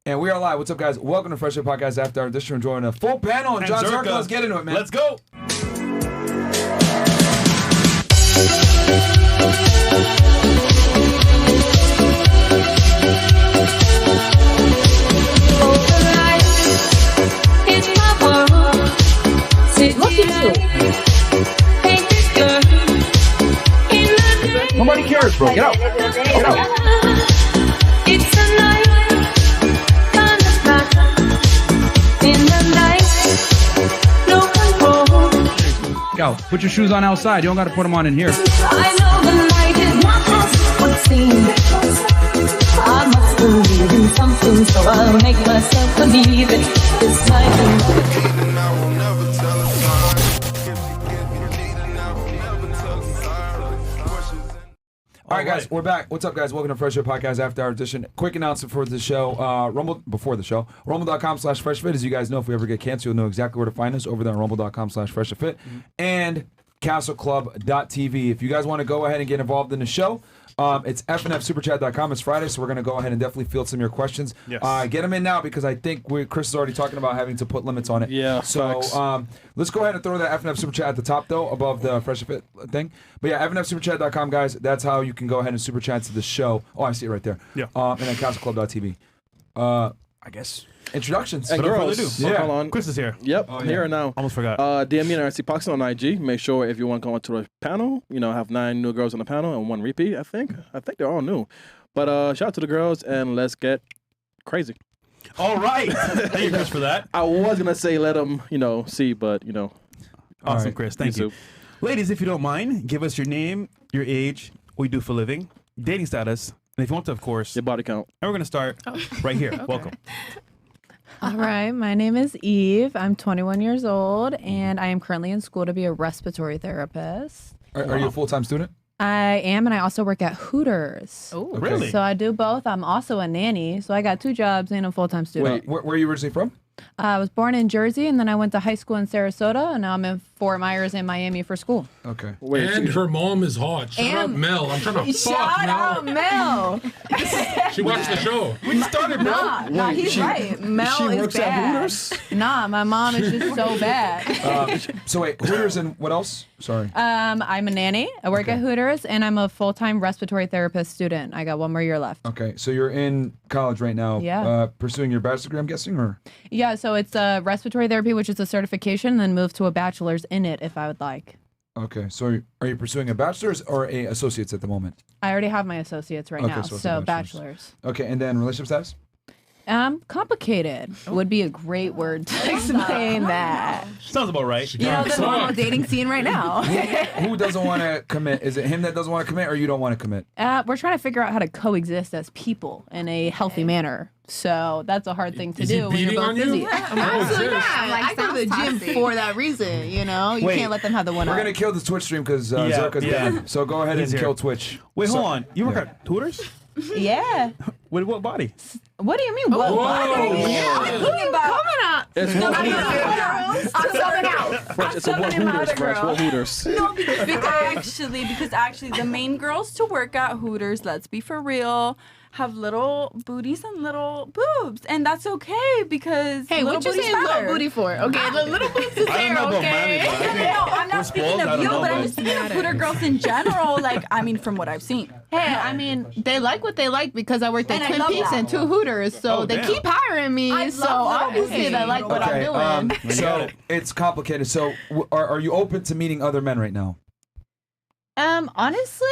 And we are live. What's up, guys? Welcome to Fresh Fit Podcast After Hour Edition. We're joining a full panel. And John Zherka, let's get into it, man. Let's go. Nobody cares, bro. Get out. Get out. It's a night, in the night, no control. Go. Put your shoes on outside. You don't got to put them on in here. I know the night is not as it would seem. I must believe in something, so I'll make myself believe it. This night is All right, guys, we're back. What's up, guys? Welcome to Fresh Fit Podcast After Hour Edition. Quick announcement for the show. Before the show. Rumble.com/freshfit. As you guys know, if we ever get canceled, you'll know exactly where to find us over there on rumble.com/freshfit. And castleclub.tv. If you guys want to go ahead and get involved in the show, it's fnfsuperchat.com. It's Friday, so we're going to go ahead and definitely field some of your questions. Yes. Get them in now because I think Chris is already talking about having to put limits on it. Yeah, So let's go ahead and throw that FNF Super Chat at the top, though, above the Fresh Fit thing. But yeah, fnfsuperchat.com, guys. That's how you can go ahead and super chat to the show. Oh, I see it right there. Yeah. And then castleclub.tv. I guess introductions. And Without girls, further ado, hold on. Chris is here. Yep, Oh, here now. Almost forgot. DM me and RC Poxon on IG. Make sure if you want to go into the panel, have 9 new girls on the panel and 1 repeat, I think. I think they're all new. But shout out to the girls and let's get crazy. All right. Thank you, Chris, for that. I was going to say let them, see, but, Awesome, right. Chris. Thank you. soup. Ladies, if you don't mind, give us your name, your age, what you do for a living, dating status, and if you want to, of course. Your body count. And we're going to start right here. Welcome. All right, my name is Eve. I'm 21 years old, and I am currently in school to be a respiratory therapist. Are you a full-time student? I am, and I also work at Hooters. Oh, really? So I do both. I'm also a nanny, so I got 2 jobs and a full-time student. Where are you originally from? I was born in Jersey, and then I went to high school in Sarasota, and now I'm in Fort Myers and Miami for school. Okay. Wait, And her mom is hot. Shout out Mel. I'm trying to fuck Mel. Mel! She watched the show. We started, bro. Nah, he's right. Mel she is works bad. at Hooters? Nah, my mom is just so bad. So wait, Hooters and what else? Sorry. I'm a nanny. I work at Hooters, and I'm a full-time respiratory therapist student. I got 1 more year left. Okay, so you're in college right now. Yeah. Pursuing your bachelor's degree, I'm guessing, or? Yeah, so it's respiratory therapy, which is a certification, and then move to a bachelor's in it if I would like. Okay, so are you pursuing a bachelor's or a associate's at the moment? I already have my associates right Okay, now, so it's a so bachelor's. bachelor's. Okay, and then relationship status? Complicated would be a great word to explain that. Sounds about right. You know, the normal dating scene right now. Who doesn't want to commit? Is it him that doesn't want to commit, or you don't want to commit? We're trying to figure out how to coexist as people in a healthy manner. So that's a hard thing to Is he do when you're beating both on you? busy. How is Absolutely this? not. I go to the gym for that reason, you know? You Wait, can't let them have the one We're up. gonna kill this Twitch stream because Yeah, Zherka's yeah. dead. So go ahead and He's here. kill Twitch. Wait, So- hold on. You work yeah. at Hooters? Yeah. With what body? What do you mean? What? Whoa. Yeah. Coming out. It's what Hooters. I'm subbing out. Fresh, it's a what Hooters, Fresh. What Hooters? No, because actually the main girls to work at Hooters, let's be for real, have little booties and little boobs, and that's okay because Hey, little what you booties saying little matter. booty for? Okay, the little boobs is I don't there, know about okay? Miami, but I think No, I'm we're not speaking spoiled. I of don't you, know, but I'm but- just speaking of Hooter girls in general. Like, I mean, from what I've seen. Hey, I mean, they like what they like because I worked at And I Twin love Peaks that. and 2 Hooters, so Oh, they damn. keep hiring me. I So love little obviously booty. they like what Okay, I'm doing. You got so it. it's complicated. So are you open to meeting other men right now? Honestly,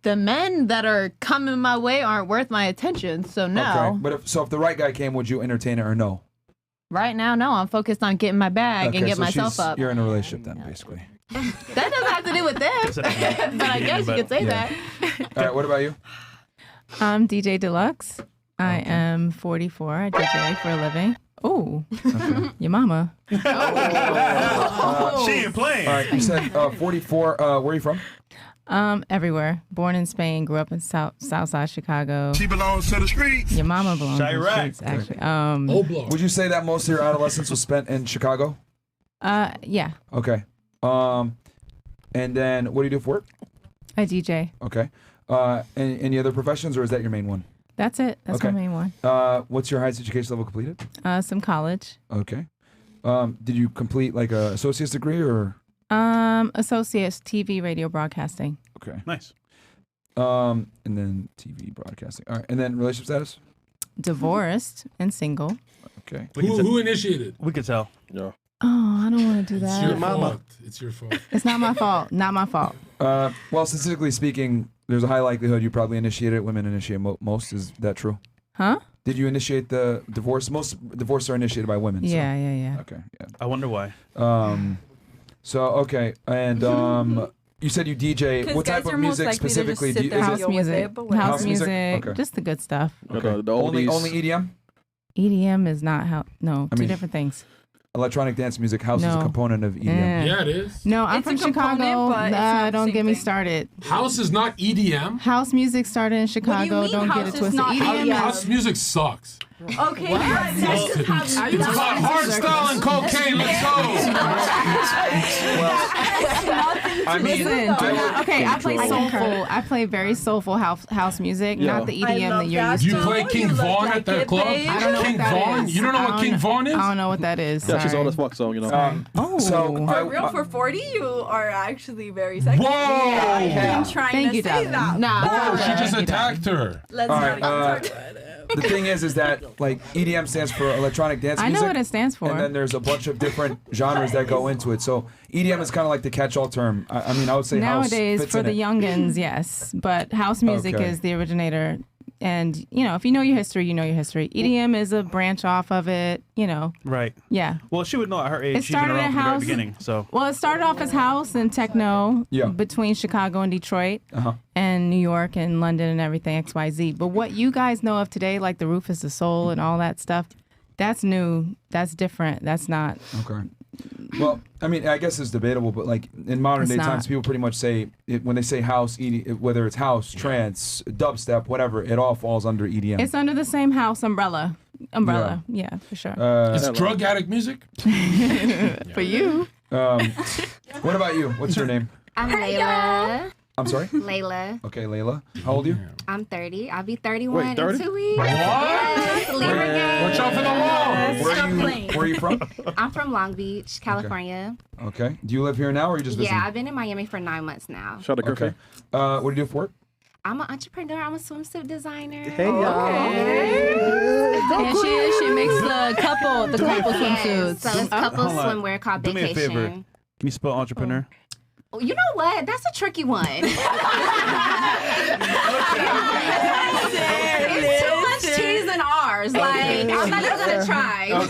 the men that are coming my way aren't worth my attention, so no. Okay, but if the right guy came, would you entertain it or no? Right now, no. I'm focused on getting my bag Okay, and get so myself up. You're in a relationship then, basically. That doesn't have to do with them, but I guess you could say Yeah. that. All right, what about you? I'm DJ Deluxe. I am 44. I DJ for a living. Oh, your mama. She ain't playing. All right, you said 44. Where are you from? Everywhere. Born in Spain, grew up in Southside Chicago. She belongs to the streets. Your mama belongs to the Chirac. streets, actually. Oblo. Would you say that most of your adolescence was spent in Chicago? Yeah, Okay. And then what do you do for work? I DJ. Okay. Any other professions, or is that your main one? That's it. That's Okay. my main one. What's your highest education level completed? Some college. Okay. Did you complete like a associate's degree or? Associates TV radio broadcasting. Okay. Nice. And then TV broadcasting. All right. And then relationship status? Divorced and single. Okay. Who initiated? We could tell. Yeah. Oh, I don't want to do It's that. your fault. It's your fault. It's not my fault. Not my fault. Well, statistically speaking, there's a high likelihood you probably initiated it. Women initiate most. Is that true? Huh? Did you initiate the divorce? Most divorces are initiated by women. So. Yeah. Okay. Yeah. I wonder why. So okay, and you said you DJ. 'Cause What type guys are of most music likely to just specifically? sit Do you, there is and it House deal with music. it, but whatever. House House music? music. Okay. Just the good stuff. okay. The only oldies. EDM? EDM is not how. No, I two mean- different things. Electronic dance music. House is a No. component of EDM. Yeah, it is. No, I'm It's from a component, Chicago. but it's not the Don't same get me thing. started. House is not EDM. House music started in Chicago. mean Don't get house it is twisted. not EDM EDM? House music sucks. Okay. It's about hardstyle and cocaine. Let's go. I mean, I play soulful. I play very soulful house music, Yeah. not the EDM that you're that. used Do you to. play King You look Vaughn like at that it, club? babe. I don't know King what that Vaughn? is. You don't know what King Vaughn is? I don't know what that is. Yeah, she's Sorry. old as fuck, so you know. Oh, so For real, for 40, you are actually very sexy. Whoa! I've been trying thank to you, say darling. that. Nah, Whoa, she just thank you, darling. attacked her. Let's All not right, even talk about it. the thing is that like EDM stands for electronic dance I music. know what it stands for. And then there's a bunch of different genres that go into it. So EDM is kind of like the catch-all term. I mean, I would say Nowadays, house fits for in the it. youngins, yes, but house music Okay. is the originator. And if you know your history, you know your history. EDM is a branch off of it. Right. Yeah. Well, she would know at her age. It She's been started around at from the very house. beginning. So. Well, it started off as house and techno Yeah. between Chicago and Detroit Uh-huh. and New York and London and everything, XYZ. But what you guys know of today, like the Rufus the Soul and all that stuff, that's new. That's different. That's not. Okay. Well, I mean, I guess it's debatable, but like in modern It's day not. times, people pretty much say when they say house, whether it's house, trance, dubstep, whatever, it all falls under EDM. It's under the same house umbrella. Yeah, for sure. It's drug addict music. For you. What about you? What's your name? I'm Layla. I'm sorry? Layla. Okay, Layla. How old are you? I'm 30. I'll be 31 Wait, 30? in 2 weeks. What? Yes, Libra gang. Watch out for the wall. Where are you from? I'm from Long Beach, California. Okay. Do you live here now or are you just visiting? Yeah, I've been in Miami for 9 months now. Shout out to Griffin. Okay. What do you do for work? I'm an entrepreneur. I'm a swimsuit designer. Hey, y'all. And she makes the couple Yes, swimsuits. so it's couple Hold on. swimwear called Do me a Vacation. favor. Can you spell entrepreneur? Oh, you know what? That's a tricky one. It's too much T's and R's. Like, I'm not even gonna try. Don't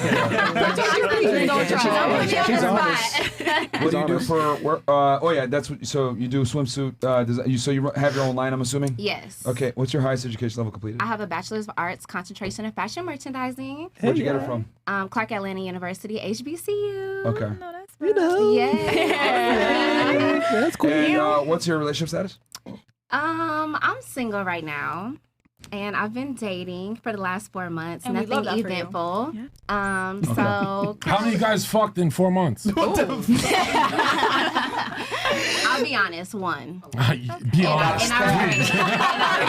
try. I'm She's on the honest. spot. What do you do for work? Oh yeah, that's what. So you do swimsuit design. So you have your own line, I'm assuming. Yes. Okay. What's your highest education level completed? I have a Bachelor's of Arts concentration in fashion merchandising. Where'd you get it from? Clark Atlanta University, HBCU. Okay. Yeah. That's cool. And what's your relationship status? I'm single right now. And I've been dating for the last 4 months. And we love Nothing that for you. eventful. So How many guys fucked in 4 months? I'll be honest, one. Be honest. And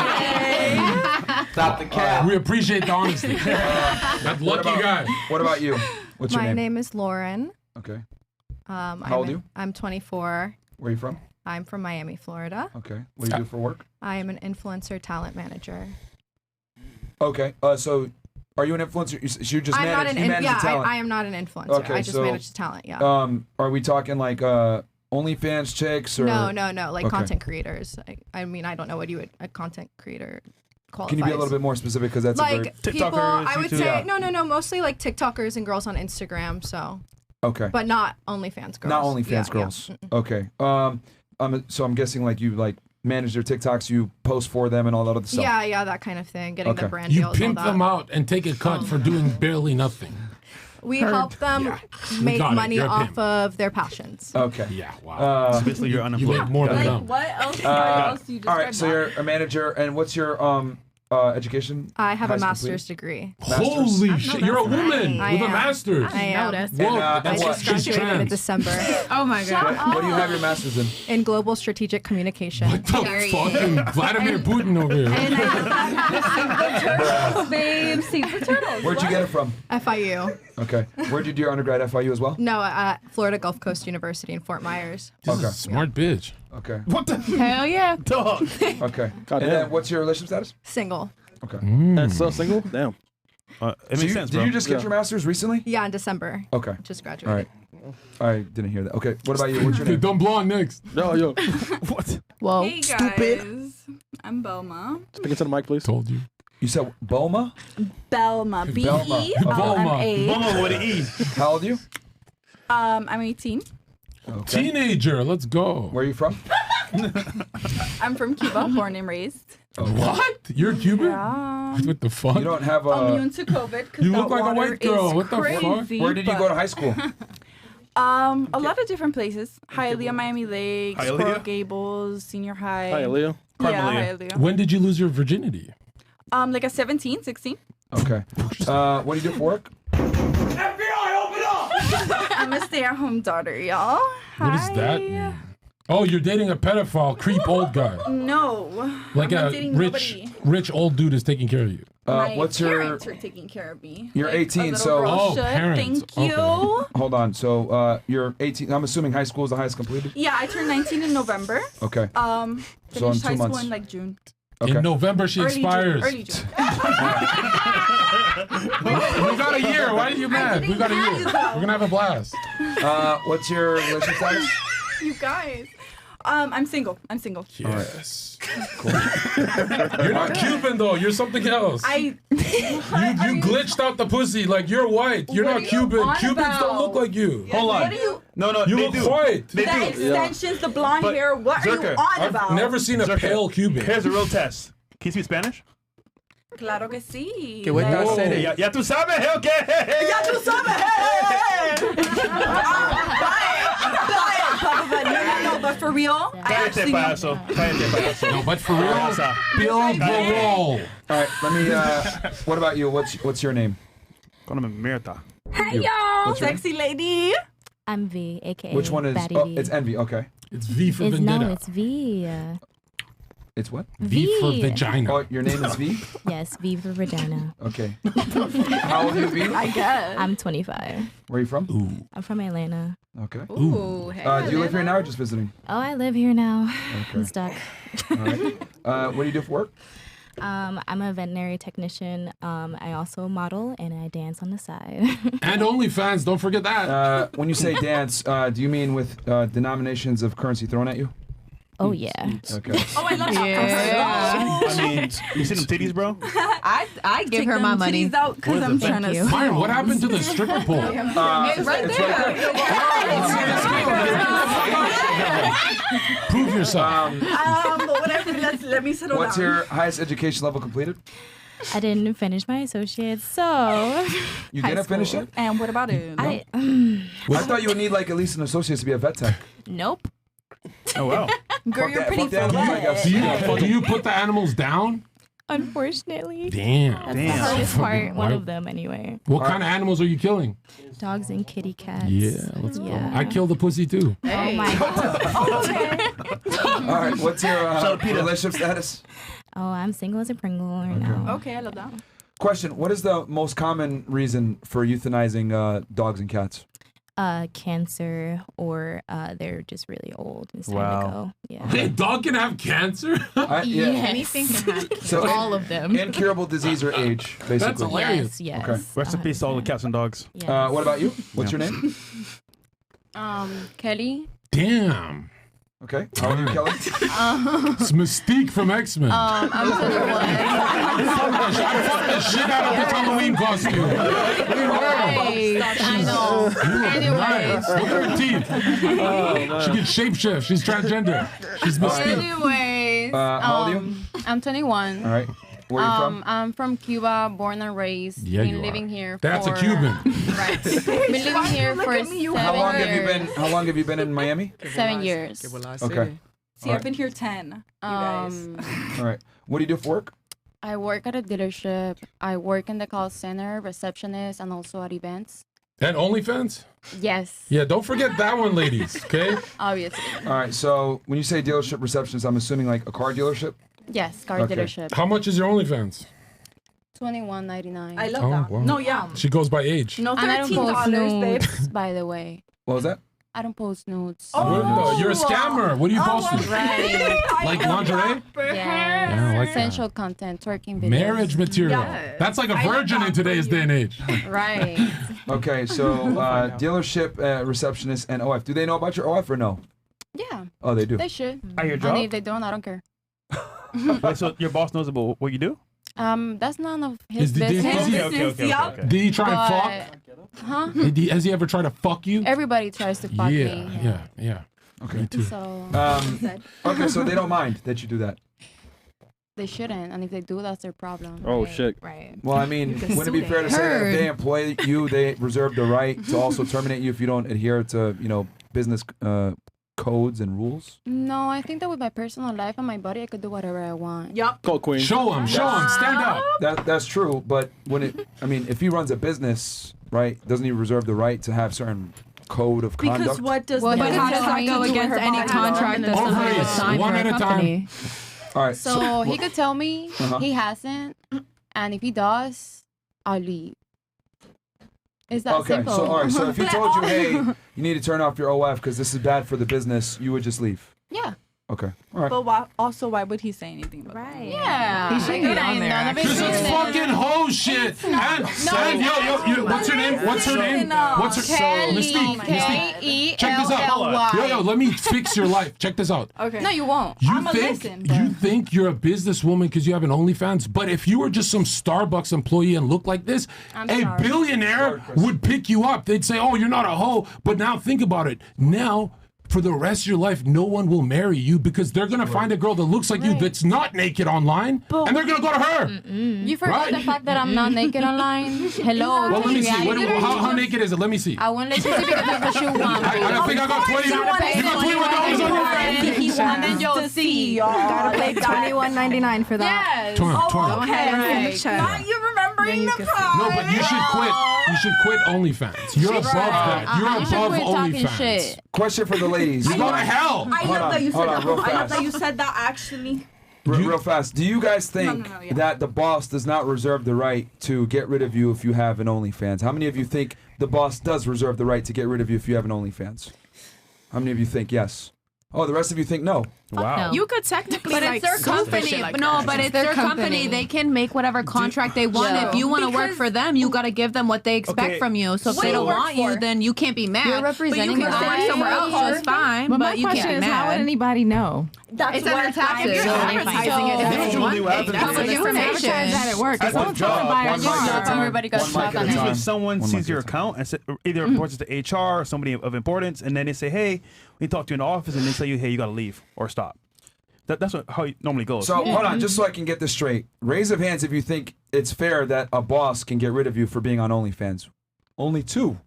I Stop the cap. We appreciate the honesty. That lucky guy. What about you? What's your My name? name is Lauren. Okay. How old are you? I'm 24. Where are you from? I'm from Miami, Florida. Okay. What do you do for work? I am an influencer talent manager. Okay. So are you an influencer? You just I'm not manage. an You manage the talent. I am not an influencer. Okay, I just so, manage the talent. Yeah. Are we talking like OnlyFans chicks or? No. Like Okay. content creators. I mean, I don't know what you would a content creator qualifies. Can you be a little bit more specific? Because that's a very. like people? TikTokers, I would YouTube. say Yeah. no. Mostly like TikTokers and girls on Instagram. So, Okay. but not OnlyFans girls. Not OnlyFans Yeah, girls. yeah. Okay. So I'm guessing like you like manage their TikToks, you post for them and all that other stuff. Yeah, that kind of thing. Getting Okay. the brand You deals. pimp all that. them out and take a cut for doing barely nothing. We help them make got it. money You're a off pimp. of their passions. Okay. Yeah, wow. So basically, you're you unemployed. make more than them. What else? How else do you All describe right. So that? you're a manager, and what's your education? I have a High school master's completed? degree. Holy shit! You're a woman I with a am. master's. I am. And, Whoa, and that's what? she's Graduated in trans. December Oh my god. What do you have your master's in? in global strategic communication. What the fucking Vladimir Putin over here? Babe, save the turtles. Where'd you get it from? FIU. Okay. Where'd you do your undergrad at FIU as well? No, at Florida Gulf Coast University in Fort Myers. This is Okay. a smart bitch. Okay. What the Hell yeah. dog? Okay. God And damn. then what's your relationship status? Single. Okay. And so single? Damn. It So makes you, sense, did bro. you just get your master's recently? Yeah, in December. Okay. Just All graduated. right. I didn't hear that. Okay. What about you? What's your Okay, name? don't belong next. Yo, yo. What? Whoa. Hey guys. Stupid. I'm Belma. Speak into the mic, please. Told you. You said Boma? Belma. Belma. B-E-L-M-A. Mama with an E. How old are you? I'm 18. Okay. Teenager, let's go. Where are you from? I'm from Cuba, born and raised. What? You're Cuban? Yeah. What the fuck? You don't have Immune to COVID because You that look like a water white girl. is What the fuck? crazy. Where did you go to high school? A lot of different places. Hialeah, Miami Lakes, Hialeah? Coral Gables, Senior High. Hi, Aaliyah. Yeah, Carmelia. Hialeah. When did you lose your virginity? Like at 17, 16. Okay. What do you do for work? I'm a stay-at-home daughter, y'all. What does that mean? Oh, you're dating a pedophile, creep old guy. No. Like I'm not a dating nobody. rich old dude is taking care of you. My What's your? parents are taking care of me. You're Like, 18, a little so- girl Oh, should. parents. Thank you. Okay. Hold on. So you're 18. I'm assuming high school is the highest completed. Yeah, I turned 19 in November. Okay. So in Finished 2 high school months. in like June. Okay. In November, she expires. Early June. We got a year. Why are you mad? We got a year. We're gonna have a blast. What's your relationship status? You guys. I'm single. Yes. You're not Cuban though. You're something else. I. You glitched out the pussy. Like you're white. You're What not are you Cuban. on Cubans don't about? look like you. Hold on. What are you? No, You they look do. white. They The do. extensions, the blonde But, hair. What are you Zherka, on I've about? never seen a Zherka, pale Cuban. Here's a real test. Can you speak Spanish? Claro que sí. Que vuelta a Whoa. hacer. Ya tú sabes, ¿eh? ¿Ok? Ya tú sabes. No, but for real, I Cállate, actually payaso. Cállate, payaso. No, but for real, Payasa. build the wall. All right. Let me. What about you? What's your name? Cóname mierda. Hey y'all, sexy lady. I'm V, aka Which one is? Batty Oh, V. it's Envy. Okay. It's V for It's vendetta. no, it's V. It's what? V for V. vagina. Oh, your name is V. Yes, V for vagina. Okay. How old are you, V? I guess. I'm 25. Where are you from? Ooh. I'm from Atlanta. Okay. Ooh, hey. Do you live here now or just visiting? Oh, I live here now. Okay. I'm stuck. All right. What do you do for work? I'm a veterinary technician. I also model and I dance on the side. And OnlyFans, don't forget that. When you say dance, do you mean with denominations of currency thrown at you? Oh yeah. Okay. Oh, I love Yeah. I mean, you see them titties, bro? I give Take her my them money. titties out because What is I'm it? trying Thank to. you. Myron, what happened to the stripper pole? It's right there. Prove yourself. Whatever. Let me settle What's down. your highest education level completed? I didn't finish my associates, so You High didn't finish school. it? And what about it? I I thought you would need like at least an associate to be a vet tech. nope. Oh, wow. Girl, you're pretty fuck the animals, I guess. Do you put the animals down? Unfortunately. Damn. That's the hardest part. One of them, anyway. What kind of animals are you killing? Dogs and kitty cats. Yeah, let's go. Yeah. I killed a pussy too. Oh my god. All right. What's your relationship status? Oh, I'm single as a Pringle right now. Okay, I love that. Question: what is the most common reason for euthanizing dogs and cats? Cancer, or they're just really old. It's time Wow. to go. Yeah. Hey, dog can have cancer? Yeah. Anything can happen. So All of them. incurable disease or age, basically. That's hilarious. Yes, yes. Okay. Rest in peace to all the 100%. cats and dogs. Yes. What about you? What's your name? Kelly. Damn. Okay. How old are you, Kelly? It's Mystique from X-Men. I'm 21. I fucked the shit out of this Halloween costume. Right. I know. Nice. Look at her teeth. She can shapeshift. She's transgender. She's Mystique. Anyways, How old are you? I'm 21. All right. Where are you from? I'm from Cuba, born and raised. Yeah, been you living are. here. That's for, a Cuban. Right. Been living here for 7 years. How long have you been in Miami? 7 years. Okay. See, I've been here 10. You guys. All right. What do you do for work? I work at a dealership. I work in the call center, receptionist, and also at events. And OnlyFans? Yes. Yeah, don't forget that one, ladies, okay? Obviously. All right, so when you say dealership receptionist, I'm assuming like a car dealership? Yes, car Okay. dealership. How much is your OnlyFans? $21.99. I love Oh, that. wow. No, yeah. She goes by age. No, And I don't post $13, babe. nudes, by the way. What was that? I don't post nudes. What? You're a scammer. What are you posting? Right. Like lingerie? Yeah, I like Essential content, twerking videos. Marriage material. That's like a virgin in today's day and age. Right. Okay, so dealership receptionist and OF. Do they know about your OF or no? Yeah. Oh, they do. They should. At your And job? if they don't, I don't care. Wait, so your boss knows about what you do? That's none of his Did business. Okay. Did he try and But- Huh? fuck? Has he ever tried to fuck you? Everybody tries to fuck me. Yeah. Okay. Me too. So Okay, so they don't mind that you do that. they shouldn't, and if they do, that's their problem. Oh shit. Right. Well, I mean, can wouldn't it be sue fair to them. say that if Heard. they employ you, they reserve the right to also terminate you if you don't adhere to, business codes and rules? No, I think that with my personal life and my body, I could do whatever I want. Yup. Go queen. Show him. Stand up. That's true, but if he runs a business, right, doesn't he reserve the right to have certain code of conduct? Because what does Well, the but how does that go against any contract that somebody would sign for a company? All right. So he could tell me Uh-huh. he hasn't, and if he does, I'll leave. It's that Okay, simple. so all right, so if he told you, hey, you need to turn off your OF because this is bad for the business, you would just leave. Yeah. Okay. All right. But why would he say anything about that? Yeah. He should be on there. None of his Because it's business. fucking hoe shit. And yo, what's her name? What's her name? What's her Kelly. Mystique. K-E-L-L-Y. Check this out. Yo, let me fix your life. Check this out. Okay. No, you won't. You I'ma think listen, you think you're a businesswoman because you have an OnlyFans, but if you were just some Starbucks employee and look like this, I'm a sorry. billionaire would pick you up. They'd say, "Oh, you're not a hoe." But now think about it. Now, for the rest of your life, no one will marry you because they're gonna find a girl that looks like you that's not naked online, and they're gonna go to her. You forgot Right. the fact that I'm not naked online. Hello. Well, let me see. reality. How naked is it? Let me see. I won't let you see because that's what you want. I think I got 20. You got $21 on your friend. And then you'll see. Gotta pay $21.99 for that. Yes. 20. Go ahead and send the check. Not you remembering the price. No, but you should quit. You should quit OnlyFans. You're above that. You're You should above quit talking OnlyFans. shit. Question for the ladies. You go to hell. I Hold love on, that you said hold on, that. real I love fast. that you said that actually. Real fast. Do you guys think No, yeah. that the boss does not reserve the right to get rid of you if you have an OnlyFans? How many of you think the boss does reserve the right to get rid of you if you have an OnlyFans? How many of you think yes? Oh, the rest of you think no. Wow. You could technically, But like, it's their sue for company. shit like No, that. but it's their company. They can make whatever contract they want. If you want to work for them, you got to give them what they expect Okay. from you. So if What they do you don't work want you, for? then you can't be mad. You're But representing you can go yourself. work somewhere else just fine. But But my you question can't be is, how would mad. anybody know? That's It's on what their taxes. If you're So advertising it, so- Usually what happens That's is- public If you information. advertise that at work, At if the someone's job, talking about one your mic at a job, time. everybody goes One mic talk at a on it. time. Usually someone One sees mic your at a time. account and either reports it to HR or somebody of importance, and then they say, "Hey, we talked to you in the office," and they tell you, "Hey, you got to leave or stop." That's how it normally goes. So hold on, just so I can get this straight. Raise of hands if you think it's fair that a boss can get rid of you for being on OnlyFans. Only 2.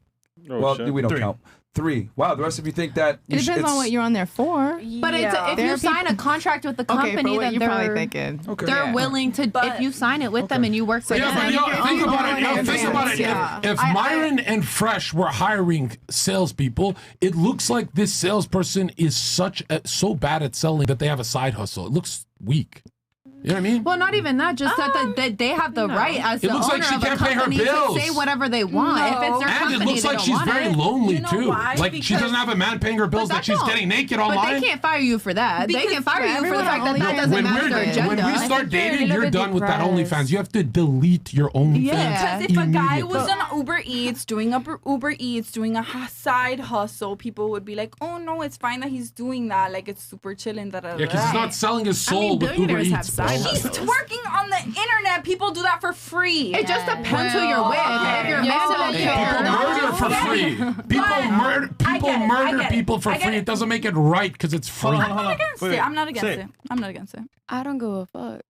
Oh, Well, shit. we don't 3. count. 3. Wow, the rest of you think that It depends on what you're on there for. But it's, if There you are sign a contract with the Okay, for company, what then you're probably they're thinking. they're Yeah. willing to. If you sign it with them and you work for Yeah, but them, yo, think about it. Yo, think about it. Yeah. If Myron and Fresh were hiring salespeople, it looks like this salesperson is so bad at selling that they have a side hustle. It looks weak. You know what I mean? well, not even that. Just that they have the right as It the looks like owner she of a can't pay her company to bills. say whatever they want. If it's their And company, it looks they like don't she's want very it. lonely You know too. why? Like she Because- doesn't have a man paying her bills, But that she's don't. getting naked But online. they can't fire you for that. They Because can fire you for the everyone fact on that that OnlyFans- doesn't when match their agenda. we I think start you're a dating, little you're bit done with that depressed. OnlyFans. You have to delete your OnlyFans. Yeah. Because if a guy immediately. was on Uber Eats doing a side hustle, people would be like, "Oh no, it's fine that he's doing that. Like it's super chill and da da da." Yeah, because he's not selling his soul with Uber billionaires have Eats. side bro. He's twerking on the internet. People do that for free. It just depends who you're with. If you're Yeah. married, People murder for free. People murder people for free. It doesn't make it right because it's free. Hold on. against Wait, it. I'm not against say it. I'm not against it. I don't give a fuck.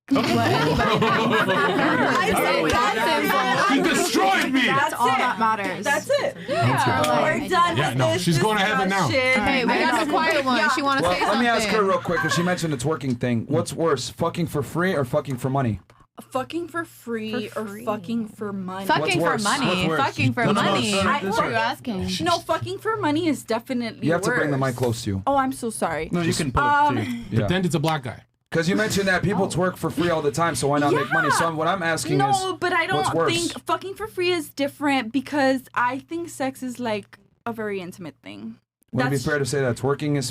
She destroyed me. That's all it. that matters. That's it. Yeah. We're done Yeah, with no, this she's going to heaven now. discussion. Hey, we got the quiet one. She want to Well, say let something. me ask her real quick because she mentioned the twerking thing. What's worse, fucking for free or fucking for money? fucking for free or fucking for money? Fucking for money. Fucking for money. That's what you're asking. No, fucking for money is definitely You have to bring the worse. mic close to you. Oh, I'm so sorry. No, you can put it to you. Yeah. Pretend it's a black guy. Because you mentioned that people twerk for free all the time, so why not make money? So what I'm asking is, No, but I what's don't worse? think fucking for free is different because I think sex is like a very intimate thing. Would it be fair to say that twerking is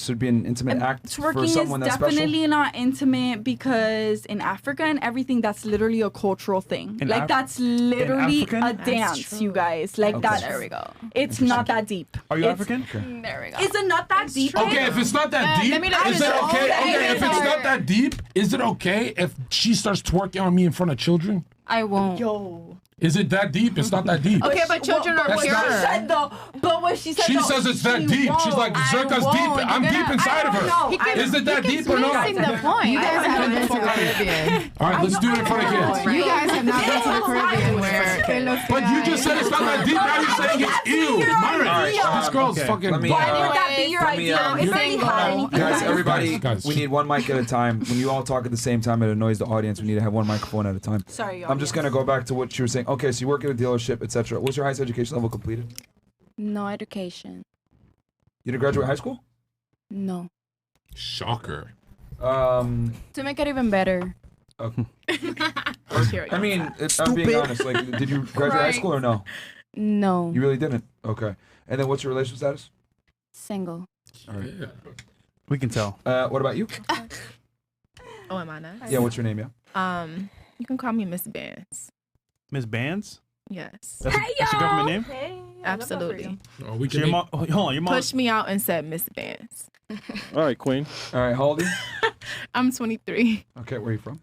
should be an intimate act for Twerking someone is that's definitely special? not intimate because in Africa and everything, that's literally a cultural thing. In that's literally African? a That's dance, you guys. Like Okay. that's There we go. It's not that deep. Are you It's- African? There we go. Is it not that deep? Okay, if it's not that deep, let me let is you it know. okay? Okay, Okay, if it's not that deep, is it okay if she starts twerking on me in front of children? I won't. Yo. Is it that deep? It's not that deep. Okay, but children are That's pure. not- Said though, but what she said. She though, says it's that she deep. She's won't. like, I Zherka's won't. deep. I'm You're deep gonna- inside of I her. don't know. Is it that deep or You're not? missing the point. You guys haven't been to the Caribbean. All right, let's do it in front of kids. You guys have not been to the Caribbean where But you just said it's not that deep. Now you're saying it's ew. Myron, this girl's fucking. Let me, Why would that be your let me, idea? If you're- any had anything. Guys, everybody, Guys. we need one mic at a time. When you all talk at the same time, it annoys the audience. We need to have one microphone at a time. Sorry, I'm just gonna go back to what you were saying. Okay, so you work at a dealership, etc. What's your highest education level completed? No education. You didn't graduate high school? No. Shocker. To make it even better. Okay. I mean, I'm being honest. Like, did you graduate high Right. school or no? No. You really didn't. Okay. And then what's your relationship status? Single. All right. We can tell. What about you? Oh, am I not? Yeah. What's your name? Yeah. You can call me Miss Bands. Miss Bands? Yes. That's your government name? Hey, Absolutely. Oh, we So can. your mom, hold on, your mom. Pushed me out and said Miss Bands. All right, Queen. All right. How old are you? I'm 23. Okay. Where are you from?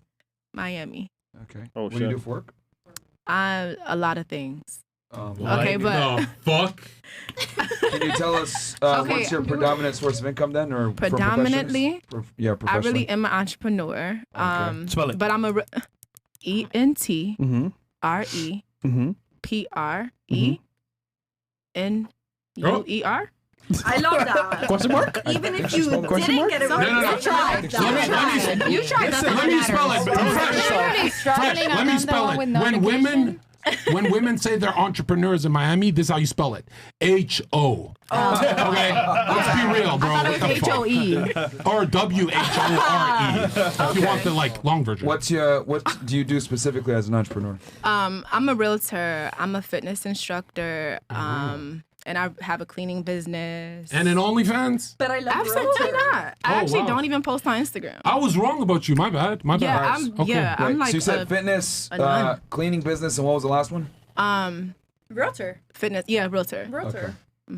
Miami. Okay. Oh, What do you shit. do for work? A lot of things. Like Okay, but- the fuck. Can you tell us Okay. what's your predominant source of income then, or from Predominantly, professions? Yeah, I professionally. really am an entrepreneur. Spell it. But I'm a ENT Mm-hmm. RE Mm-hmm. PRENUER. I love that. Question mark? Even if she you spelled didn't question get it No, right, no, no. you tried. You tried. That's Let what me matters. spell it. Fresh. Let me spell it. When women say they're entrepreneurs in Miami, this is how you spell it. H-O. Okay? Let's be real, bro. What the fuck? HOE. Or W-H-O-R-E. If you want the long version. What do you do specifically as an entrepreneur? I'm a realtor. I'm a fitness instructor. And I have a cleaning business. And an OnlyFans? But I love Absolutely realtor. not. I Oh, actually wow. don't even post on Instagram. I was wrong about you. My bad. My bad. Yeah, I'm. Okay. Yeah, I'm Wait, like so you said a fitness, a nun. cleaning business, and what was the last one? Realtor. Fitness. Yeah, realtor. Realtor.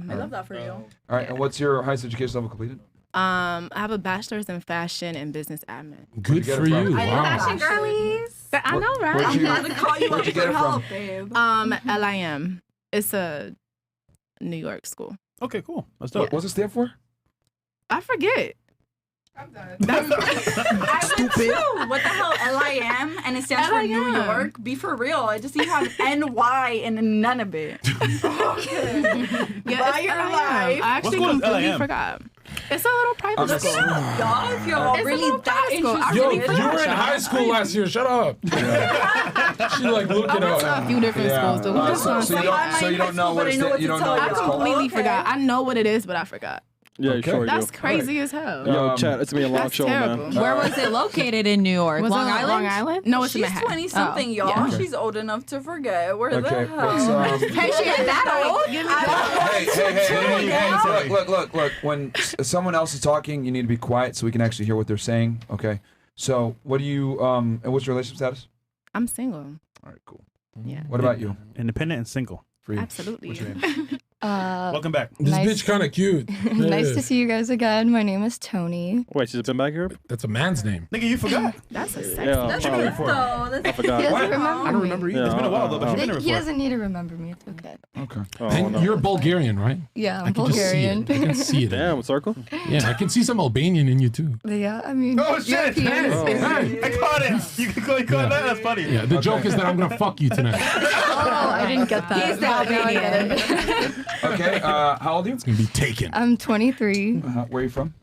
I love that for you. All right, and what's your highest education level completed? I have a bachelor's in fashion and business admin. Good get it for from? you. I Wow. love fashion girlies. I know, right? Where'd you, I'm gonna call you where'd up you for get it help, from? babe. LIM. It's a New York school. Okay, cool. Let's do it. What's it stand for? I forget. I went too. What the hell, LIM? And it stands for New LIM. York. Be for real. I just need to have NY and none of it. Yeah, Buy it's your LIM. life. I actually school is completely LIM? forgot. It's a little private I'm school. assuming- Y'all, if y'all It's a really little that private school. I interested Yo, really in you forgot. were in high school last year. Shut up. She like, look I it went to a up. few different schools. Though. We just so, gonna so say you that. don't know what I know what you to don't know tell what I it's called. completely Okay. forgot. I know what it is, but I forgot. Yeah, Okay. sure. That's you. crazy as hell. Yo, chat. It's gonna be a long That's show, terrible. man. Where was it located in New York? Was Long it Island? Long Island? No, it's in She's Manhattan. 20 something, y'all. yeah. She's old enough to forget. Where Okay, the what's, hell? Hey, she ain't that old. hey, look. When someone else is talking, you need to be quiet so we can actually hear what they're saying. Okay. So, what do you and what's your relationship status? I'm single. All right, cool. Yeah. What about you? Independent and single. For you? Absolutely. What's your name? Uh, Welcome back. This Nice. bitch kind of cute. nice Yeah. to see you guys again. My name is Tony. Wait, she's been back here? That's a man's name. Nigga, you forgot. That's a sexy. Yeah, That's probably. good, though. That's I forgot. He doesn't What? remember I don't remember either. Yeah, It's been a while though, but you've been here He before. doesn't need to remember me. It's okay. Okay. Oh, And no. you're Bulgarian, right? Yeah, I I'm can just see Bulgarian. it. I can see it. Damn, circle? Yeah, I can see some Albanian in you too. Yeah, I mean, Oh shit! European. Oh. Hey. I caught it. You caught Yeah. that. That's funny. Yeah, the joke is that I'm gonna fuck you tonight. Oh, I didn't get that. He's Now I get it. Okay. How old are you? It's gonna be taken. I'm 23. Where are you from?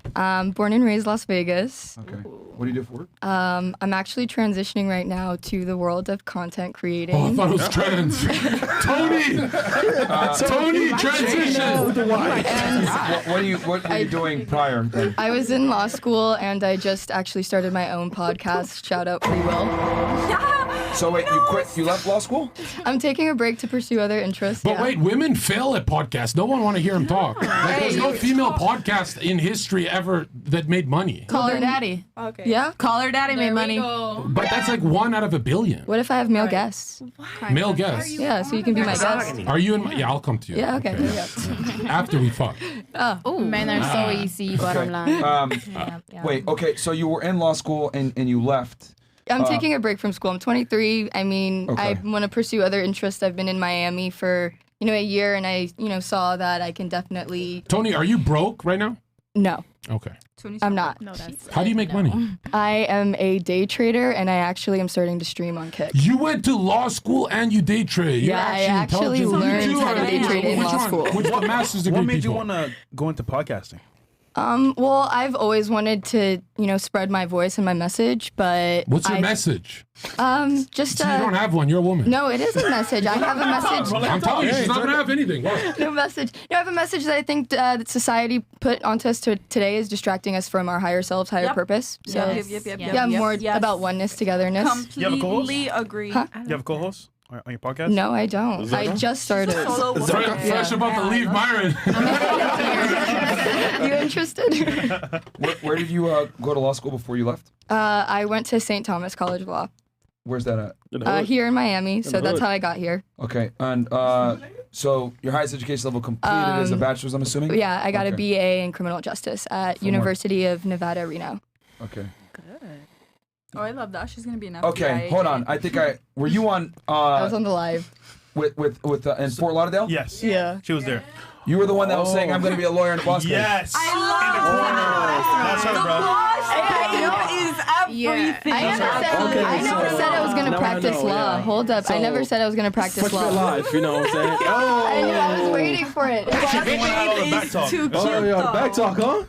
Born and raised Las Vegas. Okay. What do you do for work? I'm actually transitioning right now to the world of content creating. Oh, I thought it was trans. Tony, transition. What were you doing prior? Then? I was in law school and I just actually started my own podcast. Shout out Free Will. So wait, you quit? You left law school? I'm taking a break to pursue other interests. But wait, women fail at podcasts. No one want to hear them talk. Like, there's no female podcast in history ever that made money. Call her daddy. Okay. Yeah? Call her daddy made money. But that's like 1 out of a billion. What if I have male guests? Male guests. Yeah, so you can be my guest. Are you in my... Yeah, I'll come to you. Yeah, okay. After we fuck. Oh, men are so easy, bottom line. Wait, okay, so you were in law school and you left. I'm taking a break from school. I'm 23. I mean, Okay. I want to pursue other interests. I've been in Miami for, a year, and I, saw that I can definitely... Tony, are you broke right now? No. Okay. I'm not. No, that's How do you make money? I am a day trader, and I actually am starting to stream on Kick. You went to law school and you day trade. You're Yeah, I actually intelligent. learned how to day trade in Which law one? school. Which the master's degree What made you people? want to go into podcasting? Well, I've always wanted to, spread my voice and my message, but What's your message? Just So you don't have one. You're a woman. No, it is a message. I have a message. I'm telling you, she's not gonna have anything. What? No message. No, I have a message that I think that society put onto us today is distracting us from our higher selves, higher purpose. So Yep. more Yes. about oneness, togetherness. Completely agree. Huh? You have a co-host on your podcast? No, I don't. Zherka? I just started. Fresh about to leave Myron. You interested? Where did you go to law school before you left? I went to St. Thomas College of Law. Where's that at? Here in Miami, so that's how I got here. Okay, and so your highest education level completed is a bachelor's, I'm assuming? Yeah, I got a Okay. BA in criminal justice at University of Nevada, Reno. Okay. Oh, I love that. She's gonna be an FBI Okay, hold on. I think were you on I was on the live. with in Fort Lauderdale? Yes. Yeah. She was there. You were the one that was saying I'm going to be a lawyer in the boss. Yes. I love That's her, bro. is everything. I never said I was going to Now I practice know, law. yeah. Hold up. I never said I was going to practice Fresh law. Fit Live, you know what I'm saying? Oh, I knew. I was waiting for it. Too cute, oh, yeah, though. back talk, huh?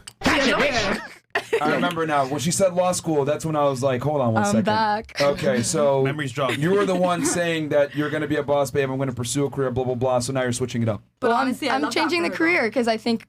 I remember now. When she said law school, that's when I was like, hold on one second. back. Okay, so Memories dropped. you were the one saying that you're going to be a boss babe, I'm going to pursue a career, blah, blah, blah. So now you're switching it up. But Well, honestly, I I'm love that changing the for her. career because I think,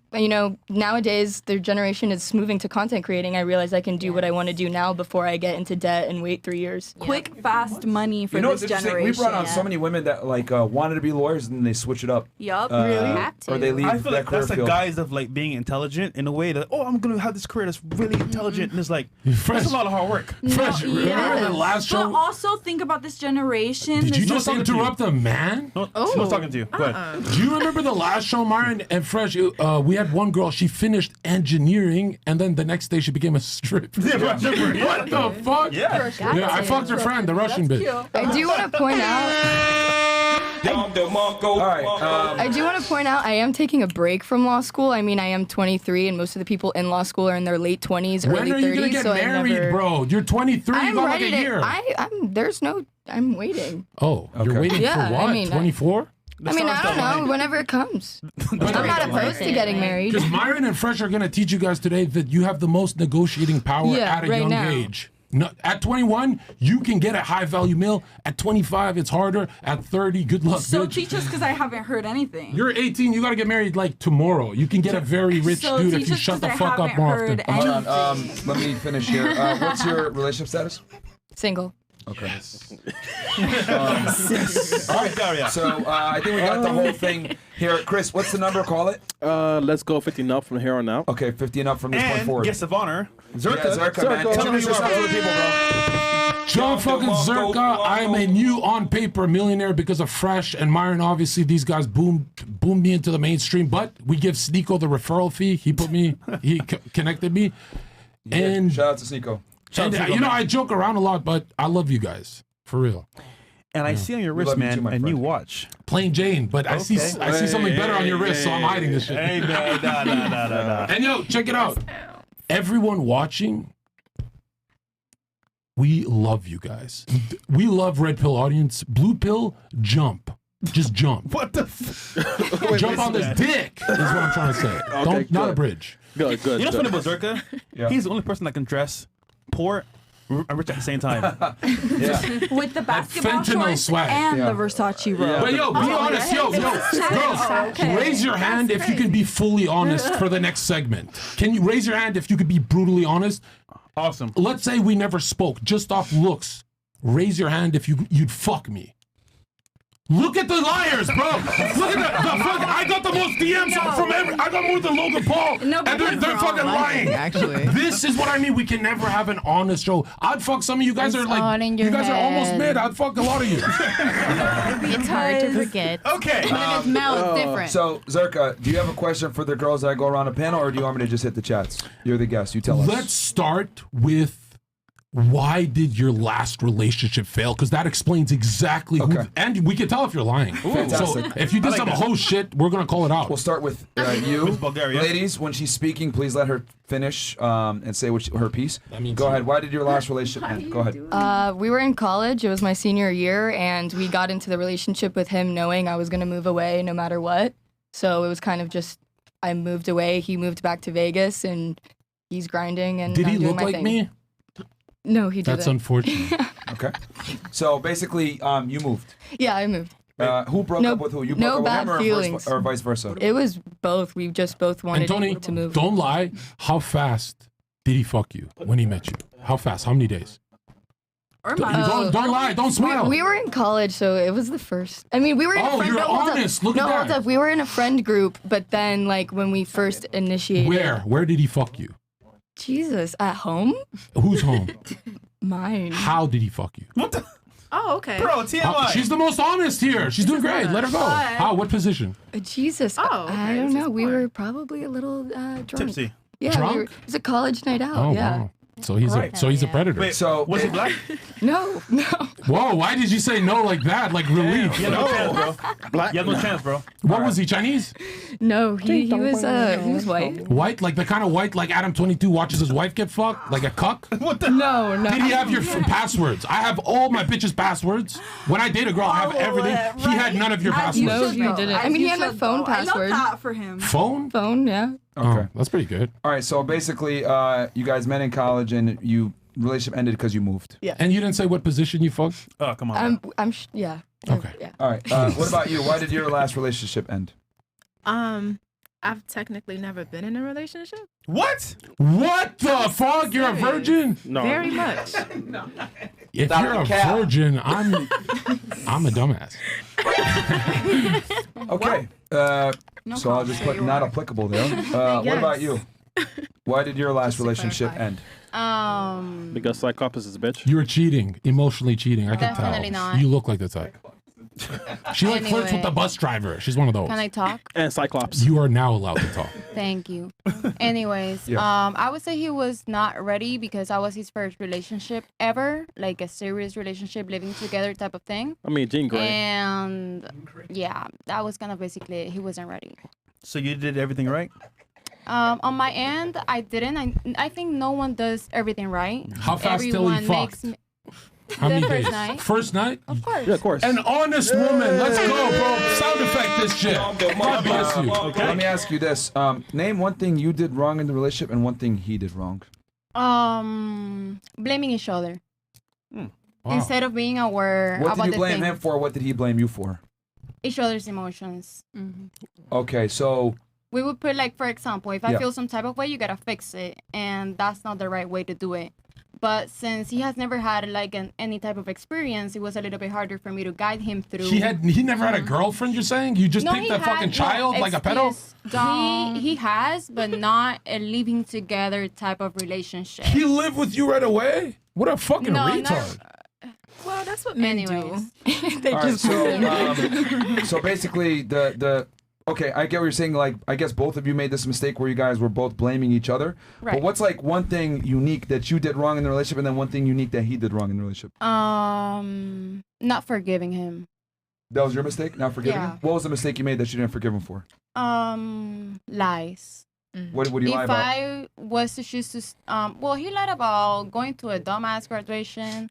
nowadays their generation is moving to content creating. I realize I can do what I want to do now before I get into debt and wait 3 years. Quick, fast money for You know this what's interesting? We generation. brought on so many women that wanted to be lawyers and then they switch it up. Yup. Or they leave I feel that like career that's the field. guise of like being intelligent in a way that I'm gonna have this career that's really intelligent and it's like that's a lot of hard work. Fresh. Remember the last But show? also think about this generation. Did you this just interrupt a man? No, I was talking to you. Go ahead. Do you remember the last show, Myron and Fresh? We had one girl. She finished engineering, and then the next day she became a stripper. Yeah. What the fuck? Yeah. Yeah, I fucked her friend, the Russian bitch. I do want to point out. All right. I do want to point out I am taking a break from law school. I mean, I am 23, and most of the people in law school are in their late 20s, When early 30s. are you gonna get so married, bro? You're 23. You I'm got like ready a year. I'm waiting. Oh, you're Okay. waiting Yeah, for what? I mean, 24? I mean, I don't know. Whenever it comes. I'm not opposed to getting married. Because Myron and Fresh are going to teach you guys today that you have the most negotiating power Yeah, at a right young now. age. No, at 21, you can get a high value meal. At 25, it's harder. At 30, good luck, So bitch. teach us because I haven't heard anything. You're 18, you got to get married like tomorrow. You can get a very rich So dude if teach you us shut the 'cause I fuck up haven't more heard often. Hold on. Let me finish here. What's your relationship status? Single. Okay. All right. So I think we got the whole thing here. Chris, what's the number? Call it. Let's go 50 and up from here on out. Okay, 50 and up from this point And forward. guest of honor, Zherka. Yeah, Zherka, man. Introduce yourself to the people, bro. John fucking Zherka, I am a new on paper millionaire because of Fresh and Myron. Obviously, these guys boomed me into the mainstream, but we give Sneeko the referral fee. He connected me. And shout out to Sneeko. I joke around a lot, but I love you guys. For real. And I see on your wrist, love you man, too, my a new friend. watch. Plain Jane, but I see something better on your wrist, so I'm hiding this shit. Hey, man, nah. And yo, check it out. Everyone watching, we love you guys. We love Red Pill audience. Blue Pill, jump. Just jump. What the? jump on this dick. Is what I'm trying to say. Don't not a bridge. Good. You know what's funny about Zherka? He's the only person that can dress poor and rich at the same time. With the basketball fentanyl shorts swag. and the Versace robe. But yo, be honest, girls, raise your hand if you can be fully honest for the next segment. Can you raise your hand if you could be brutally honest? Awesome. Let's say we never spoke, just off looks. Raise your hand if you'd fuck me. Look at the liars, bro. Look at the fucking. I got the most DMs from every. I got more than Logan Paul, and they're fucking lying. Actually, this is what I mean. We can never have an honest show. I'd fuck some of you guys. It's are like all in you your guys are almost head. mid. I'd fuck a lot of you. It's hard to forget. Okay. But if it's male, it's different. So, Zherka, do you have a question for the girls that go around the panel, or do you want me to just hit the chats? You're the guest. You tell us. Let's start with why did your last relationship fail? Because that explains exactly who. And we can tell if you're lying. So Fantastic. if you did some whole shit, we're gonna call it out. We'll start with you, Bulgaria. ladies. When she's speaking, please let her finish and say her piece. Go ahead. Why did your last relationship end? Go ahead. We were in college. It was my senior year, and we got into the relationship with him knowing I was going to move away no matter what. So it was kind of just, I moved away. He moved back to Vegas, and he's grinding. And Did I'm he doing look my like thing. me? No, he didn't. That's unfortunate. Okay. So basically, you moved. Yeah, I moved. Who broke up with who? You broke no up with bad him, feelings. or vice versa? It was both. We just both wanted And Tony, to move. don't lie. How fast did he fuck you when he met you? How fast? How many days? Don't lie. Don't smile. We were in college, so it was the first. I mean, we were in a friend you're no, hold up. honest. Look no, at that. hold up. We were in a friend group, but then, like, when we first initiated. Where did he fuck you? Jesus, at home? Who's home? Mine. How did he fuck you? What the? Oh, okay. Bro, TMI. She's the most honest here. She's doing great. Let her go. How? What position? Jesus. Oh, I don't know. We were probably a little drunk. Tipsy. Yeah, Drunk? it was a college night out. Oh yeah. wow. So he's a predator. Wait, So was he black? No. Whoa! Why did you say no like that? Like relief? You had no chance, bro. Black. You had no chance, bro. What was he? Chinese? No, he was white. White? Like the kind of white like Adam 22 watches his wife get fucked? Like a cuck? What the? No. Did he have your passwords? I have all my bitches' passwords. When I date a girl, I have everything. He had none of your passwords. No, he didn't. I mean, he had my phone password. I love that for him. Phone? Yeah. Okay, that's pretty good. All right. So basically, you guys met in college, and you relationship ended because you moved. Yeah. And you didn't say what position you fucked? Oh, come on. Yeah. Okay. Yeah. All right. What about you? Why did your last relationship end? I've technically never been in a relationship. What? What the fuck? You're a virgin? No. Very much. If Stop you're the a cap. virgin, I'm a dumbass. Okay. So I'll just put not applicable there. What about you? Why did your last relationship end? Because Cyclops is a bitch. You were cheating, emotionally cheating. I can tell. Definitely not. You look like the type. She like flirts with the bus driver. She's one of those. Can I talk? And Cyclops. You are now allowed to talk. Thank you. Anyways, I would say he was not ready because I was his first relationship ever, like a serious relationship, living together type of thing. I mean, Jean Grey. And yeah, that was kind of basically it. He wasn't ready. So you did everything right? On my end, I didn't. I think no one does everything right. How fast till Everyone he makes fucked? How many the days? first night. First night? Of course. Yeah, of course. An honest woman. Let's go, bro. Sound effect this shit. God bless you. Let me ask you this. Name one thing you did wrong in the relationship and one thing he did wrong. Blaming each other Wow. instead of being aware What about did you the blame thing. him for? What did he blame you for? Each other's emotions. Okay, so We would put, like, for example, if I Yeah. feel some type of way, you gotta fix it, and that's not the right way to do it. But since he has never had like any type of experience, it was a little bit harder for me to guide him through. He never had a girlfriend. You're saying you just No, picked he that had, fucking no, child like a pedo? He has, but not a living together type of relationship. He lived with you right away. What a fucking No, retard. Well, that's what men do. They all right, so basically the okay, I get what you're saying. Like, I guess both of you made this mistake where you guys were both blaming each other. Right. But what's like one thing unique that you did wrong in the relationship, and then one thing unique that he did wrong in the relationship? Not forgiving him. That was your mistake, not forgiving Yeah. him. What was the mistake you made that you didn't forgive him for? Lies. What do you lie If about? I was to choose to, well, he lied about going to a dumbass graduation,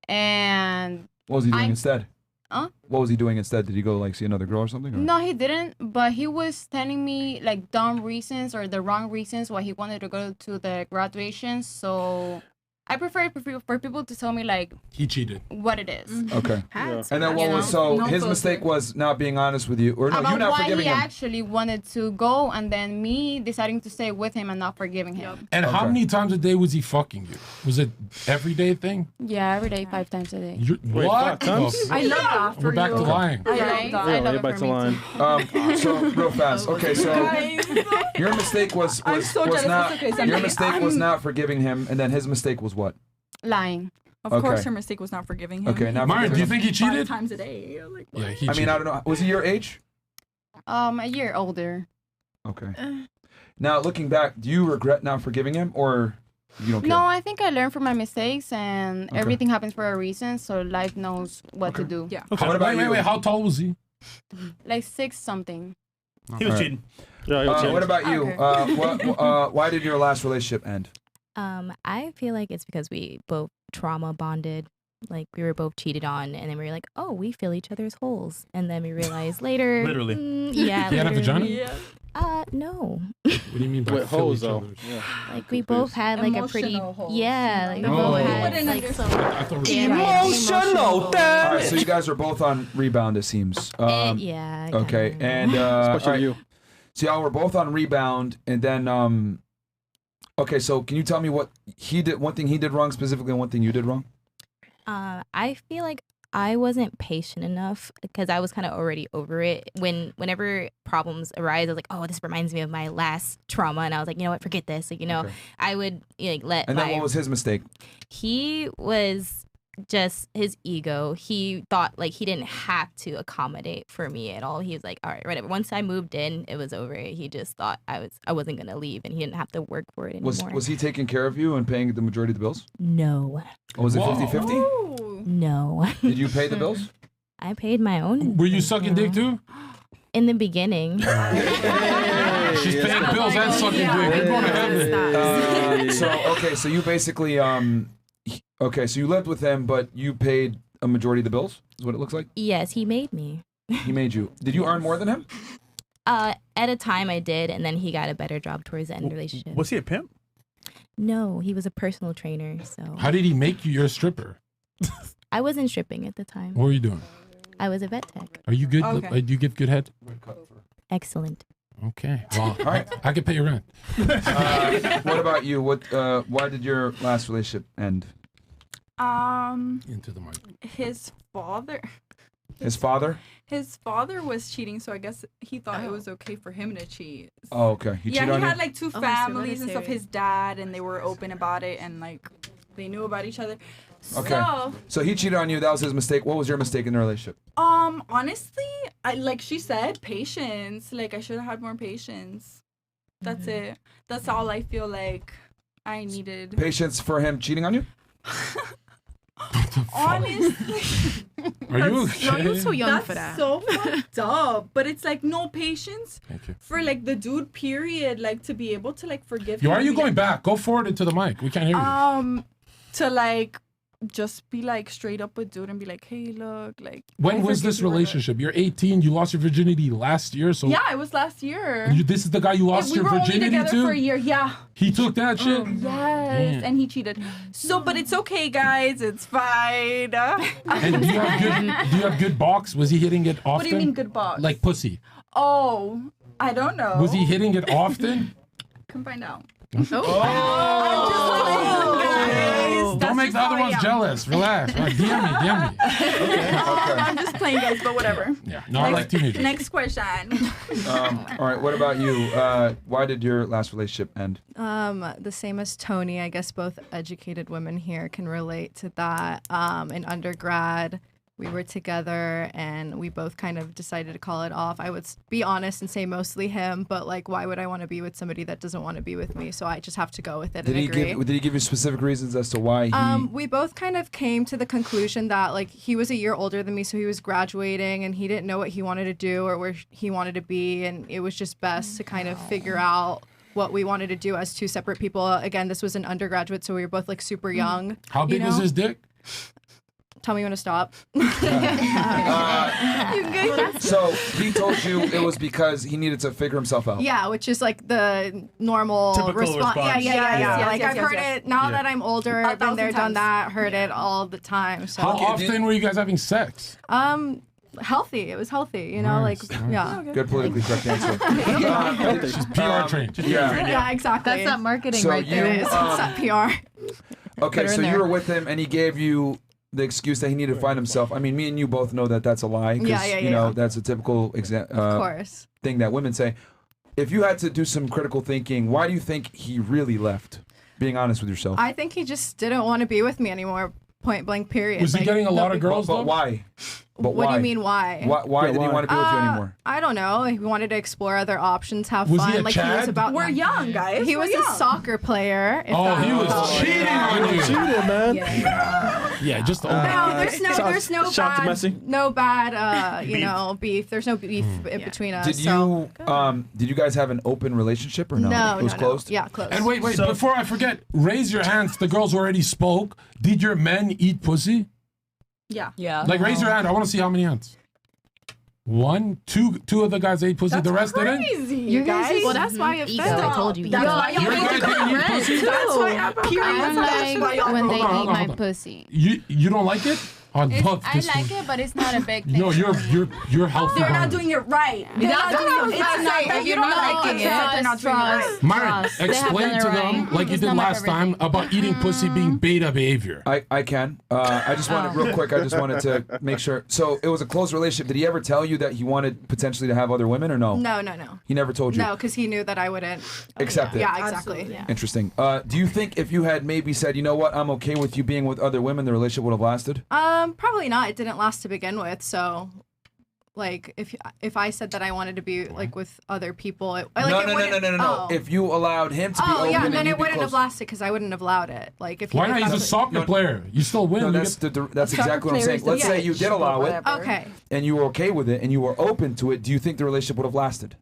and What was he doing I- instead? What was he doing instead? Did he go like see another girl or something? Or? No, he didn't. But he was telling me like dumb reasons or the wrong reasons why he wanted to go to the graduation. So I prefer for people to tell me like he cheated. What it is. Okay. And then what was his mistake was not being honest with you, or no, about you not why forgiving he him. actually wanted to go, and then me deciding to stay with him and not forgiving him. And how many times a day was he fucking you? Was it everyday thing? Yeah, every day, 5 times a day. What? I love that for We're back to you. lying. I love that. I love it back for to me lying. too. So real fast. Okay, so your mistake was I'm so was jealous. not It's okay, your Sandy. mistake was not forgiving him, and then his mistake was what? Lying. Of course, Okay. her mistake was not forgiving him. Okay, now Myron, do you think he 5 cheated? times a day. Like, Yeah, he I mean, cheated. I don't know. Was he your age? A year older. Okay. Now looking back, do you regret not forgiving him, or you don't care? No, I think I learned from my mistakes, and everything happens for a reason. So life knows what to do. Yeah. Okay. What about you? Wait, how tall was he? Like 6 something. He was Alright. cheating. Yeah, What about you? Okay. Why did your last relationship end? I feel like it's because we both trauma bonded. Like we were both cheated on, and then we were like, "Oh, we fill each other's holes," and then we realized later, Literally. yeah, He had a vagina? Yeah. No. What do you mean by With fill hoes each though. other's? Yeah. Like we both had like a pretty, Emotional holes, yeah, like we Oh. both You had wouldn't like understand. I thought we emotional All right, so you guys are both on rebound. It seems. yeah. Okay, kinda. and Especially all right. you. So y'all were both on rebound, and then okay. So can you tell me what he did? One thing he did wrong specifically, and one thing you did wrong. I feel like I wasn't patient enough because I was kind of already over it. Whenever problems arise, I was like, "Oh, this reminds me of my last trauma," and I was like, "You know what? Forget this." Like, Okay. I would like let. And then what was his mistake? He was just his ego. He thought like he didn't have to accommodate for me at all. He was like, all right, whatever. Once I moved in, it was over. He just thought I wasn't gonna leave, and he didn't have to work for it anymore. Was he taking care of you and paying the majority of the bills? No. Or was it Whoa. 50-50? No. Did you pay the bills? I paid my own. Were you sucking dick too? In the beginning. She's paying bills and sucking dick. We're going to heaven. So you basically okay, so you lived with him, but you paid a majority of the bills. Is what it looks like. Yes, he made me. He made you. Did you earn more than him? At a time I did, and then he got a better job towards the end of the relationship. Was he a pimp? No, he was a personal trainer. So How did he make you your stripper? I wasn't stripping at the time. What were you doing? I was a vet tech. Are you good? Okay. Do you give good head? Excellent. Okay. Well, all right. I can pay your rent. What about you? Why did your last relationship end? Into the mic. His father. His father? His father was cheating, so I guess he thought it was okay for him to cheat. Oh, okay. He Yeah, cheated he on had you? like 2 so families and stuff. hereditary. His dad, and they were open about it, and like they knew about each other. Okay. So he cheated on you. That was his mistake. What was your mistake in the relationship? Honestly, I like she said, patience. Like I should have had more patience. That's it. That's all I feel like I needed. Patience for him cheating on you? Honestly, Are you No, okay? you're so young that's for that. so fucked up. But it's like no patience Thank you. for like the dude. Period. Like to be able to like forgive. Yo, him are and you be going like, back? Go forward into the mic. We can't hear you. To like just be like straight up with dude and be like, hey, look, like. When I was forgive this you or not. relationship? You're 18. You lost your virginity last year. So Yeah, it was last year. and this is the guy you lost we your were only virginity together to? for a year. Yeah. He took that shit? Yes, Damn. and he cheated. So, but it's okay, guys. It's fine. And do you have good box? Was he hitting it often? What do you mean good box? Like pussy. Oh, I don't know. Was he hitting it often? Come find out. Don't make the other ones jealous. Relax. Right, DM me. I'm just playing, guys, but whatever. Yeah. No, I like teenagers. Next question. All right. What about you? Why did your last relationship end? The same as Tony. I guess both educated women here can relate to that. In undergrad, we were together and we both kind of decided to call it off. I would be honest and say mostly him, but like, why would I want to be with somebody that doesn't want to be with me? So I just have to go with it and agree. Did he give you specific reasons as to why he? We both kind of came to the conclusion that like he was a year older than me, so he was graduating and he didn't know what he wanted to do or where he wanted to be, and it was just best to kind of figure out what we wanted to do as 2 separate people. Again, this was an undergraduate, so we were both like super young. How big was his dick? tell me when to stop. So he told you it was because he needed to figure himself out. Yeah, which is like the normal Typical response. Yeah. Yes, Like yes, I've yes, heard yes. it now that I'm older. I've been there, 1,000 done times. that. Heard it all the time. So How often were you guys having sex? healthy. It was healthy. You know, Nice, like nice. yeah. Good politically correct answer. She's PR trained. Yeah, exactly. That's not marketing So right you, there. It is. It's not PR. Okay, They're so in you there. were with him and he gave you the excuse that he needed to find himself. I mean, me and you both know that that's a lie. 'Cause, Yeah, you know, that's a typical Of course. thing that women say. If you had to do some critical thinking, why do you think he really left? Being honest with yourself. I think he just didn't want to be with me anymore. Point blank. Period. Was he Like, getting a lot of no- girls But though? why? But What do why? you mean why? Why did he want to be with you anymore? I don't know. He wanted to explore other options, have Was he fun. a Like he was Chad? about. We're young, guys. He We're was young. a soccer player. if Oh, that he was helps. cheating on you. Cheating, man. Yeah, just the No, there's no Shout to bad, Messi. no bad, you know, beef. There's no beef in between us. Did so. you guys have an open relationship or no? No, It was no, closed? No. Yeah, closed. And wait, before I forget, raise your hands. The girls already spoke. Did your men eat pussy? Yeah. Yeah. Like, raise your hand. I want to see how many hands. One, two of the guys ate pussy. The rest didn't? You guys. Well, that's why it Ego, fell. I told you. That's why Your guy didn't eat pussy? That's why I'm I don't like when they Hold on, eat hold my on. pussy. You don't like it? I love I this like one. it, but it's not a big thing. No, you're healthy. They're not Myron. doing it right. They're not doing it. It's not that you're not liking it. They're not doing it right. Myron, They have explain done to it them, right. like you It's did not my last time, favorite about eating pussy being beta behavior. I can. I just wanted, real quick, I just wanted to make sure. So it was a close relationship. Did he ever tell you that he wanted potentially to have other women or no? No. He never told you? No, because he knew that I wouldn't Accept it. Yeah, exactly. Absolutely. Interesting. Do you think if you had maybe said, you know what, I'm okay with you being with other women, the relationship would have lasted? Probably not. It didn't last to begin with. So, like, if I said that I wanted to be like with other people, it, like, No. it wouldn't- Oh. If you allowed him to be Oh open yeah, and then you'd it be wouldn't close. have lasted because I wouldn't have allowed it. Like if Why he not? did He's a that- soccer player. You still win. No, You that's get- that's exactly what I'm saying. Let's say you did allow it Okay. and you were okay with it and you were open to it. Do you think the relationship would have lasted?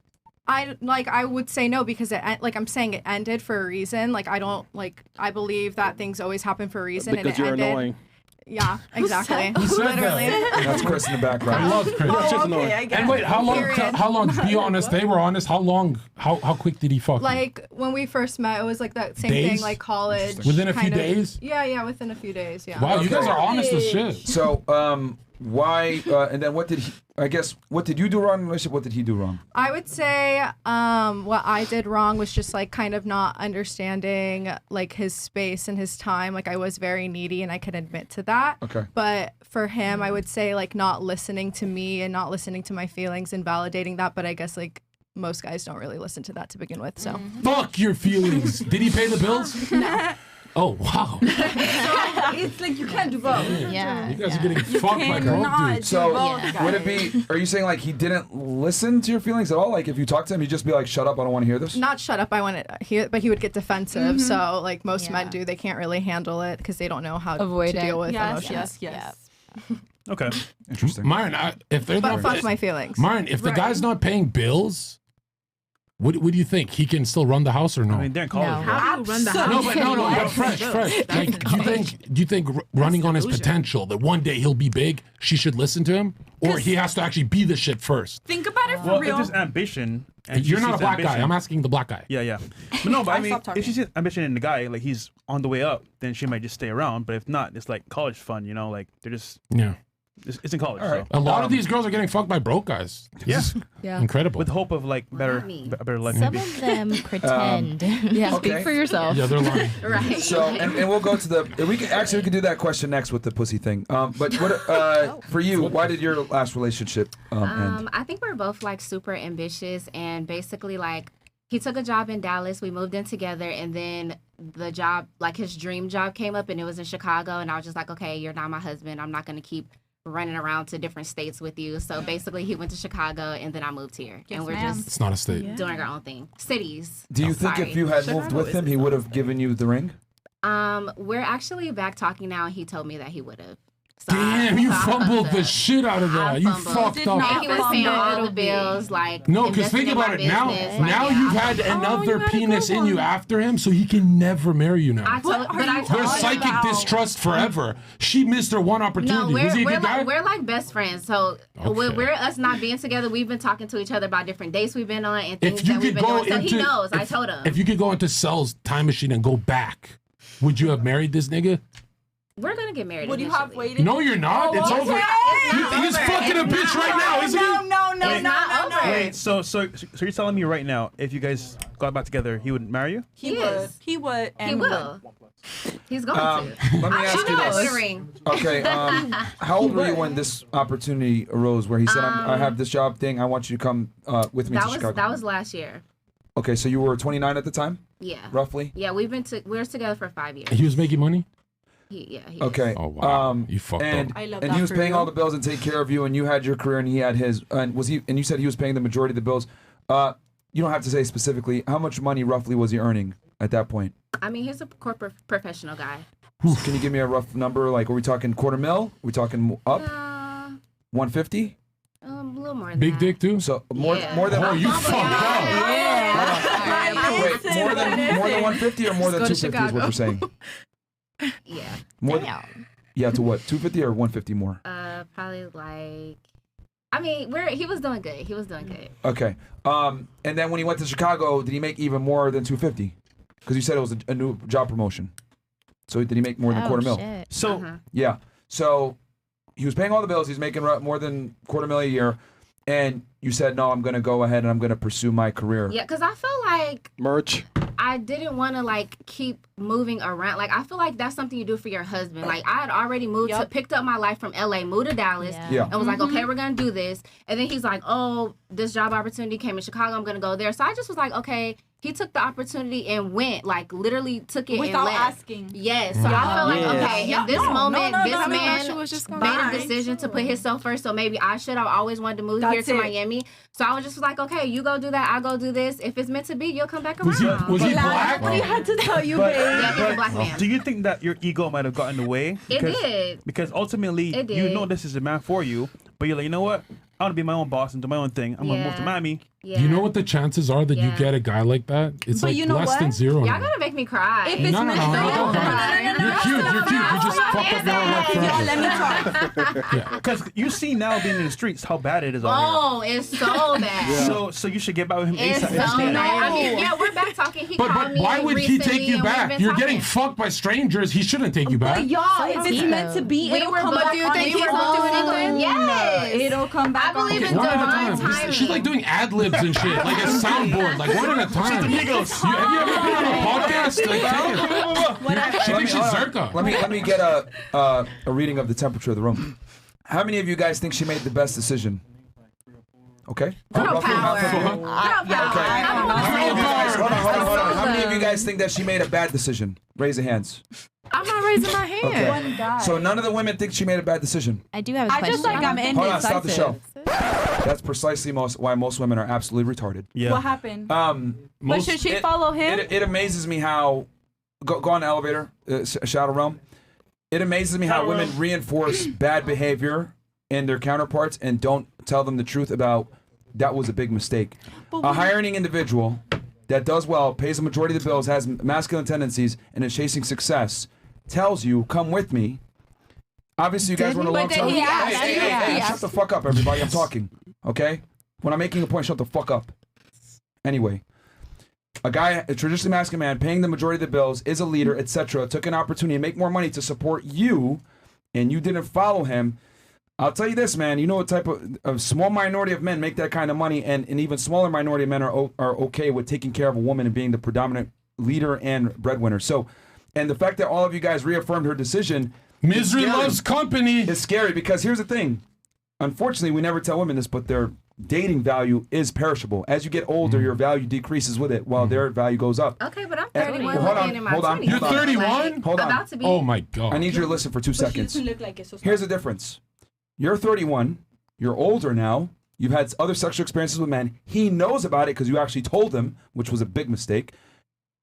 I would say no because like I'm saying it ended for a reason. Like I don't like I believe that things always happen for a reason Because and it you're ended. annoying. Yeah, exactly. Who said that? Literally. That's Chris in the background. I love Chris. That's just Okay, I annoying. get And wait, how long? Period. How long? Be honest. They were honest. How long? How quick did he fuck? you? Like when we first met, it was like that same Days? thing, like college. Within a few kind of- days? Yeah, within a few days. Yeah. Wow, you guys Okay. are honest as shit. So, why? And then what did he? I guess what did you do wrong in the relationship? What did he do wrong? I would say what I did wrong was just like kind of not understanding like his space and his time. Like I was very needy and I can admit to that. Okay. But for him, I would say like not listening to me and not listening to my feelings and validating that. But I guess like most guys don't really listen to that to begin with. So Fuck your feelings. Did he pay the bills? no. Oh wow. It's like you can't do both. Yeah. You guys are getting You fucked by broke cannot dudes. So both, would it be? Are you saying like he didn't listen to your feelings at all? Like if you talk to him, he'd just be like, "Shut up! I don't want to hear this." Not shut up. I want it. But he would get defensive. So like most men Yeah. do, they can't really handle it because they don't know how Avoid to it. deal with Yes, emotions. yes. Okay. Interesting. Myron, if they're But not, fuck my feelings. Myron, if the Right. guy's not paying bills, what do you think? He can still run the house or no? I mean, they're in college. No. bro. How do you run the house? No, but fresh. Like, do you think running on his potential that one day he'll be big, she should listen to him, or he has to actually be the shit first? Think about it for Well, real. if there's ambition, and You're she not a sees black guy. ambition- I'm asking the black guy. Yeah. But no, but I mean, stopped talking. if she sees ambition in the guy, like he's on the way up, then she might just stay around. But if not, it's like college fun, you know, like they're just Yeah. it's in college. All right. So. A lot of these girls are getting fucked by broke guys. Yeah. Yeah. Incredible. With hope of like better, Mommy. a better life. Some maybe. of them pretend. Yeah, Okay. speak for yourself. Yeah, they're lying. Right. So and we'll go to the. We can do that question next with the pussy thing. But what for you? Why did your last relationship end? I think we're both like super ambitious and basically like he took a job in Dallas. We moved in together and then the job, like his dream job came up and it was in Chicago. And I was just like, okay, you're not my husband. I'm not going to keep running around to different states with you. So basically he went to Chicago and then I moved here. Yes, and we're ma'am. just It's not a state. doing our own thing. Cities. Do you think Sorry. if you had moved with him, he would have given you the ring? We're actually back talking now and he told me that he would have. So Damn, you fumbled the shit out of that. You fucked up. And he was paying all the bills, like No, because think about it now. Now you've had another penis in you after him, so he can never marry you now. There's psychic distrust forever. She missed her one opportunity. No, Was he a good guy? we're like best friends. So we're us not being together. We've been talking to each other about different dates we've been on and things that we've been doing. So he knows. I told him. If you could go into Cell's time machine and go back, would you have married this nigga? We're gonna get married. Would you have waited? No, you're not. It's over. He's fucking a bitch right now, isn't he? No. Wait, so you're telling me right now, if you guys got back together, he would marry you? He would. He would. And He will. He's going to. Let me ask you this. Okay, how old were you when this opportunity arose where he said, I have this job thing, I want you to come with me to Chicago? That was last year. Okay, so you were 29 at the time? Yeah. Roughly? Yeah, we were together for 5 years. He was making money? He Okay. Oh wow. You fucked and, up. I love and that he was for paying you. all the bills and taking care of you, and you had your career, and he had his. And you said he was paying the majority of the bills. You don't have to say specifically how much money roughly was he earning at that point. I mean, he's a corporate professional guy. Can you give me a rough number? Like, are we talking $250,000? Are we talking up? 150? A little more than Big that. dick too? So more than. Oh, you fucked up. Wait, more than 150 or more than Let's go 250 to is what you're saying? Yeah. More yeah, to what? 250 or 150 more? Probably like. I mean, he was doing good. He was doing good. Okay. And then when he went to Chicago, did he make even more than 250? Because you said it was a new job promotion. So did he make more than $250,000? So yeah. So he was paying all the bills. He's making more than $250,000 a year. And you said, no, I'm going to go ahead and I'm going to pursue my career. Yeah, because I feel like merch. I didn't want to like keep moving around. Like I feel like that's something you do for your husband. Like I had already picked up my life from LA, moved to Dallas, and was like, okay, we're gonna do this. And then he's like, oh, this job opportunity came in Chicago. I'm gonna go there. So I just was like, okay. He took the opportunity and went, like literally took it Without and left. asking. Yes. So I feel like, okay, in this moment, this man was just gonna made a lie. decision to put himself first. So maybe I should have always wanted to move here to Miami. So I was just like, okay, you go do that, I'll go do this. If it's meant to be, you'll come back around. Was he black? What he had to tell you, But- babe. Yeah, he's a black man. Do you think that your ego might have gotten in the way? It did. Because ultimately, It you did. know this is a man for you, but you're like, you know what? I want to be my own boss and do my own thing. I'm going to move to Miami. Yeah. You know what the chances are that you Yeah. get a guy like that? It's But like you know less what? than zero. Y'all gonna make me cry. If it's No, meant to be, don't cry. You're cute. You're cute. You just fucked up your whole life Y'all, forever. let me talk. Because you see now being in the streets how bad it is out Oh, it's so bad. here. So you should get back with him It's so ASAP. bad. I mean, yeah, we're back talking. He But called me why would he recently take you and we've back? been You're talking. getting fucked by strangers. He shouldn't take you back. But y'all, if it's meant to be, We it'll were come both back doing on things. its We were both doing own. anything. Yes. It'll come back I believe on in its One at a divine time. timing. She's like doing ad libs and shit, like a soundboard, like one at a time. Have you ever been on a podcast? Like, take it. She thinks she's Zherka. Let me get a reading of the temperature of the room. How many of you guys think she made the best decision? Okay. Roughly half of you. How many of you guys? Hold on. How many of you guys think that she made a bad decision? Raise your hands. I'm not raising my hand. Okay. One guy. So none of the women think she made a bad decision. I do have a I question. just like I'm Hold on, stop the indecisive. show. That's precisely why most women are absolutely retarded. Yeah. What happened? But should she follow him? It amazes me how go on the elevator, Shadow Realm. It amazes me how women reinforce bad behavior in their counterparts and don't tell them the truth about that was a big mistake. A hiring individual that does well, pays the majority of the bills, has masculine tendencies, and is chasing success, tells you, "Come with me." Obviously, you guys want to lump sum. Hey, shut the fuck up, everybody. I'm talking. Okay? When I'm making a point, shut the fuck up. Anyway, a guy, a traditionally masculine man, paying the majority of the bills, is a leader, etc., took an opportunity to make more money to support you, and you didn't follow him. I'll tell you this, man. You know what type of a small minority of men make that kind of money, and an even smaller minority of men are okay with taking care of a woman and being the predominant leader and breadwinner. So, and the fact that all of you guys reaffirmed her decision, Misery loves company. It's scary because here's the thing. Unfortunately, we never tell women this, but their dating value is perishable. As you get older, your value decreases with it, while their value goes up. Okay, but I'm And- 31. hold on, looking in my hold on. 20s. You're 31? Hold on. About to be. Oh my god. I need you to listen for 2 seconds. She doesn't look like it. So Here's the difference. You're 31. You're older now. You've had other sexual experiences with men. He knows about it because you actually told him, which was a big mistake.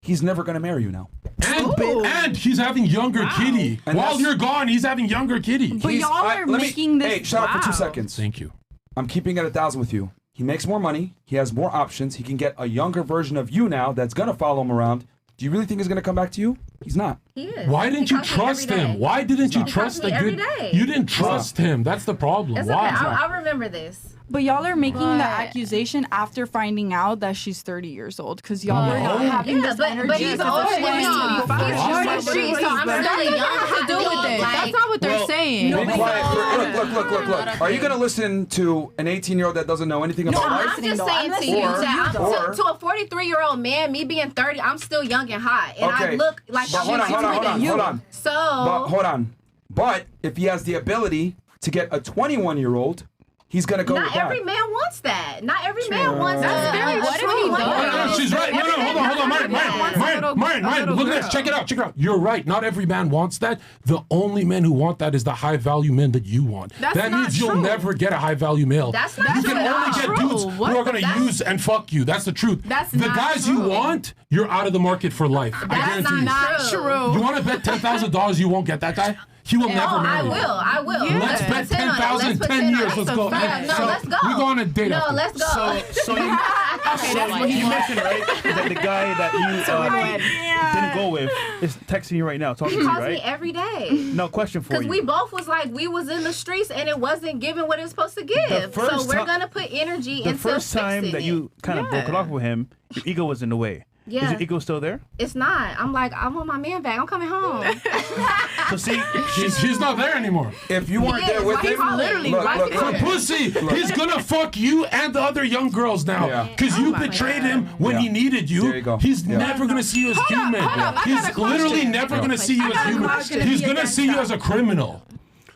He's never going to marry you now. And stupid. And he's having younger kitty. And While that's- you're gone, he's having younger kitty. But y'all are making this. Hey, shut up for 2 seconds. Thank you. I'm keeping it 1,000 with you. He makes more money. He has more options. He can get a younger version of you now that's gonna follow him around. Do you really think he's gonna come back to you? He's not. He is. Why didn't you He calls me trust every him? day. Why didn't you He trust calls the me every good? day. You didn't trust him. That's the problem. It's Why? okay. I'll remember this. But y'all are making the But- accusation after finding out that she's 30 years old because y'all are not having Yeah, this but energy. he's as older if than me. she's 25. He's short and sweet, so I'm still young. to do with it. That's not what they're saying. Be quiet. Look. Are you gonna listen to an 18-year-old that doesn't know anything about life? I'm just saying to you that to a 43-year-old man, me being 30, I'm still young and hot, and I look like but I'm hold on. So, But hold on. But if he has the ability to get a 21-year-old, he's gonna go with not that. every man wants that. Not every man wants that. What if he does? She's right. No, hold on. Martin, look at this. Check it out. You're right. Not every man wants that. The only men who want that is the high-value men that you want. That's that not means you'll true. never get a high-value male. That's not You true can at only all. get True. dudes What? who are going to use and fuck you. That's the truth. That's the not guys you true. want, you're out of the market for life. I That's guarantee not you. true. You want to bet $10,000 you won't get that guy? He will never marry you. I will. Yeah. Let's bet 10,000 in 10 years. Let's go. No, let's go. We go on a date No, after. let's go. So you mentioned, right, that the guy that you didn't go with is texting you right now, talking He to you, calls right? me every day. No, question for Because you. we both was like, we was in the streets and it wasn't giving what it was supposed to give. So first we're ti- going to put energy The into first time fixing that it. you kind of broke it off with him, your ego was in the way. Yeah. Is your ego still there? It's not. I'm like, I want my man back. I'm coming home. So see, she's not there anymore. If you weren't He there is. with Why him, he literally right For there. pussy, he's gonna fuck you and the other young girls now. Because you betrayed him when he needed you. There you go. He's never gonna see you as human. He's literally never gonna see you as human. He's gonna see you as a criminal.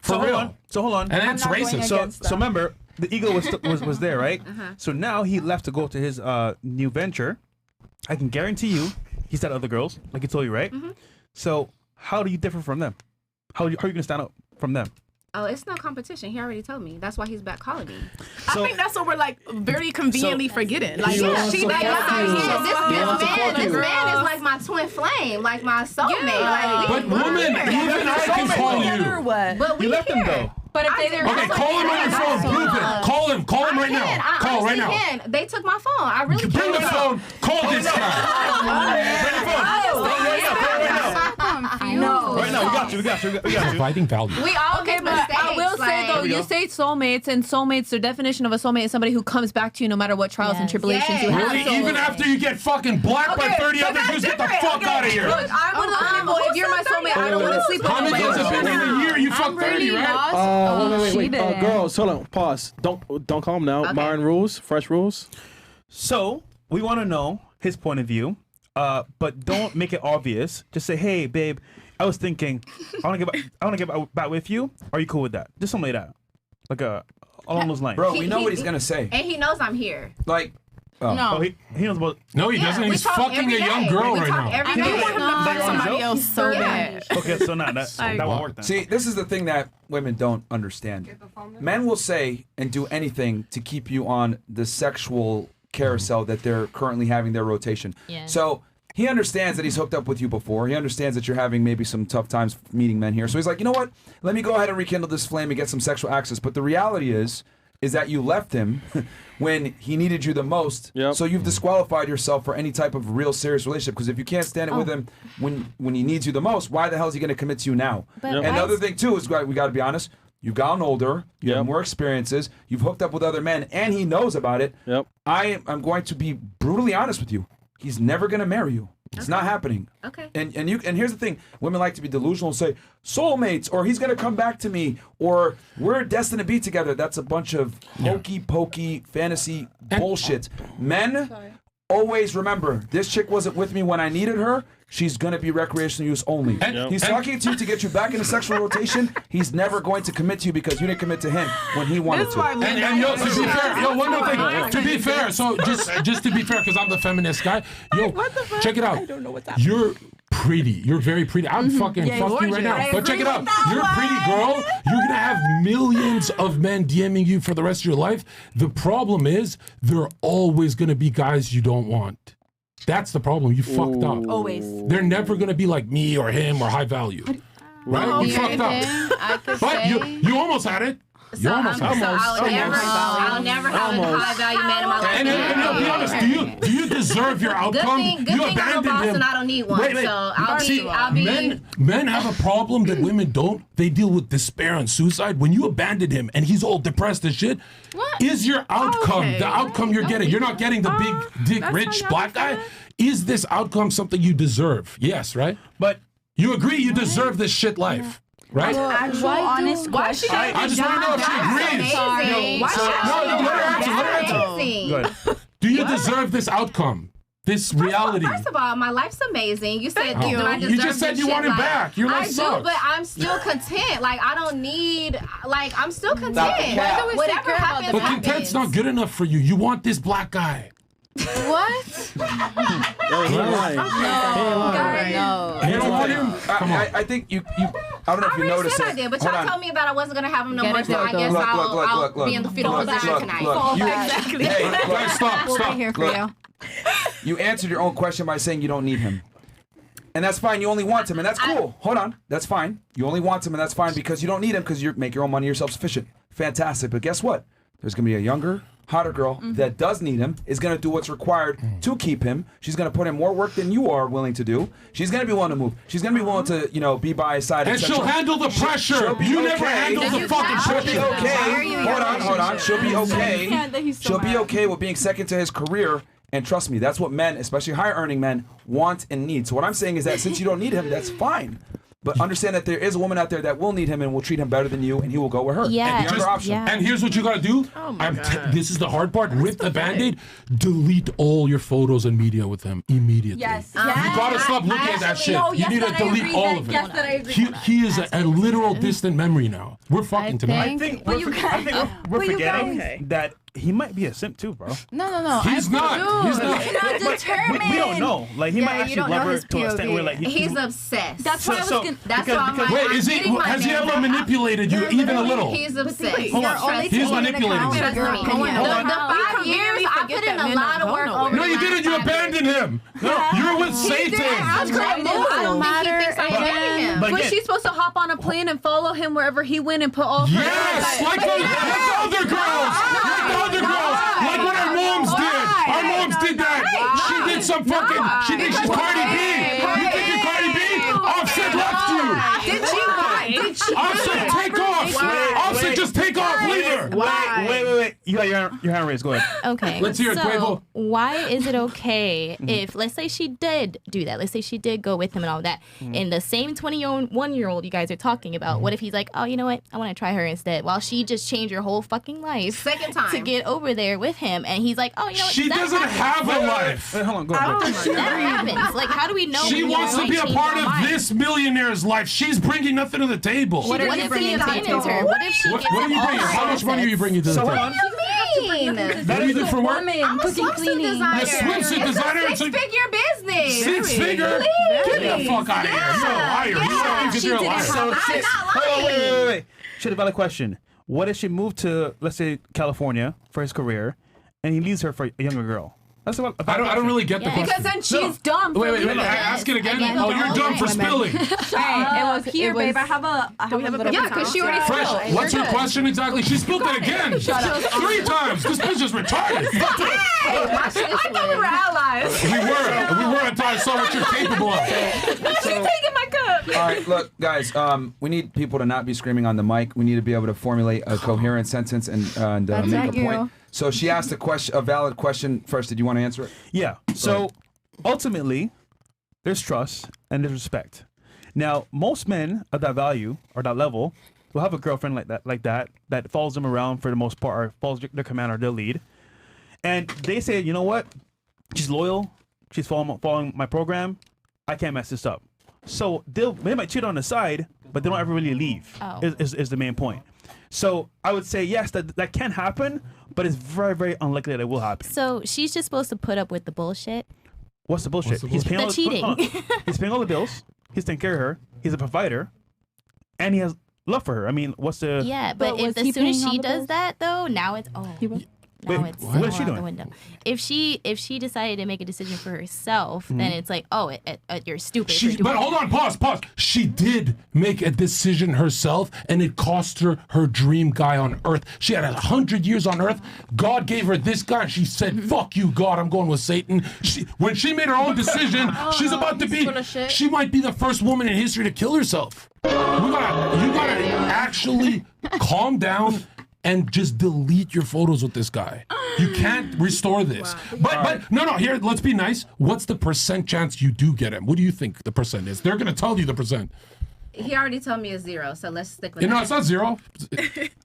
For real. So hold on. And that's racist. So remember, the ego was there, right? So now he left to go to his new venture. I can guarantee you, he's had other girls, like he told you, right? So how do you differ from them? How are you gonna stand out from them? Oh, it's no competition. He already told me. That's why he's back calling me. I think that's what we're like very conveniently forgetting. Like, This she man is like my twin flame, like my soulmate. Like, But woman, even I can call you. But we You left him here. though. But if they Okay, call him on your phone. Prove it. Call him right now. Call right now. They took my phone. I really Bring the phone. Call this No. Right now, we got you. Providing value. We all Okay, make but mistakes. I will say though, we you go. say soulmates, and soulmates, the definition of a soulmate is somebody who comes back to you no matter what trials and tribulations you have. Really? So- Even after you get fucking blacked by 30 other dudes, get the fuck out of here. Look, I'm one of those people. If you're my soulmate, I don't want to sleep with How many nobody has it been in a year? You fucked 30, right? Wait. Girls, hold on. Pause. Don't call him now. Okay. Myron rules. Fresh rules. So we want to know his point of view, but don't make it obvious. Just say, "Hey, babe, I was thinking, I want to get back with you. Are you cool with that?" Just something like that, like along those lines. Bro, we know what he's gonna say. And he knows I'm here. Like, Oh, he knows about. No, he doesn't. we He's talk fucking every a young day. girl We right talk now. every I day. want him to find somebody else so bad. Okay, so now that won't work then. see, this is the thing that women don't understand. Men will say and do anything to keep you on the sexual carousel that they're currently having their rotation. Yeah. So he understands that he's hooked up with you before. He understands that you're having maybe some tough times meeting men here. So he's like, you know what? Let me go ahead and rekindle this flame and get some sexual access. But the reality is that you left him when he needed you the most. So you've disqualified yourself for any type of real serious relationship. Because if you can't stand it with him when he needs you the most, why the hell is he going to commit to you now? But And the other thing too is we got to be honest. You've gotten older. You have more experiences. You've hooked up with other men, and he knows about it. I'm going to be brutally honest with you. He's never going to marry you. It's not happening. Okay. And here's the thing: women like to be delusional and say soulmates, or he's gonna come back to me, or we're destined to be together. That's a bunch of hokey pokey fantasy bullshit. Men always remember this chick wasn't with me when I needed her. She's gonna be recreational use only. He's talking to you to get you back into sexual rotation. He's never going to commit to you because you didn't commit to him when he wanted to. And yo, to be fair, one more thing. To be fair, so just to be fair, because I'm the feminist guy. Yo, check it out. You're pretty. You're very pretty. I'm fucking fuck you right now. But check it out. You're a pretty girl. You're gonna have millions of men DMing you for the rest of your life. The problem is they're always gonna be guys you don't want. That's the problem. You fucked up. Always. They're never gonna be like me or him or high value. Right? You fucked up. But you almost had it. You almost had it. I'll never have a high value man in my life. And be honest, do you deserve your outcome? Good thing I'm a boss and I don't need one. Wait. So I'll be. Men have a problem that women don't. They deal with despair and suicide. When you abandon him and he's all depressed and shit, is your outcome the outcome you're getting? You're not getting the big dick rich black guy. Is this outcome something you deserve? Yes, right? But you agree you deserve this shit life. Right? Actual honest question. I just want to know if she agrees. Let her answer. Do you deserve this outcome? This reality? First of all, my life's amazing. You said, do I deserve You just said this you shit? want him back. Your life I sucks. do, but I'm still content. Like, I don't need, like, I'm still content. cap. Whatever happens, But content's not good enough for you. You want this black guy. What? He ain't lying. You don't want him? I think you I don't know if you noticed said it. I did, but Hold y'all on. told me that I wasn't going to have him no more, so I guess Look, I'll be in the fetal position tonight. Exactly. Hey, look, stop. We'll be here for you. You answered your own question by saying you don't need him. And that's fine. You only want him, and that's cool. Hold on. That's fine. You only want him, and that's fine because you don't need him because you make your own money, you're self-sufficient. Fantastic. But guess what? There's going to be a younger, hotter girl that does need him, is going to do what's required to keep him. She's going to put in more work than you are willing to do. She's going to be willing to move. She's going to be willing to, be by his side. And she'll handle the pressure. You never handled the fucking She'll be pressure. okay. Hold on. She'll be okay. She'll be okay with being second to his career. And trust me, that's what men, especially higher earning men, want and need. So what I'm saying is that since you don't need him, that's fine. But understand that there is a woman out there that will need him and will treat him better than you, and he will go with her. Yeah. And the other option. And here's what you gotta do. This is the hard part. Rip the Band-Aid. Delete all your photos and media with him immediately. Yes. You gotta stop looking at that shit. No, You need to delete all of it. Yes, that I agree. He is a literal distant memory now. We're fucking tonight. I think we're forgetting that he might be a simp too, bro. No. He's not. He's not. We don't know. Like he might you actually don't know love her his to an extent where like He's obsessed. That's why I was gonna. That's why I'm like, Wait, I'm has he ever manipulated you even a little? He's obsessed. Hold on. He's manipulating you. Trust me. The 5 years, I put in a lot of work over No, you didn't. You abandoned him. No, you're with Satan. I don't think he thinks I abandoned him. But Was again, she supposed to hop on a plane and follow him wherever he went and put all her Yes, like the other girls. Like what our moms did. Our moms did that. She did some fucking. She thinks she's Cardi B. You think you're Cardi B? Offset left you. Did she? Offset, take off. Offset, just take off. Leave her. wait. You got your hand raised. Go ahead. Okay. Let's hear it, Quavo. So why is it okay if, let's say she did do that, let's say she did go with him and all that, and the same 21-year-old you guys are talking about, what if he's like, oh, you know what, I want to try her instead, while she just changed her whole fucking life Second time. to get over there with him, and he's like, oh, you know what, She that doesn't happens. have a life. Wait, hold on. Go ahead. That happens. Like, how do we know? She when you wants to might be a change part your of mind? this millionaire's life. She's bringing nothing to the table. What if he abandons her? What if she What gets are him you all bringing? How much money are you bringing to the table? What do you mean? What do you do for work? I'm a swimsuit designer. A swimsuit designer? It's a six-figure business. Six figure? Get the fuck out of here. You're a liar. You're a liar. So, sis, hold on, wait. Should have valid question. What if she moved to, let's say, California for his career, and he leaves her for a younger girl? That's about. I don't really get the question. Because then she's dumb. Wait. Ask it again. Oh, you're dumb for spilling. Here, babe, I have a little. Yeah, because she already Fresh. spilled. What's your question exactly? She spilled it again. 3 times. This bitch is retarded. I thought we were allies. We were until I saw what you're capable of. She's taking my cup. All right, look, guys. We need people to not be screaming on the mic. We need to be able to formulate a coherent sentence and make a point. So she asked a valid question first. Did you want to answer it? Yeah. So ultimately, there's trust and there's respect. Now, most men of that value or that level will have a girlfriend like that follows them around for the most part, or follows their command or their lead, and they say, you know what, she's loyal, she's following my program, I can't mess this up. So they might cheat on the side, but they don't ever really leave. Is the main point. So I would say yes, that can happen, but it's very, very unlikely that it will happen. So she's just supposed to put up with the bullshit. What's the bullshit? He's paying The cheating. He's paying all the bills. He's taking care of her. He's a provider, and he has love for her. I mean, what's the? Yeah, but if as soon as she does that, though, now it's now Wait, it's what is she out the doing? window. If she decided to make a decision for herself, then it's like, oh, you're stupid. for doing But hold that. on, pause. She did make a decision herself, and it cost her her dream guy on Earth. She had 100 years on Earth. God gave her this guy, and she said, "Fuck you, God. I'm going with Satan." When she made her own decision, she's about to be. full of shit. She might be the first woman in history to kill herself. You gotta actually calm down and just delete your photos with this guy. You can't restore this. But no, here, let's be nice. What's the % chance you do get him? What do you think the % is? They're gonna tell you the %. He already told me it's 0, so let's stick with No, that. it's not 0.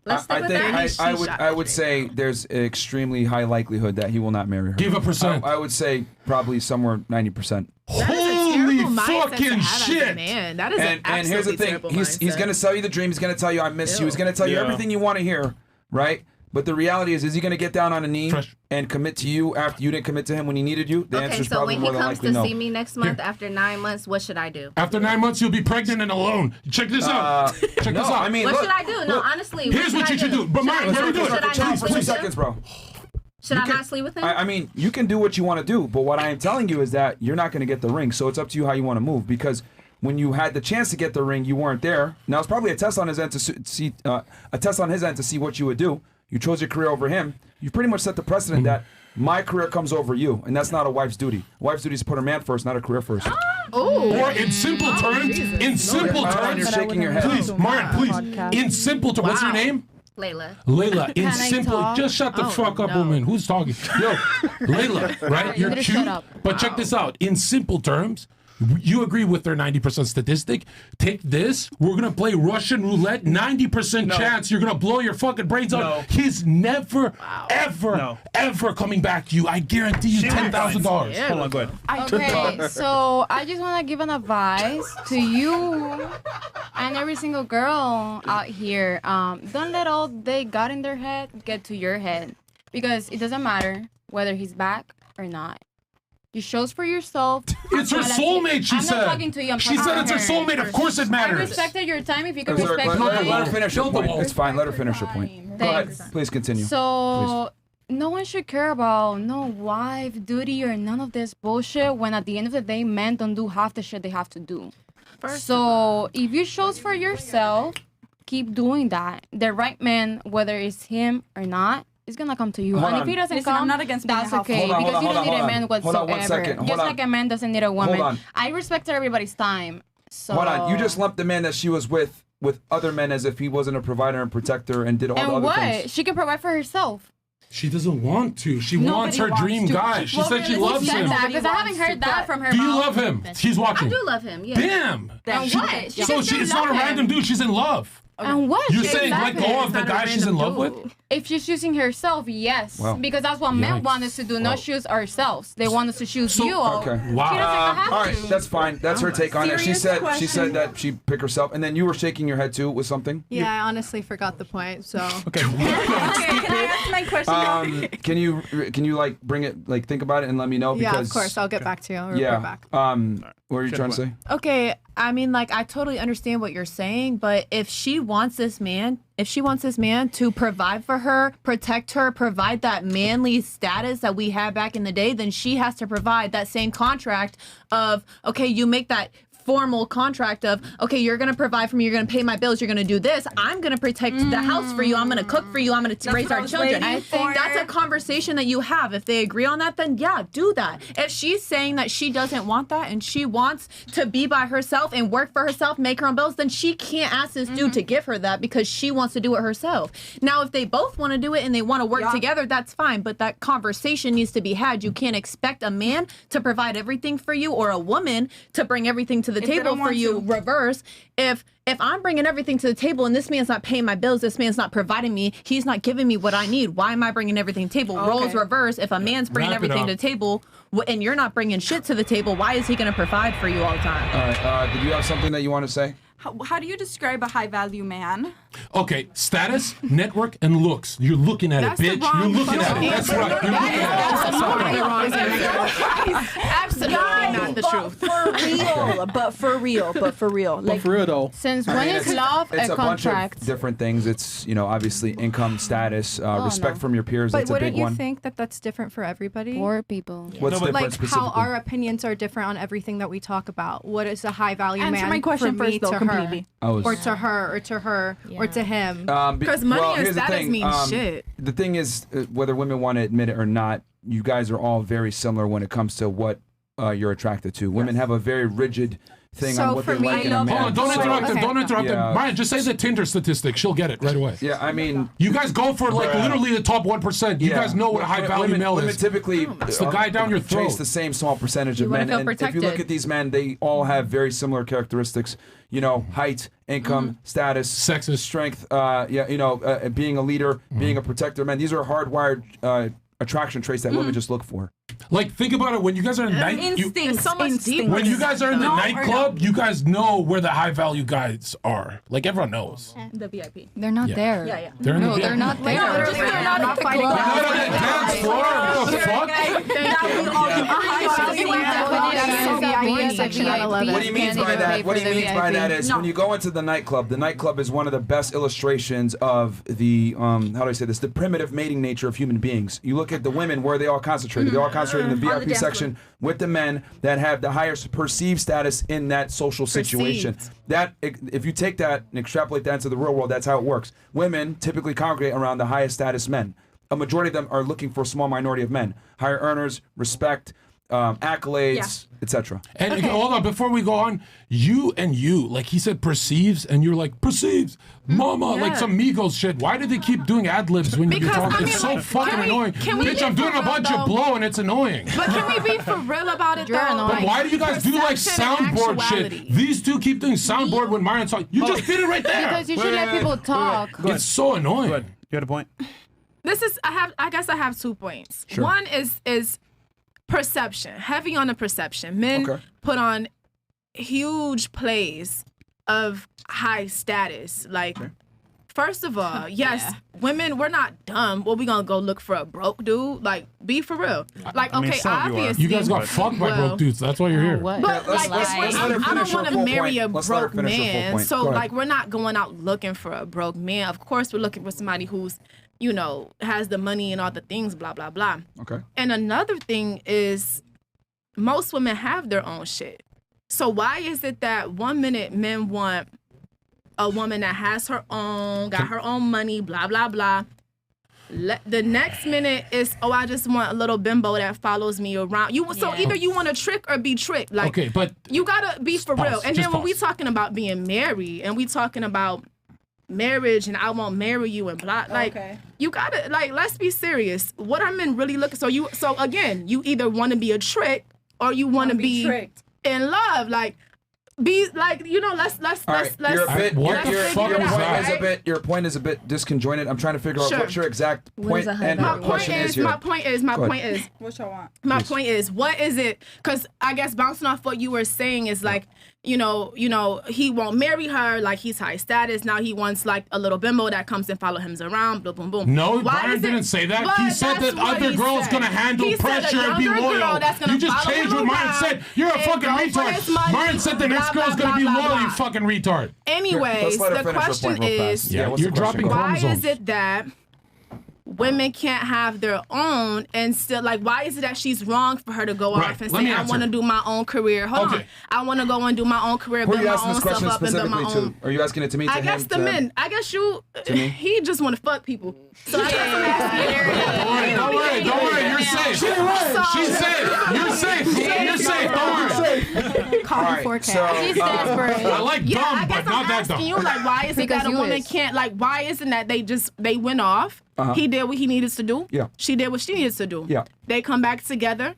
Let's stick with that. I would say there's an extremely high likelihood that he will not marry her. Give a %. I would say probably somewhere 90%. Holy fucking shit! Man, that is And here's the thing: he's gonna sell you the dream. He's gonna tell you I miss you. He's gonna tell you everything you want to hear, right? But the reality is he gonna get down on a knee and commit to you after you didn't commit to him when he needed you? The answer Okay, is so probably when he more than comes likely to no. see me next month after 9 months, what should I do? After 9 months, you'll be pregnant and alone. Check this out. Check this out. I mean, What look, should I do? No, honestly. Here's what you should do. But Martin, let me do it. Should I not sleep 2 with seconds, him? bro. Should I not sleep with him? I mean, you can do what you want to do, but what I am telling you is that you're not going to get the ring. So it's up to you how you want to move. Because when you had the chance to get the ring, you weren't there. Now it's probably a test on his end to see what you would do. You chose your career over him. You pretty much set the precedent that my career comes over you, and that's not a wife's duty. A wife's duty is to put her man first, not her career first. Or in simple terms, You're shaking your head. Please, Martin, please. In simple terms, what's your name? Layla. Layla, in Can I simple, talk? just shut the Oh, fuck up, no. woman. Who's talking? Yo, Layla, right? You You're better cute, shut up. but check this out. In simple terms, you agree with their 90% statistic. Take this. We're gonna play Russian roulette. 90% chance you're gonna blow your fucking brains out. He's never, ever coming back to you. I guarantee you $10,000. Hold on, go ahead. Okay, so I just want to give an advice to you and every single girl out here. Don't let all they got in their head get to your head, because it doesn't matter whether he's back or not. You chose for yourself. It's her soulmate, she said. I'm not talking to you. I'm She talking said to it's her soulmate. Of course it matters. I respected your time. If you could Let respect mine. her finish her point. It's fine. Let her finish her point. Go ahead. Thanks. Please continue. So no one should care about no wife duty or none of this bullshit when at the end of the day men don't do half the shit they have to do. So if you chose for yourself, keep doing that. The right man, whether it's him or not, is gonna come to you. Hold and on. if he doesn't Listen, come, I'm not against being that's a okay. household. Because you don't need a man Hold whatsoever. on 1 second. Hold Just on. like a man doesn't need a woman. on. I respect everybody's time. So Hold on. You just lumped the man that she was with other men as if he wasn't a provider and protector and did all the and other what? things. She can provide for herself. She doesn't want to. She Nobody wants her wants dream to. guy. She Well, said she who loves said him. that? Because I haven't heard that from her Do you mouth. love him? She's watching. I do love him, yeah. Damn. And what? She So can still it's not a love him. random dude. She's in love. And what? You're She saying can let love go him. of the guy she's in love with? If she's choosing herself, yes. Wow. Because that's what men Yikes. want us to do, Wow. not choose ourselves. They want us to choose you. Okay. She doesn't have All right, to. that's fine. That's her take on it. She said that she'd pick herself, and then you were shaking your head too with something. Yeah, I honestly forgot the point. So Okay. Can I ask my question? Can you like bring it, like think about it and let me know? yeah, Because of course, I'll get back to you. I'll report yeah. back. What are you trying to say? Okay, I mean, like, I totally understand what you're saying, but if she wants this man to provide for her, protect her, provide that manly status that we had back in the day, then she has to provide that same contract of, okay, you make that formal contract of, okay, you're going to provide for me, you're going to pay my bills, you're going to do this, I'm going to protect the house for you, I'm going to cook for you, I'm going to raise our children. I think That's a conversation that you have. If they agree on that, then yeah, do that. If she's saying that she doesn't want that and she wants to be by herself and work for herself, make her own bills, then she can't ask this dude to give her that because she wants to do it herself. Now, if they both want to do it and they want to work together, that's fine, but that conversation needs to be had. You can't expect a man to provide everything for you or a woman to bring everything to the If they table don't for want you. to. Reverse. If I'm bringing everything to the table and this man's not paying my bills, this man's not providing me, he's not giving me what I need, why am I bringing everything to the table? Okay. Roles reverse. If a man's bringing Wrap it everything up. to the table and you're not bringing shit to the table, why is he going to provide for you all the time? All right. Did you have something that you want to say? How do you describe a high value man? Okay, status, network, and looks. You're looking at That's it, the bitch. You're wrong looking at it. That's right. You're looking at it. Absolutely not. telling the truth. But for real. But for real though. Since I when mean, is love it's a a bunch contract? of different things. It's, you know, obviously income, status, respect from your peers. But That's a big wouldn't you one. think that that's different for everybody? Poor people. What's different like specifically? how our opinions are different on everything that we talk about. What is a high value Answer man my question for me first, though, to completely. or to her, or to her, or to him? Because money and here's the status thing, means shit. The thing is, whether women want to admit it or not, you guys are all very similar when it comes to what you're attracted to. Women have a very rigid thing on what they like in a man. Hold on, don't interrupt him. Don't interrupt him. Yeah. Brian, just say the Tinder statistic. She'll get it right away. Yeah, I mean, you guys go for like literally the top 1%. You guys know what a high value male women is. typically It's the guy down your throat. chase the same small percentage You of wanna men. feel And if you protected. look at these men, they all have very similar characteristics. You know, height, income, status, sexist, strength. Being a leader, being a protector. Man, these are hardwired attraction traits that women just look for. Like, think about it. When you guys are in It's so much deeper. when you guys are in the No, or nightclub, you guys know where the high value guys are. Like, everyone knows. The VIP. They're not Yeah. there. Yeah, yeah. They're in the no, they're VIP. not there. No, they're not fighting. They're not on the dance floor. What the fuck? What he means by that, is when you go into the nightclub is one of the best illustrations of the how do I say this? The primitive mating nature of human beings. You look at the women where they all concentrated. They're all concentrated in the On the VIP dance section with the men that have the highest perceived status in that social situation. That if you take that and extrapolate that into the real world, that's how it works. Women typically congregate around the highest status men. A majority of them are looking for a small minority of men, higher earners, respect, accolades, etc. And hold on, before we go on, you, like he said, perceives, and you're like, perceives, mama, like some Migos shit. Why do they keep doing ad libs when you're Because, talking? I mean, It's so like, fucking annoying. can we Bitch, be I'm doing for a real, bunch though? of blow, and it's annoying. But can we be for real about it, though? But why do you guys do like soundboard shit? These two keep doing soundboard when Myron's talking. You just did it right there. Because you should let people talk. It's so annoying. You had a point? This is I guess I have 2 points. Sure. One is perception. Heavy on the perception. Men put on huge plays of high status. Like, first of all, yes, women, we're not dumb. Well, we gonna go look for a broke dude? Like, be for real. Like, I mean, okay, some of you are. obviously. You guys got fucked by broke dudes. That's why you're here. But like, I don't want to marry a broke man. So like, we're not going out looking for a broke man. Of course, we're looking for somebody who's, you know, has the money and all the things, blah blah blah. Okay. And another thing is, most women have their own shit. So why is it that 1 minute men want a woman that has her own, got her own money, blah blah blah. The next minute is, oh, I just want a little bimbo that follows me around. So either you want to trick or be tricked. Like, Okay, but you gotta be for pause, real. And just then when we pause. talking about being married and we talking about marriage and I won't marry you and blah, like you gotta, like, let's be serious. What are men really looking? So again, you either want to be a trick or you want to be tricked. in love. Like, be like, you know, let's All right, let's you're a bit, What your, the your, fuck your is point that? is a bit, your point is a bit disconjointed. I'm trying to figure out Sure. what your exact What point is a high and value? question is here. My point is, Go ahead. what y'all want? My point is, what is it? Because I guess bouncing off what you were saying is like, you know, he won't marry her, like he's high status. Now he wants like a little bimbo that comes and follow him around, boom, boom, boom. No, Why Brian is it- didn't say that. But He said that's that what other he girl's said. gonna handle He said pressure a and be younger girl loyal. that's gonna You just follow changed him what Myron around said. You're a and fucking go for retard. his money, Myron said the next blah, girl's blah, gonna be blah, loyal, blah, you blah. fucking retard. Anyways, the question is, Yeah, you're dropping why chromosomes. is it that women can't have their own and still, like, why is it that she's wrong for her to go Right, off and let say, me I answer. want to do my own career? Hold on. Okay. I want to go and do my own career, Who are build you my asking own this stuff question up and build my specifically own. to? Are you asking it to me? I to guess him, the to men. I guess you. To me? He just want to fuck people. So I guess I'm asking. Don't worry, you're safe. She's safe. You're safe. You're safe. Don't worry. Call me 4K. She's desperate. I like Yeah, dumb, I guess but not I'm that asking dumb. you, like, why is it Because that a you woman is. can't, like, why isn't that they went off? Uh-huh. He did what he needed to do. Yeah. She did what she needed to do. Yeah. They come back together.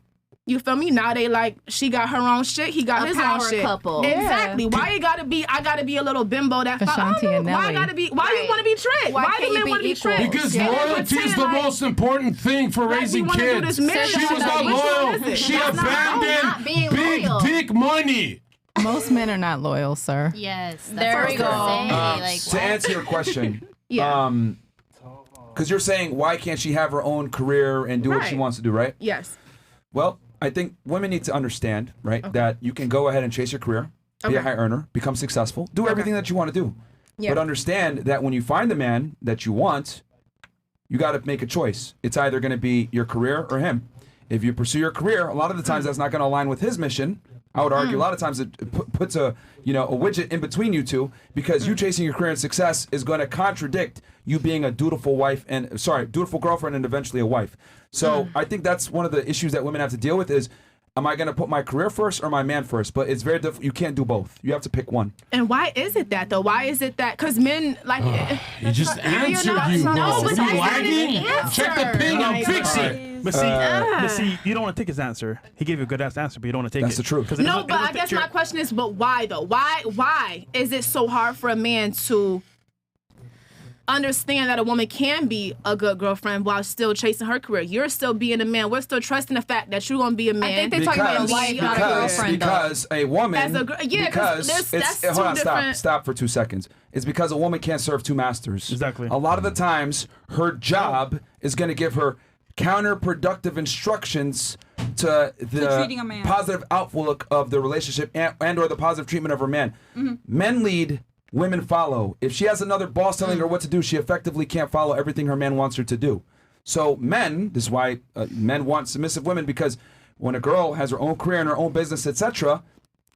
You feel me? Now they like, she got her own shit, he got A his power own shit. couple. Exactly. Why it gotta be? I gotta be a little bimbo that. Ashanti and Why I Nelly. gotta be? Why you want to be tricked? Why Why can't do you men be want to be equal? tricked? Because Yeah. loyalty is the Pretend like- most important thing for Like, raising we wanna do kids. this marriage She was shit. not Which one loyal. is it? She That's not abandoned being big loyal. dick money. Most men are not loyal, sir. Yes. There we go. To answer your question, Yeah. because you're saying why can't she have her own career and do what she Right. wants to do, right? Yes. Well, I think women need to understand, right, that you can go ahead and chase your career, be a high earner, become successful, do everything that you want to do. Yeah. But understand that when you find the man that you want, you got to make a choice. It's either going to be your career or him. If you pursue your career, a lot of the times that's not going to align with his mission. I would argue a lot of times it puts a widget in between you two, because you chasing your career and success is going to contradict you being a dutiful dutiful girlfriend and eventually a wife. So I think that's one of the issues that women have to deal with is, am I going to put my career first or my man first? But it's very difficult. You can't do both. You have to pick one. And why is it that though? Why is it that? Because men like he just answered you, bro. No, but Are you lagging? Check the ping and fix Right. it. But see, you don't want to take his answer. He gave you a good ass answer, but you don't want to take it. That's the truth. No, but I guess my question is, but why though? Why is it so hard for a man to understand that a woman can be a good girlfriend while still chasing her career? You're still being a man. We're still trusting the fact that you're gonna be a man. I think they're talking about a wife, not a girlfriend. Because a woman, As a because that's two hold on, different. stop for 2 seconds. It's because a woman can't serve two masters. Exactly. A lot of the times, her job is going to give her counterproductive instructions to the treating a man. positive outlook of the relationship and or the positive treatment of her man. Men lead, women follow. If she has another boss telling her what to do, she effectively can't follow everything her man wants her to do. So men, this is why men want submissive women, because when a girl has her own career and her own business, etc.,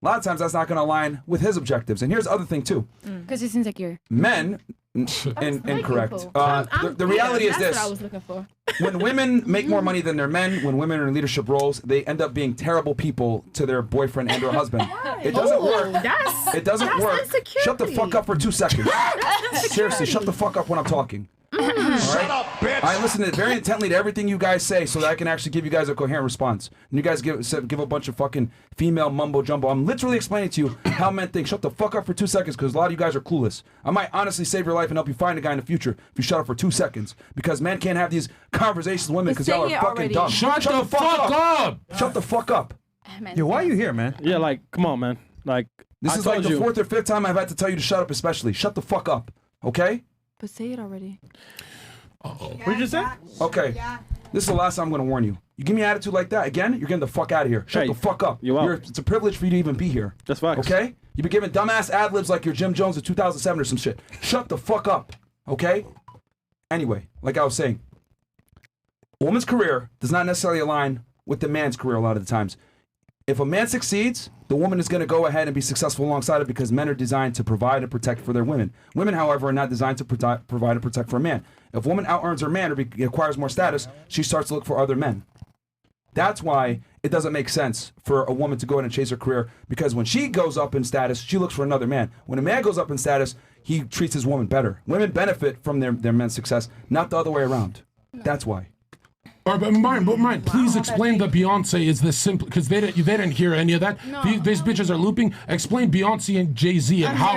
a lot of times that's not going to align with his objectives. And here's the other thing too. Because he's insecure. Men, incorrect. The reality is That's this. what I was looking for. When women make more money than their men, when women are in leadership roles, they end up being terrible people to their boyfriend and or husband. It doesn't work. It doesn't work. Shut the fuck up for 2 seconds. Seriously, shut the fuck up when I'm talking. All right? Shut up, bitch. I listen very intently to everything you guys say so that I can actually give you guys a coherent response. And you guys give a bunch of fucking female mumbo jumbo. I'm literally explaining to you how men think. Shut the fuck up for 2 seconds, because a lot of you guys are clueless. I might honestly save your life and help you find a guy in the future if you shut up for 2 seconds. Because men can't have these conversations with women because y'all are fucking dumb. Shut the fuck up. Shut the fuck up. Yo, why are you here, man? Yeah, like, come on, man. Like, This is like the 4th or 5th time I've had to tell you to shut up, especially. Shut the fuck up, okay? But say it already. What did you say? Okay. This is the last time I'm going to warn you. You give me an attitude like that again, you're getting the fuck out of here. Shut Hey, the fuck up. you out. It's a privilege for you to even be here. That's facts. Okay? You've been giving dumbass ad libs like you're Jim Jones in 2007 or some shit. Shut the fuck up. Okay? Anyway, like I was saying, a woman's career does not necessarily align with the man's career a lot of the times. If a man succeeds, the woman is going to go ahead and be successful alongside it, because men are designed to provide and protect for their women. Women, however, are not designed to provide and protect for a man. If a woman out-earns her man or acquires more status, she starts to look for other men. That's why it doesn't make sense for a woman to go in and chase her career, because when she goes up in status, she looks for another man. When a man goes up in status, he treats his woman better. Women benefit from their men's success, not the other way around. That's why. But Mine, please explain the Beyonce is this simple, because they didn't hear any of that. These bitches are looping. Explain Beyonce and Jay-Z and how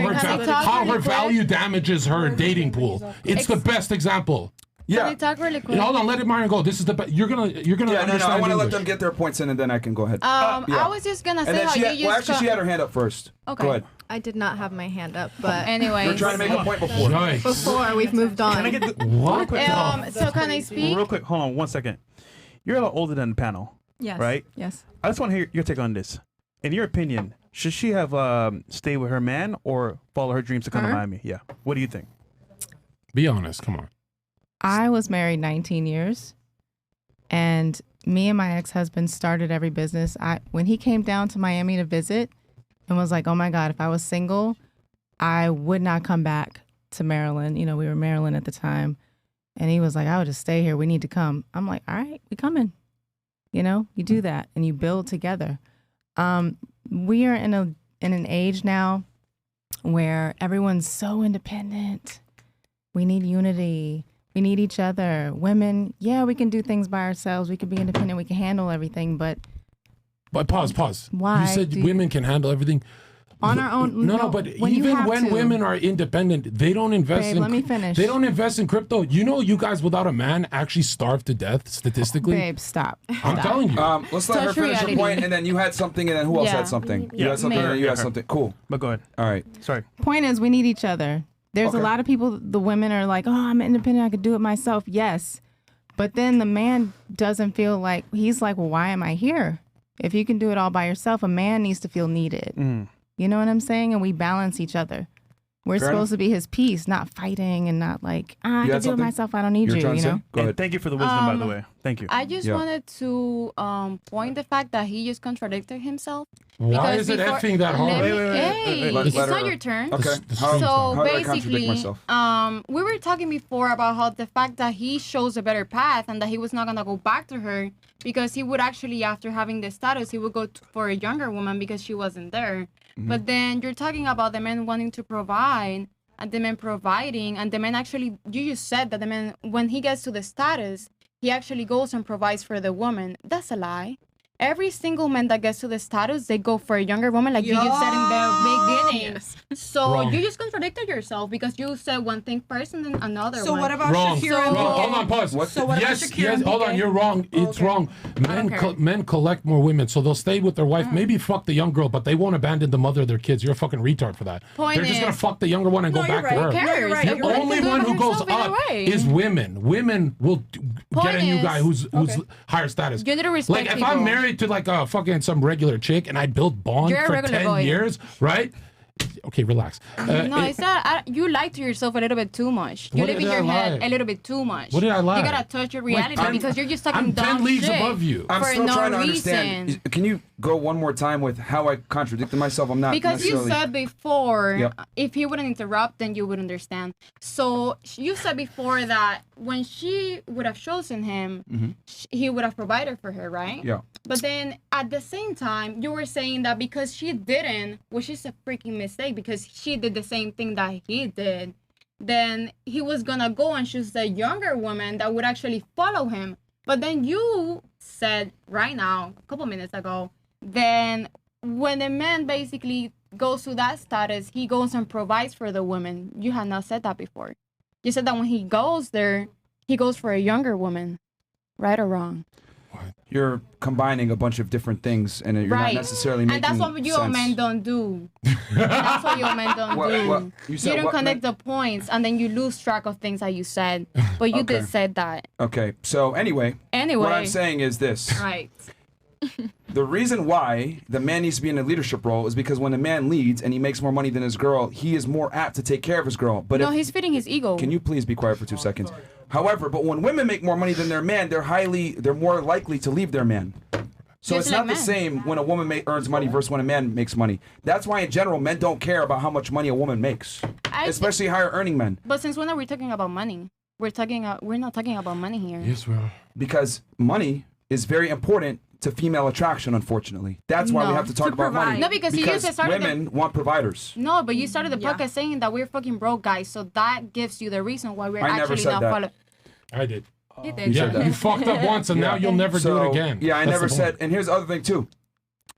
her value damages her dating pool. It's the best example. Can we talk really quick? Hold on, let Myron go. This is the best. You're gonna Yeah, understand. no, I want to let English. them get their points in, and then I can go ahead. I was just gonna say And then how she you had, used well, actually, she had her hand up first. Okay. Go ahead. I did not have my hand up, but Anyway, You're trying to make a point before. before we've moved on. Can I get the, What? Real quick, so can I speak? real quick, hold on 1 second. You're a lot older than the panel. Yes. Right? Yes. I just want to hear your take on this. In your opinion, should she have stayed with her man or follow her dreams to come to Her? Miami? Yeah. What do you think? Be honest. Come on. I was married 19 years, and me and my ex-husband started every business. When he came down to Miami to visit and was like, oh my God, if I was single, I would not come back to Maryland. You know, we were in Maryland at the time. And he was like, I would just stay here. We need to come. I'm like, all right, we coming. You know, you do that and you build together. We are in an age now where everyone's so independent. We need unity. We need each other. Women, yeah, we can do things by ourselves. We can be independent. We can handle everything. But Pause. Why You said do you- women can handle everything. on our own. No, but when you even have when to. women are independent, they don't invest Babe, in. let me finish. They don't invest in crypto. You know, you guys without a man actually starve to death statistically. Babe, stop. I'm telling you. Let's let her Touch finish reality. her point, and then you had something, and then who else Yeah. had something? Yeah. You had something, Me. and then you had something. Cool. But go ahead. All right. Sorry. Point is, we need each other. There's a Okay. lot of people, the women are like, oh, I'm independent. I could do it myself. Yes. But then the man doesn't feel like, he's like, well, why am I here? If you can do it all by yourself, a man needs to feel needed. You know what I'm saying? And we balance each other. We're Fair supposed enough. to be his piece, not fighting and not like, I can do it myself. I don't need you, you know? And thank you for the wisdom, by the way. Thank you. I just wanted to point the fact that he just contradicted himself. Why Because is it before- effing that hard? Let me- Wait. Hey, Let it's her- not your turn. Okay. So how did I contradict basically, myself? we were talking before about how the fact that he shows a better path and that he was not gonna go back to her because he would actually, after having the status, he would go for a younger woman because she wasn't there. But then you're talking about the man wanting to provide and the man providing, and the man actually, you just said that the man, when he gets to the status, he actually goes and provides for the woman. That's a lie. Every single man that gets to the status, they go for a younger woman, like you just said in the beginning. So Wrong. you just contradicted yourself because you said one thing first and then another So one. what about Wrong. Shakira and Wrong. Piqué? Hold on, pause. So what about yes, Shakira yes. and Hold on, Piqué? you're wrong. It's wrong. Men collect more women, so they'll stay with their wife. Maybe fuck the young girl, but they won't abandon the mother of their kids. You're a fucking retard for that. Point They're just gonna is- fuck the younger one and go back to her. Who cares? The You're right only to do it one by who goes yourself either up way. is women. Women will get a new is- guy who's okay. higher status. You need to respect Like if I'm people. married to like a fucking some regular chick and I build bond You're a for regular 10 boy. years, right? Okay, relax. No, it's not. You lie to yourself a little bit too much. You What live in did I your head lie? a little bit too much. What did I lie? You gotta touch your reality I'm- because you're just talking I'm 10 dumb leagues shit above you. I'm for still no trying to reason. understand. Can you go one more time with how I contradicted myself? I'm not Because you necessarily. said before, Yep. if he wouldn't interrupt, then you would understand. So you said before that when she would have chosen him, Mhm. he would have provided for her, right? Yeah. But then at the same time, you were saying that because she didn't, which is a freaking mistake because she did the same thing that he did, then he was gonna go and choose the younger woman that would actually follow him. But then you said right now, a couple minutes ago, then when a man basically goes to that status, he goes and provides for the woman. You had not said that before. You said that when he goes there, he goes for a younger woman. Right or wrong? You're combining a bunch of different things, and you're not necessarily making And that's what you sense. men don't do. That's what you men don't What- do. what- you said don't what connect men- the points, and then you lose track of things that you said. But you Okay. did said that. Okay, so anyway, Anyway. what I'm saying is this. Right. The reason why the man needs to be in a leadership role is because when a man leads and he makes more money than his girl, he is more apt to take care of his girl. But No, if, he's feeding his ego. can you please be quiet for 2 seconds? However, but when women make more money than their man, they're more likely to leave their man. So Just it's like not the men. same when a woman earns money versus when a man makes money. That's why in general men don't care about how much money a woman makes, especially higher earning men. But since when are we talking about money? We're not talking about money here. Yes, we are. Because money is very important to female attraction, unfortunately. That's why we No. have to talk To about money. provide. No, because you just started the- women want providers. No, but you started the podcast saying that we're fucking broke guys, so that gives you the reason why we're I never actually said not that. following. I did. You did. Yeah, you fucked up once and now you'll never do it again. Yeah, I That's never the said. point. And here's the other thing too.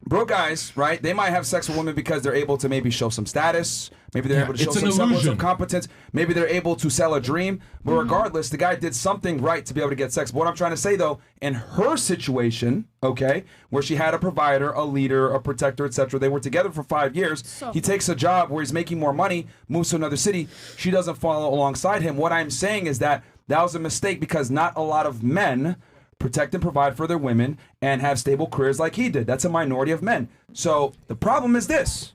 Broke guys, right? They might have sex with women because they're able to maybe show some status. Maybe they're Yeah, able to show it's an some semblance illusion. of competence. Maybe they're able to sell a dream. But regardless, the guy did something right to be able to get sex. But what I'm trying to say though, in her situation, okay, where she had a provider, a leader, a protector, etc., they were together for 5 years. He takes a job where he's making more money, moves to another city. She doesn't follow alongside him. What I'm saying is that was a mistake because not a lot of men protect and provide for their women and have stable careers like he did. That's a minority of men. So the problem is this.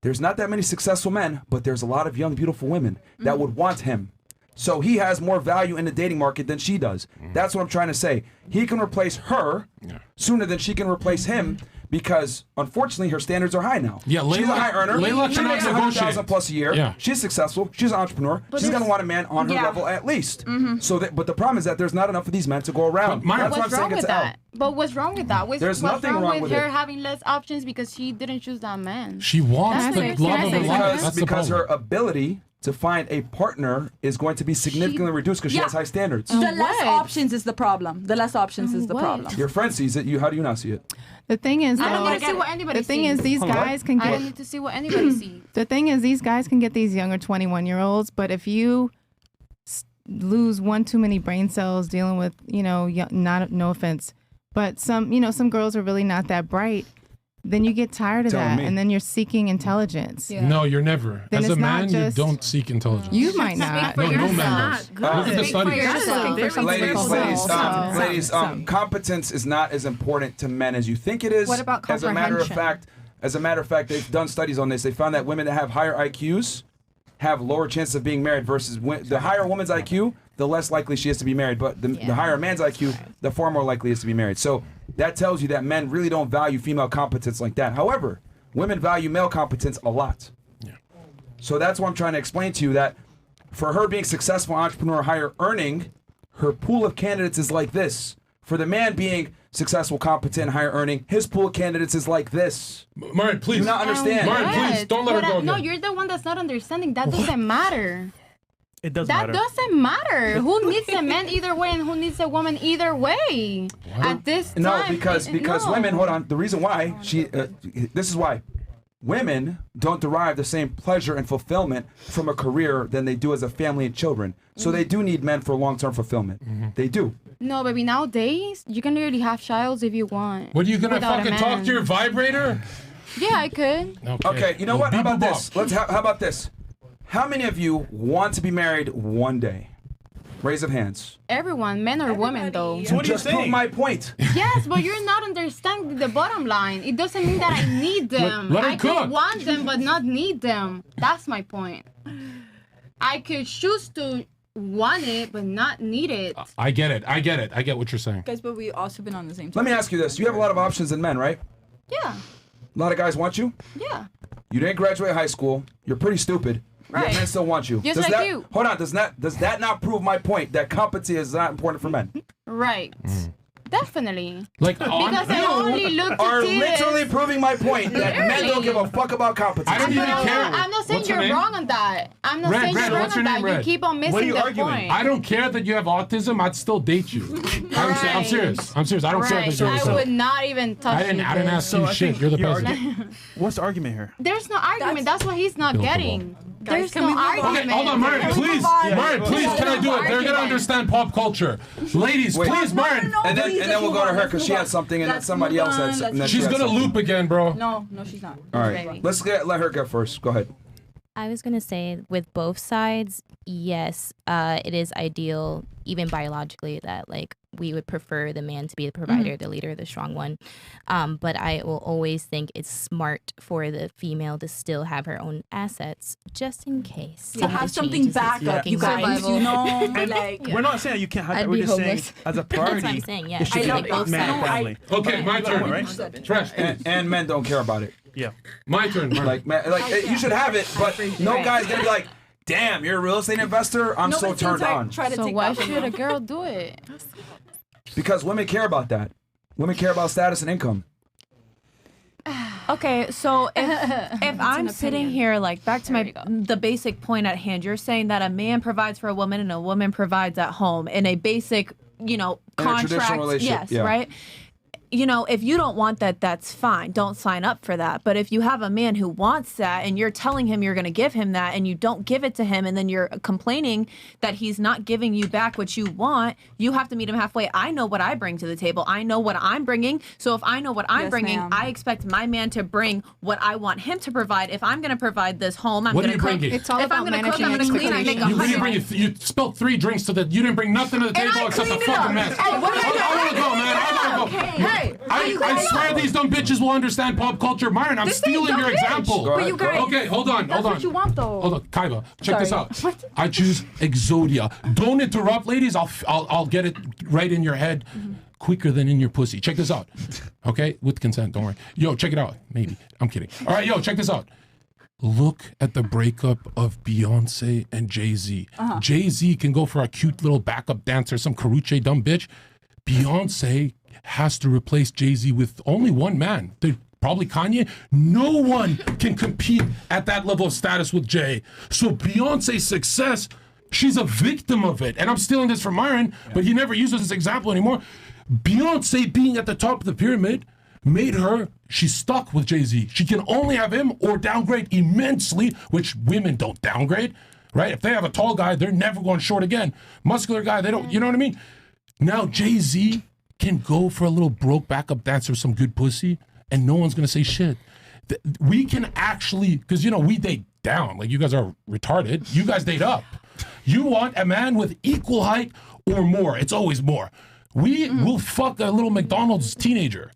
There's not that many successful men, but there's a lot of young, beautiful women that would want him. So he has more value in the dating market than she does. That's what I'm trying to say. He can replace her sooner than she can replace him because, unfortunately, her standards are high now. Yeah, she's a Layla- high earner. Layla She cannot makes negotiate. $100,000 plus a year. Yeah. She's successful. She's an entrepreneur. But She's gonna there's- want a man on her Yeah. level at least. So, but the problem is that there's not enough of these men to go around. That's why I'm What's saying wrong it's with an L. that? But what's wrong with that? There's what's nothing wrong with her it. having less options because she didn't choose that man? She wants That's the it. love Can I of say her life. something? That's the because her problem. ability to find a partner is going to be significantly reduced because she Yeah. has high standards. The less options is the problem. The less options is the problem. Your friend sees it. How do you not see it? The thing is, I don't though, need to see what anybody the thing sees. is, these Hold on, what? guys can I get. don't need to see what anybody sees. The thing is, these guys can get these younger 21-year-olds, but if you lose one too many brain cells dealing with, no offense, but some girls are really not that bright. then you get tired of Telling that, me. and then you're seeking intelligence. No, you're never. Then As a it's not man, just- you don't seek intelligence. You might not. No, no man does. Look at the studies. You're just looking for something to call Ladies, competence is not as important to men as you think it is. What about As a matter of comprehension? fact, they've done studies on this. They found that women that have higher IQs have lower chances of being married versus the higher a woman's IQ, the less likely she is to be married. But the higher a man's IQ, the far more likely is to be married. So that tells you that men really don't value female competence like that. However, women value male competence a lot. So that's what I'm trying to explain to you, that for her being successful entrepreneur, higher earning, her pool of candidates is like this. For the man being successful, competent, higher earning, his pool of candidates is like this. Marin, please. Do not understand. Marin, please, don't let her go No, again. you're the one that's not understanding. That doesn't matter. It does That matter. doesn't matter. Who needs a man either way and who needs a woman either way? At this time. No, because no. women, hold on. The reason why this is why women don't derive the same pleasure and fulfillment from a career than they do as a family and children. So they do need men for long-term fulfillment. They do. No, baby. Nowadays, you can already have childs if you want. What, are you gonna without a fucking talk man. to your vibrator? Yeah, I could. Okay, you know what? How about this? How about this? How many of you want to be married one day? Raise of hands. Everyone, men or women, though. You just proved my point. Yes, but you're not understanding the bottom line. It doesn't mean that I need them. Let her I cook. could want them, but not need them. That's my point. I could choose to want it, but not need it. I get it. I get what you're saying. Guys, but we also been on the same team. Let me ask you this. You have a lot of options in men, right? Yeah, A lot of guys want you. yeah. You didn't graduate high school. You're pretty stupid. Right. Yet men still want you. Just does like that, you. Hold on. Does that not prove my point that competency is not important for men? Right. Definitely. Like, because I only look to are this. literally proving my point that men don't give a fuck about competency. I don't even care. I'm not saying What's her you're name? wrong on that. I'm not Red, saying Red, you're wrong what's her on that. name, You Red? keep on missing the point. I don't care that you have autism. I'd still date you. I'm serious. I'm serious. I don't care Right. that you're I would not even touch I didn't you. ask you shit. You're the president. What's the argument here? There's no argument. That's what he's not Build the getting. Guys, There's can no we move on? argument. Okay, hold on, Marin, please. Marin, please, can I do it? They're gonna understand pop culture. Ladies, Wait. please, Marin. And then we'll go to her because she had something and then somebody else had something. and then she She's had gonna something. loop again, bro. No, she's not. All right. Let her go first. Go ahead. I was going to say with both sides, yes, it is ideal, even biologically, that like we would prefer the man to be the provider, the leader, the strong one. But I will always think it's smart for the female to still have her own assets just in case. To have something back up, you guys. You know, And like we're not saying you can't have I'd that. We're be just saying homeless. as a priority, That's what I'm saying, yeah. it should I be know, like both man and sides. family. Okay, my turn. Right? Trash. And men don't care about it. Yeah. My turn. Marin. Like you should have it, but no guy's gonna be like, "Damn, you're a real estate investor." I'm so turned on. So why should a girl do it? Because women care about that. Women care about status and income. Okay, so if I'm sitting here, like back to the basic point at hand, you're saying that a man provides for a woman and a woman provides at home in a basic, In a contract. traditional relationship, Yes, yeah. right? If you don't want that, that's fine. Don't sign up for that. But if you have a man who wants that and you're telling him you're going to give him that and you don't give it to him and then you're complaining that he's not giving you back what you want, you have to meet him halfway. I know what I bring to the table. I know what I'm bringing. So if I know what I'm Yes, bringing, ma'am. I expect my man to bring what I want him to provide. If I'm going to provide this home, I'm What going are to you cook. bringing? It's all If about I'm going to cook, I'm managing going to clean. I make You didn't 100. bring you spilled 3 drinks to the. You didn't bring nothing to the table except a fucking mess. Hey, what did I do? I want to go, man. I want to go. Hey, I swear these dumb bitches will understand pop culture. Myron, I'm stealing your example. But you guys, Okay, hold on. that's what you want, though. Hold on, Kaiba. Check this Sorry. out. I choose Exodia. Don't interrupt, ladies. I'll get it right in your head quicker than in your pussy. Check this out. Okay, with consent. Don't worry. Yo, check it out. Maybe I'm kidding. All right, yo, check this out. Look at the breakup of Beyonce and Jay-Z. Jay-Z can go for a cute little backup dancer, some Karuche dumb bitch. Beyonce has to replace Jay-Z with only one man. Probably Kanye. No one can compete at that level of status with Jay. So Beyonce's success, she's a victim of it. And I'm stealing this from Myron, but he never uses this example anymore. Beyonce being at the top of the pyramid made her, she's stuck with Jay-Z. She can only have him or downgrade immensely, which women don't downgrade, right? If they have a tall guy, they're never going short again. Muscular guy, they don't, you know what I mean? Now Jay-Z can go for a little broke backup dancer with some good pussy and no one's gonna say shit. We can actually, because we date down. Like, you guys are retarded. You guys date up. You want a man with equal height or more. It's always more. We will fuck a little McDonald's teenager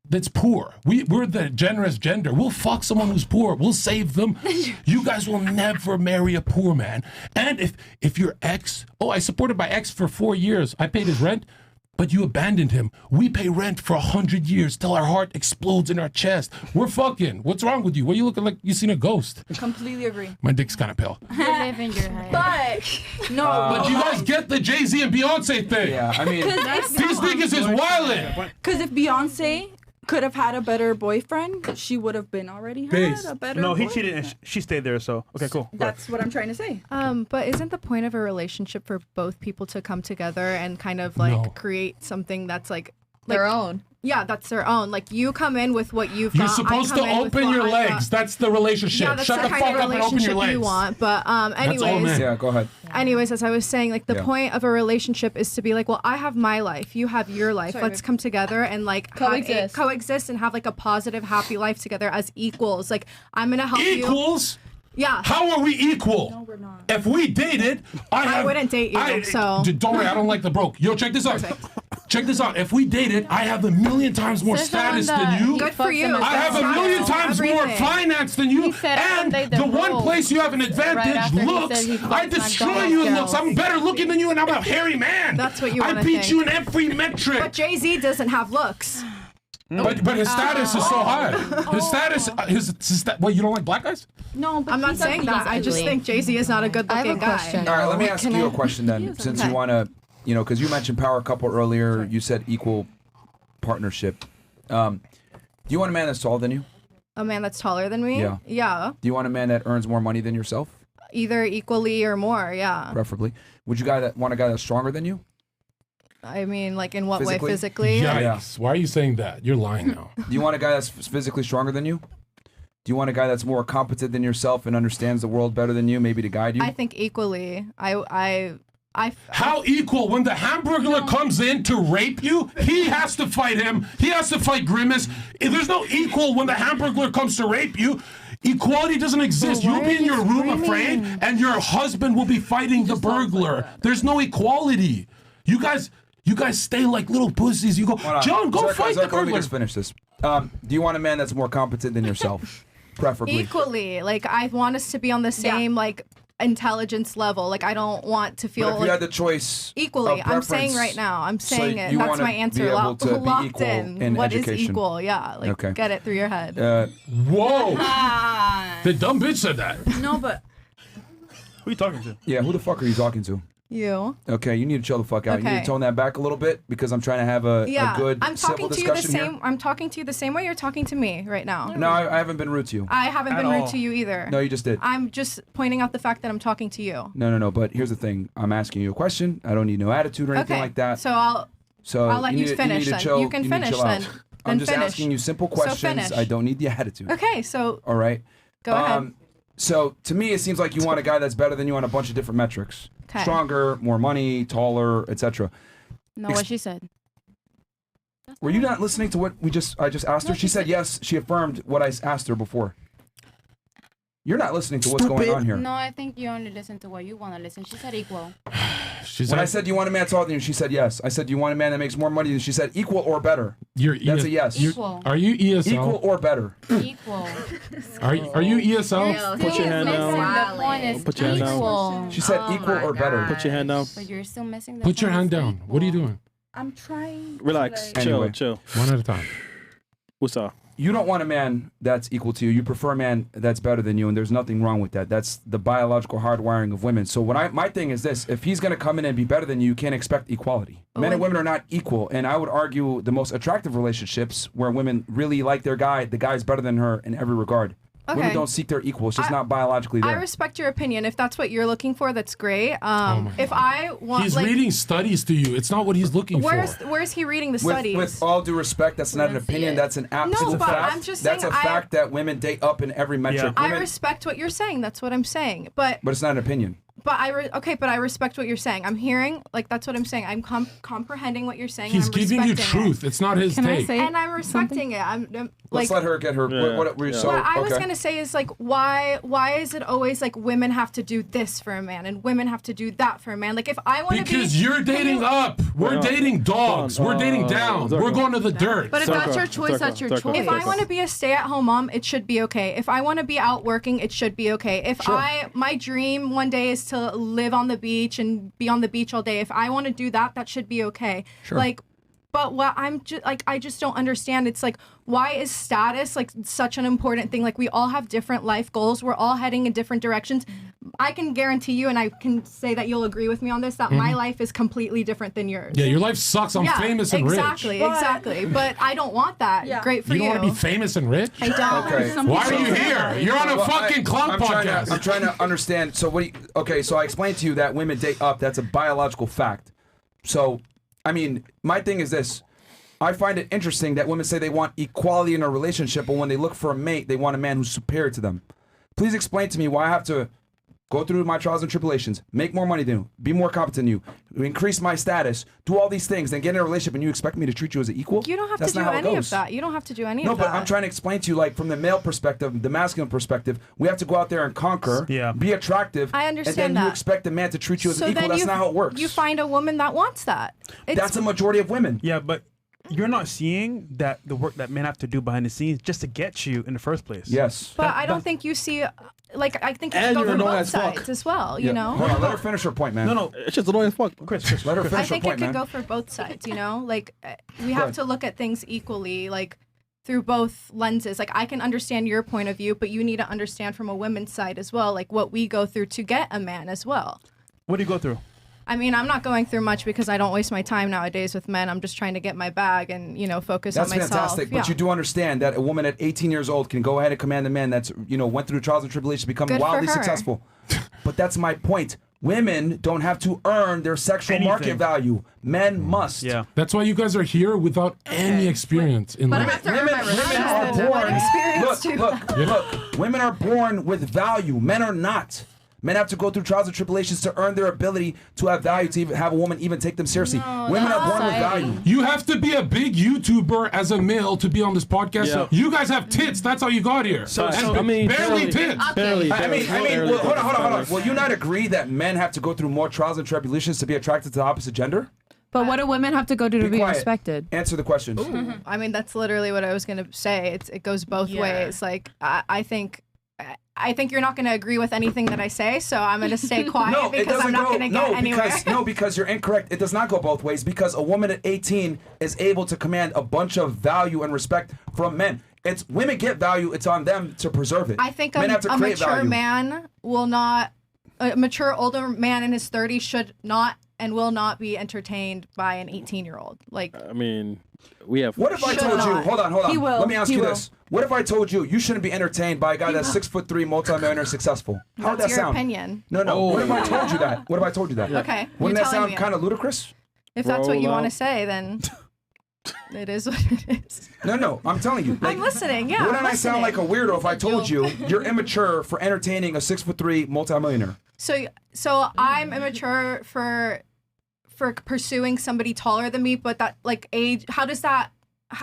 that's poor. We're the generous gender. We'll fuck someone who's poor. We'll save them. You guys will never marry a poor man. And if your ex, I supported my ex for 4 years. I paid his rent, but you abandoned him. We pay rent for 100 years till our heart explodes in our chest. We're fucking. What's wrong with you? What are you looking like? You seen a ghost? Completely agree. My dick's kind of pale. You live in your head. But no. But you guys get the Jay-Z and Beyonce thing. Yeah, I mean, these niggas is wildin'. Because if Beyonce could have had a better boyfriend, she would have been already had a better No, he boyfriend. cheated and she stayed there, so. Okay, cool. Go ahead. That's what I'm trying to say. But isn't the point of a relationship for both people to come together and kind of like No. create something that's like Their own. Yeah, that's their own. Like, you come in with what you've You're got. supposed I to come in with open what your I've legs. got. That's the relationship. Yeah, that's Shut the kind fuck of up and open your relationship legs. you want. But That's all anyways, men. Yeah, go ahead. anyways, as I was saying, like, the Yeah. point of a relationship is to be like, well, I have my life, you have your life. Sorry, Let's babe. come together and like coexist and have like a positive, happy life together as equals. Like, I'm gonna help you. Equals? Yeah. How are we equal? No, we're not. If we dated, I wouldn't date you, so. Don't worry, I don't like the broke. Yo, check this out. Check this out. If we dated, I have a million times more status than you. Good for you. I have a million times more Everything. finance than you. And the one place you have an advantage, after he looks. said he I fucks destroy McDonald's you in girls. looks. I'm better looking than you, and I'm a hairy man. That's what you I wanna beat think. you in every metric. But Jay-Z doesn't have looks. But his status is so high. His status, what, you don't like black guys? No, but I'm not saying that. I just think Jay-Z is not a good-looking guy. All right, let me ask you a question then, since you want to, because you mentioned power couple earlier. You said equal partnership. Do you want a man that's taller than you? A man that's taller than me? Yeah. Yeah. Do you want a man that earns more money than yourself, Either equally or more, yeah. preferably? Would you want a guy that's stronger than you? I mean, like, in what way Physically? physically? Yikes. Why are you saying that? You're lying now. Do you want a guy that's physically stronger than you? Do you want a guy that's more competent than yourself and understands the world better than you, maybe to guide you? I think equally. I How equal? When the Hamburglar comes in to rape you, he has to fight him. He has to fight Grimace. There's no equal when the Hamburglar comes to rape you. Equality doesn't exist. You'll be in your room afraid, and your husband will be fighting the burglar. There's no equality. You guys stay like little pussies. You go, John, go Zherka, fight the Zherka, let me burglar. just finish this. Do you want a man that's more competent than yourself, preferably? equally. Like, I want us to be on the same, like, intelligence level. Like, I don't want to feel But if you like had the choice equally. of I'm saying preference, right now. I'm so saying it. you That's wanna my be answer. able to be Locked equal in. What is education. equal? Yeah. Like, Okay. get it through your head. Whoa. The dumb bitch said that. No, but Who are you talking to? Yeah, who the fuck are you talking to? You. Okay, you need to chill the fuck out. You need Okay. to tone that back a little bit because I'm trying to have a good I'm civil talking to you the discussion same. here. I'm talking to you the same way you're talking to me right now. No, I haven't been rude to you. I haven't At been rude all. to you either. No, you just did. I'm just pointing out the fact that I'm talking to you. No. But here's the thing. I'm asking you a question. I don't need no attitude or anything Okay. like that. So I'll let you need to- finish need to then. chill- You can need to finish chill out. then. I'm Then just finish. asking you simple So questions. finish. I don't need the attitude. Okay, so All right. Go ahead. So to me, it seems like you want a guy that's better than you on a bunch of different metrics. 'Kay. Stronger, more money, taller, etc. No, what she said. Were you not listening to what I just asked her? She said yes. She affirmed what I asked her before. You're not listening to what's going on here. No, I think you only listen to what you want to listen. She said equal. When I said, do you want a man taller than you? She said yes. I said, do you want a man that makes more money than you? She said equal or better. That's a yes. Equal. Are you ESL? Equal or better. Equal. Are you ESL? Put your hand down. The point is Put your hand down. equal. She said equal or better. Put your hand down. But you're still missing the Put your point. hand down. What are you doing? I'm trying. Relax. to, Chill. Anyway. Chill. One at a time. What's up? You don't want a man that's equal to you. You prefer a man that's better than you, and there's nothing wrong with that. That's the biological hardwiring of women. So my thing is this: if he's going to come in and be better than you, you can't expect equality. Men and women are not equal, and I would argue the most attractive relationships where women really like their guy, the guy's better than her in every regard. Women Okay. don't seek their equal. It's just not biologically I there. respect your opinion. If that's what you're looking for, that's great. my If I want, He's like, reading studies to you. It's not what he's looking where's for. where's he reading the With, studies? with all due respect, that's not an opinion. That's an absolute but fact. I'm just that's saying a fact that women date up in every metric. I Women, respect what you're saying. That's what I'm saying. But but it's not an opinion. but I respect what you're saying. I'm hearing, like, that's what I'm saying. I'm comprehending what you're saying. He's and I'm giving you respecting truth. it. It's not his take. And I'm respecting it. Let's let her get her. What were you so? What I was okay. gonna say is like, why is it always like women have to do this for a man and women have to do that for a man? Like if I want to be, because you're dating up, we're dating dogs, we're dating down, we're going to the dirt. But if that's your choice, that's your choice. If I want to be a stay-at-home mom, it should be okay. If I want to be out working, it should be okay. If my dream one day is to live on the beach and be on the beach all day, if I want to do that, that should be okay. Sure. Like. But what I'm just like, I just don't understand. It's like, why is status like such an important thing? Like, we all have different life goals. We're all heading in different directions. I can guarantee you, and I can say that you'll agree with me on this, that my life is completely different than yours. Yeah, your life sucks. I'm famous and rich. Exactly. But I don't want that. Great for you. You don't want to be famous and rich? I don't. Okay. Why are you here? You're on a fucking clown podcast. I'm trying to understand. So okay, so I explained to you that women date up. That's a biological fact. So, I mean, my thing is this. I find it interesting that women say they want equality in a relationship, but when they look for a mate, they want a man who's superior to them. Please explain to me why I have to go through my trials and tribulations, make more money than you, be more competent than you, increase my status, do all these things, then get in a relationship and you expect me to treat you as an equal? You don't have That's to do not how it any goes. of that. You don't have to do any No, of that. but I'm trying to explain to you, like, from the male perspective, the masculine perspective, we have to go out there and conquer, be attractive, I understand and then that. you expect a man to treat you as So an equal. then That's not how it works. You find a woman that wants that. That's a majority of women. Yeah, but you're not seeing that the work that men have to do behind the scenes just to get you in the first place. Yes. But I don't think you see, like, I think you And should go you're for annoying both as fuck. sides as well, you Yeah. know? Hold on, let her finish her point, man. No, it's just annoying as fuck. Chris, let her I finish her think point, it could man. go for both sides, you know? Like, we Go have ahead. to look at things equally, like, through both lenses. Like, I can understand your point of view, but you need to understand from a woman's side as well, like, what we go through to get a man as well. What do you go through? I mean, I'm not going through much because I don't waste my time nowadays with men. I'm just trying to get my bag and, you know, focus That's on myself. fantastic, but you do understand that a woman at 18 years old can go ahead and command a man that's, you know, went through trials and tribulations, become Good for wildly her. successful. But that's my point. Women don't have to earn their sexual market value. Men must. Yeah. That's why you guys are here without any experience in But I life. have to earn my Women are respect. What experience too. Look, women are born with value. Men are not. Men have to go through trials and tribulations to earn their ability to have value, to even have a woman even take them seriously. Women are born with value. You have to be a big YouTuber as a male to be on this podcast. Yeah. You guys have tits. That's how you got here. So, And barely tits. Barely. I mean, well, hold on. Will you not agree that men have to go through more trials and tribulations to be attracted to the opposite gender? But what do women have to go do to be quiet. respected? Answer the question. I mean, that's literally what I was going to say. It goes both ways. Like, I think you're not going to agree with anything that I say, so I'm going to stay quiet because I'm not going to get anywhere. Because you're incorrect. It does not go both ways because a woman at 18 is able to command a bunch of value and respect from men. It's women get value. It's on them to preserve it. I think men have to a create mature value. man will not, a mature older man in his 30s should not and will not be entertained by an 18-year-old. Like, I mean, we have. What if I Should told you? not. Hold on. He will. Let me ask He you will. this. What if I told you shouldn't be entertained by a guy that's 6'3", multimillionaire, successful? How would that that's your sound? opinion. No. What if I told you that? What if I told you that? Okay, Wouldn't you're that telling sound me. kind of ludicrous? If that's what you Roll want to out. say, then it is what it is. No. I'm telling you. I'm listening. Yeah. Wouldn't I'm I sound like listening. a weirdo if I told you you're immature for entertaining a 6'3" multimillionaire? So I'm immature for pursuing somebody taller than me, but that like age. How does that?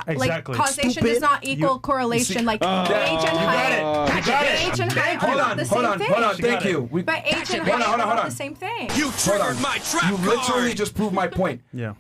Exactly. Like causation Stupid. does not equal correlation. Like age and height. Age and height are not the same thing. Hold on. Thank you. But age and Hold height on. are not the same thing. You triggered my trap You literally just proved my point. Yeah.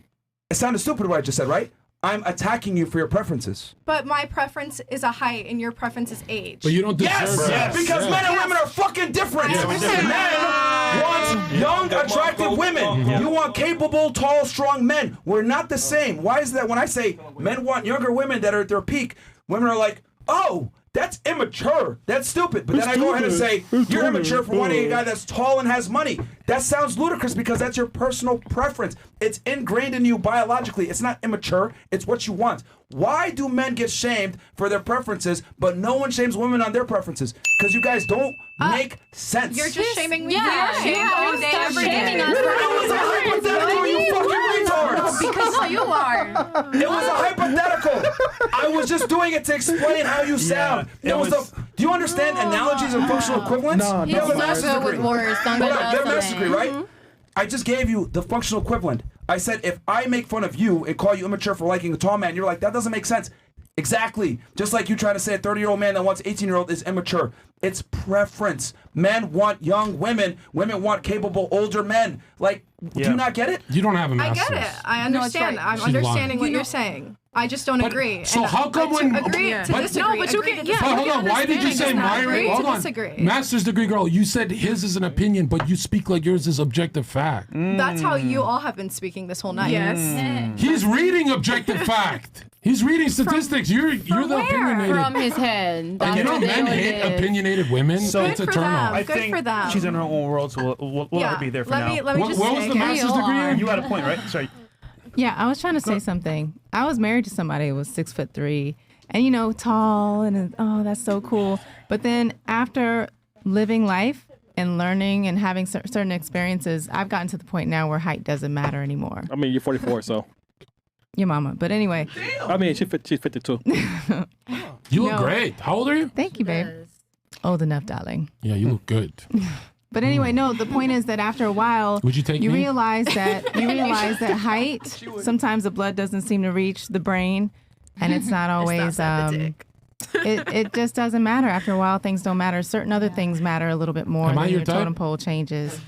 It sounded stupid what I just said, right? I'm attacking you for your preferences. But my preference is a height, and your preference is age. But you don't deserve Yes, because men and women are fucking different. Men want young, attractive women. You want capable, tall, strong men. We're not the same. Why is that? When I say men want younger women that are at their peak, women are like, oh, that's immature. That's stupid. But then I go ahead and say, you're immature for wanting a guy that's tall and has money. That sounds ludicrous because that's your personal preference. It's ingrained in you biologically. It's not immature. It's what you want. Why do men get shamed for their preferences, but no one shames women on their preferences? Because you guys don't make sense. You're just shaming me. Yeah, for your shame yeah, all day, stop every shaming day. us. It was a hypothetical, you fucking retards. Because you are. It was a hypothetical. I was just doing it to explain how you sound. it was- Do you understand analogies and functional equivalents? No, You have a no, master's not good degree. with words. Don't Hold go on, you have a to master's degree, right? I just gave you the functional equivalent. I said if I make fun of you and call you immature for liking a tall man, you're like, that doesn't make sense. Exactly. Just like you trying to say a 30-year-old man that wants 18-year-old is immature. It's preference. Men want young women. Women want capable older men. Like, do you not get it? You don't have a I master's. get it. I understand. I'm She's understanding lying. what you're saying. I just don't agree. So And how come to when agree to disagree? No, but you agree can- to yeah, But disagree. hold on, why did you say my agree hold to on. disagree. Master's degree girl, you said his is an opinion, but you speak like yours is objective fact. That's how you all have been speaking this whole night. Yes. He's reading objective fact. He's reading statistics. You're the opinionated. From his head. You That's know, what men they hate did. opinionated women. So it's a for turn them. off. I Good think for them. she's in her own world, so we'll let her be there for let now. Me, let me What just was say, the master's carry degree? on. You had a point, right? Sorry. Yeah, I was trying to say something. I was married to somebody who was 6'3", and tall, and that's so cool. But then after living life and learning and having certain experiences, I've gotten to the point now where height doesn't matter anymore. I mean, you're 44, so. Your mama, but anyway. I mean, she's 52. You look No. great. How old are you? Thank you, babe. Old enough, darling. Yeah, you look good. But anyway, no. The point is that after a while, Would you take me? realize that height. Sometimes the blood doesn't seem to reach the brain, and it's not always. It just doesn't matter. After a while, things don't matter. Certain other things matter a little bit more. Am I Then your your type? totem pole changes.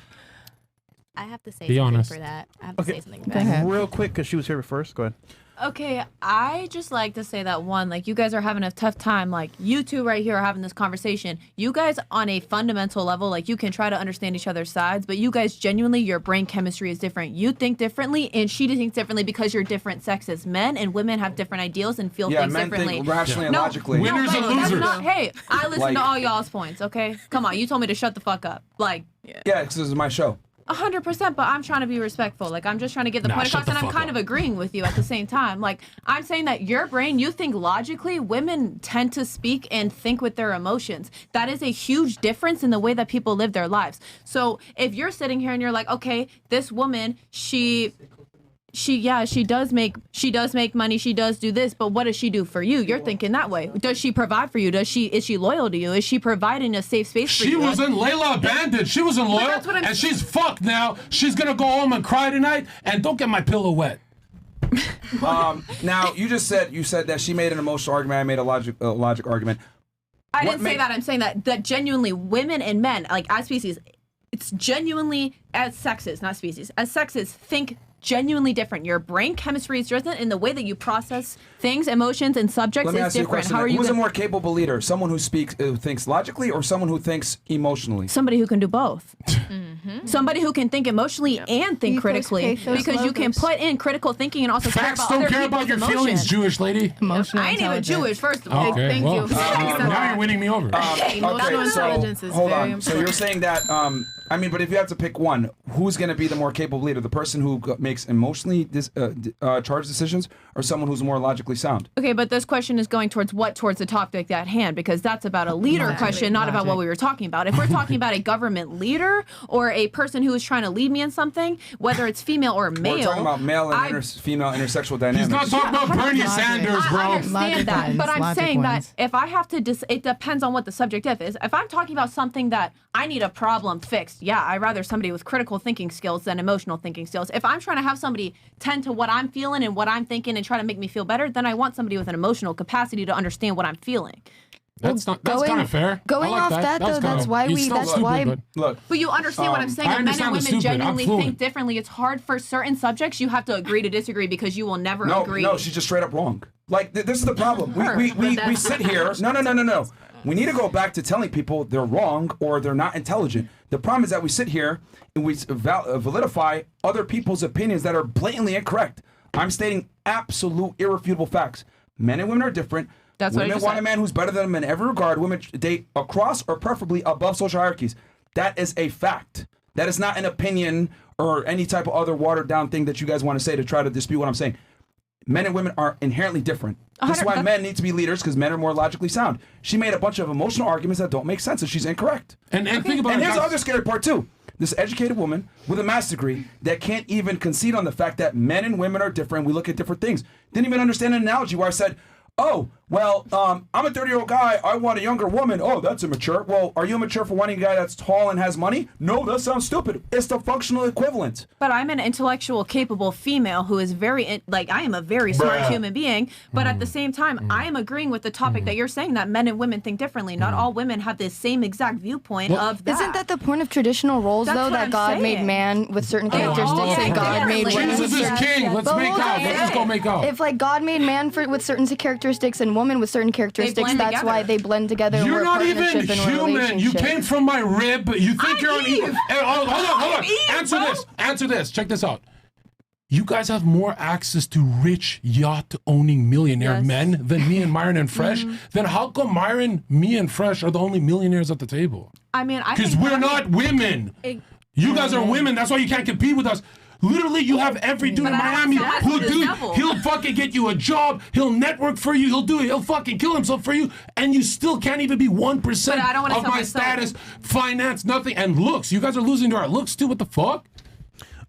I have to say Be something honest. for that. I have to say something for Go that. ahead. Real quick, because she was here first. Go ahead. Okay, I just like to say that one, like you guys are having a tough time. Like you two right here are having this conversation. You guys on a fundamental level, like you can try to understand each other's sides, but you guys genuinely, your brain chemistry is different. You think differently, and she thinks differently because you're different sexes. Men and women have different ideals and feel Yeah, things men differently. think rationally and logically. Winners and that's losers. not. Hey, I listen Like- to all y'all's points. Okay, come on, you told me to shut the fuck up. Like. Yeah, because this is my show. 100%, but I'm trying to be respectful. Like, I'm just trying to get the Nah, point shut across, the and I'm fuck kind up. of agreeing with you at the same time. Like, I'm saying that your brain, you think logically, women tend to speak and think with their emotions. That is a huge difference in the way that people live their lives. So, if you're sitting here and you're like, okay, this woman, she does make money, she does do this, but what does she do for you? You're thinking that way. Does she provide for you? Is she loyal to you? Is she providing a safe space for She you? wasn't Layla abandoned. She wasn't loyal, that's what I'm and she's fucked now. She's gonna go home and cry tonight. And don't get my pillow wet. Now you said that she made an emotional argument. I made a logic argument. I What didn't say make- that. I'm saying that genuinely women and men, like as species, it's genuinely as sexes, not species, as sexes think genuinely different. Your brain chemistry is different, and the way that you process things, emotions, and subjects Let me is ask you a different. question. How are you? Who's a gonna- more capable leader? Someone who thinks logically, or someone who thinks emotionally? Somebody who can do both. Somebody who can think emotionally and think Ethos, critically, pathos, because you can logos. put in critical thinking and also Facts care don't about care other about your people's feelings, emotions. Jewish lady. Emotional I ain't even intelligence. Jewish, first of all. Okay, Thank well, you. now you're winning me over. Okay, so intelligence is hold very on. So you're saying that but if you have to pick one, who's going to be the more capable leader? The person who makes emotionally charged decisions, or someone who's more logically sound? Okay, but this question is going towards the topic at hand, because that's about a leader question, not about what we were talking about. If we're talking about a government leader or a person who is trying to lead me in something, whether it's female or male, We're talking about male and female intersexual dynamics. He's not talking about Bernie Sanders, bro. I understand that, but I'm Logic saying ones. that if I have to, it depends on what the subject is. If I'm talking about something that I need a problem fixed, yeah, I'd rather somebody with critical thinking skills than emotional thinking skills. If I'm trying to have somebody tend to what I'm feeling and what I'm thinking and try to make me feel better, then I want somebody with an emotional capacity to understand what I'm feeling. That's kind of fair. Going I like off that, That's though, kinda- that's why he's we- still that's stupid, why- but- Look, But you understand what I'm saying? I That men understand and the women stupid. I'm genuinely fluent. think differently. It's hard for certain subjects. You have to agree to disagree because you will never agree. No, she's just straight up wrong. Like this is the problem. We sit here. No. We need to go back to telling people they're wrong or they're not intelligent. The problem is that we sit here and we validify other people's opinions that are blatantly incorrect. I'm stating absolute irrefutable facts. Men and women are different. That's what I women just want said. a man who's better than them in every regard. Women date across or preferably above social hierarchies. That is a fact. That is not an opinion or any type of other watered down thing that you guys want to say to try to dispute what I'm saying. Men and women are inherently different. This is why men need to be leaders, because men are more logically sound. She made a bunch of emotional arguments that don't make sense, and she's incorrect. And think about And it, here's the guys. other scary part too. This educated woman with a master's degree that can't even concede on the fact that men and women are different. We look at different things. Didn't even understand an analogy where I said, oh, well, I'm a 30-year-old guy. I want a younger woman. Oh, that's immature. Well, are you immature for wanting a guy that's tall and has money? No, that sounds stupid. It's the functional equivalent. But I'm an intellectual, capable female who is I am a very smart human being. But at the same time, I am agreeing with the topic that you're saying that men and women think differently. Not all women have the same exact viewpoint of that. Isn't that the point of traditional roles, That's though, what that I'm God made saying. man with certain characteristics and God made women Jesus with is certain... king. Let's But make hold out. on. Let's just go make out. If like God made man with certain characteristics and woman with certain characteristics, blend that's why they blend together. and You're we're a not even partnership and we're a human. You relationship. came from my rib. You think you're on equal. Hey, hold on. Answer this. Check this out. You guys have more access to rich yacht-owning millionaire men than me and Myron and Fresh. Then how come Myron, me and Fresh are the only millionaires at the table? I mean, I Because think we're not women. You guys are women. That's why you can't compete with us. Literally, you have every dude in Miami who'll he'll fucking get you a job. He'll network for you. He'll fucking kill himself for you. And you still can't even be 1% I don't wanna of sell my myself. status, finance, nothing. And looks. You guys are losing to our looks too. What the fuck?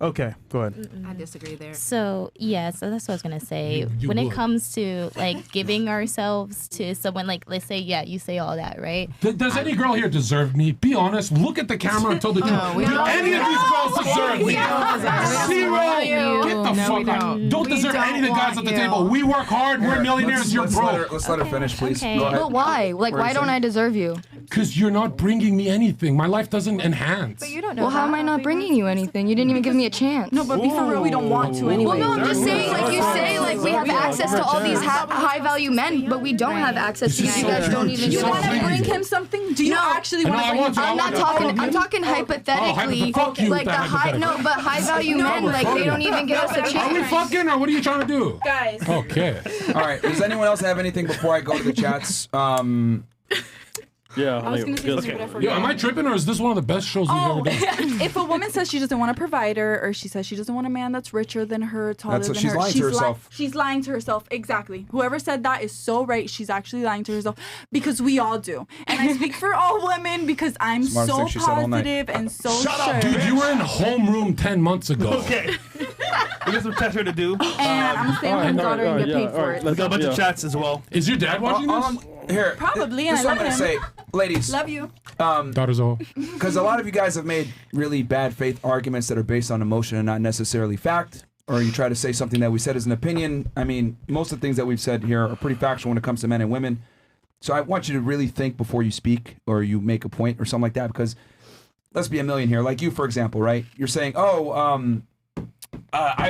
Okay, go ahead. Mm-mm. I disagree there. So yeah, so that's what I was gonna say. You when would. it comes to like giving ourselves to someone, like let's say, yeah, you say all that, right? Does any girl here deserve me? Be honest. Look at the camera and tell the truth. we Do don't. any of these girls deserve me? We don't deserve you. Zero. You. Get the No, fuck we out. don't. Don't We deserve don't any of the guys at want the you. table. We work hard. We're millionaires. You're broke. Let's let her finish, please. Okay. Go ahead. But why? Like, why don't I deserve you? Because you're not bringing me anything. My life doesn't enhance. But you don't know. Well, how am I not bringing you anything? You didn't even give me a chance. No, but be for real, we don't want to anyway. Well, no, I'm just saying, like you say, like we have access to all these high-value men, but we don't have access to you. You guys don't even. You want to bring him something? Do you actually want to bring him? I'm not talking. I'm talking hypothetically. Fuck you with Like that the high, no, hypothetical. but high-value men, like they don't even give us a chance. Are we fucking or what are you trying to do? Guys. Okay. All right. Does anyone else have anything before I go to the chats? Yeah. I was gonna say something, but I forgot. Yo, am I tripping or is this one of the best shows we've ever done? If a woman says she doesn't want a provider, or she says she doesn't want a man that's richer than her, taller That's than what she's her, lying to herself. She's lying to herself. Exactly. Whoever said that is so right. She's actually lying to herself because we all do. And I speak for all women because I'm Smartest so thing she said all night. positive and so Shut sure. up, dude. You were in homeroom 10 months ago. Okay. We got some chats here to do. And I'm gonna stay with my daughter and get paid for it. We got a bunch of chats as well. Is your dad watching this? Here. Probably, This and is I what I'm love gonna him. say, ladies. Love you. Daughter's all. Because a lot of you guys have made really bad faith arguments that are based on emotion and not necessarily fact, or you try to say something that we said is an opinion. I mean, most of the things that we've said here are pretty factual when it comes to men and women. So I want you to really think before you speak or you make a point or something like that, because let's be a million here. Like you, for example, right? You're saying, I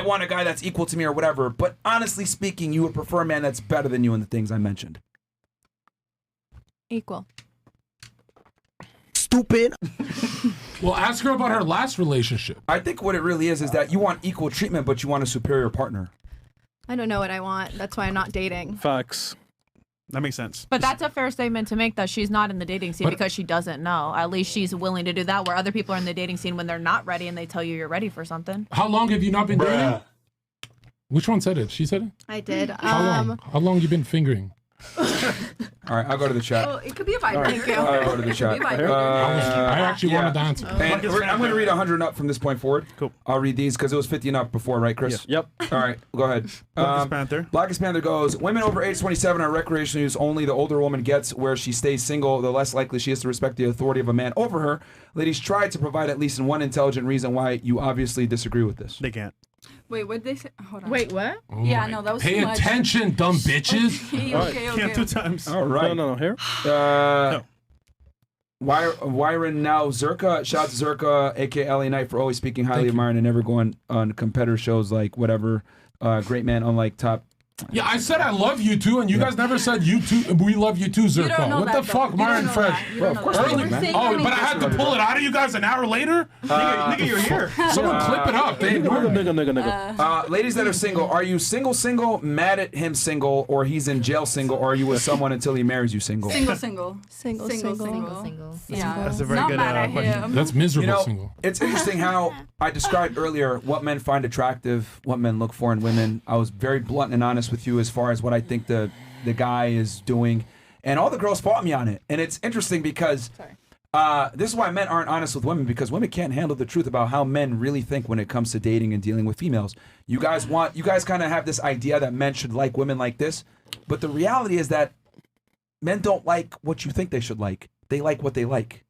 want a guy that's equal to me or whatever, but honestly speaking, you would prefer a man that's better than you in the things I mentioned. Equal. Stupid. Well, ask her about her last relationship. I think what it really is that you want equal treatment, but you want a superior partner. I don't know what I want. That's why I'm not dating. Facts. That makes sense. But that's a fair statement to make that she's not in the dating scene But- because she doesn't know. At least she's willing to do that, where other people are in the dating scene when they're not ready and they tell you you're ready for something. How long have you not been dating? Which one said it? She said it? I did. How long? How long you been fingering? All right, I'll go to the chat. Oh, it could be a vibe. Thank you. I'll go to the chat. I actually wanted to answer. And I'm going to read 100 up from this point forward. Cool. I'll read these because it was 50 and up before, right, Chris? Yep. All right, go ahead. Blackest Panther. Blackest Panther goes, women over age 27 are recreational use only. The older a woman gets where she stays single, the less likely she is to respect the authority of a man over her. Ladies, try to provide at least one intelligent reason why you obviously disagree with this. They can't. Wait, what did they say? Hold on. Wait, what? Oh Yeah, my- no, that was Pay too much. attention, dumb bitches. Okay. Can't 2 times. All right. No, here. Wyron now Zherka. Shout out to Zherka, aka LA Knight, for always speaking highly of Myron and never going on competitor shows like whatever. Great man, unlike top. Yeah, I said I love you too, and you guys never said you too. We love you too, Zherka. don't know What that, the fuck, though. You Myron don't know Fresh? that. You don't know that. Early, We're man. saying Oh, that but I we had to pull it out of you guys an hour later. Nigga, you're here. Someone clip it up. They ignored me. Nigga. Ladies that are single, are you single, mad at him single, or he's in jail single, or are you with someone until he marries you single? Single. Yeah. That's a very Not good mad at question. him. That's miserable You know, single. it's interesting how I described earlier what men find attractive, what men look for in women. I was very blunt and honest with you as far as what I think the guy is doing, and all the girls fought me on it. And it's interesting because this is why men aren't honest with women, because women can't handle the truth about how men really think when it comes to dating and dealing with females. You guys kind of have this idea that men should like women like this, but the reality is that men don't like what you think they should like. They like what they like.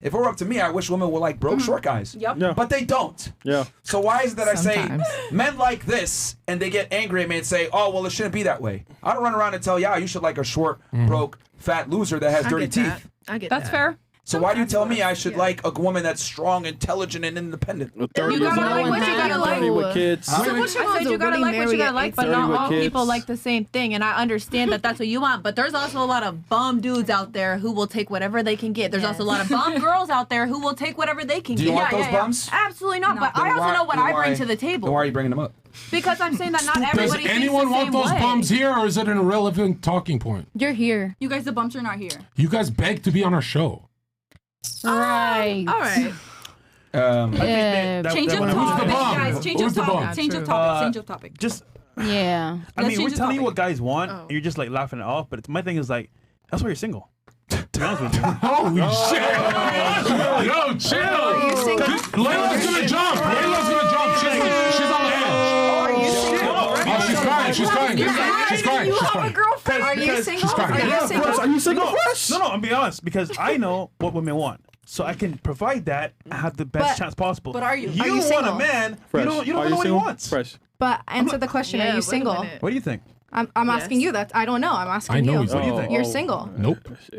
If it were up to me, I wish women would like broke short guys. Yep. Yeah. But they don't. Yeah. So why is it that I Sometimes. say men like this and they get angry at me and say, oh, well, it shouldn't be that way. I don't run around and tell you should like a short, broke, fat loser that has dirty teeth. I get That's fair. So why do you tell me I should like a woman that's strong, intelligent, and independent? You gotta like what you gotta like. with kids. So what you said you gotta like what you gotta like, but not all people like the same thing. And I understand that that's what you want, but there's also a lot of bum dudes out there who will take whatever they can get. There's also a lot of bum girls out there who will take whatever they can Do get. you want those bums? Absolutely not. But Then I also why- know what then I bring why- to the table. Then why are you bringing them up? Because I'm saying that not Does everybody anyone thinks the want same those way. bums here, or is it an irrelevant talking point? You're here. You guys, the bumps are not here. You guys begged to be on our show. Right. All right. Change of Who's the topic, bum? guys. Change Who's of the topic. bum? Change of topic. Change of topic. Just Yeah. I Let's mean, we're change the telling you topic. what guys want, and you're just like laughing it off. But it's, my thing is like, that's why you're single. To be honest with you. Holy shit! Yo, chill. Are you single? Layla's gonna jump. Layla's gonna jump. She's on the edge. Are you single? Oh, she's crying. She's crying. She's crying. You She's have a crying. girlfriend. Are you single? She's crying. Are you single? Are you single? No, I'm being honest because I know what women want. So I can provide that and have the best chance possible. But are you? You Are you want single? a man. Fresh. You don't Are know what he single? wants. Fresh. But answer the question: Are you single? What do you think? I'm asking you. That I don't know. I'm asking I know you. he's What do you think? You're single. Nope.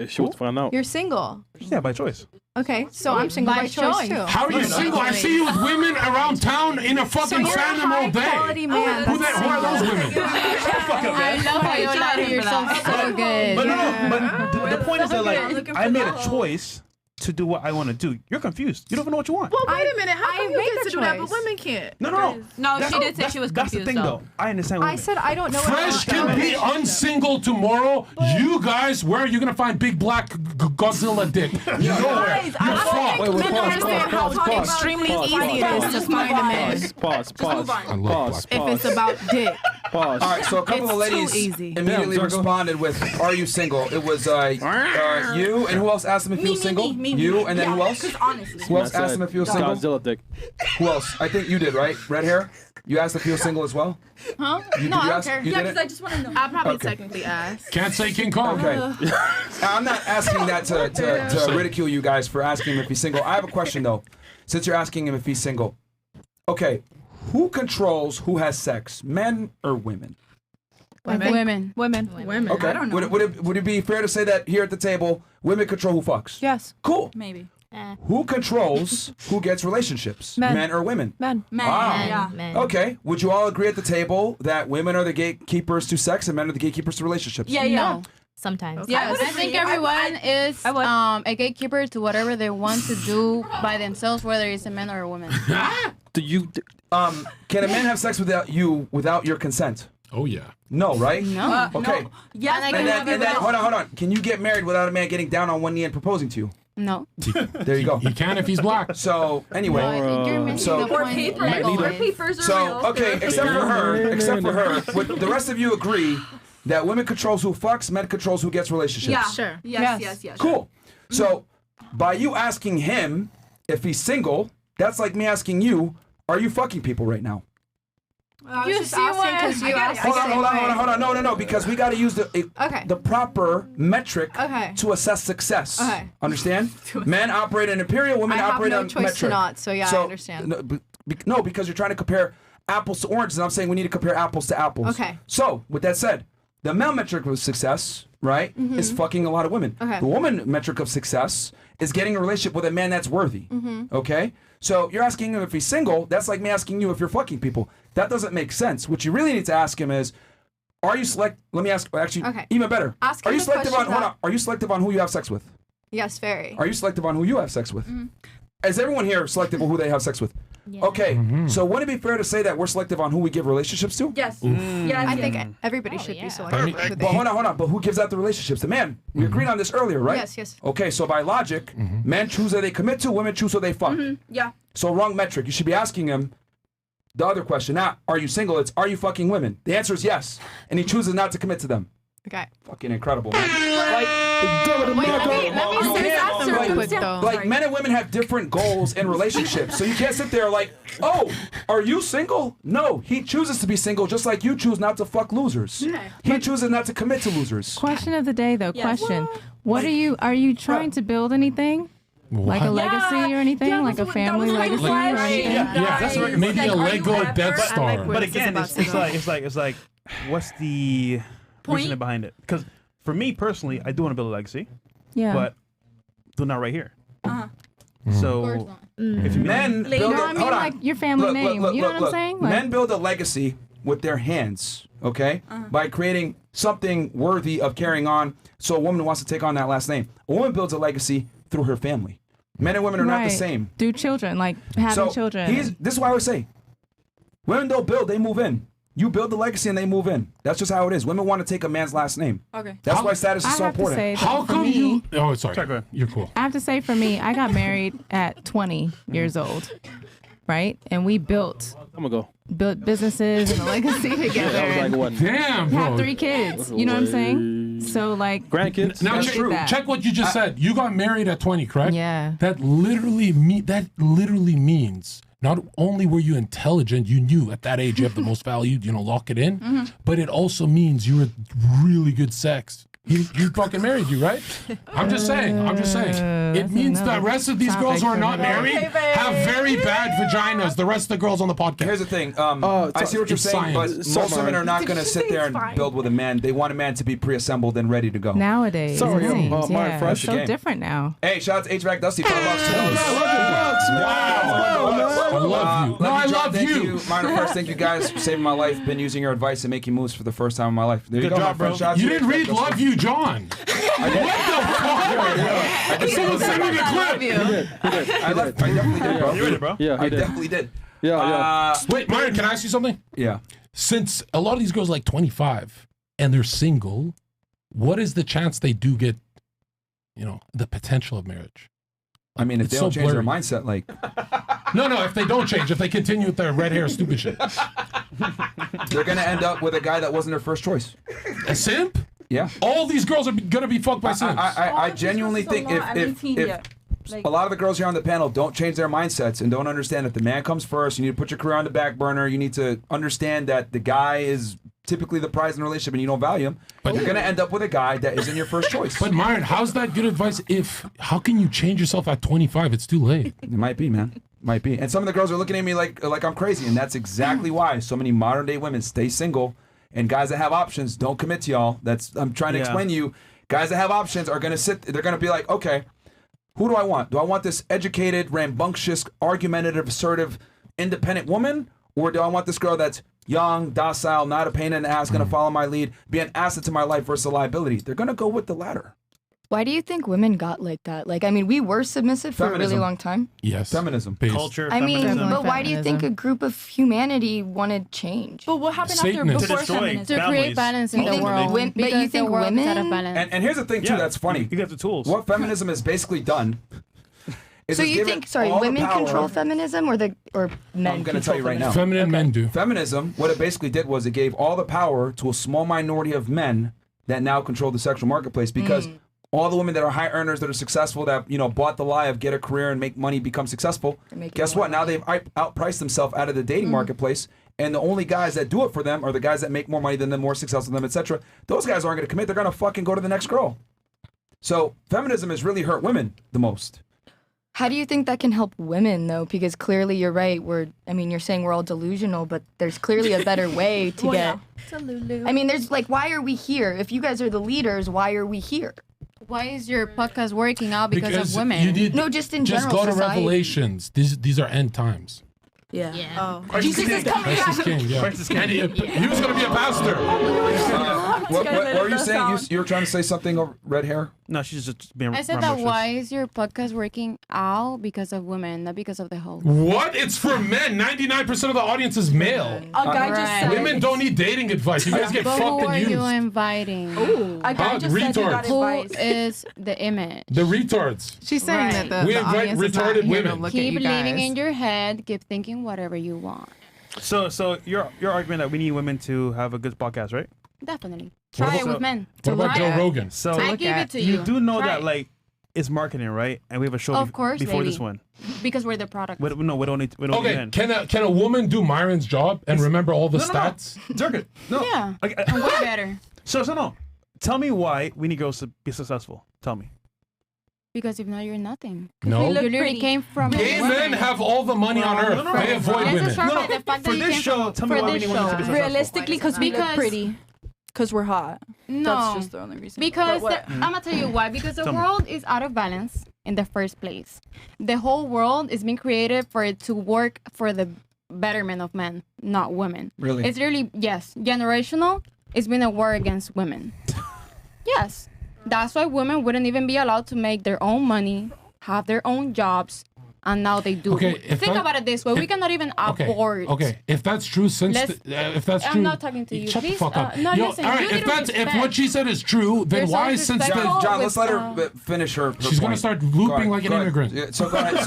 She wants to find out. You're single. Yeah, by choice. Okay, so I'm single by choice too. How are you single? I see you with women around town in a fucking you're a fandom all day. high-quality man. Who are those women? I love how you lie to yourself so good. But no. But the point is that like I made a choice to do what I want to do. You're confused. You don't even know what you want. Well, wait a minute. How come you made get the to do that, but choice. women can't? No. No, That's- she did say that's- she was That's confused the thing, though. I understand. I said I don't know. what I Fresh want. can be unsingle tomorrow. You guys, where are you gonna find big black Godzilla dick? Nowhere. You're fucked. Men understand how extremely easy it is to find a man. Pause. I love black. If it's about dick. Pause. All right, so a couple It's of ladies too easy. immediately Damn, Zherka. responded with, "Are you single?" It was you, and who else asked him if he was single? You, and then who else? Because honestly. Who else asked him if he was single? Godzilla dick. Who else? I think you did, right? Red hair. You asked if he was single as well. Huh? You, No, did you I don't ask? care. You Yeah, did because it? I just want to know. I'll probably Okay. technically ask. Can't say King Kong. Okay. I'm not asking that to ridicule you guys for asking him if he's single. I have a question though. Since you're asking him if he's single, okay, who controls who has sex, men or women? Women. Women. Okay. I don't know. Would it be fair to say that here at the table, women control who fucks? Yes. Cool. Maybe. Who controls who gets relationships? Men. or women? Men. Men. Wow. Yeah. Men. Okay. Would you all agree at the table that women are the gatekeepers to sex and men are the gatekeepers to relationships? Yeah. No. Sometimes. Yes, I think everyone is a gatekeeper to whatever they want to do by themselves, whether it's a man or a woman. Do you? Can a man have sex without your consent? Oh yeah. No, right? No. Okay. No. Yes. And then hold on. Can you get married without a man getting down on one knee and proposing to you? No. There you go. He can if he's black. So anyway, You're missing so- the point. Or papers are so real. okay, except for her, would the rest of you agree that women controls who fucks, men controls who gets relationships? Yeah. Sure. Yes. Cool. So by you asking him if he's single, that's like me asking you, are you fucking people right now? You see what? Because you asked. Hold on. No, because we got to use the proper metric Okay. to assess success. Okay. Understand? Men operate in imperial, women I have operate no on choice to metric. not, so yeah, I understand. No, because you're trying to compare apples to oranges, and I'm saying we need to compare apples to apples. Okay. So, with that said, the male metric of success, right, is fucking a lot of women. Okay. The woman metric of success is getting a relationship with a man that's worthy. Okay? So you're asking him if he's single. That's like me asking you if you're fucking people. That doesn't make sense. What you really need to ask him is, are you select? Let me ask. Actually, Okay. even better. Ask Are him you the selective on? question Hold that- on. Are you selective on who you have sex with? Yes, very. Are you selective on who you have sex with? Is everyone here selective on who they have sex with? Yeah. Okay. So wouldn't it be fair to say that we're selective on who we give relationships to? Yes. Yes. I think everybody should be selective. with who But they- hold on. But who gives out the relationships? The man. We agreed on this earlier, right? Yes. Okay, so by logic, men choose who they commit to, women choose who they fuck. Yeah. So wrong metric. You should be asking him the other question. Not, are you single? It's, are you fucking women? The answer is yes. And he chooses not to commit to them. Okay. Fucking incredible, man. Like, Wait, let me say that to like men and women have different goals in relationships. So you can't sit there like, oh, are you single? No, he chooses to be single just like you choose not to fuck losers. He chooses not to commit to losers. Question of the day, though. Yes. Question: What are you trying to build anything? Like a legacy or anything? Like a family legacy or anything? Yeah, that's what maybe a Lego Death Star. But again, it's like, what's the reasoning behind it? Because for me personally, I do want to build a legacy. Yeah. But do not right here. So if Men build No, a, I mean hold on. like your family name. You know what I'm saying? Like, Men build a legacy with their hands, okay? By creating something worthy of carrying on. So a woman wants to take on that last name. A woman builds a legacy through her family. Men and women are not the right. same. Do children, like having children. This is why I would say, women don't build, they move in. You build the legacy and they move in. That's just how it is. Women want to take a man's last name. Okay. That's why status is I so have to important. say that How for come me- you- Oh, sorry. You're cool. I have to say, for me, I got married at 20 years old, right? And we built businesses and a legacy together. and Damn, bro. had 3 kids. You know what I'm saying? So like grandkids. Now Look at that. check what you just said. You got married at 20, correct? Yeah. That literally means not only were you intelligent, you knew at that age you have the most value, lock it in, but it also means you were really good sex. He fucking married you, right? I'm just saying. It means the rest of these girls who are not married have very bad vaginas. The rest of the girls on the podcast. Here's the thing. I see what you're it's saying, but science. most women are not going to sit there and build with a man. They want a man to be pre-assembled and ready to go. Nowadays, Sorry, it seems, Martin yeah, Fresh it's so again. different now. Hey, shout out to HVAC Dusty, $5. I love you. No, I love Thank you. Minor Fresh, thank you guys for saving my life. Been using your advice and making moves for the first time in my life. There you Good go, job, my friend. bro. Shout out You to didn't HVAC read Dusty. Love You, John. I did. Someone send me the clip. I definitely did, bro. You read it, bro? Yeah, I he did. definitely did. Wait, Myron, can I ask you something? Yeah. Since a lot of these girls are like 25 and they're single, what is the chance they do get, the potential of marriage? I mean, if It's they don't so change their blurry. mindset, like No, if they don't change, if they continue with their red hair, stupid shit. they're gonna end up with a guy that wasn't their first choice. A simp? Yeah. All these girls are gonna be fucked by simps. I genuinely think if a lot of the girls here on the panel don't change their mindsets and don't understand that the man comes first, you need to put your career on the back burner. You need to understand that the guy is typically the prize in a relationship and you don't value him. But you're gonna end up with a guy that isn't your first choice. But Myron, how's that good advice how can you change yourself at 25? It's too late. It might be, man. Might be. And some of the girls are looking at me like I'm crazy, and that's exactly why so many modern day women stay single, and guys that have options don't commit to y'all. I'm trying to explain to you. Guys that have options are gonna they're gonna be like, okay, who do I want? Do I want this educated, rambunctious, argumentative, assertive, independent woman? Or do I want this girl that's young, docile, not a pain in the ass, gonna follow my lead, be an asset to my life versus a liability? They're gonna go with the latter. Why do you think women got like that? We were submissive for a really Feminism. long time. Yes. Feminism. Culture. I mean, feminism. but why do you think a group of humanity wanted change? But what happened Satanism. before To destroy feminism? To create balance in You the think world. but you because think the world is out of women? balance. And here's the thing too that's funny. You got the tools. What feminism has basically done is So it's you given think, sorry, all the women power- control feminism or men? I'm going to tell you right now. Feminine men do. Feminism, what it basically did was it gave all the power to a small minority of men that now control the sexual marketplace because all the women that are high earners that are successful that bought the lie of get a career and make money, become successful. Guess what? Now they've outpriced themselves out of the dating marketplace, and the only guys that do it for them are the guys that make more money than them, more successful than them, etc. Those guys aren't going to commit. They're going to fucking go to the next girl. So feminism has really hurt women the most. How do you think that can help women though? Because clearly you're right. You're saying we're all delusional, but there's clearly a better way to get. I mean, there's why are we here? If you guys are the leaders, why are we here? Why is your podcast working out because of women? You need, No, just in just general go to society. Revelations. These are end times. Yeah. Oh. Jesus is coming Christ is back. king, yeah. And he was going to be a pastor. What were you saying? You were trying to say something over red hair? No, she's just being I said that why is your podcast working out because of women, not because of the host? What? It's for men. 99% of the audience is male. A guy just said Women don't need dating advice. You guys get But fucked who are and you used. inviting? A guy just said he got Who advice. is the image? The retards. She's saying that the, We the invite audience is not retarded here to women. look Keep at you living guys. in your head. Keep thinking whatever you want. So your argument that we need women to have a good podcast, right? Definitely. What Try it about- with men. What about Joe Rogan? So I give it to you. do know Try that it. like is marketing, right? And we have a show Of course, before baby. this one. Because we're the product. We don't Okay, can a woman do Myron's job and remember all the stats? Zherka, no. Yeah. Okay, And way better. So no. Tell me why we need girls to be successful. Tell me. Because if not, you're nothing. No. You literally came from. Gay men have all the money on earth. They avoid women. For this show, tell me why we need women to be successful. Realistically, because we look pretty. Because we're hot. No. That's just the only reason. Because But I'm gonna tell you why. Because the Tell me. world is out of balance in the first place. The whole world is being created for it to work for the betterment of men, not women. Really? It's really yes, generational. It's been a war against women. Yes, that's why women wouldn't even be allowed to make their own money, have their own jobs, and now they do. Okay, if Think that- about it this way: we if- cannot even Okay. afford. Okay. If that's true, if that's I'm true, not talking to you. Shut Please, the fuck up. no, Yo, listen, all you right. need If to that's if respect. what she said is true, then You're so why since disrespectful. John, let's with, let her finish her. She's gonna point. start Go looping ahead, like an go ahead. immigrant. Yeah, so go ahead.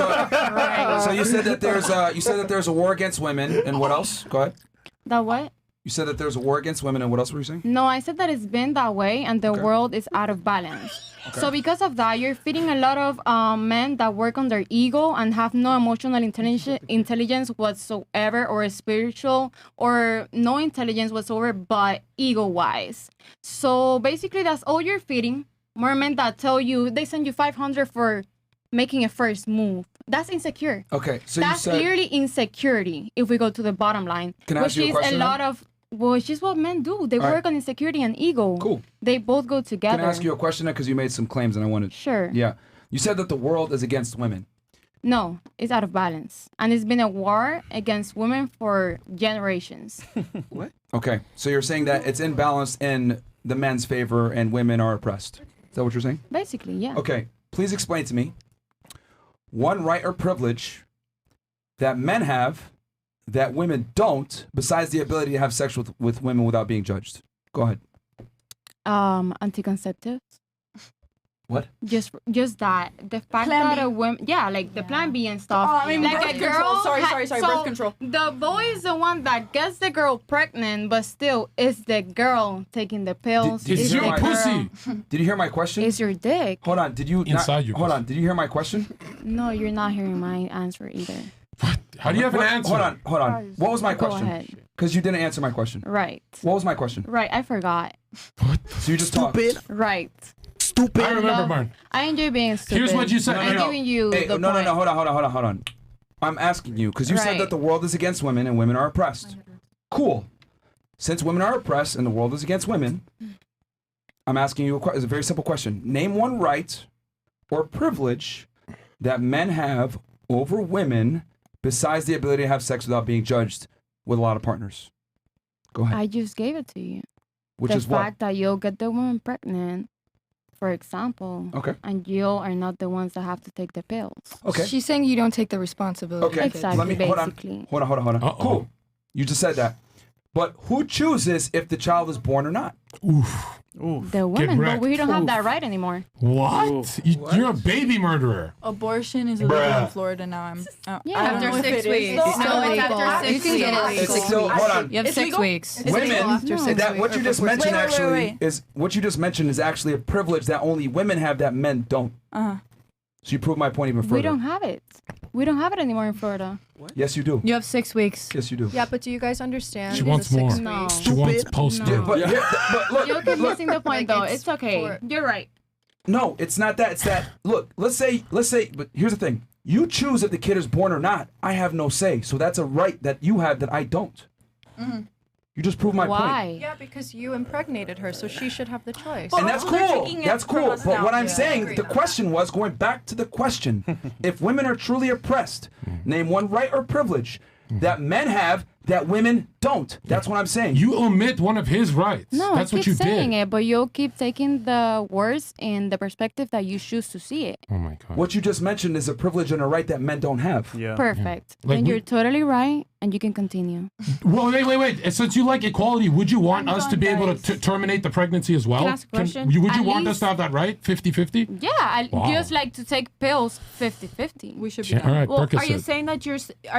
So you said that there's a war against women, and what else? Go ahead. That what? You said that there's a war against women, and what else were you saying? No, I said that it's been that way and the world is out of balance. Okay. So because of that, you're feeding a lot of men that work on their ego and have no emotional intelligence whatsoever, or spiritual, or no intelligence whatsoever, but ego-wise. So basically, that's all you're feeding. More men that tell you, they send you 500 for making a first move. That's insecure. Okay, so That's you said. clearly insecurity if we go to the bottom line. Can I ask which you a is question a now? lot of which is what men do. They All right. work on insecurity and ego. Cool. They both go together. Can I ask you a question? Because you made some claims, and I wanted. Sure. Yeah. You said that the world is against women. No, it's out of balance. And it's been a war against women for generations. Okay, so you're saying that it's imbalanced in the men's favor, and women are oppressed. Is that what you're saying? Basically, yeah. Okay, please explain to me one right or privilege that men have that women don't, besides the ability to have sex with women without being judged. Go ahead. Anticonceptives. What? Just that. The fact Plan that B. a woman, yeah, like the plan B and stuff. Oh, I mean, like birth a control. girl. Sorry, birth control. The boy is the one that gets the girl pregnant, but still, it's the girl taking the pills. Did you It's hear the my girl. Did you hear my question? It's your dick. Hold on. Did you Inside your Hold on. Did you hear my question? No, you're not hearing my answer either. How do you have an answer? Hold on. What was my Go question? ahead. Because you didn't answer my question. Right. What was my question? Right, I forgot. So you just talked. Right. Stupid. I remember, Martin. I enjoy being stupid. Here's what you said. I'm giving you Hey, the no, point. Hold on. I'm asking you because you said Right. that the world is against women and women are oppressed. Cool. Since women are oppressed and the world is against women, I'm asking you it's a very simple question. Name one right or privilege that men have over women besides the ability to have sex without being judged with a lot of partners. Go ahead. I just gave it to you. Which the is what? fact that you'll get the woman pregnant, for example. Okay. And you are not the ones that have to take the pills. Okay. She's saying you don't take the responsibility. Okay. Exactly, Let me basically. Hold on. Cool. You just said that. But who chooses if the child is born or not? The woman, but wrecked. we don't have that right anymore. What? You're a baby murderer. Abortion is illegal Bruh. in Florida now. Yeah. I don't know After if 6 it is. weeks. No, Still I- illegal. after You can get it It's legal. Still, hold on. You have It's 6 legal? weeks. It's Women, legal after 6 that weeks. what you just mentioned Wait. actually is what you just mentioned is actually a privilege that only women have that men don't. Uh-huh. So you prove my point even further. We don't have it. We don't have it anymore in Florida. Yes, you do. You have 6 weeks. Yes, you do. Yeah, but do you guys understand? She the wants 6 more. No. She wants post. Yeah, but look, You keep missing the point, though. Like, It's okay. You're right. no, it's not that. It's that. Look, let's say, but here's the thing. You choose if the kid is born or not. I have no say. So that's a right that you have that I don't. You just proved my point. Yeah, because you impregnated her, so she should have the choice. And that's cool. That's cool. But what I'm saying, the question was going back to the question: if women are truly oppressed, name one right or privilege that men have that women don't. That's what I'm saying. You omit one of his rights. No, That's I what keep you saying did. it, but you'll keep taking the words in the perspective that you choose to see it. Oh my God. What you just mentioned is a privilege and a right that men don't have. Yeah. Perfect. Like and we- you're totally right, and you can continue. Well, wait. And since you like equality, would you want us to be able guys. to terminate the pregnancy as well? Can I ask a question? would you At want us least- to have that right? 50-50? Yeah, I Wow. just like to take pills 50-50. We should be Yeah, all right, Well, Percocet. are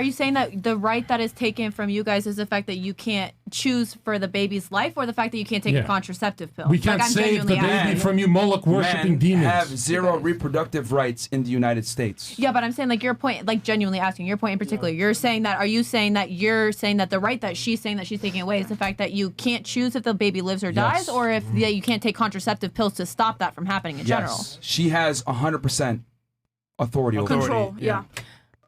you saying that the right that is taken from you guys is affected that you can't choose for the baby's life or the fact that you can't take Yeah. a contraceptive pill. We can't I'm save the genuinely baby asking. from you Moloch worshipping Men demons. have zero reproductive rights in the United States. Yeah, but I'm saying like your point, like genuinely asking your point in particular. You're saying that. Are you saying that you're saying that the right that she's saying that she's taking away is the fact that you can't choose if the baby lives or dies, Yes. or if yeah, you can't take contraceptive pills to stop that from happening in general? Yes, she has 100% authority over it. Control, yeah.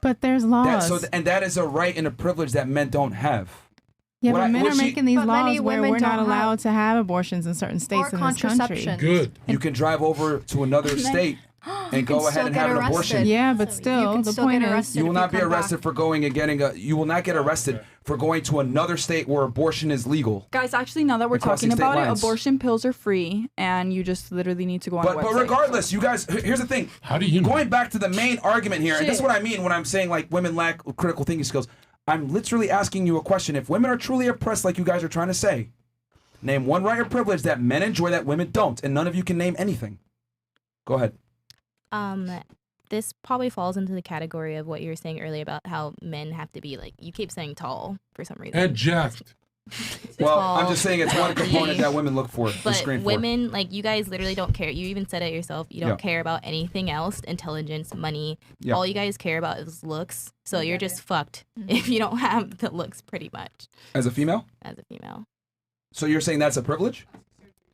But there's laws. And that is a right and a privilege that men don't have. Yeah, What but I- men what are she- making these But many laws where women we're not don't allowed have- to have abortions in certain states Or in this country. contraception. Good. You can drive over to another state and go ahead and have an abortion. Yeah, but still, can the still point get is, arrested You will if not be come arrested back. for going and getting a. You will not get arrested for going to another state where abortion is legal. Guys, actually, now that we're Across talking the state about lines. it, abortion pills are free, and you just literally need to go on a But website. regardless, you guys. Here's the thing. How do you know? Going back to the main argument here, and this is Shit. what I mean when I'm saying like women lack critical thinking skills. I'm literally asking you a question. If women are truly oppressed, like you guys are trying to say, name one right or privilege that men enjoy that women don't, and none of you can name anything. Go ahead. This probably falls into the category of what you were saying earlier about how men have to be like, you keep saying tall for some reason. Eject. Well, Tall, I'm just saying it's one component that women look for. But screen for. women, like you guys literally don't care. You even said it yourself. You don't Yeah. care about anything else, intelligence, money. Yeah. All you guys care about is looks. So you're just fucked if you don't have the looks pretty much As a female? as a female. So you're saying that's a privilege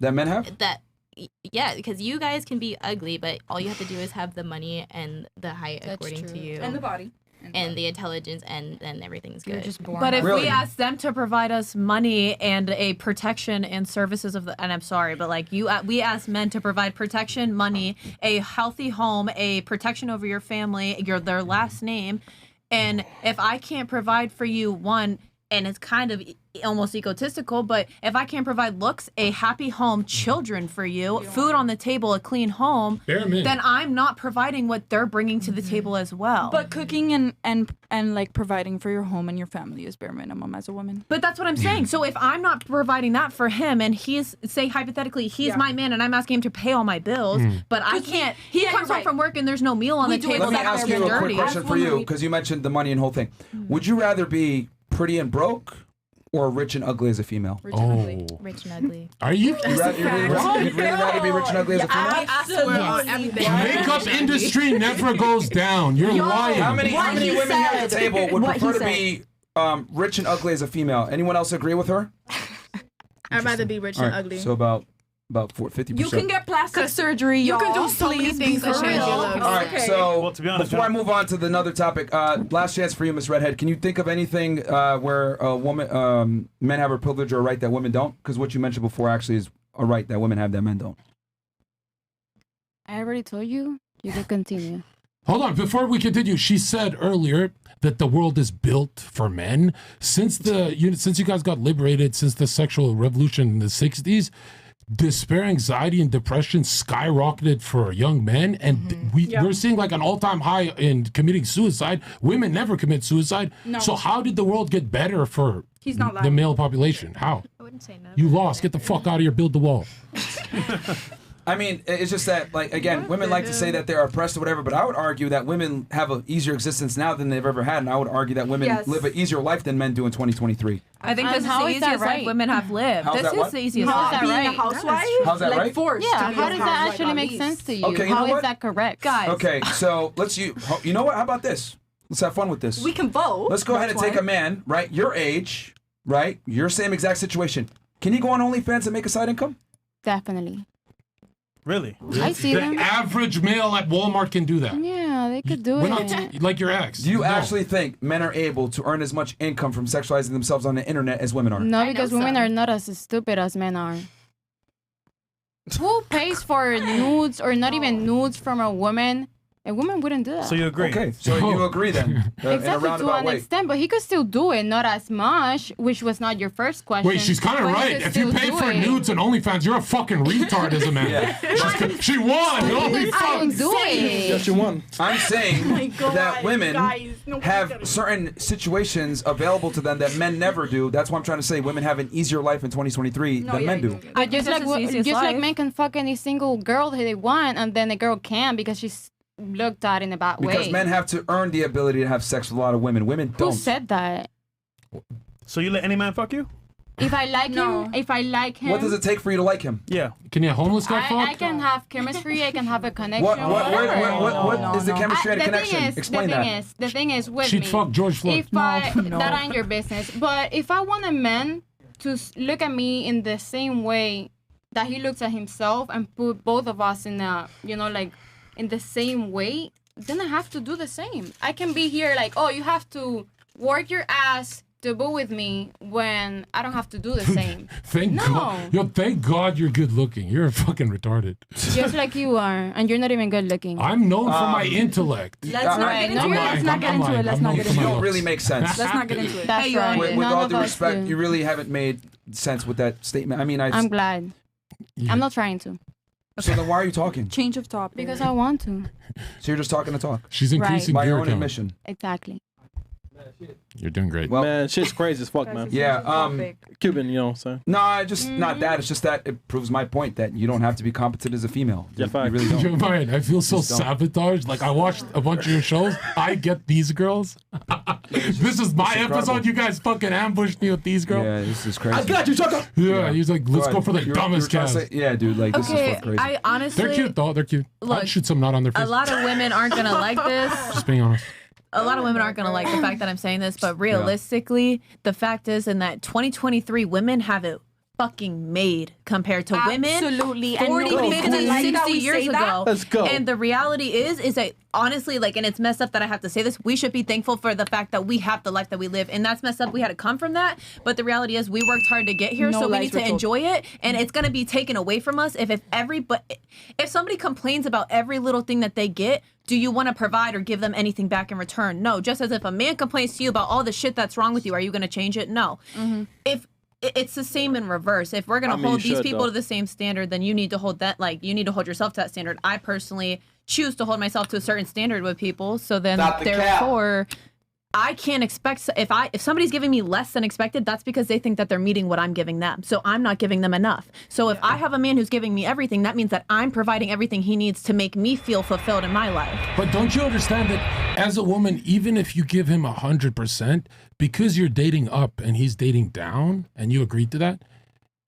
that men have? Yeah, because you guys can be ugly, but all you have to do is have the money and the height according to you. And the body. And the intelligence, and then everything's good. But if Really? we ask them to provide us money and a protection and services of the, and I'm sorry, but like we ask men to provide protection, money, a healthy home, a protection over your family, their last name, and if I can't provide for you one, and it's kind of almost egotistical, but if I can't provide looks, a happy home, children for you, food on the table, a clean home, Bare minimum. then I'm not providing what they're bringing to the table as well. But cooking and like providing for your home and your family is bare minimum as a woman. But that's what I'm saying. So if I'm not providing that for him, and he's, say hypothetically, he's my man, and I'm asking him to pay all my bills, but I can't. He comes home from work and there's no meal on the table. Let me that's ask you a dirty. quick question for you, because you mentioned the money and whole thing. Would you rather be pretty and broke or rich and ugly as a female? Rich and ugly. Rich and ugly. Are you? You'd really rather be rich and ugly as a female? Absolutely. Makeup industry never goes down. You're lying. How many women here at the table would prefer to be rich and ugly as a female? Anyone else agree with her? I'd rather be rich All and right, ugly. so about 50%. You can get plastic surgery. You can y'all. do so many Please things be to for change real. your looks. All right, so Well, to be honest, before I move on to another topic, last chance for you, Miss Redhead. Can you think of anything where a woman, men have a privilege or a right that women don't? Because what you mentioned before actually is a right that women have that men don't. I already told you. You can continue. Hold on, before we continue, she said earlier that the world is built for men. Since you guys got liberated, since the sexual revolution in the 60s, despair, anxiety, and depression skyrocketed for young men, and we're seeing like an all-time high in committing suicide. Women never commit suicide. No. So how did the world get better for He's not the lying. male population? How? I wouldn't say no. You lost. Get the fuck out of here. Build the wall. I mean, it's just that, like, again, women like to say that they're oppressed or whatever, but I would argue that women have an easier existence now than they've ever had, and I would argue that women Yes. live an easier life than men do in 2023. I think this is how the is that easiest life right? women have lived. How's This that is what? the easiest How is life. that Being right? a housewife, How's that like right? forced. Yeah, to be how a does that housewife actually at make least. sense to you? Okay, you know How is what? that correct? Guys. Okay, so you know what? How about this? Let's have fun with this. We can vote. Let's go ahead and That's take a man, right? Your age, right? Your same exact situation. Can he go on OnlyFans and make a side income? Definitely. Really? I see The them. average male at Walmart can do that. Yeah, they could do We're it. not like your ex. Do you No. actually think men are able to earn as much income from sexualizing themselves on the internet as women are? No, I know because women some. are not as stupid as men are. Who pays for nudes or not even nudes from a woman? A woman wouldn't do that. So you agree? Okay, so you agree then, in a Exactly, to roundabout an way. extent, but he could still do it, not as much, which was not your first question. Wait, she's kind of but he right. could If you still pay do for it. nudes and OnlyFans, you're a fucking retard as a man. Yeah. She won. Holy I fuck. can do it. Yes, you won. I'm saying God, that women guys, nobody's have gonna- certain situations available to them that men never do. That's what I'm trying to say. Women have an easier life in 2023 No, than yeah, men you do. do. But just this like is the easiest just like life. men can fuck any single girl that they want, and then the girl can't because she's looked at in a bad Because way. men have to earn the ability to have sex with a lot of women. Women Who don't. said that? So you let any man fuck you? If I like him, What does it take for you to like him? Yeah. Can you a homeless guy fuck? I can have chemistry. I can have a connection. What is the chemistry and connection? Explain that. The thing is with She'd me. fuck George Floyd. That ain't your business. But if I want a man to look at me in the same way that he looks at himself and put both of us in a, like in the same way, then I have to do the same. I can be here like, oh, you have to work your ass to be with me when I don't have to do the same. Thank God. Yo, thank God you're good looking. You're fucking retarded. Just like you are, and you're not even good looking. I'm known for my intellect. Let's not get into it. Let's not get into it. Let's not get into it. You don't really make sense. Let's not get into it. That's right. With None all of due us respect, do. you really haven't made sense with that statement. I mean, I'm glad. I'm not trying to. So then why are you talking? Change of topic. Because I want to. So you're just talking to talk. She's increasing by gear your own count. admission. Exactly. You're doing great. Well, Man, shit's crazy as fuck, man. Yeah. Cuban, you know what I'm saying? No, just not that. It's just that it proves my point that you don't have to be competent as a female. You really don't. You're right. I feel so Just don't. sabotaged. Like I watched a bunch of your shows. I get these girls. This is my incredible. episode. You guys fucking ambushed me with these girls. Yeah, this is crazy. I got you, Zherka. Yeah, he's like, let's go for the dumbest cast. Yeah, dude, like this is Okay, fucking crazy. I honestly, They're cute though. They're cute. Look, I'd shoot some nut on their face. a lot of women aren't gonna like this. Just being honest. A lot of women aren't gonna like the fact that I'm saying this, but realistically, the fact is, in that 2023, women have it fucking made compared to women Absolutely. And 40, nobody's 50, gonna like 60 that we years say ago. that. Let's go. And the reality is that honestly, like, and it's messed up that I have to say this, we should be thankful for the fact that we have the life that we live. And that's messed up. We had to come from that. But the reality is we worked hard to get here, No so we lies need to were told. enjoy it. And it's gonna be taken away from us if somebody complains about every little thing that they get, do you want to provide or give them anything back in return? No. Just as if a man complains to you about all the shit that's wrong with you, are you going to change it? No. If it's the same in reverse. If we're going to hold these people to the same standard, then you need to hold that, like, you need to hold yourself to that standard. I personally choose to hold myself to a certain standard with people. So then therefore I can't expect, if somebody's giving me less than expected, that's because they think that they're meeting what I'm giving them. So I'm not giving them enough. So if I have a man who's giving me everything, that means that I'm providing everything he needs to make me feel fulfilled in my life. But don't you understand that as a woman, even if you give him 100%, because you're dating up and he's dating down, and you agreed to that,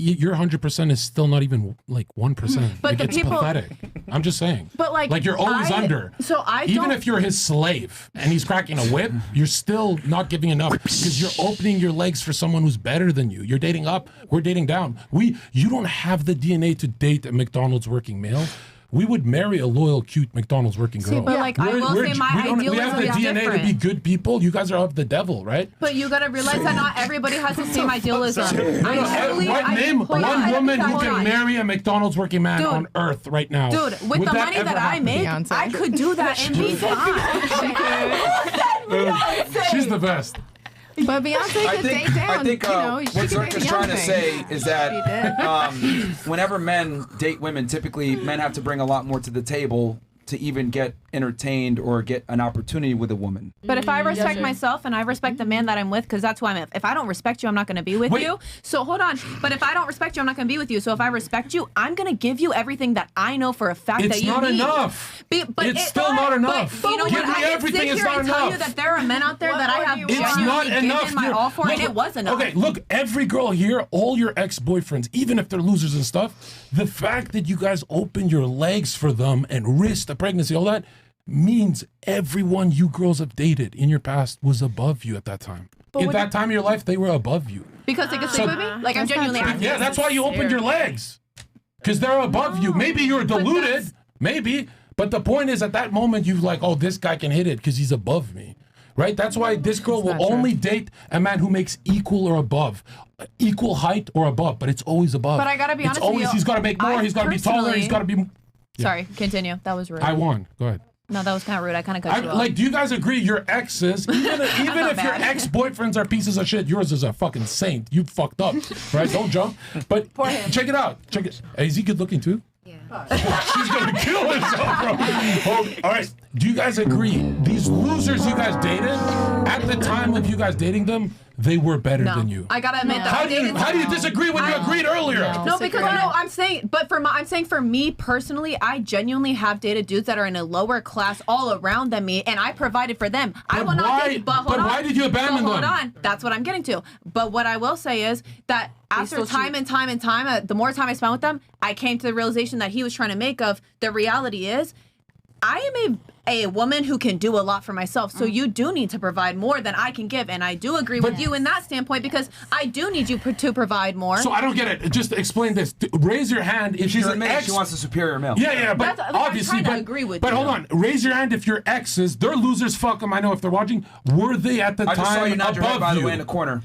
your 100% is still not even like 1%. But like, the it's people- pathetic. I'm just saying. But like you're always under. So I Even don't, if you're his slave and he's cracking a whip, you're still not giving enough because you're opening your legs for someone who's better than you. You're dating up, we're dating down. You don't have the DNA to date a McDonald's working male. We would marry a loyal, cute McDonald's working girl. See, but like I will say my we have the idealism is DNA different. to be good people. You guys are of the devil, right? But you gotta realize that not everybody has the same idealism. Name one woman who can marry a McDonald's working man Dude. on earth right now. Dude, with Would the money ever that I happen? make, I could do that and be fine. She's the best. But Beyonce could date down. I think what she could date Zherka's trying to Beyonce. say is that whenever men date women, typically men have to bring a lot more to the table to even get entertained or get an opportunity with a woman. But if I respect myself and I respect the man that I'm with, because that's who I'm with. If I don't respect you, I'm not going to be with you. So hold on. But if I don't respect you, I'm not going to be with you. So if I respect you, I'm going to give you everything that I know for a fact that you need. It's not enough. But It's still not enough. But you know Give what? me I everything, can sit it's here not and tell you enough. that there are men out there that I have It's not genuinely enough. given my You're- all for, and look, it was enough. Okay, look, every girl here, all your ex-boyfriends, even if they're losers and stuff, the fact that you guys open your legs for them and risk the pregnancy, all that, means everyone you girls have dated in your past was above you at that time. But In what that time of your life, they were above you. Because they could sleep with me? Like, I'm genuinely asking. Yeah, that's why you opened your legs. Because they're above you. Maybe you're deluded. Maybe. But the point is, at that moment, you're like, oh, this guy can hit it because he's above me. Right? That's why this girl will only date a man who makes equal or above. Equal height or above. But it's always above. But I gotta be honest It's always, with you, he's got to make more. I He's got to be taller. He's got to be... Sorry, continue. That was rude. I won. Go ahead. No, that was kind of rude. I kind of cut you off. Like, do you guys agree your exes, even if your bad. ex-boyfriends are pieces of shit, yours is a fucking saint. You fucked up, right? Don't jump. But check it out. Check it. Is he good looking too? Yeah. She's gonna kill herself, bro. All right. Do you guys agree? These losers you guys dated, at the time of you guys dating them, they were better than you. I gotta admit that. How do you disagree when you agreed earlier? No, because I'm saying, but I'm saying for me personally, I genuinely have dated dudes that are in a lower class all around than me, and I provided for them. I will not date, but hold on. why did you abandon hold them? on, that's what I'm getting to. But what I will say is that after time and time and time, the more time I spent with them, I came to the realization that he was trying to make of the reality is, I am a woman who can do a lot for myself, so you do need to provide more than I can give, and I do agree with you in that standpoint because I do need you to provide more. So I don't get it. Just explain this. Raise your hand if She's your a man. ex. She wants a superior male. Yeah, but obviously, I'm trying to agree with but you. hold on. Raise your hand if your exes, they're losers. Fuck them. I know if they're watching. Were they at the I time just saw you nod your head, above by the you? way, in the corner.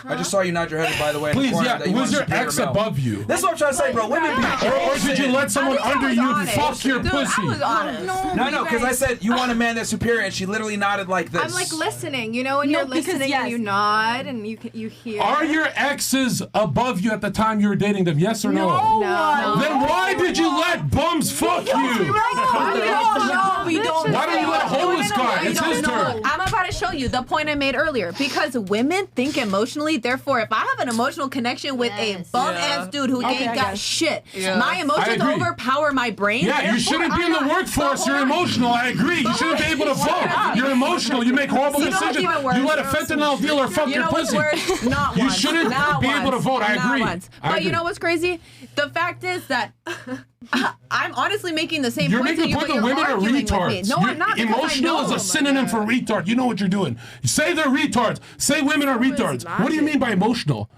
I just saw you nod your head, by the way, in the Please, corner. yeah. that you want Was a your superior ex male. above you? That's what I'm trying to say, bro. Women be Or did you let someone under you fuck your Dude, pussy? I was honest. No, because I said you want a man that's superior, and she literally nodded like this. I'm like listening. You know, when No, you're because listening yes. and you nod and you hear. Are your exes above you at the time you were dating them? Yes or no? No. Then why did you let bums fuck you? We don't. Why don't you let a homeless guy? It's his turn. I'm about to show you the point I made earlier. Because women think emotionally, therefore, if I have an emotional connection with a bum-ass dude who ain't got shit, my I emotions agree. overpower my brain. Yeah, you therefore, shouldn't be in the workforce. You're emotional. I agree. You shouldn't be able to vote. You're emotional. You make horrible You know what's decisions. even worse? You let a fentanyl dealer fuck You your know what's pussy. worse? Not You once. shouldn't Not be able to once. vote. I Not agree. once. I But agree. you know what's crazy? The fact is that I'm honestly making the same You're point to making you, the but point that you're women are arguing with me. retards. No, I'm not. because I Emotional know is a them. synonym for retard. You know what you're doing. Say they're retards. Say women are retards. What do you mean by emotional?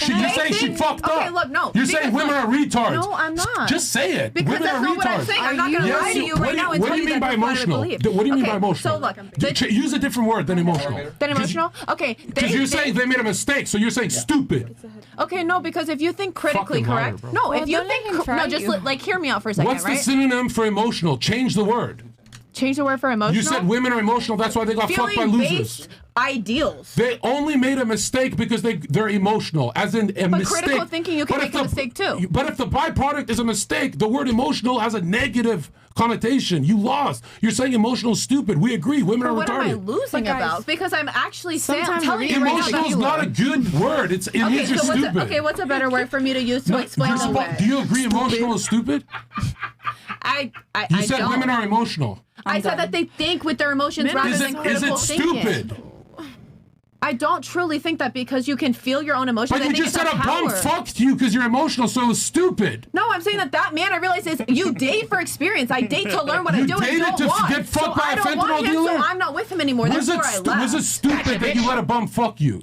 You're saying she fucked up. Okay, look, no. You're because saying women look- are retards. No, I'm not. Just say it. Because Women that's are not what I'm retards. saying. I'm not going to lie to you right now and What tell do you mean by that's what I emotional? believe. What do you mean Okay, by emotional? So look, Use a different word than emotional. Then emotional? Okay. Because you're saying they made a mistake, so you're saying stupid. Okay, no, because if you think critically Fucking liar, correct, bro. no, Well, if you don't let him think try no, just you. like hear me out for a second, What's the right? synonym for emotional? Change the word. Change the word for emotional. You said women are emotional. That's why they got fucked by losers. Feeling-based ideals. They only made a mistake because they're emotional, as in a But mistake. critical thinking, you can make a mistake too. But if the byproduct is a mistake, the word emotional has a negative connotation. You lost. You're saying emotional is stupid. We agree. Women But are what am I retarded. losing about? Because I'm actually saying, Sometimes telling you right now. Emotional is not a good word. It means you're so stupid. what's a better word for me to use to No, explain you're the supposed- way? do you agree emotional is stupid? I You said don't. women are emotional. I said that they think with their emotions rather Is than it critical thinking. stupid? I don't truly think that because you can feel your own emotions. But I you think just it's said a bum power. fucked you because you're emotional, so it was stupid. No, I'm saying that man, I realize is you date for experience. I date to learn what I You do and dated don't to want. get fucked so by I a don't fentanyl want him, dealer? so I'm not with him anymore. Was That's it, where I left. was it stupid that you let a bum fuck you?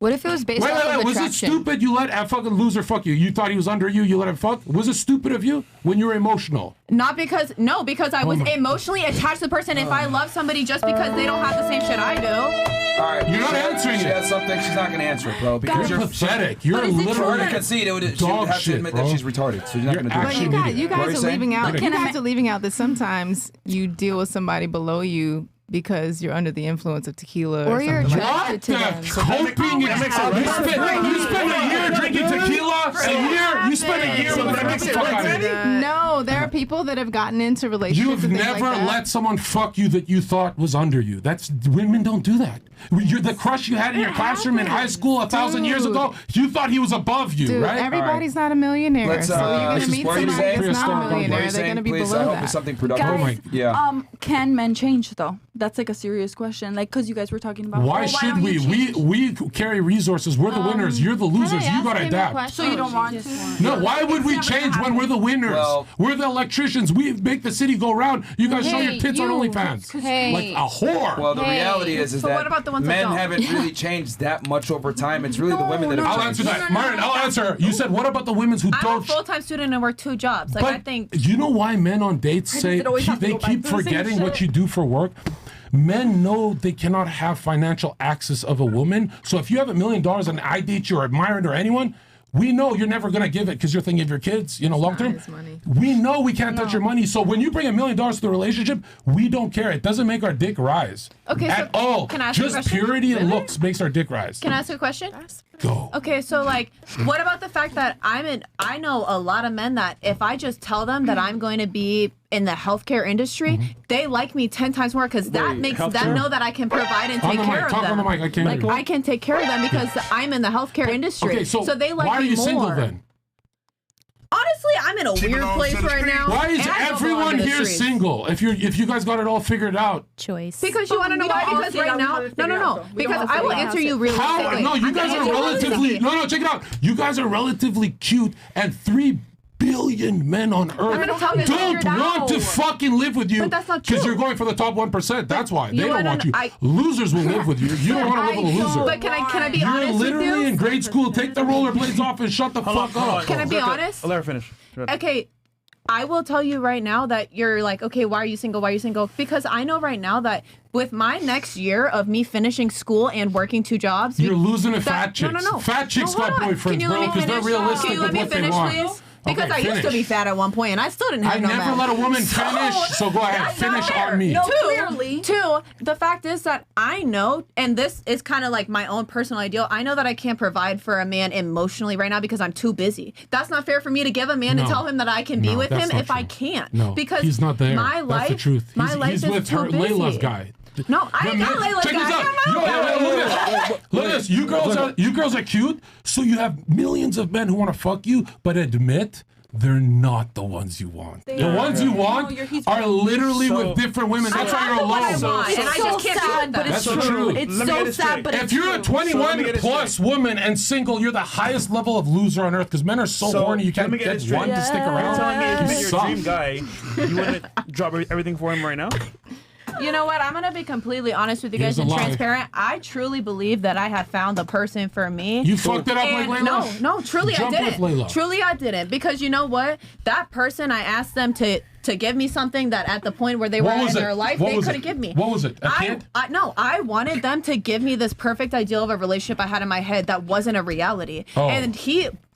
What if it was based Wait, off of was it attraction? stupid you let a fucking loser fuck you? You thought he was under you, you let him fuck? Was it stupid of you when you were emotional? Not because because I was my- emotionally attached to the person. If I love somebody just because they don't have the same shit I do. All right, You're not answering she it. has something. She's not going to answer it, bro. Because You're pathetic. You're For her literally to concede, it would, she would dog have to shit, admit bro. that she's retarded. So she's not You're going to do actually it. an But idiot. you What are guys you are saying? leaving out. Look You at guys are leaving out that sometimes you deal with somebody below you because you're under the influence of tequila Or you're something like that. attracted to them. Coping is you spend a year drinking tequila. You spend a year with That fuck out of here. No, there are people that have gotten into relationships. You have and things never like that. let someone fuck you that you thought was under you. That's women don't do that. You're the crush you had in your classroom in high school 1,000 years ago. You thought he was above you, Dude, right? everybody's not a millionaire. Let's, so you're going let's to just- meet what are you somebody saying? that's not a What are you millionaire. They're saying? going to be Please, below I hope that. it's something productive. Guys, Yeah. Can men change though? That's like a serious question. Like, cause you guys were talking about. Why oh, should don't we? you change? We carry resources. We're the winners. You're the losers. You gotta adapt. So you don't want to? No, why would we change when we're the winners? Well- We're the electricians. We make the city go round. You guys show your tits on OnlyFans. Like a whore. Well, the reality is So that what about the ones that men don't? haven't really changed that much over time. It's really the women that have I'll changed. answer that. Myron, I'll answer. You said, what about the women who I'm a don't? full-time student and work 2 jobs. Like I But think you know why men on dates say it always have to they go back keep to the same forgetting what shit? you do for work? Men know they cannot have financial access of a woman. So if you have $1 million and I date you or Myron or anyone, we know you're never going to give it because you're thinking of your kids, long term. We know we can't touch your money. So when you bring $1 million to the relationship, we don't care. It doesn't make our dick rise Okay, at so all. can I ask you a Just question? purity and looks makes our dick rise. Can I ask you a question? Go. Okay, so like, what about the fact that I know a lot of men that if I just tell them that I'm going to be in the healthcare industry, they like me 10 times more because that makes them know that I can provide and take care of them. Talk on the mic. I can't hear you. I can take care of them because I'm in the healthcare industry. Okay, so they like me more. why are you single then? Honestly, I'm in a weird place right now. Why is everyone here single? If you guys got it all figured out. Choice. Because you want to know why? Because right now, no. Because I will answer you really quickly. No, you guys are relatively. No, check it out. You guys are relatively cute, and 3 billion men on Earth don't want to fucking live with you because you're going for the top 1%. That's why they don't want you. Losers will live with you. You don't want to live with a loser. But can I be honest You're with you? literally in grade school. Take the rollerblades off and shut the fuck up. Can I be honest? I'll let her finish. Okay, I will tell you right now that you're like, okay, why are you single? Why are you single? Because I know right now that with my next year of me finishing school and working 2 jobs, you're losing to fat chicks. No. Fat chicks got boyfriends, bro, because they're realistic with what they want. Please? Because Okay, I used to be fat at one point, and I still didn't have I no never man. let a woman finish, so go ahead, finish on me. Two, the fact is that I know, and this is kind of like my own personal ideal, I know that I can't provide for a man emotionally right now because I'm too busy. That's not fair for me to give a man and tell him that I can be with him if I can't. No, because he's not there. My life, That's the truth. My life he's is with too her, busy. Layla's guy. No, I ain't got Layla's Check guy. this out. Look at this. You girls are cute, so you have millions of men who want to fuck you, but admit they're not the ones you want. The ones you want are literally with different women. That's why you're alone. And I just can't do it. That's the truth. It's so sad, but if you're a 21 plus woman and single, you're the highest level of loser on earth because men are so horny you can't get one to stick around. You're telling me if you met your suck. dream guy, you wouldn't drop everything for him right now? You know what? I'm going to be completely honest with you guys and transparent. I truly believe that I have found the person for me. You fucked it up like Layla? No, truly Jump I with didn't. Layla. Truly I didn't. Because you know what? That person, I asked them to give me something that at the point where they were in their life, they couldn't give me. What was it? A kid? I wanted them to give me this perfect ideal of a relationship I had in my head that wasn't a reality. Oh. And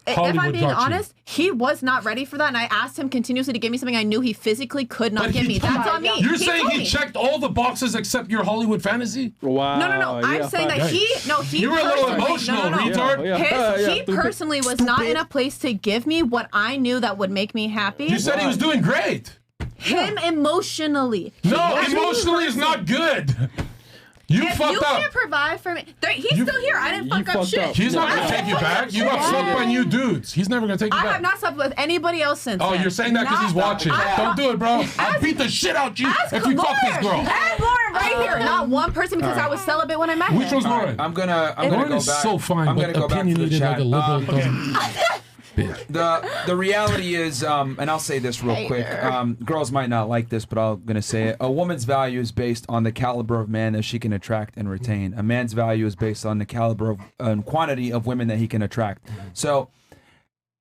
if I'm being honest, he was not ready for that, and I asked him continuously to give me something I knew he physically could not give me. That's on me. You're He saying told he me. checked all the boxes except your Hollywood fantasy? Wow. No. I'm saying that he You were a little personally- emotional, no. retard. He personally was not in a place to give me what I knew that would make me happy. You said he was doing great. Him emotionally. No, emotionally is not good. You If fucked you up. can't provide for me. He's still here. I didn't fuck up shit. He's not going to take you back. You got fucked by new dudes. He's never going to take you I back. have not slept with anybody else since Oh, then. you're saying that because he's watching. Don't do it, bro. I'll beat the shit out you if you fuck this girl. Ask Lauren right here. Not one person because I was celibate when I met him. Which one's Lauren? I'm gonna Lauren go is back. so fine, I'm but gonna go back to the opinionated chat. like a liberal. The reality is, and I'll say this real quick. Girls might not like this, but I'm gonna say it. A woman's value is based on the caliber of man that she can attract and retain. A man's value is based on the caliber of and quantity of women that he can attract. So,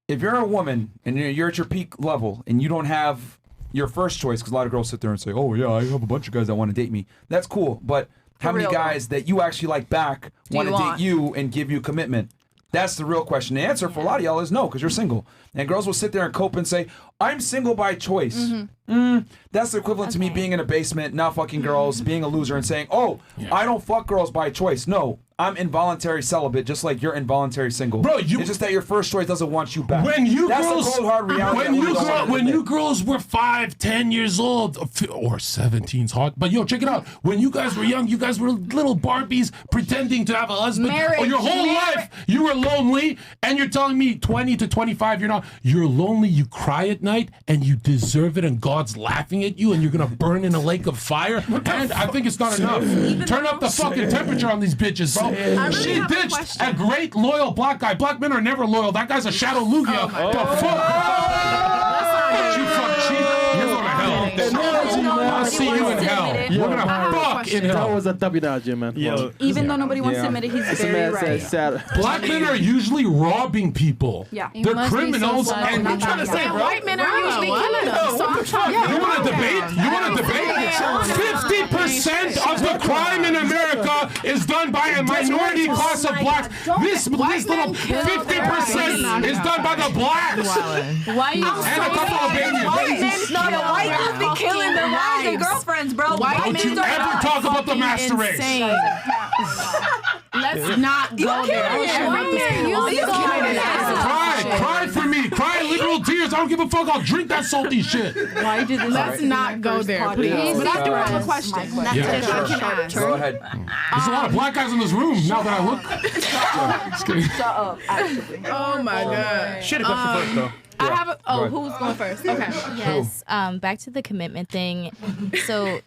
if you're a woman and you're at your peak level and you don't have your first choice, because a lot of girls sit there and say, "Oh yeah, I have a bunch of guys that want to date me." That's cool, but how many guys that you actually like back want to date you and give you commitment? That's the real question. The answer for a lot of y'all is no, because you're single. And girls will sit there and cope and say, I'm single by choice. That's the equivalent to me being in a basement, not fucking girls, being a loser and saying, I don't fuck girls by choice. No, I'm involuntary celibate, just like you're involuntary single. Bro, it's just that your first choice doesn't want you back. When you That's girls, the cold hard reality. when you girls were 5, 10 years old, or 17's hot, but yo, check it out. When you guys were young, you guys were little Barbies pretending to have a husband. Or your whole life you were lonely, and you're telling me 20 to 25 you're not. You're lonely, you cry at night, and you deserve it, and God's laughing at you, and you're gonna burn in a lake of fire. And I think it's not enough. Turn up the fucking temperature on these bitches, bro. She ditched a great loyal black guy. Black men are never loyal. That guy's a Shadow Lugia. The fuck? You're going to hell. I'll see you in hell. We're going to fuck in hell. That was a W now, Jim, man. Even though nobody wants to admit it, he's very right. Black men are usually robbing people. Yeah. They're criminals. And I'm trying to say, white men are usually killing them. So I'm trying to. You want to debate? 50% of the crime in America is done by a minority class of blacks. This little 50% is done by the blacks. Why you and a couple of babies. No, the white men be killing their wives and girlfriends, bro. Don't you ever talk about the master race. Let's not go there. Cry for me. Cry literal tears. I don't give a fuck. I'll drink that salty shit. Why did this? Let's not go there, please. But I do have a question. Yeah, I can ask. Go ahead. There's a lot of black guys in this room now that I look. Just kidding. Shut up, actually. Oh my god. She had a question first, though. I have a. Oh, who's going first? Okay. Yes. Back to the commitment thing. So,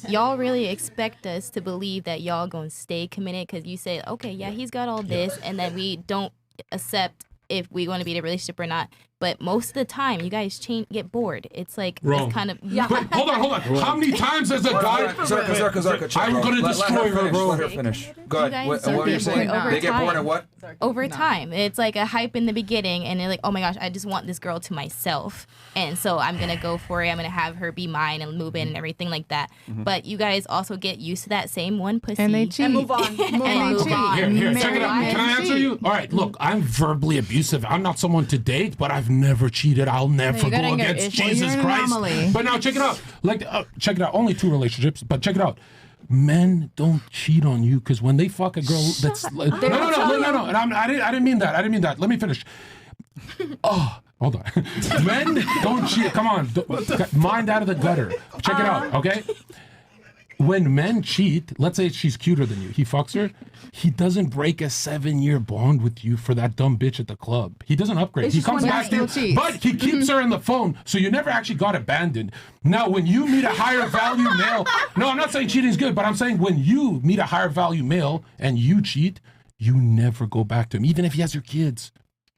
y'all really expect us to believe that y'all gonna stay committed because you say, okay, yeah, he's got all this, and then we don't accept if we want to be in a relationship or not. But most of the time, you guys get bored. It's like Wrong. it's kind of But hold on. How many times has a guy? Zherka, I'm gonna destroy her, bro. Let her finish. Go You ahead. guys What were you saying? over They get bored time. at what? Over time. It's like a hype in the beginning, and they're like, oh my gosh, I just want this girl to myself. And so I'm going to go for it. I'm going to have her be mine and move in and everything like that. But you guys also get used to that same one pussy. And they cheat. And move on. And move on. Here, check it out. Can I answer you? All right, look, I'm verbally abusive. I'm not someone to date, but I've never cheated. I'll never you got go anger against issues. Jesus You're an Christ. anomaly. But now check it out. Check it out. Only 2 relationships, but check it out. Men don't cheat on you because when they fuck a girl that's like, no. And I didn't mean that. Let me finish. Oh, hold on. Men don't cheat. Come on, mind out of the gutter. Check it out, okay? When men cheat, let's say she's cuter than you, he fucks her, he doesn't break a 7-year bond with you for that dumb bitch at the club. He doesn't upgrade. It's He just comes when back he to you, still cheats. but he keeps her in the phone, so you never actually got abandoned. Now, when you meet a higher value male, no, I'm not saying cheating is good, but I'm saying when you meet a higher value male and you cheat, you never go back to him, even if he has your kids.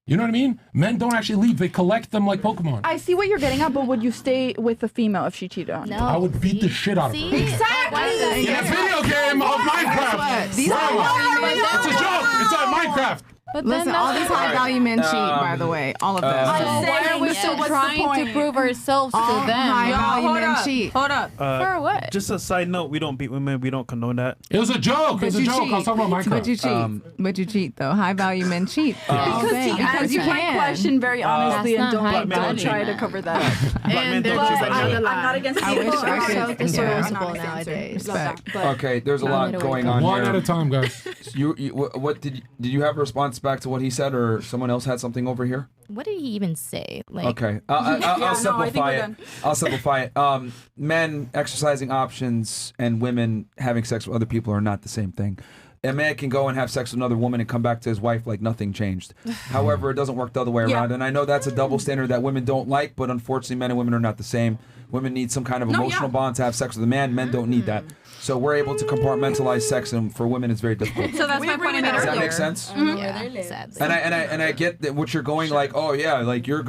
You know what I mean? Men don't actually leave. They collect them like Pokemon. I see what you're getting at, but would you stay with a female if she cheated on you? I would beat the shit out of her. Exactly. In a video game of Minecraft. These Bro, are it's a joke. It's a Minecraft. But listen, all these high value men cheat, by the way. All of them. Why are we still trying to prove ourselves to them? High value men cheat. Hold up. For what? Just a side note, we don't beat women. We don't condone that. It was a joke. It was a joke. I was talking about Minecraft. But you cheat. But you cheat, though. High value men cheat. Because you can. Question very honestly and don't try to cover that up. And there's But another I'm lie. not against I people. wish I could. I'm It's self-disposable possible nowadays. nowadays. Okay, there's a lot going on One here. at a time, guys. What did you have a response back to what he said, or someone else had something over here? What did he even say? Like, Okay, I'll simplify it. I'll simplify it. Men exercising options and women having sex with other people are not the same thing. A man can go and have sex with another woman and come back to his wife like nothing changed. However, it doesn't work the other way around. And I know that's a double standard that women don't like, but unfortunately, men and women are not the same. Women need some kind of emotional bond to have sex with a man. Men don't need that. So we're able to compartmentalize sex, and for women, it's very difficult. So that's my point I made Does earlier. that make sense? yeah, sadly. And I get that what you're going like, oh yeah, like you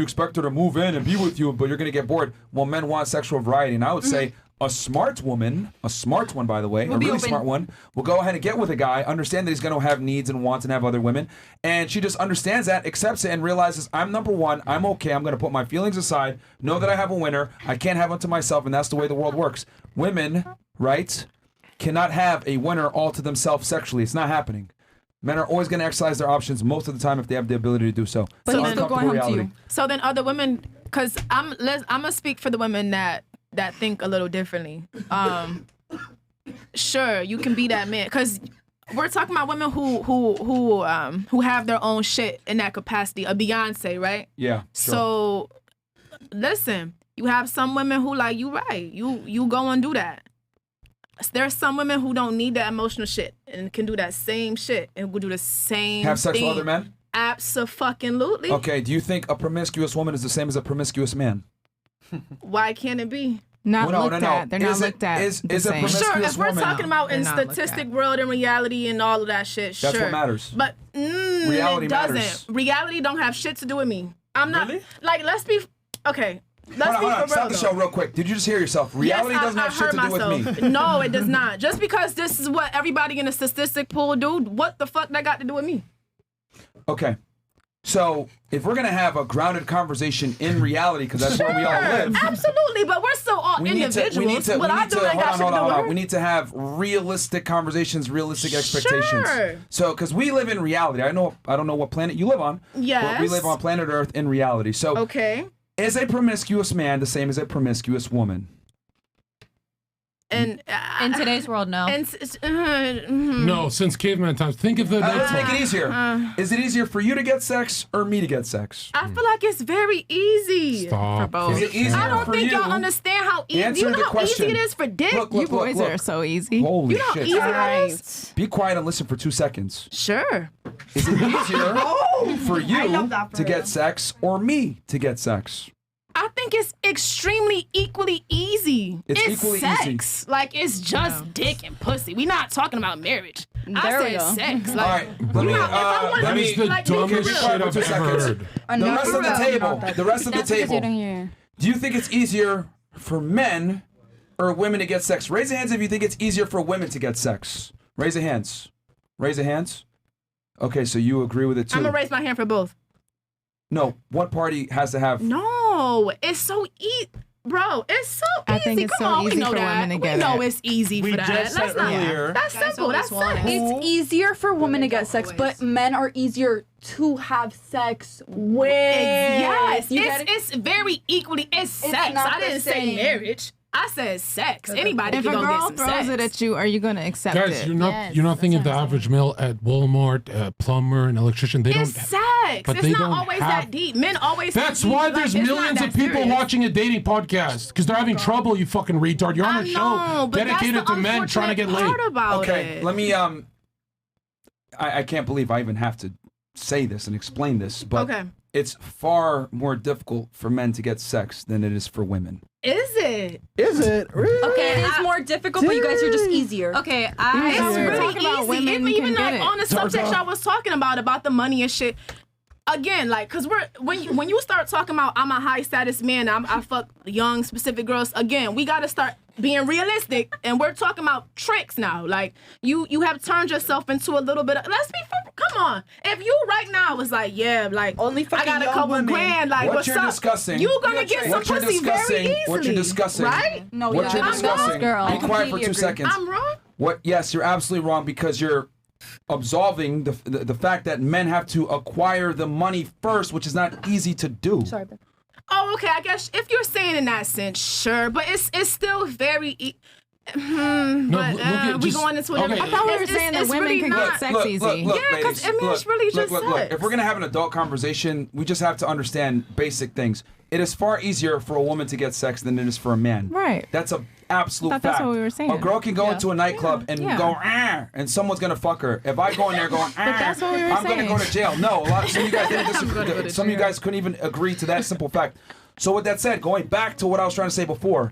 expect her to move in and be with you, but you're gonna get bored. Well, men want sexual variety, and I would say a smart one, by the way, a really smart one, will go ahead and get with a guy, understand that he's gonna have needs and wants and have other women, and she just understands that, accepts it, and realizes I'm number one, I'm okay, I'm gonna put my feelings aside, know that I have a winner, I can't have one to myself, and that's the way the world works. Women, right, cannot have a winner all to themselves sexually. It's not happening. Men are always going to exercise their options most of the time if they have the ability to do so. But It's he's still going home to reality. you. So then other women, because I'm gonna speak for the women that think a little differently. Sure, you can be that man, because we're talking about women who have their own shit in that capacity. A Beyonce, right? Yeah. Sure. So listen, you have some women who like you right. You go and do that. There's some women who don't need that emotional shit and can do that same shit and will do the same Have sex thing. with other men? Abso-fucking-lutely. Okay, do you think a promiscuous woman is the same as a promiscuous man? Why can't it be? Not Well, no, looked no, no. at. They're not Is it- looked at. is- the is a same. promiscuous Sure, if we're woman- talking about in They're not looked statistic at. world and reality and all of that shit, That's sure. what matters. But Reality it doesn't. matters. Reality don't have shit to do with me. I'm not like let's be okay. Let's Hold be on, for stop real. the show real quick. Did you just hear yourself? Reality Yes, doesn't I have shit to heard do with myself. me. No, it does not. Just because this is what everybody in the statistic pool do, what the fuck that got to do with me? Okay. So, if we're going to have a grounded conversation in reality, because that's where we all live. Absolutely, but we're still all individuals. What I do ain't got shit to do with her. We need to have realistic conversations, realistic expectations. Sure. So, because we live in reality. I don't know what planet you live on. But we Yes. live on planet Earth in reality. So, Okay. is a promiscuous man the same as a promiscuous woman? And in today's world, no. No, since caveman times. Think of the. Let's make it easier. Is it easier for you to get sex or me to get sex? I feel like it's very easy Stop. for both. Is it easier I don't for think you? y'all understand how easy. Answer You know the how question. easy it is for dick. Look, look. so easy. Holy You know how shit. easy that is? Be quiet and listen for 2 seconds. Sure. Is it easier for I you love that for to real. get sex or me to get sex? I think it's extremely equally easy. It's equally easy. sex. Like it's just dick and pussy. We not talking about marriage. There I we said go. sex. All Like, right, let me. That is the dumbest shit I've ever heard. The rest of the table. The rest of the table. Do you think it's easier for men or women to get sex? Raise your hands if you think it's easier for women to get sex. Raise your hands. Raise your hands. Okay, so you agree with it too. I'm gonna raise my hand for both. No, one party has to have. No, it's so easy. Bro, it's so easy. I think it's Come so on, easy we know for that. women to get we know it. it's easy We for that. just said earlier. That's simple. That's sex. It's easier for women to get sex, but men are easier to have sex with. Yes, You get it? it's very equally. It's sex. not I the didn't say same. marriage. I said sex. Anybody If can a go get girl some throws sex. it at you, are you going to accept Guys, it? you're not thinking the average male at Walmart, plumber, and electrician. They It's don't. sex. but It's they not don't always have- that deep. Men always. That's think why like, there's it's not millions that of people serious. watching a dating podcast because they're having trouble. You fucking retard. You're on a I show know, but that's dedicated the to men trying to get laid. unfortunate part about Okay, it. let me. I can't believe I even have to say this and explain this, but Okay. it's far more difficult for men to get sex than it is for women. Is it? Is it really? Okay, it is more difficult, but you guys are just easier. Okay, It's I really talking about easy. women Even can like get it. on the subject y'all was talking about the money and shit. Again, like, cause when you start talking about I'm a high status man, I fuck young specific girls. Again, we gotta start being realistic, and we're talking about tricks now. Like you have turned yourself into a little bit of. Let's be. Come on, if you right now was like, yeah, like Only I got a young couple women. grand, like What what's you're up? discussing- You gonna get some What you're pussy very discussing- easily. what you're discussing- right? No, What you're I'm discussing. girl. Be quiet for 2 completely agree. seconds. I'm wrong. What? Yes, you're absolutely wrong because you're absolving the fact that men have to acquire the money first, which is not easy to do. Sorry, babe. Oh, okay. I guess if you're saying in that sense, sure, but it's still very. But look at we just- going into a okay. different. I thought we were saying that it's women really can not. get sex easy. Yeah, 'cause, ladies, I mean, it's really just look. sex. If we're gonna have an adult conversation, we just have to understand basic things. It is far easier for a woman to get sex than it is for a man. Right. That's a absolute I thought fact. that's what we were saying. A girl can go into a nightclub and Yeah. go, and someone's gonna fuck her. If I go in there going, that's what we were I'm gonna go to jail. No, some of you guys didn't disagree. Some of you guys couldn't even agree to that simple fact. So with that said, going back to what I was trying to say before,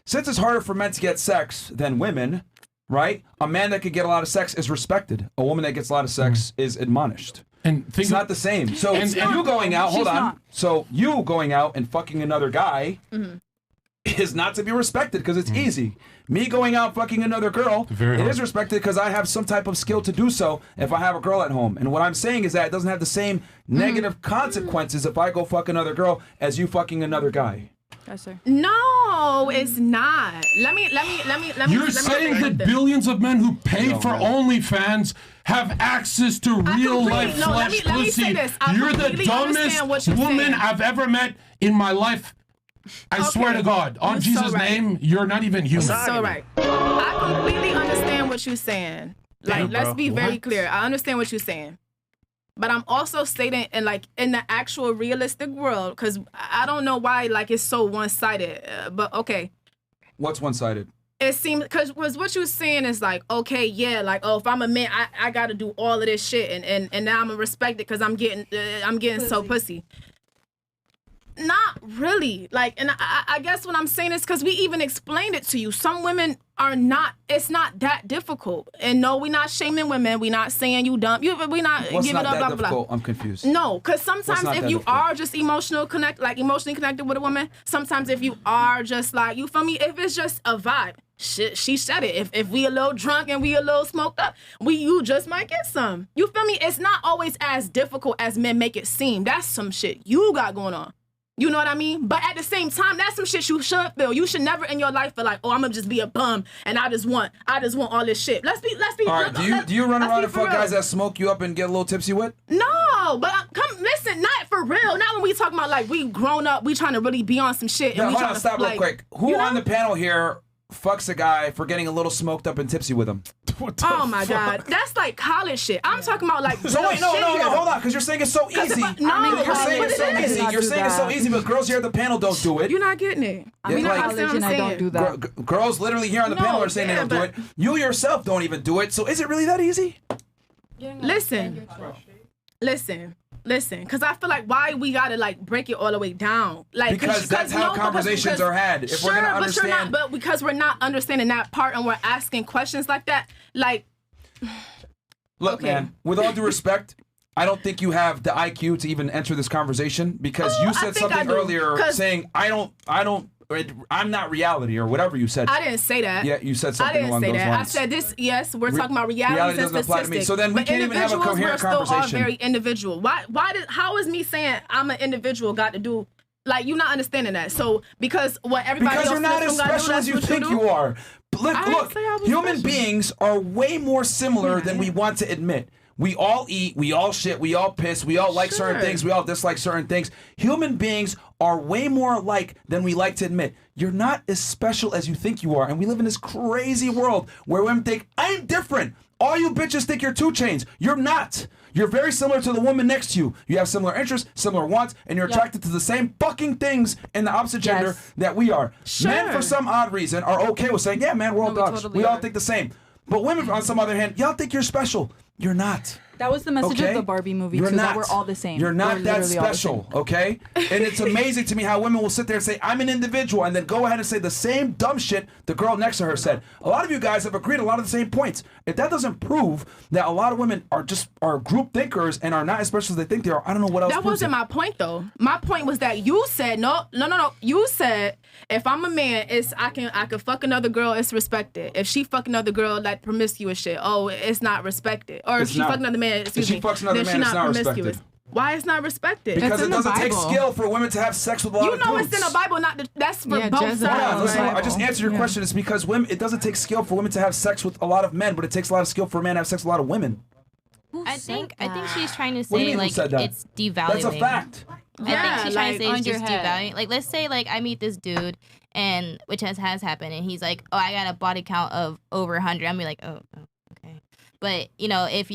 since it's harder for men to get sex than women, right? A man that could get a lot of sex is respected. A woman that gets a lot of sex is admonished. And It's not the same. So And- and you going out, hold She's on. not. So you going out and fucking another guy is not to be respected because it's easy. Me going out fucking another girl, Very it hard. is respected because I have some type of skill to do so if I have a girl at home. And what I'm saying is that it doesn't have the same negative consequences if I go fuck another girl as you fucking another guy. Yes, sir. No, it's not. Let me. You're saying that billions of men who pay for OnlyFans have access to real life no, let flesh me pussy. say this. I You're the completely dumbest understand what you're woman saying. I've ever met in my life. I swear to God, on You're Jesus' so right. name, you're not even human. So right. I completely understand what you're saying. Like, Damn, let's bro. be very What? clear. I understand what you're saying. But I'm also stating in the actual realistic world, because I don't know why like it's so one-sided. But okay. What's one-sided? It seems because what you were saying is like, okay, yeah, like, oh, if I'm a man, I got to do all of this shit, and now I'm gonna respect it because I'm getting so pussy. Not really. Like, and I guess what I'm saying is because we even explained it to you. Some women are not. It's not that difficult. And no, we're not shaming women. We're not saying you dumb. We not What's giving not up that blah blah blah. difficult? I'm confused. No, because What's sometimes not if that you difficult? are just emotionally connected with a woman, sometimes if you are just like, you feel me? If it's just a vibe, shit, she said it. If we a little drunk and we a little smoked up, you just might get some. You feel me? It's not always as difficult as men make it seem. That's some shit you got going on. You know what I mean? But at the same time, that's some shit you should feel. You should never in your life feel like, oh, I'm gonna just be a bum and I just want all this shit. Let's be. All right. Do you run let's around be and for fuck real. guys that smoke you up and get a little tipsy with? No, but come listen, not for real. Not when we talking about like we grown up, we trying to really be on some shit. Yeah, And we hold trying on, to stop like, real quick. Who you know? on the panel here fucks a guy for getting a little smoked up and tipsy with him. Oh my God, that's like college shit. I'm talking about like. So wait, no, hold on, because you're saying it's so easy. You're saying it's so easy. You're saying it's so easy, but girls here at the panel don't do it. You're not getting it. I'm not college I don't do that. Girls literally here on the panel are saying they don't do it. You yourself don't even do it. So is it really that easy? Listen, because I feel like why we gotta like break it all the way down, like because that's how conversations are had. If we're gonna understand, but because we're not understanding that part and we're asking questions like that, like. Look, man, with all due respect, I don't think you have the IQ to even enter this conversation because you said something earlier saying I'm not reality or whatever you said. I didn't say that. Yeah, you said something along those lines. I said this. Yes, we're talking about realities reality and doesn't apply to me. statistics. So then we can't even have a coherent we're still all conversation. very individual. How is me saying I'm an individual got to do? Like you're not understanding that. So because what everybody because else you're not as special as you think you are. Look, human beings are way more similar than we want to admit. We all eat, we all shit, we all piss, we all like certain things, we all dislike certain things. Human beings are way more alike than we like to admit. You're not as special as you think you are, and we live in this crazy world where women think, I'm different. All you bitches think you're 2 Chainz. You're not. You're very similar to the woman next to you. You have similar interests, similar wants, and you're attracted to the same fucking things in the opposite gender that we are. Men, for some odd reason, are okay with saying, yeah, man, we're all dogs. totally we all think the same. But women, on some other hand, y'all think you're special. You're not. That was the message of the Barbie movie, You're too, not. that we're all the same. You're not We're that literally all the special, same. okay? And it's amazing to me how women will sit there and say, I'm an individual, and then go ahead and say the same dumb shit the girl next to her said. A lot of you guys have agreed a lot of the same points. If that doesn't prove that a lot of women are group thinkers and are not as special as they think they are, I don't know what else That proves wasn't it. my point, though. My point was that you said no. You said if I'm a man, I can fuck another girl, it's respected. If she fuck another girl, like promiscuous shit, oh, it's not respected. Or if she fuck another man, excuse me, another then man, she it's not respected. Why it's not respected? Because it doesn't take skill for women to have sex with a lot of dudes. It's in the Bible, that's for both sides. Listen, I just answered your question. It's because it doesn't take skill for women to have sex with a lot of men, but it takes a lot of skill for a man to have sex with a lot of women. I think she's trying to What do you say mean, like who said that? it's devaluing. That's a fact. I think she's trying to say it's just head. devaluing. Like let's say like I meet this dude and which has happened and he's like, oh, I got a body count of over 100. I'm be like, oh, okay. But if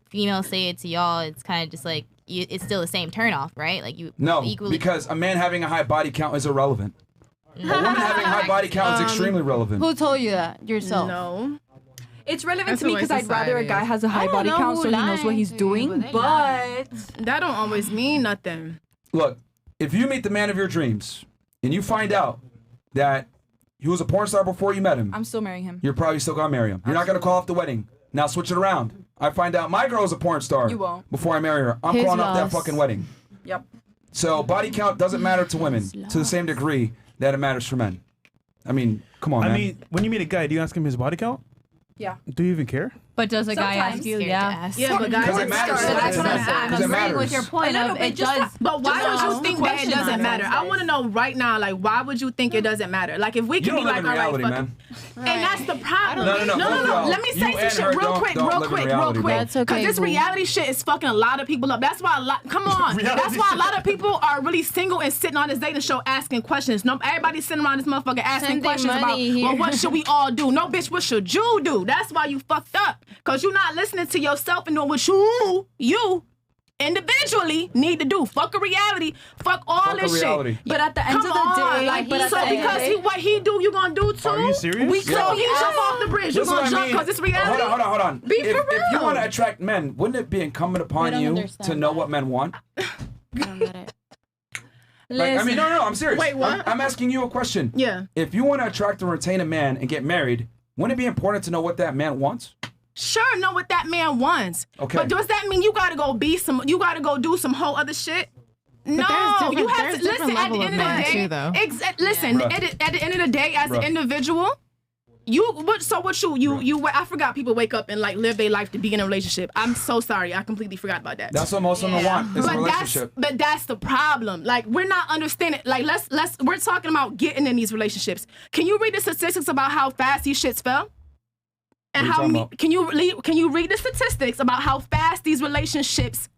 females say it to y'all, it's kind of just like it's still the same turnoff, right? Like you equally because a man having a high body count is irrelevant. A woman having a high body count is extremely relevant. Who told you that? Yourself? No. It's relevant That's to me the way because I'd rather a society guy is. has a high body count so he knows what he's doing, but that don't always mean nothing. Look, if you meet the man of your dreams and you find out that he was a porn star before you met him, I'm still marrying him. you're probably still gonna marry him. You're not gonna call off the wedding. Now switch it around. I find out my girl's a porn star You won't. before I marry her. I'm calling off that fucking wedding. Yep. So body count doesn't matter to women to the same degree that it matters for men. I mean, come on, man. I mean, when you meet a guy, do you ask him his body count? Yeah. Do you even care? But does a guy ask you? Yeah. Yeah, but guys, it matters. that's what I'm saying. I'm agreeing with your point of it does. But why would you think that it doesn't matter? I want to know right now, like, why would you think it doesn't matter? Like, if we You can don't be live like, in all right, reality, fuck man. it. And that's the problem. No. Let me say You some and shit her real quick. reality, bro. That's okay, Because this boo. reality shit is fucking a lot of people up. That's why come on. That's why a lot of people are really single and sitting on this dating show asking questions. No, everybody's sitting around this motherfucker asking Sending questions about, money here. well, what should we all do? No, bitch, what should you do? That's why you fucked up. Because you're not listening to yourself and doing what you individually need to do. Fuck a reality. Fuck all this shit. But at the end of the day, like, but at so the end of the because day, what he do, you gonna do too? Are you serious? We so he jump off the bridge. You This is gonna what I jump mean. because it's reality. Hold on. Be for If you real. want to attract men, wouldn't it be incumbent upon you to know what men want? I don't get it. Like, I mean, no, I'm serious. Wait, what? I'm asking you a question. Yeah. If you want to attract and retain a man and get married, wouldn't it be important to know what that man wants? Sure, know what that man wants. Okay. But does that mean you gotta go you gotta go do some whole other shit? No, you have to listen at the end of the day. Listen, Bruh. at the end of the day, as an Bruh. individual, I forgot people wake up and like live their life to be in a relationship. I'm so sorry, I completely forgot about that. That's what most women want, is a relationship. But that's the problem. Like, we're not understanding. Like, we're talking about getting in these relationships. Can you read the statistics about how fast these shits fell? And What are you talking about? can you read the statistics about how fast these relationships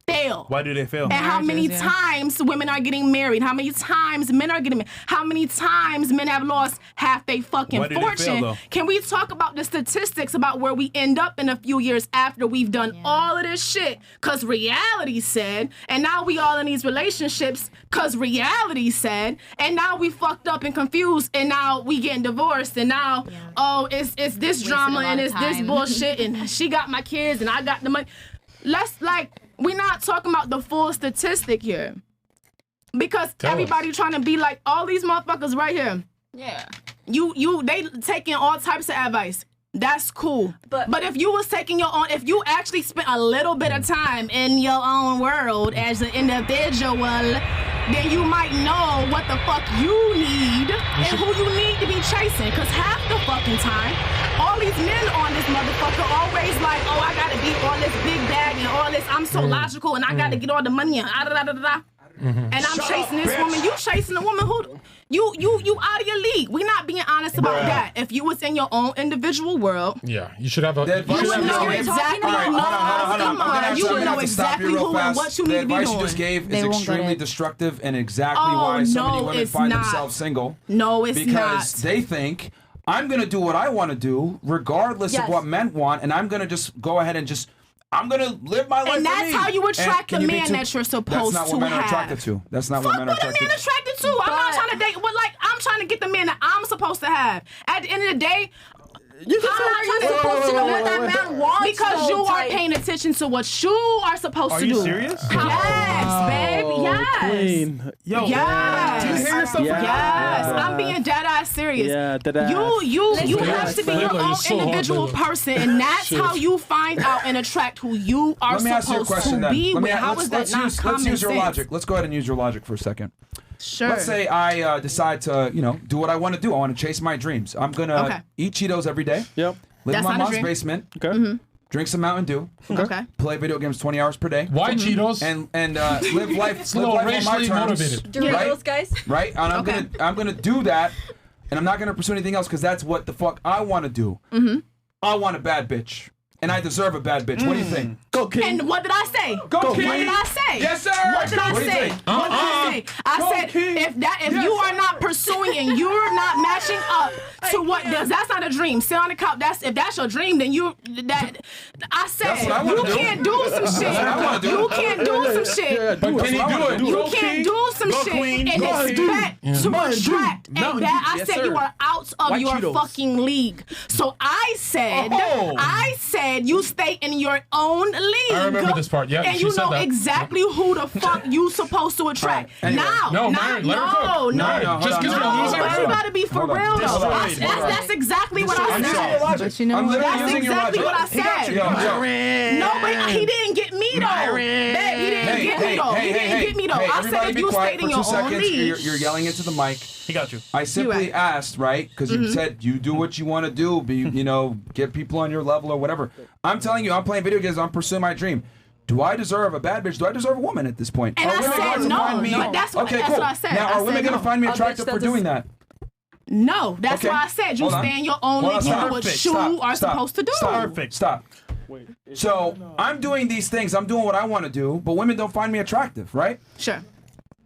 fail? Why do they fail? And how many Marriages, yeah. times women are getting married? How many times men are getting married? How many times men have lost half their fucking Why did it fail, fortune? though? Can we talk about the statistics about where we end up in a few years after we've done all of this shit? Because reality said, and now we all in these relationships because reality said, and now we fucked up and confused, and now we getting divorced, and now, oh, it's this Wasted drama a lot and of it's this time. bullshit, and she got my kids and I got the money. We're not talking about the full statistic here. Because everybody trying to be like all these motherfuckers right here. Yeah. They taking all types of advice. That's cool. But if you was taking your own, if you actually spent a little bit of time in your own world as an individual, then you might know what the fuck you need and who you need to be chasing. Cause half the fucking time, all these men on this motherfucker always like, oh, I gotta be all this big bag and all this, I'm so logical and I gotta get all the money and and I'm chasing this woman. You chasing a woman who you out of your league. We not being honest about that. If you was in your own individual world, Yeah, you should have a. you would know exactly. You would know exactly who and what you need The to be advice doing. you just gave They is won't extremely get it. destructive and exactly Oh, why so no, many women it's find not. themselves single. No, it's because not. they think I'm gonna do what I want to do regardless Yes. of what men want, and I'm gonna just go ahead and just. I'm gonna live my life. And for that's me. how you attract And the can be man too- that you're supposed That's not to what men are have. attracted to. That's not what men are What a attracted man to. attracted to. I'm not trying to date. But like, I'm trying to get the man that I'm supposed to have. At the end of the day, I'm not trying to supposed to know what that man wants because you are paying attention to what you are supposed Are to you do. serious? Yes, babe. Yes. Queen. Yo, Yes. do you hear yourself? Yes. I'm being dead ass serious. Yeah, dead ass. You Listen, have to be your Layla, own you're so hard, individual Layla. person, and that's Shit. how you find out and attract who you are Let me ask you a supposed question to then. be with. How is that let's not use, common let's use your sense? logic. Let's go ahead and use your logic for a second. Sure. Let's say I decide to, do what I want to do. I want to chase my dreams. I'm gonna eat Cheetos every day. Yep. Live That's in my not a mom's dream. basement. Okay. Drink some Mountain Dew. Okay. Play video games 20 hours per day. Why Cheetos? And live life. It's a live little life on my racially terms. motivated. Doritos, guys. Right? And I'm gonna do that, and I'm not gonna pursue anything else because that's what the fuck I want to do. I want a bad bitch, and I deserve a bad bitch. What do you think? Go King. And what did I say? Go What King. did I say? Yes, sir. What did I What do you say? think? What did I say? I Go said King. if you are not pursuing and you're not matching up to what does that's not a dream. Sit on the couch. If that's your dream, then I said That's what I wanna you do. can't do some shit. That's what I wanna do. You can't do some shit. But can he do it? You can't do some Go shit Queen. and Go expect to attract. And that I Yes, said sir. you are out of White your Cheetos. fucking league. So I said you stay in your own league. I remember this part. Yeah, and she you said know that. exactly who the fuck you supposed to attract. Anyway. No, Myron, let her cook. No, Myron, just 'cause you're losing but her. you gotta be for Hold on. real though. Hold on. That's exactly what I I'm using your said. logic. But you know I'm what? literally That's using your exactly logic. what I said. Yo. No, but he didn't get me though. Babe, he didn't get me though. He didn't get me though. Hey, I said everybody if be you quiet stayed for in 2 your own seconds. league. You're yelling into the mic. He got you. I simply asked, right? Because you said you do what you want to do, be get people on your level or whatever. I'm telling you, I'm playing video games. I'm pursuing my dream. Do I deserve a bad bitch? Do I deserve a woman at this point? And are I women said going to no. find me? No, that's what- okay, that's cool. what I said. Now, I are said women going no. to find me A bitch attractive that for doing that? No, that's Okay. why I said you Hold on. stay in your own Hold on, league. You stop. know what Perfect. you Stop. are Stop. supposed to do. Stop. Perfect. Stop. So I'm doing these things. I'm doing what I want to do, but women don't find me attractive, right? Sure.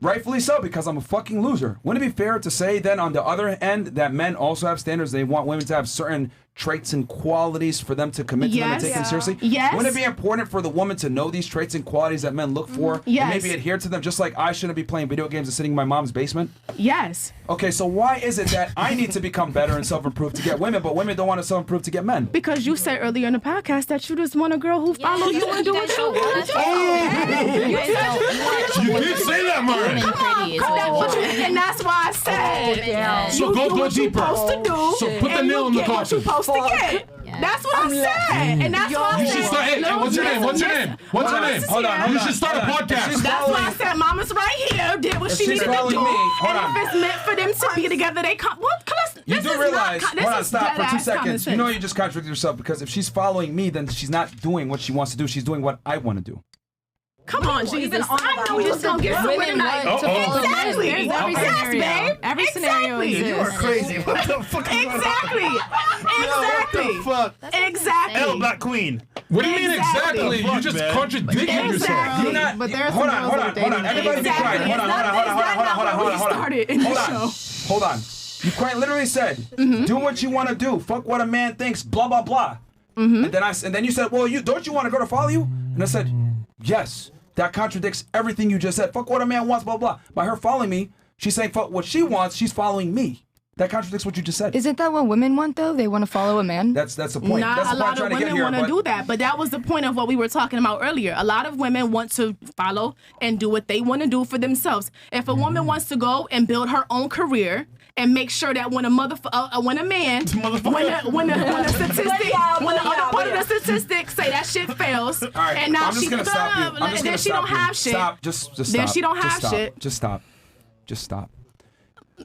Rightfully so, because I'm a fucking loser. Wouldn't it be fair to say then on the other end that men also have standards? They want women to have certain traits and qualities for them to commit to them and take them seriously? Yes. Wouldn't it be important for the woman to know these traits and qualities that men look for Yes. and maybe adhere to them, just like I shouldn't be playing video games and sitting in my mom's basement? Yes. Okay, so why is it that I need to become better and self-improve to get women, but women don't want to self-improve to get men? Because you said earlier in the podcast that you just want a girl who follows you and do what you want to do. You did say that, Myron. And that's why I said. So you go do what you deeper. supposed to do. So put the and nail you in the get what coffin. you supposed to get. That's what I said. And that's why I You said. should start. Hey, what's your name? What's your name? What's your name? Hold on. You should start a podcast. That's why I said Mama's right here. Did what If she she's needed to following do. me, hold And on. if it's meant for them to be together, they come. What? You do realize, hold on, stop for 2 common seconds. You sense. know you just contradicted yourself because if she's following me, then she's not doing what she wants to do. She's doing what I want to do. Come on, Jesus. I know we just gonna get somewhere Women tonight. want to follow men. Exactly. There's every Yes, scenario. babe. Every scenario Exactly. exists. You are crazy. What the fuck is going on? Exactly. Exactly. What the fuck? Exactly. L Black Queen. What do you mean exactly? You just contradicted yourself. You're not. But there's hold some on, girls hold on, that are hold on. dating Everybody be quiet. Hold on, hold on, hold on, hold on, hold on, hold on. Hold on. You quite literally said, "Do what you want to do. Fuck what a man thinks." Blah blah blah. And then you said, "Well, don't you want a girl to follow you?" And I said, "Yes." That contradicts everything you just said. Fuck what a man wants. Blah blah. By her following me, she's saying fuck what she wants. She's following me. That contradicts what you just said. Isn't that what women want though? They want to follow a man. That's the point. Not That's a the point lot of women want to do that, but that was the point of what we were talking about earlier. A lot of women want to follow and do what they want to do for themselves. If a woman wants to go and build her own career and make sure that when a man, when a statistic, when the other part of the statistic say that shit fails, right, and now I'm just gonna stop you. I'm just then gonna she don't have shit. Stop. Just Then stop. she don't Just have stop. shit. Just stop. Just stop.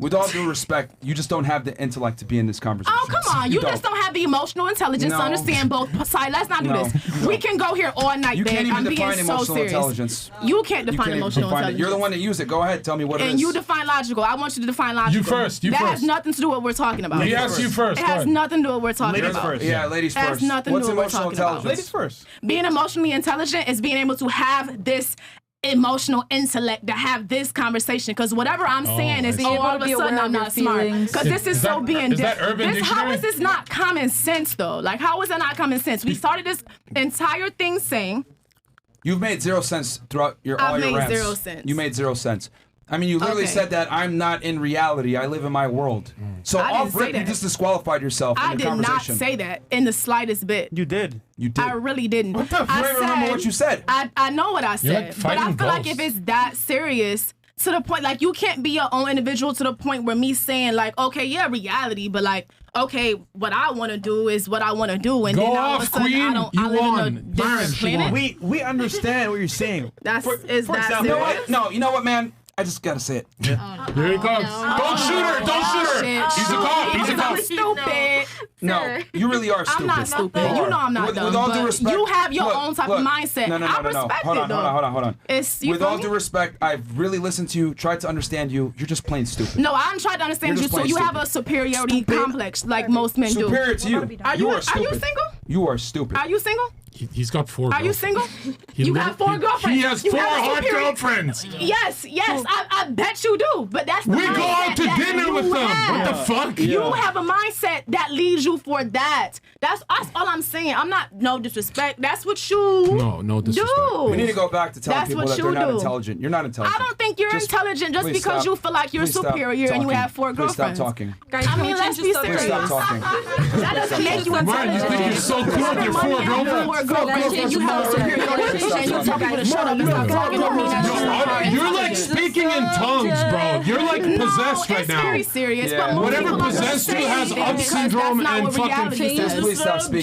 With all due respect, you just don't have the intellect to be in this conversation. Oh, come on. You just don't have the emotional intelligence to No. understand both sides. Let's not do No. this. We can go here all night, You babe. can't even I'm being define so emotional serious. intelligence. You can't define even emotional define it. intelligence. You're the one that used it. Go ahead. Tell me what it And is. you define logical. I want you to define logical. You first. That has nothing to do with what we're talking about. He asked you first. It Go has ahead. nothing to do with what we're talking Ladies about. first. Yeah, ladies It has first. nothing What's to do with what we're emotional talking about. intelligence? Ladies first. Being emotionally intelligent is being able to have this emotional intellect to have this conversation, because whatever I'm saying is all of a sudden I'm not smart, because this is so being is that Urban this, how Dictionary? is this not common sense though? Like, how is that not common sense? We started this entire thing saying You've made 0 cents throughout all I've your made rants. 0 cents. You made 0 cents. I mean, you literally Okay. said that I'm not in reality. I live in my world. So I off didn't say rip, you that. just disqualified yourself I in the did not conversation. say that in the slightest bit. You did. You did. I really didn't. What the fuck? I I don't remember what you said. I know what I You're said, like but I fighting feel like ghosts. if it's that serious to the point, like you can't be your own individual to the point where me saying like, okay, yeah, reality, but like, okay, what I want to do is what I want to do, and Go then all of a off, sudden Queen. I You live won. in a different planet. We understand what you're saying. That's For that example, You know serious? what? No, you know what, man? I just gotta say it. Here he comes. Don't shoot her. Don't shoot her. He's a cop. He's a cop. I'm stupid. No, you really are stupid. I'm not stupid. You know I'm not with, dumb. With all due but respect, you have your look, own type look. of mindset. No, I respect Hold it on, though. hold on. It's, you With feel all me? due respect, I've really listened to you, tried to understand you. You're just plain stupid. No, I'm trying to understand You're you. just So plain you have stupid. a superiority complex, like most men do. Superior to you. Are You you are stupid. single? You are stupid. Are you single? He's got 4 Are you girlfriends. single? He You li- got 4 he- girlfriends. he has You 4 have a hot superior- girlfriends. Yes, I bet you do. But that's the We go mindset out to that dinner you with them. have. What the fuck? You Yeah. have a mindset that leads you for that. That's all I'm saying. I'm not no disrespect. That's what you No disrespect. do. We need to go back to telling That's people what that they're you not do. intelligent. You're not intelligent. I don't think you're intelligent just please because stop. you feel like you're Please stop superior and you talking. have 4 Please girlfriends. stop talking. Guys, I can mean, we let's change be the serious. Please stop talking. That doesn't make you Man, intelligent. you think you're so cool with your 4 girlfriends? You have a superiority and you tell people to shut up and stop talking to me. You're like speaking in tongues, bro. You're like possessed right It's now. very serious. Yeah. But most Whatever people don't possessed you has understand Up because syndrome that's not and what fucking. reality Just says. please stop speaking.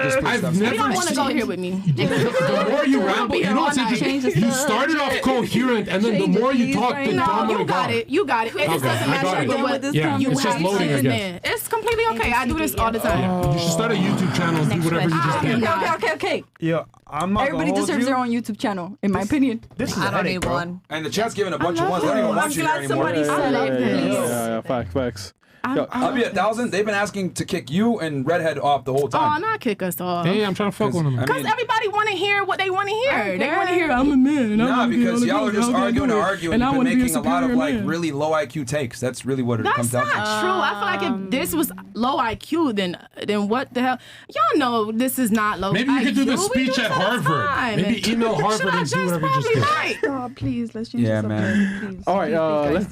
Just please I've stop We speaking. don't want to go here with me. The more you ramble, you know what's interesting? You started off coherent, and then the more you talk, the No, dumber you it got got. it. You got it. It just Okay, doesn't I match got up it. with what Yeah, you it's just have loading, I said. guess. It's completely okay. I do this all the time. You should start a YouTube channel and do whatever you just did. Okay. Yeah, I'm not Everybody gonna hold deserves you. their own YouTube channel, in my opinion. This is a headache, bro. And the chat's giving a bunch of ones. They don't even want you here anymore. Yeah, facts. Yo, I'll be 1,000. They've been asking to kick you and Redhead off the whole Oh, time. not kick us off. Hey, I'm trying to fuck with him. I Because mean, everybody want to hear what they want to hear. They want to hear, I'm a man. nah, because y'all are just arguing and arguing. And I You've been want to be a making a lot of superior like man. really low IQ takes. That's really what it That's comes down not to. true. I feel like if this was low IQ, then what the hell? Y'all know this is not low IQ. Maybe you could do the We speech do at this all the Harvard. time. Maybe email Harvard and do whatever you just did. Right. Oh, please, let's change Yeah, the man. subject, please. All right,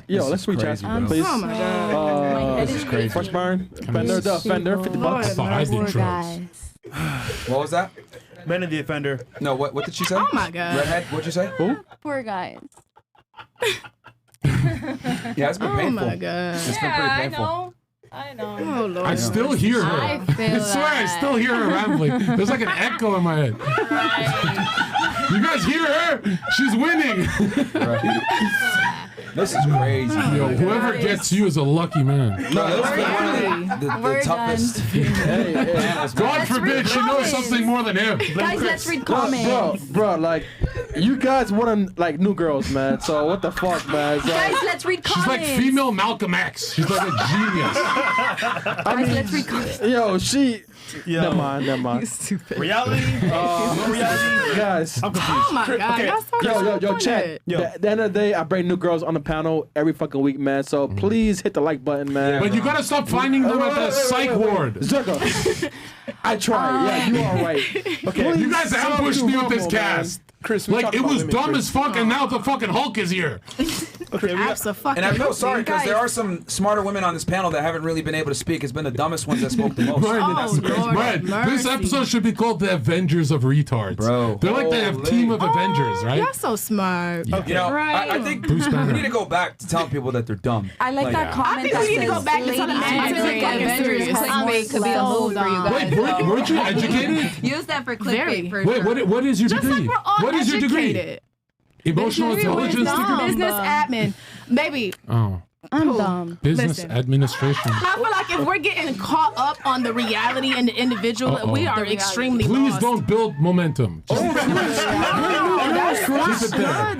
let's switch crazy, chat, bro. please. Oh my God. This is crazy. Fresh Barn, Fender, the Fender, $50. I thought I did drugs. What was that? Men of the offender. No, what did she say? Oh my God. Redhead, what'd you say? Who? Poor guys. Yeah, it's been Oh painful. my God. It's been pretty painful. I know. Oh Lord. I still hear her. I feel swear, I that. still hear her rambling. There's like an echo in my head. You guys hear her? She's winning. This is crazy. Yo, whoever gets you is a lucky man. No, this has been one of the We're toughest. God forbid she knows something more than him. Guys, let's read comments. Bro, like, You guys want like new girls, man. So what the fuck, man? It's Guys, like, let's read She's comments. like female Malcolm X. She's like a genius. Let's read comments. yo, she. Never mind. Reality? Reality? Guys. I'm confused. Oh my God, Okay. that's so Yo, chat. Yo. At the end of the day, I bring new girls on the panel every fucking week, man. So please hit the like button, man. But you gotta stop finding them at the psych ward. Zherka. I tried. Yeah, you are right. Okay, you guys ambushed me with this cast. Chris, we like talked it about was women, dumb Chris. as fuck, and now the fucking Hulk is here. Okay, And I feel sorry because there are some smarter women on this panel that haven't really been able to speak. It's been the dumbest ones that spoke the most. Brian, this episode should be called the Avengers of Retards. Bro. They're like the team of Avengers, right? You're so smart. Yeah. You know, I think Bruce we Banner. need to go back to telling people that they're dumb. I like that comment. I think we need to go back and tell the man to take Avengers clickbait could be a move for you guys. Wait, weren't you educated? Use that for Very. clickbait for Wait, sure. what is your Just degree? like we're all What is your degree? educated. Emotional intelligence degree? Business admin. Baby, Oh, I'm dumb. business Listen. administration. I feel like if we're getting caught up on the reality and the individual, Uh-oh. we are extremely Please lost. don't build momentum. Just That's keep it there.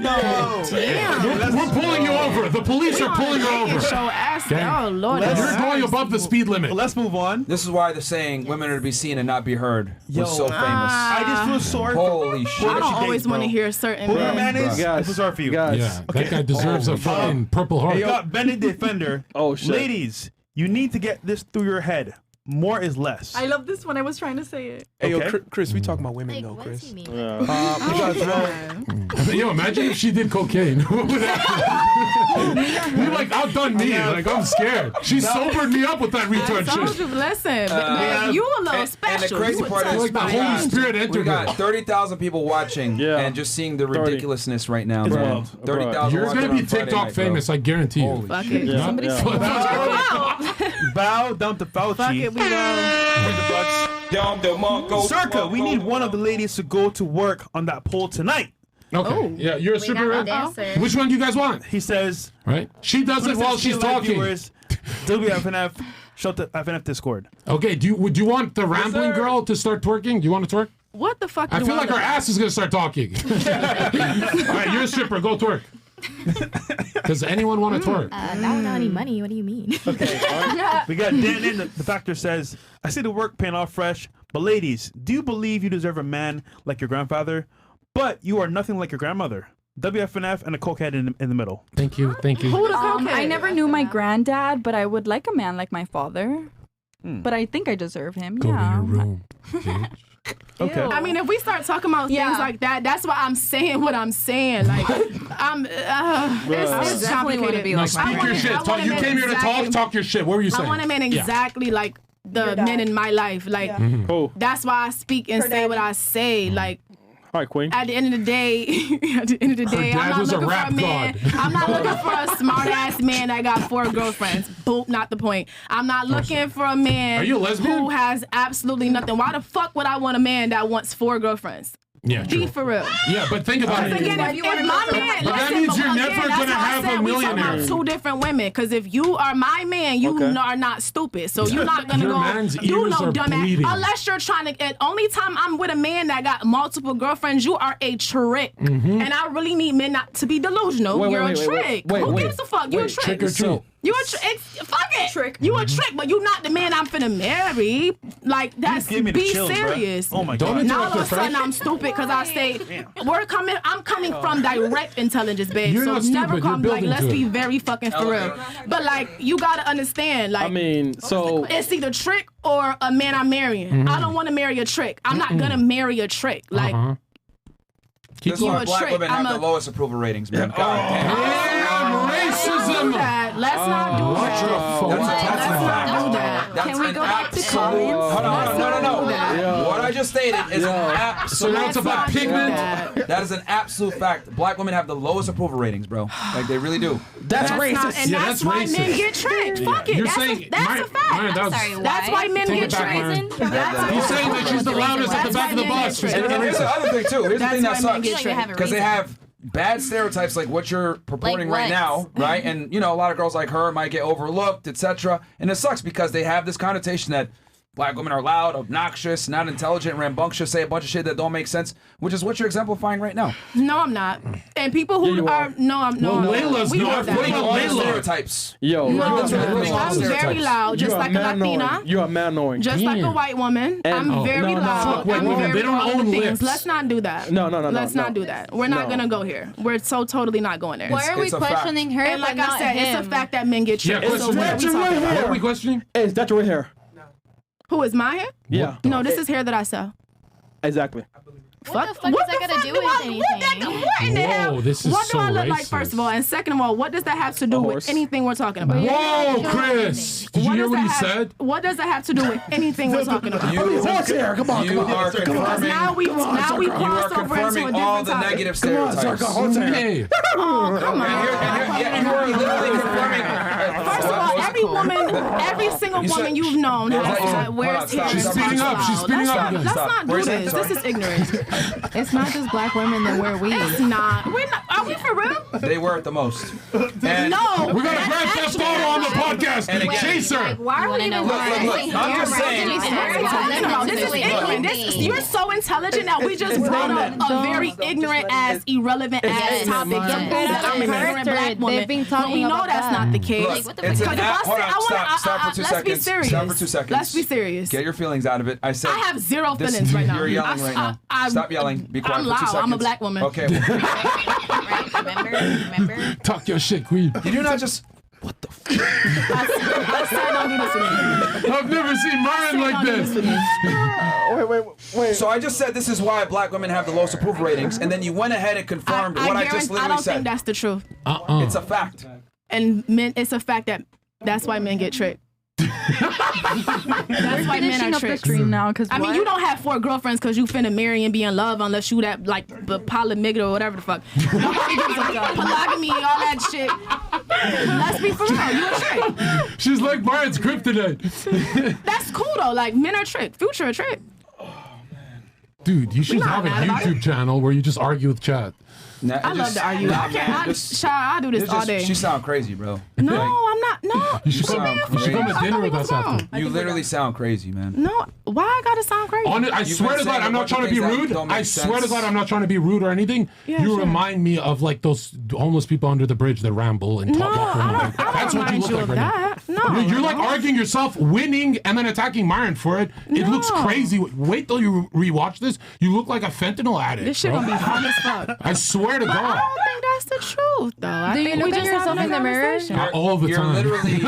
Damn. We're pulling you over. The police are pulling you over. Show ass. Gang. Oh Lord. You're going above the speed limit. Let's move on. This is why the saying "women are to be seen and not be heard" Yo, was so famous. I just feel sorry Holy for shit! I don't she always dates, want to bro. hear certain Who your men. man is? I feel sorry for you. Guys. Yeah, that guy deserves a fucking Purple Heart. Hey, you got Benny Defender. Oh shit. Ladies, you need to get this through your head. More is less. I love this one. I was trying to say it. Hey, Okay. yo, Chris, we talking about women though, Chris. You guys know. Yo, imagine if she did cocaine. What would happen? You like outdone me. Like I'm scared. She sobered me up with that retard I told shit. you, listen, babe, you a little special. And the crazy You a part tough is, Like the spot. Holy Spirit we entered got her. 30,000 people watching, Yeah. and just seeing the 30. ridiculousness right now. It's man. wild. 30,000. You're watching gonna be on Friday TikTok night, bro. famous, I guarantee you. Fuck it. Yeah, Somebody yeah. Bow down to Fauci. Fuck it, we go. With the bucks. Zherka, we need one of the ladies to go to work on that poll tonight. Okay. Yeah, you're a stripper, got right? a dancer. Which one do you guys want? He says, Right? She does it while she's talking. Viewers, WFNF, shout to FNF Discord. Okay, would you want the rambling girl to start twerking? Do you want to twerk? What the fuck? I do feel like know? her ass is gonna start talking. All right, you're a stripper. Go twerk. Does anyone want to twerk? Not without any money. What do you mean? Okay, all right. We got Dan in. The factor says, I see the work paying off fresh, but ladies, do you believe you deserve a man like your grandfather, but you are nothing like your grandmother? WFNF and a cokehead in the middle. Thank you. Thank you. Who the I never knew my granddad, but I would like a man like my father. But I think I deserve him. Go yeah. to your room, bitch. Okay. I mean, if we start talking about things like that, that's why I'm saying what I'm saying. Like, I'm. It's definitely wanna complicated. be No, like speak my your father. shit. I Talk, want a you man came here to exactly- talk your shit. What were you saying? I want a man Yeah. exactly like the Your dad. men in my life. Like, Oh. that's why I speak and say what I say. Like, All right, Queen. at the end of the day, I'm dad not was a looking for rap a man. god. I'm not looking for a smart ass man that got 4 girlfriends. Boop, not the point. I'm not looking for a man Are you a lesbian? who has absolutely nothing. Why the fuck would I want a man that wants 4 girlfriends? Yeah, Be true. for real. Yeah, but think about it. Again, if my man, But that listen, means you're again, never that's gonna why I have said a we talking millionaire. about 2 different women. Because if you are my man, you Okay. are not stupid. So you're not gonna Your go man's do ears no are dumbass. bleeding. Unless you're trying to. And only time I'm with a man that got multiple girlfriends, you are a trick. Mm-hmm. And I really need men not to be delusional. Wait, you're wait, a wait, wait, trick. wait, Who wait. gives a fuck? You're a Wait, trick. Trick or treat. You a trick? Fuck it. Trick. You a trick, but you not the man I'm finna marry. Like that's give me the be chills, bruh. serious. Oh my Don't god. Now all interrupt of her, a sudden Frank. I'm stupid because I say I'm coming from direct intelligence, babe. You're so not never stupid, call you're me like, building let's to be it. very fucking for real. But like, you gotta understand, like, I mean, so it's either trick or a man I'm marrying. Mm-hmm. I don't want to marry a trick. I'm not gonna marry a trick. Like, Uh-huh. This is You why a black trick. women have I'm the a- lowest approval ratings, man. God damn. Damn, racism. let's not do What that. the fuck? That's a fact. Do that. That's Can we an go back to absolute- comments? Hold on, no. What I just stated is an So absolute now it's about pigment. That is an absolute fact. Black women have the lowest approval ratings, bro. Like they really do. that's Not- racist. and Yeah, that's that's why racist. men get tricked. Fuck it. You're That's saying that's Myron- a fact. Myron, that was- Sorry, why? That's why men Take get it back, Myron. tricked. That's He's saying that she's the loudest at the back of the bus. She's And getting here's the racist. other thing too. Here's the That's thing that why men sucks. get Like they have a Because they reason. have bad stereotypes like what you're purporting Like right what? now, right? And you know, a lot of girls like her might get overlooked, etc. And it sucks because they have this connotation that black women are loud, obnoxious, not intelligent, rambunctious, say a bunch of shit that don't make sense, which is what you're exemplifying right now. No, I'm not. And people who are no, I'm no. Well, Layla's we not. know that. Putting all the stereotypes. Yo, No, that's what I'm very loud, just like a Latina. You are man knowing. Just like a white woman, I'm very loud. Wait, I'm wait, very they don't loud own with things. lips. Let's not do that. No. Let's not do that. We're not No. gonna go here. We're so totally not going there. Why are we it's a fact. questioning her? And like but I not said, him? it's a fact that men get Yeah, tricked. question. So what are we talking about? What are we questioning? Hey, is that your hair? Who is my hair? Yeah. No, this is hair that I sell. Exactly. What the fuck is that got to do with anything? What in the hell? Whoa, this is What do so I look like, racist. first of all? And second of all, what does that have to do with horse. anything we're talking about? Whoa, Chris! Did you hear does what he that have- said? What does that have to do with anything we're talking about? You Come on, you are Because confirming. now we You are crossed over into a confirming all different the topic. negative stereotypes. Hey, Oh, come on. And you are literally confirming. First of all, every woman, every single You said- woman you've known Hold on, that wears hair. She's and speeding talks up. She's loud. speeding Let's up not- again. Let's Stop. not do Where's this. that? This is ignorant. It's not just black women that wear weave. It's not. We're not. Are we for real? They were at the most. And No. we got a Grand Theft Auto on the podcast. And again- Chaser. Why are we even Look, I'm just saying. No, this is ignorant. You're so intelligent that we just brought up a very ignorant ass, irrelevant ass topic. To prove that I'm an ignorant black woman. They've been When talking we know about that's that. not the case. Look, it's an Because if app. I Hold say- on. I wanna- Stop for 2 let's be seconds. serious. Stop for 2 seconds. Let's be serious. Get your feelings out of it. I said. I have zero this- feelings right now. You're yelling right now. Stop yelling. Be quiet I'm for 2 loud. seconds. I'm a black woman. Okay. Remember? Talk your shit, queen. You do not just. I said don't do this to me. I've never seen mine like this. Wait. So I just said this is why black women have the lowest approval ratings, and then you went ahead and confirmed what I just I literally don't said. think that's the truth. It's a fact. And men, it's a fact that's why men get tricked. That's why men are up the tricked. stream now because I mean, you don't have 4 girlfriends because you finna marry and be in love unless you that like polymigamy or whatever the fuck. Nobody gives a fuck. Polygamy, all that shit. Let's be for real. You a trick. She's like Brian's kryptonite. That's cool though. Like men are tricked. Future a trick. Dude, you should not have a mad about YouTube channel where you just argue with chat. I love to argue. I can't. I do this all day. She sound crazy, bro. No, I'm not. No. You should come to dinner with us after. You literally sound crazy, man. No. Why I gotta sound crazy? I swear to God, I'm not trying to be rude. I swear to God, I'm not trying to be rude or anything. Yeah, You sure. remind me of like those homeless people under the bridge that ramble and talk. Walk around. That's what you look like right now. No, You're like arguing yourself, winning, and then attacking Myron for it. It looks crazy. Wait till you rewatch this. You look like a fentanyl addict. This shit bro. gonna be fun as fuck. I swear to But I God. don't think that's the truth, though. I Do you think look we at just yourself having in a the mirror? conversation. Not all the You're time. literally.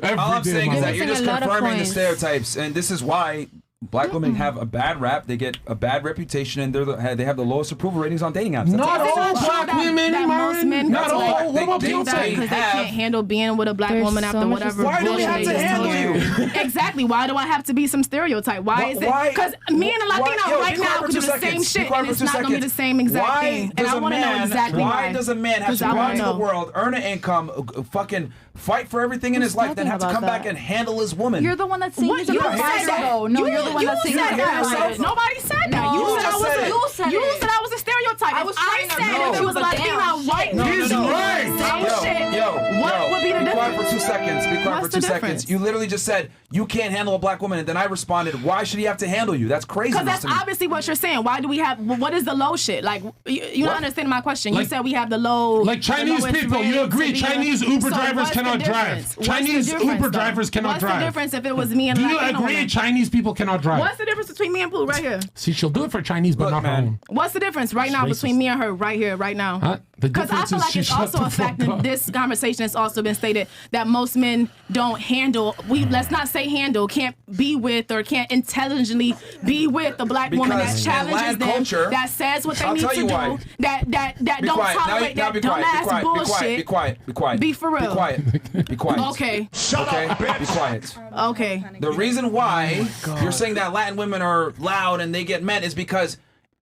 Every All I'm day saying of is my that you're life. just Missing a lot of confirming the points. stereotypes, and this is why black women have a bad rap. They get a bad reputation, and they have the lowest approval ratings on dating apps. That's Not all. all black women, that most Myron. men Not go to, all. What about they because they Beyonce? can't handle being with a black There's woman so after much whatever. Why do we bullshit have they to just handle told you? Exactly. Why do I have to be some stereotype? Why is it? Why- Because me and a Latina Yo, right be quiet now for could do 2 the same seconds. Be shit, quiet and for it's 2 not gonna be the seconds. same exact Why thing. And does I a want to know man- exactly Why does a man have 'Cause to I go wanna out into the know. world, earn an income, fucking fight for everything in his life, then talking have to about come back that? and handle his woman? You're the one that's saying he's a You provider, said that. though. No, you're the one that's saying said he's a that. provider. Nobody said that. No. You You said I just was said a, it. You said you it. said I was a stereotype. I was If trying to said know. if it was But Latina, damn white, shit. He's right. same shit. What would be the Be quiet difference? for 2 seconds. Be quiet What's for the 2 seconds. difference? You literally just said you can't handle a black woman, and then I responded, "Why should he have to handle you?" That's crazy. Because that's obviously what you're saying. Why do we have? What is the low shit? Like you don't understand my question. You Like- said we have the low. Like the Chinese lowest people, you rating agree? to be Chinese a- Uber So drivers what's the cannot drive. difference? What's Chinese the difference, Uber though? drivers cannot What's drive. What's the difference if it was me and Do a you Latina agree woman? Chinese people cannot drive? What's the difference between me and Pooh right here? See, she'll do it for Chinese, but Look, not her man. own. What's the difference right now Racist. between me and her right here, right now? Huh? The Because I difference feel is like she it's shut also the a fact fuck that up. this conversation has also been stated that most men don't handle. Let's not say handle, can't be with or can't intelligently be with a black woman that Because in challenges Latin them, culture, that says what they I'll need tell to you do, why. that Be don't quiet. tolerate Now that be quiet. Be dumbass quiet. Be bullshit. quiet. Be quiet. Be quiet. Be for real. Be quiet. Be quiet. Okay. Okay. Be quiet. Okay. The reason why you're saying that Latin women are loud and they get men is because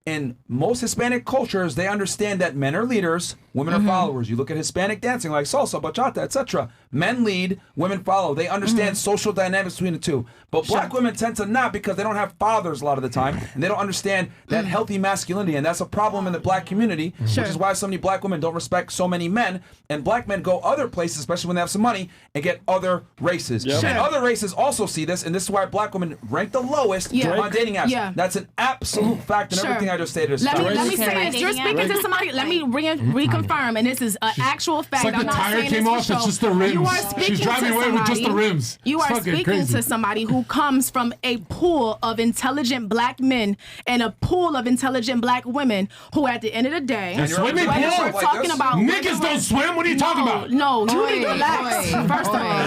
in most Hispanic cultures, they understand that men are leaders, women are followers. You look at Hispanic dancing like salsa, bachata, etc. Men lead, women follow. They understand social dynamics between the two. But black women tend to not because they don't have fathers a lot of the time, and they don't understand that healthy masculinity, and that's a problem in the black community, which is why so many black women don't respect so many men, and black men go other places, especially when they have some money, and get other races. And other races also see this, and this is why black women rank the lowest on dating apps. That's an absolute fact in everything I just stated. Let me say this. You're speaking to somebody. Let me reconfirm, and this is an actual fact. It's like the tire came off. It's just the rims. You are speaking She's driving away with just the rims. You are speaking to somebody who comes from a pool of intelligent black men and a pool of intelligent black women who, at the end of the day, swimming pool. We're talking about niggas don't swim. What are you talking about? No, you need to relax. First of all,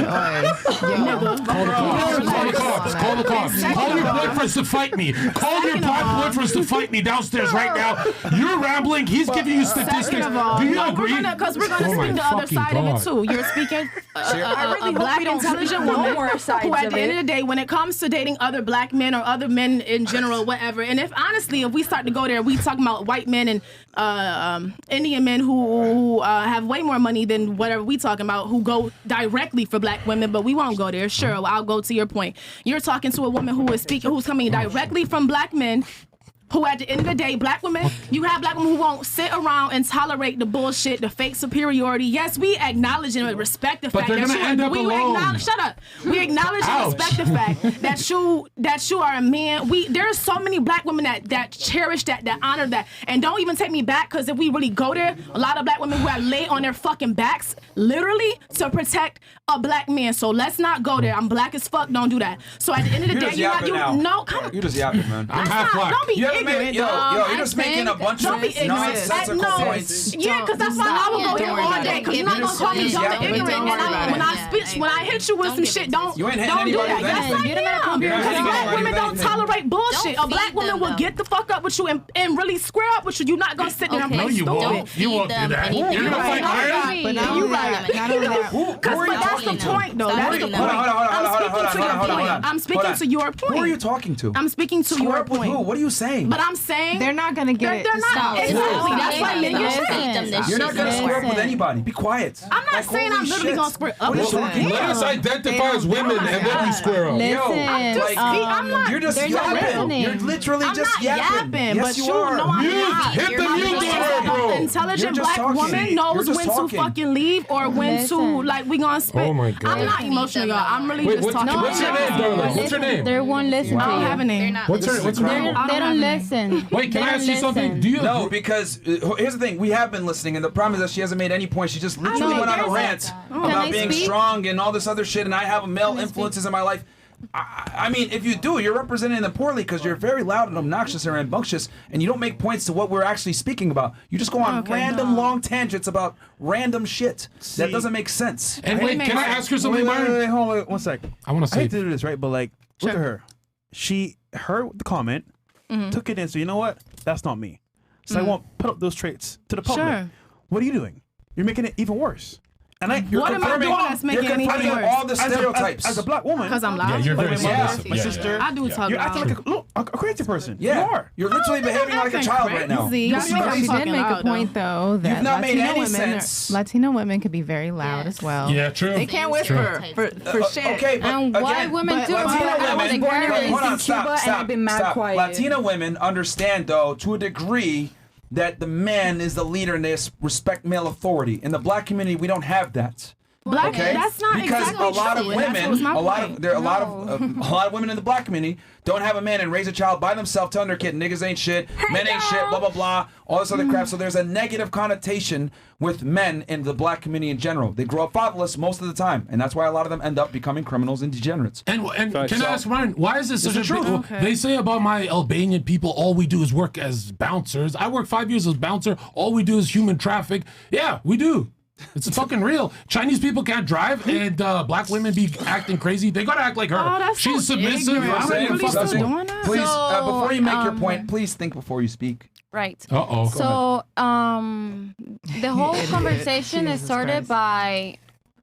Call the cops. Call the cops. Call your boyfriends to fight me. Call your black boyfriends to fight me downstairs right now. You're rambling. He's giving you statistics. Do you agree? Because we're going to speak the other side of it too. You're speaking a black intelligent woman who, at the end of the day, when it comes to dating other black men or other men in general, whatever, and if honestly, if we start to go there, we talking about white men and Indian men who have way more money than whatever we talking about, who go directly for black women, but we won't go there. Sure, I'll go to your point. You're talking to a woman who's coming directly from black men, who at the end of the day, black women, you have black women who won't sit around and tolerate the bullshit, the fake superiority. Yes, we acknowledge and respect the fact they're that gonna end up alone. shut up. We acknowledge and respect the fact that you are a man. There's so many black women that cherish that honor that. And don't even take me back, because if we really go there, a lot of black women who have laid on their fucking backs, literally, to protect a black man. So let's not go there. I'm black as fuck. Don't do that. So at the end of the day, You're just yapping, man. I'm half black. Don't be ignorant. You're just making a bunch of nonsensical points. Yeah, because that's why I will go here all day. Because you're not gonna call me dumb and ignorant. And when I hit you with some shit, don't do that. Yes, I am. Because black women don't tolerate bullshit. A black woman will get the fuck up with you and really square up with you. You're not gonna sit there and play stupid. You won't do that. You're gonna fight iron. You're right. Because that's the point, though. That's the point. I'm speaking to your point. Who are you talking to? I'm speaking to your point. Who? What are you saying? But I'm saying they're not gonna get it. They're not. Exactly. That's why men get shit. You're not gonna square up with anybody. Be quiet. I'm not saying I'm literally gonna square up with you. Let us identify as women and then we square up. I'm not. You're just yapping. You're literally just yapping. Yes, you are. No, I'm not. Hit the mute button, bro. An intelligent black woman knows when to fucking leave or when to, like, we gonna spit. Oh my God. I'm not emotional, y'all. I'm really just talking. What's your name, darling? What's your name? They won't listen to you. I don't have a name. What's her name? They don't listen. Wait, can I ask you something? Do you? No, because here's the thing. We have been listening, and the problem is that she hasn't made any point. She just literally went on a rant about being strong and all this other shit, and I have male influences in my life. I mean, if you do, you're representing them poorly because you're very loud and obnoxious and rambunctious, and you don't make points to what we're actually speaking about. You just go on long tangents about random shit. That doesn't make sense. And wait, can I ask her something, Myron? Wait, hold on 1 sec. I want to I hate to do this, right? But like, look at her. She heard the comment, took it in. So you know what? That's not me. So I won't put up those traits to the public. Sure. What are you doing? You're making it even worse. And what am I doing that's making it even worse? All the stereotypes. As a black woman. Because I'm loud. Yeah, you're very submissive. My sister. I do talk You're loud. acting like a crazy person. Yeah. You are. You're literally behaving like a child right now. She did make a point though that You've not made Latino any women sense. Latino women could be very loud as well. Yeah, true. They can't whisper for shit. Okay, but and white women do. I was born and raised in Cuba, and I've been mad quiet. Latina women understand, though, to a degree, that the man is the leader and they respect male authority. In the black community, we don't have that. Black, that's not because exactly a lot true. of women, a lot of women in the black community don't have a man and raise a child by themselves, telling their kid niggas ain't shit, men ain't shit, blah blah blah, all this other crap. So there's a negative connotation with men in the black community in general. They grow up fatherless most of the time, and that's why a lot of them end up becoming criminals and degenerates. And can I ask Ryan, why is this such a big? They say about my Albanian people, all we do is work as bouncers. I worked 5 years as a bouncer. All we do is human traffic. Yeah, we do. It's fucking real. Chinese people can't drive, and black women be acting crazy. They gotta act like her. Oh, that's She's so submissive. ignorant. I'm Really fuck still this doing one. that? Please, So, before you make your point, please think before you speak. Right. Uh-oh. So, the whole conversation is started by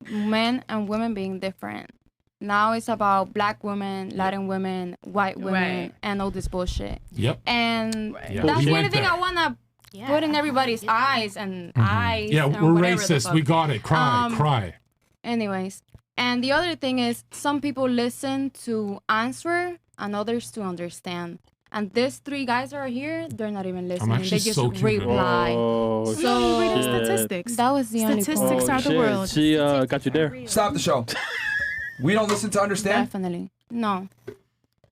men and women being different. Now it's about black women, Latin women, white women, Right. and all this bullshit. Yep. And Yeah, that's we the went only thing there. I wanna put in everybody's eyes and eyes. Yeah, and we're whatever the racist. fuck. We got it. Cry, cry. Anyways, and the other thing is, some people listen to answer and others to understand. And these 3 guys that are here, they're not even listening. They actually just so cute, reply. Oh, So shit. Statistics. that was the only Statistics point. are the world. She got you there. Stop the show. We don't listen to understand. Definitely. No.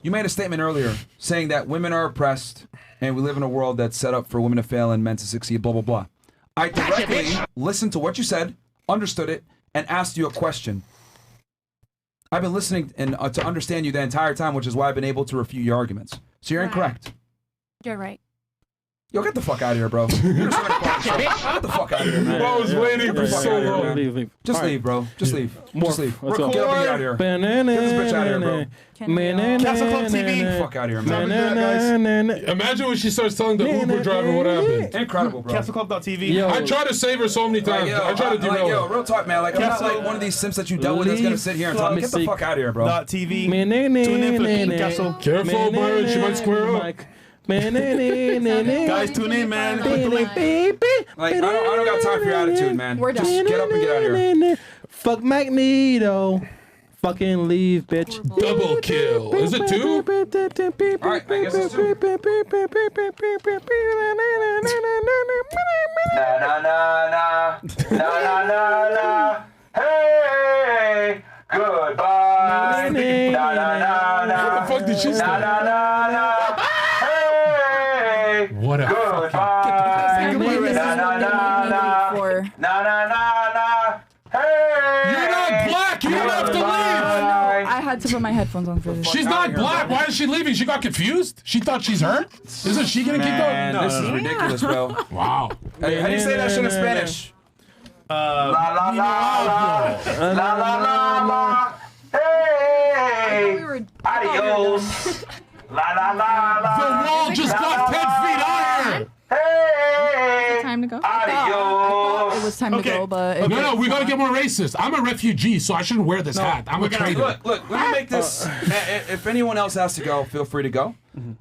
You made a statement earlier saying that women are oppressed and we live in a world that's set up for women to fail and men to succeed, blah, blah, blah. I directly listened to what you said, understood it, and asked you a question. I've been listening and to understand you the entire time, which is why I've been able to refute your arguments. So you're incorrect. You're right. Yo, get the fuck out of here, bro. You're just gonna call the show. Get the fuck out of here, man. Bro, I was waiting Get the for fuck so out of here, long. man. Leave. Just All right. leave, bro. Just leave. Just leave. Let's Get up go. and get out of here. Get this bitch out of here, bro. Castle Club TV. Get the fuck out of here, man. Imagine when she starts telling the Uber driver what happened. Incredible, bro. CastleClub.tv. I tried to save her so many times. I tried to derail yo, her. real talk, man. Like, I'm not like one of these simps that you dealt with that's gonna sit here and tell me, get the fuck out of here, bro. TV. Tune in for King Castle. Careful, bro. She might square up. Guys, tune in, man. Like, I don't got time for your attitude, man. Just get up and get out of here. Fuck Magneto. Fucking leave, bitch. Double kill. Is it 2? Alright, I guess it's 2. Na na na na. Na na na na. Hey, goodbye. Na na na na. What the fuck did she say? Na na na na. Hey, What a goodbye. Na na na na. For Na na na na. Hey. You're not black. You don't have to leave. I had to put my headphones on for this. She's not black. Why is she leaving? She got confused? She thought she's her? Isn't she gonna keep Man, going? this is ridiculous, bro. Wow. Hey, how do you say that shit in Spanish? La la la la. La la la la. Hey. Adios. La la la la. The wall just got 10 feet higher. Hey. Time to go. Adios. It was time to go, but No, we gotta get more racist. I'm a refugee, so I shouldn't wear this hat. I'm a traitor. Look, let me make this. If anyone else has to go, feel free to go.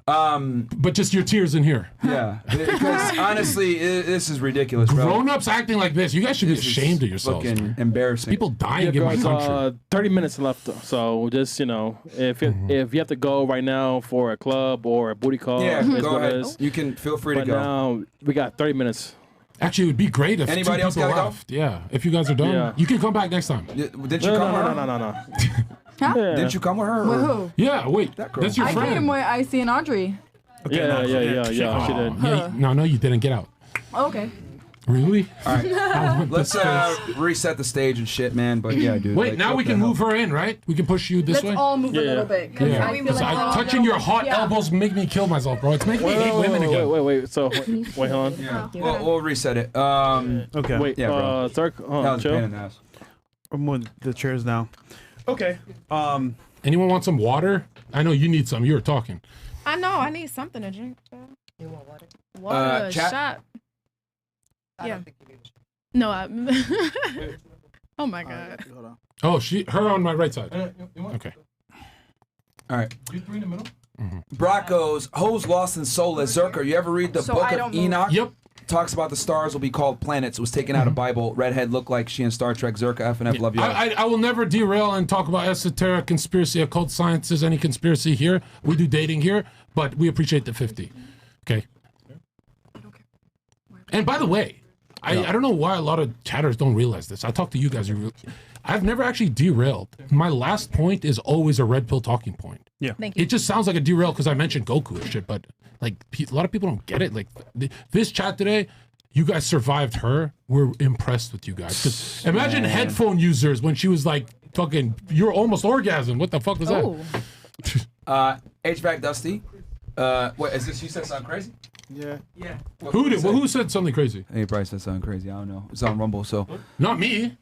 But just your tears in here. Yeah, because honestly, this is ridiculous, bro. Grown-ups acting like this, you guys should be This is ashamed of yourselves. Fucking embarrassing. People dying in my country. 30 minutes left, so just, if you have to go right now for a club or a booty call, Yeah, it's go what it ahead. is. You can feel free to But go. now we got 30 minutes. Actually, it would be great if Anybody 2 else people gotta go? left. Yeah, if you guys are done, Yeah. you can come back next time. Didn't you come with her? No. Huh? Yeah. Didn't you come with her? With or- who? Yeah, wait, That girl. that's your I friend. came with Icy and Audrey. Yeah, she did. Oh, yeah, no, you didn't. Get out. Oh, okay. Really? All right. Oh, Let's that's reset the stage and shit, man. But yeah, dude. Wait, like, now what we the can hell? move her in, right? We can push you this Let's way. all move a Yeah. little bit. 'Cause Yeah. I feel like we're all Touching your hot Yeah. elbows make me kill myself, bro. It's making me hate women again. Wait. So, wait, hold on. Yeah. We'll reset it. Okay. Wait, Yeah, bro. Zerk, That was a pain chill. in the ass. I'm moving the chairs now. Okay. Anyone want some water? I know you need some. You were talking. I know. I need something to drink. You want water? Water, Chat? shot. Yeah. No, I'm. Oh my god. Oh, her on my right side. Okay. All right. You 3 in the middle? Broncos, Hoes Lost and Soulless. Zerka, you ever read the So book I of don't move. Enoch? Yep. Talks about the stars will be called planets. It was taken out of Bible. Redhead looked like she in Star Trek. Zerka, F and F, love you. I will never derail and talk about esoteric, conspiracy, occult sciences, any conspiracy here. We do dating here, but we appreciate the 50. Okay. And by the way, I don't know why a lot of chatters don't realize this. I talk to you guys. I've never actually derailed. My last point is always a red pill talking point. Yeah. Thank you. It just sounds like a derail because I mentioned Goku and shit, but like a lot of people don't get it. Like this chat today, you guys survived her. We're impressed with you guys. 'Cause imagine headphone users when she was like fucking, you're almost orgasm. What the fuck was that? HVAC Dusty. What is this? You said something crazy? Yeah. Yeah. Who said something crazy? He probably said something crazy. I don't know. It's on Rumble, so. Not me.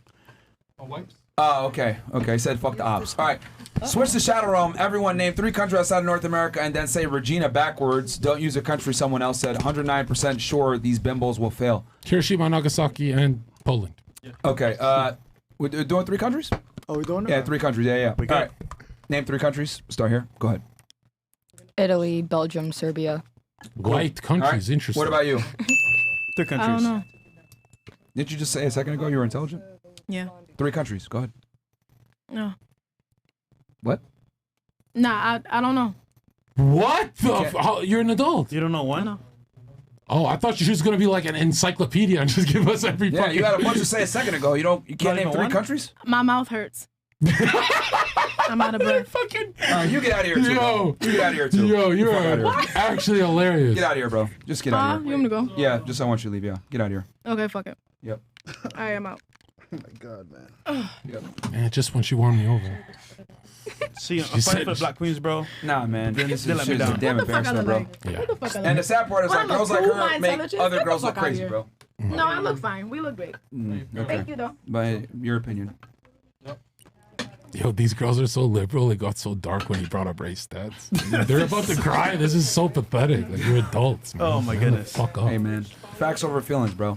Oh, okay. Okay, said fuck the ops. All right. Switch to Shadow Realm. Everyone name 3 countries outside of North America and then say Regina backwards. Don't use a country someone else said. 109% sure these bimbos will fail. Hiroshima, Nagasaki, and Poland. Okay. We're doing 3 countries? Oh, we doing it? Yeah, 3 countries. Yeah. We got All right. Name 3 countries. Start here. Go ahead. Italy, Belgium, Serbia. White countries. All right. Interesting. What about you? 3 countries. I don't know. Didn't you just say a second ago you were intelligent? Yeah. 3 countries. Go ahead. No. What? Nah, I don't know. What the? You're an adult. You don't know one? Oh, I thought she was going to be like an encyclopedia and just give us every Yeah, fucking... you had a bunch to say a second ago. You can't Not name even 3 one? countries? My mouth hurts. I'm out of breath. All right, you get out of here too. Yo. Bro. You get out of here too. Yo, you're Fuck outta here. actually hilarious. Get out of here, bro. Just get out of You here. want me to go? Yeah, just I want you to leave. Yeah, get out of here. Okay, fuck it. Yep. I am out. Oh my god, man. Yep. Man, just when she won me over. See, I'm She fighting said- for the Black Queens, bro. Nah, man. This They is let me shit is a down. damn What the fuck I embarrassment, look bro. like? Yeah. What the fuck I look And the like? sad part is Well, like I'm a girls like cool, her my make intelligence. other Get the girls look fuck outta crazy, here. bro. No, I look fine. We look great. Okay. Thank you, though. By your opinion. Yo, these girls are so liberal. It got so dark when he brought up race stats. They're about to cry. This is so pathetic. Like, you're adults, man. Oh, my Man, goodness. Fuck up. Hey, man. Facts over feelings, bro.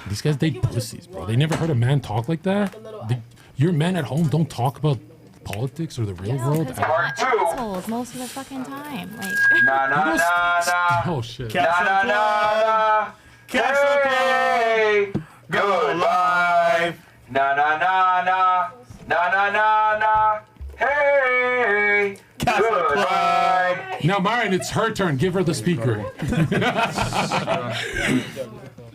These guys date pussies, bro. They never heard a man talk like that. Your men at home don't talk about politics or the real world. Assholes most of the fucking time. Like, Oh, shit. Hey, good life. Na na na na na na na na. Hey, good life. Now, Myron, it's her turn. Give her the speaker.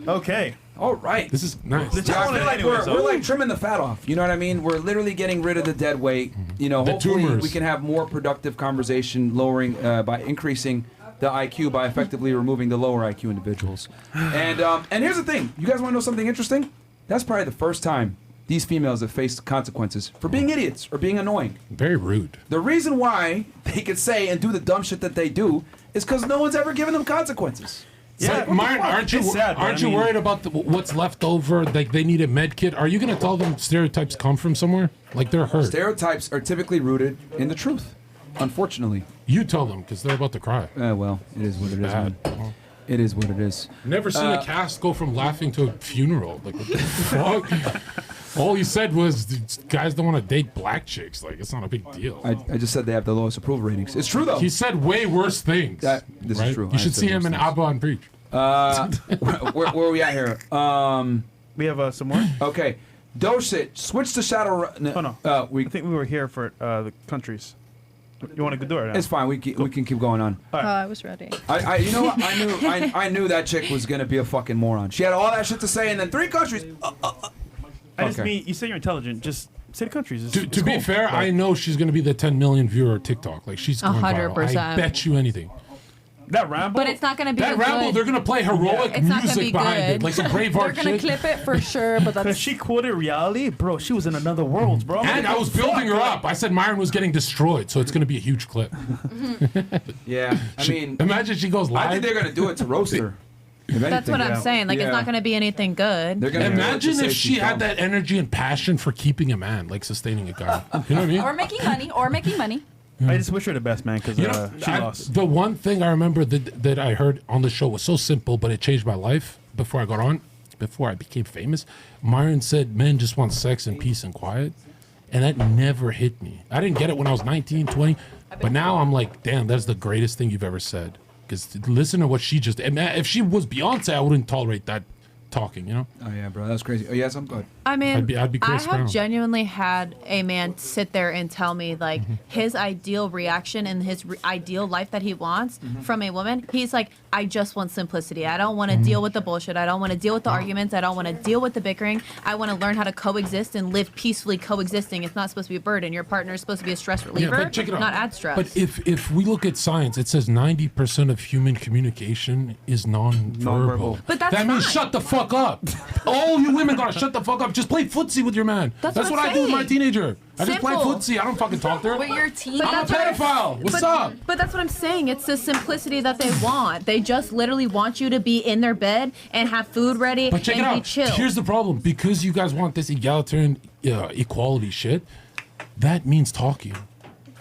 Okay. All right. This is nice. The Yeah, I town feel like anyways, we're like trimming the fat off. You know what I mean? We're literally getting rid of the dead weight. You know, The hopefully tumors. we can have more productive conversation, lowering by increasing the IQ by effectively removing the lower IQ individuals. And here's the thing. You guys want to know something interesting? That's probably the first time these females have faced consequences for being idiots or being annoying. Very rude. The reason why they could say and do the dumb shit that they do is because no one's ever given them consequences. Yeah, Myron, aren't you It's sad, aren't but you I mean- worried about what's left over? Like they need a med kit. Are you gonna tell them stereotypes come from somewhere? Like they're hurt. Stereotypes are typically rooted in the truth, unfortunately. You tell them because they're about to cry. Well, it is what it is, man. Bad. It is what it is. Never seen a cast go from laughing to a funeral. Like what the fuck? All he said was "These guys don't want to date black chicks. Like it's not a big deal. I just said they have the lowest approval ratings. It's true though. He said way worse things. This right? is true. You should see him in Abba and Preach. Where are we at here? We have some more. Okay, Doshit, switch to Shadow. Oh no. I think we were here for the countries. You want to do it? Now? It's fine. We can keep going on. Oh, I was ready. You know what? I knew that chick was gonna be a fucking moron. She had all that shit to say, and then 3 countries. I just Okay. mean you say you're intelligent. Just say the countries. It's, To it's be cool. fair, But- I know she's gonna be the 10 million viewer TikTok. Like she's going viral. 100%. I bet you anything. That ramble. But it's not going to be That a ramble, good. they're gonna play heroic It's not gonna music be behind good. it, like some They're Braveheart gonna shit. clip it for sure, but Cause that's she quoted reality, bro. She was in another world, bro. And I was building her up. I said Myron was getting destroyed, so it's gonna be a huge clip. Yeah, I mean, imagine she goes I live. think they're gonna do it to roast her. If That's what anything. I'm saying. Like, it's not going to be anything good. They're gonna do it to Imagine say if she's she had dumb. that energy and passion for keeping a man, like sustaining a guy. You know what I mean? Or making money. Or making money. I just wish her the best, man, because You know, she lost. the one thing I remember that I heard on the show was so simple, but it changed my life before I got on, before I became famous. Myron said, men just want sex and peace and quiet. And that never hit me. I didn't get it when I was 19, 20. But now I'm like, damn, that's the greatest thing you've ever said. Because listen to what she just... If she was Beyonce, I wouldn't tolerate that talking, you know? Oh yeah, bro, that's crazy. Oh yes, I'm good. I mean, I'd be I Chris have Brown. genuinely had a man sit there and tell me like Mm-hmm. his ideal reaction and his ideal life that he wants from a woman. He's like, I just want simplicity. I don't want to deal with the bullshit. I don't want to deal with the arguments. I don't want to deal with the bickering. I want to learn how to coexist and live peacefully coexisting. It's not supposed to be a burden. Your partner is supposed to be a stress reliever, but check it out. not add stress. But if we look at science, it says 90% of human communication is non-verbal. But that's that means fine. shut the fuck up. All you women gotta shut the fuck up. Just play footsie with your man. That's what what I I'm do with my saying. teenager. I just play Simple. footsie. I don't fucking talk to her. but your teen. But I'm a that's what pedophile. What's up? But that's what I'm saying. It's the simplicity that they want. They just literally want you to be in their bed and have food ready But check it and be out. chill. Here's the problem. Because you guys want this egalitarian equality shit, that means talking.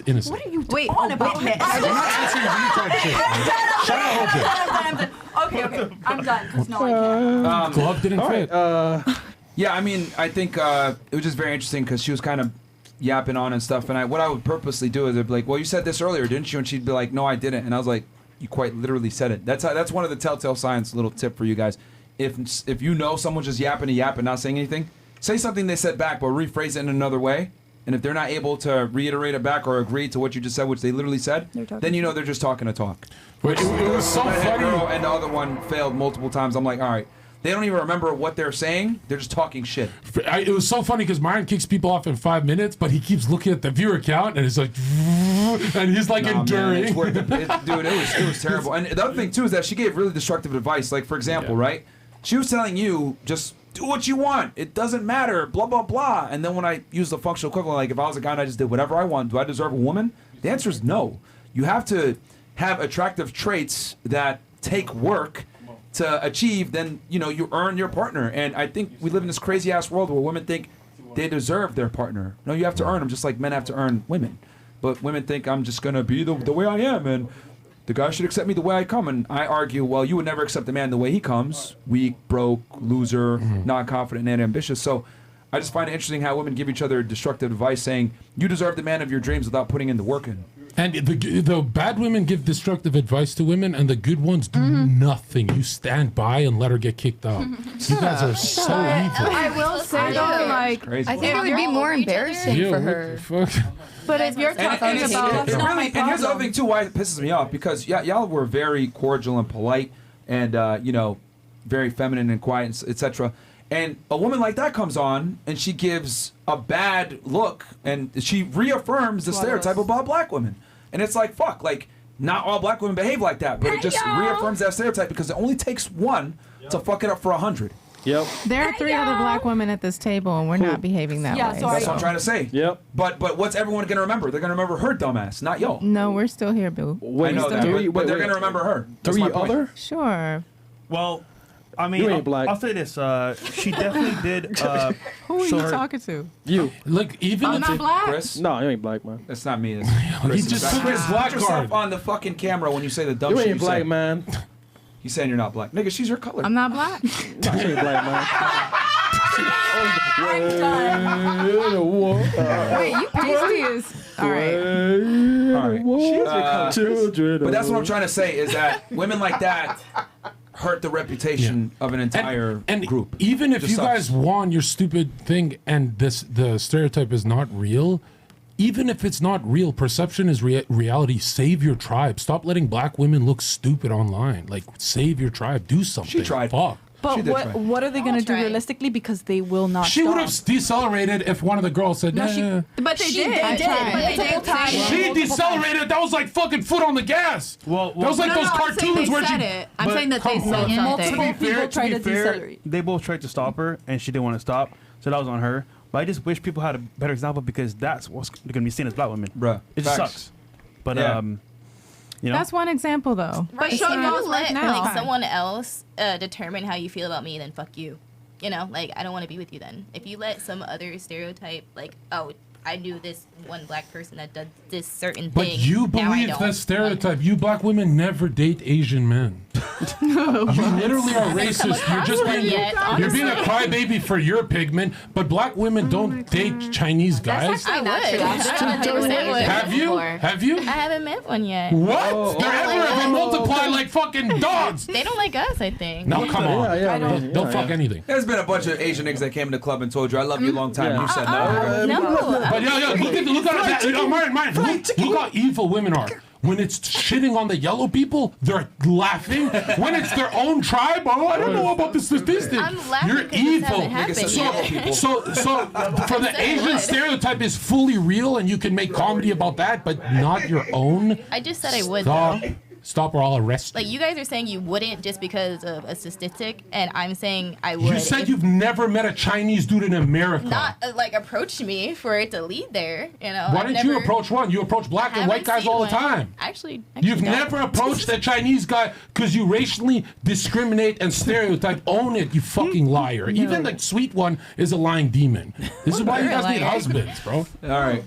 is innocent. What are you Wait, talking about? witness. I'm not answering retard shit. man. Shut up, Jay. Okay, Okay. I'm done because no, I can't. Glove didn't fit. Yeah, I mean, I think it was just very interesting because she was kind of yapping on and stuff. And what I would purposely do is I'd be like, well, you said this earlier, didn't you? And she'd be like, no, I didn't. And I was like, you quite literally said it. That's one of the telltale signs, little tip for you guys. If you know someone's just yapping and yapping, not saying anything, say something they said back, but rephrase it in another way. And if they're not able to reiterate it back or agree to what you just said, which they literally said, then you know they're just talking to talk. But it was so funny. And the other one failed multiple times. I'm like, all right. They don't even remember what they're saying. They're just talking shit. It was so funny because Myron kicks people off in 5 minutes, but he keeps looking at the viewer count and it's like, and he's like enduring. Man, it's worth it. Dude, it was terrible. And the other thing too is that she gave really destructive advice. Like for example, right? She was telling you just do what you want. It doesn't matter. Blah blah blah. And then when I use the functional equivalent, like if I was a guy and I just did whatever I want, do I deserve a woman? The answer is no. You have to have attractive traits that take work to achieve. Then you earn your partner. And I think we live in this crazy ass world where women think they deserve their partner. No, you have to earn them, just like men have to earn women. But women think I'm just gonna be the way I am, and the guy should accept me the way I come. And I argue, well, you would never accept a man the way he comes. Weak, broke, loser, not confident, and ambitious. So I just find it interesting how women give each other destructive advice saying, you deserve the man of your dreams without putting in the work in. And the bad women give destructive advice to women, and the good ones do nothing. You stand by and let her get kicked out. You guys are so evil. I will say though, like, Crazy. I think it would be more embarrassing for her. but if you're talking about, And here's the other thing too, why it pisses me off, because y'all were very cordial and polite, and very feminine and quiet, etc. And a woman like that comes on and she gives a bad look and she reaffirms the stereotype about black women. And it's like, fuck, like, not all black women behave like that, but it just reaffirms that stereotype because it only takes one to fuck it up for 100. Yep. There are 3 other black women at this table, and we're not behaving that way. That's what I'm trying to say. Yep. But what's everyone going to remember? They're going to remember her dumbass, not y'all. No, we're still here, boo. I know that, but they're going to remember her. That's my point. other? Sure. Well, I mean, You ain't black. I'll say this. She definitely did. Who are show you her- talking to? You. Look, even I'm if not black. Chris? No, you ain't black, man. That's not me. He just took his black Put yourself card. on the fucking camera when you say the dumb You shit ain't you black, say. man. You saying you're not black. Nigga, she's your color. I'm not black. No, you ain't black, man. Wait, you pasty all right. All right. Children. But that's what I'm trying to say is that women like that hurt the reputation of an entire group. Even if Just you sucks. guys won your stupid thing and the stereotype is not real, even if it's not real, perception is reality. Save your tribe. Stop letting black women look stupid online. Like, save your tribe. Do something. She tried. Fuck. But what are they going to do realistically? Because they will not She would have decelerated if one of the girls said, No, nah. But they did. They did. Multiple times. She decelerated. That was like fucking foot on the gas. Well, that was like those cartoons where she. I'm saying that they said something. To be fair, they both tried to stop her, and she didn't want to stop, so that was on her. But I just wish people had a better example because that's what's going to be seen as black women. Bruh. It just Facts. sucks. But Yeah. That's one example, though. But It's if you not let now. like someone else determine how you feel about me, then fuck you. Like I don't want to be with you then. If you let some other stereotype, like, oh, I knew this one black person that does this certain But thing. you now I believe don't. that stereotype. You black women never date Asian men. You literally are racist. You're just being you're being a crybaby for your pigment, but black women don't date Chinese guys. I would. Have you? Have you? I haven't met one yet. What? They're everywhere. They multiply like fucking dogs. They don't like us, I think. No, come on. They'll fuck anything. There's been a bunch of Asian niggas that came in the club and told you I love you a long time. You said no. No. But yo, look at that. Martin, look how evil women are. When it's shitting on the yellow people, they're laughing. When it's their own tribe, oh, I don't know about the statistic. I'm laughing You're 'cause this evil. hasn't happened yet. So for the Asian stereotype is fully real, and you can make comedy about that, but not your own. I just said I would. Stop. Though. Stop or I'll arrest you. Like you guys are saying you wouldn't just because of a statistic, and I'm saying I would. You said you've never met a Chinese dude in America. Not like approach me for it to lead there. Why didn't you approach one? You approach black and white guys all the time. Actually You've don't. never approached a Chinese guy because you racially discriminate and stereotype. Own it, you fucking liar. Even the sweet one is a lying demon. This is why you You're a guys need liar. husbands, bro. All right.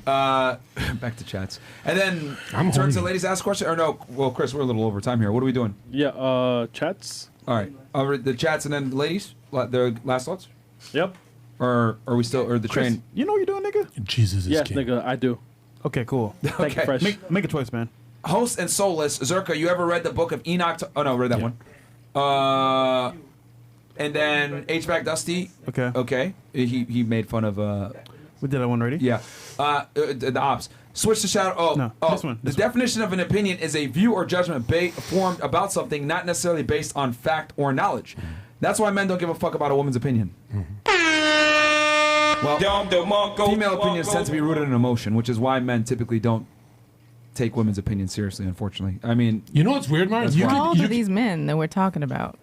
Back to chats. And then I'm turn to horny. ladies ask question. Or no, well, Chris, we're a little over time here. What are we doing? Yeah, chats. All right. The chats and then ladies, the last thoughts? Yep. Or are we still, or the Chris, train? you know what you're doing, nigga? Jesus is Yes, king. nigga, I do. Okay, cool. Thank you, Fresh. Make a choice, man. Host and soulless. Zherka, you ever read the book of Enoch? Oh, no, read that one. And then HVAC Dusty. Okay. Okay. He made fun of. We did that one already? Yeah. The ops. Switch to shadow. This one. The definition of an opinion is a view or judgment formed about something, not necessarily based on fact or knowledge. That's why men don't give a fuck about a woman's opinion. Well, female opinions tend to be rooted in emotion, which is why men typically don't take women's opinions seriously, unfortunately. I mean, you know what's weird, Mars? How old are these men that we're talking about?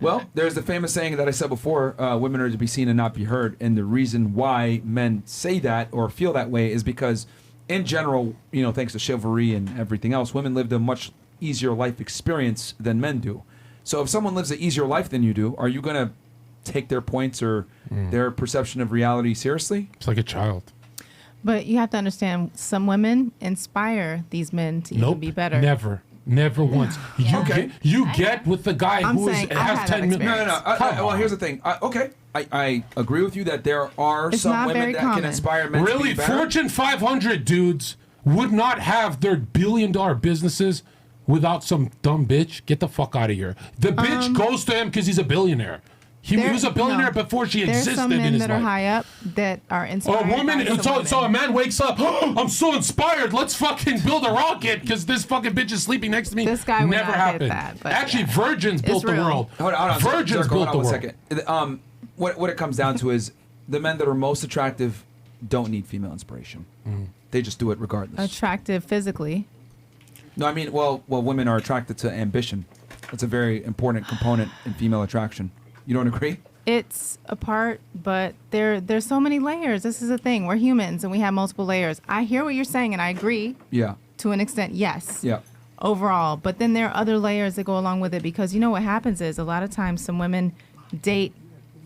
Well, there's the famous saying that I said before, women are to be seen and not be heard. And the reason why men say that or feel that way is because, in general, thanks to chivalry and everything else, women lived a much easier life experience than men do. So if someone lives an easier life than you do, are you going to take their points or their perception of reality seriously? It's like a child. But you have to understand, some women inspire these men to even be better. Never once. You get with the guy I'm who saying I has had 10 that million. No. Well, here's the thing. I agree with you that there are It's some not women very that common. can inspire men to Really, be better. Fortune 500 dudes would not have their billion-dollar businesses without some dumb bitch. Get the fuck out of here. The bitch goes to him because he's a billionaire. He was a billionaire before she There's existed some in men his that life. are high up that are inspired. A woman, by some so women. a man wakes up, oh, I'm so inspired, let's fucking build a rocket because this fucking bitch is sleeping next to me. This guy would never not happened. get that, but Actually, yeah. virgins It's built the real. world. Hold on, Virgins Zherka, built the one world. second. What it comes down to is the men that are most attractive don't need female inspiration. They just do it regardless. Attractive physically. No, I mean, well, women are attracted to ambition. That's a very important component in female attraction. You don't agree? It's a part, but there's so many layers. This is the thing. We're humans and we have multiple layers. I hear what you're saying and I agree Yeah. to an extent, yes. Yeah. Overall. But then there are other layers that go along with it because you know what happens is a lot of times some women date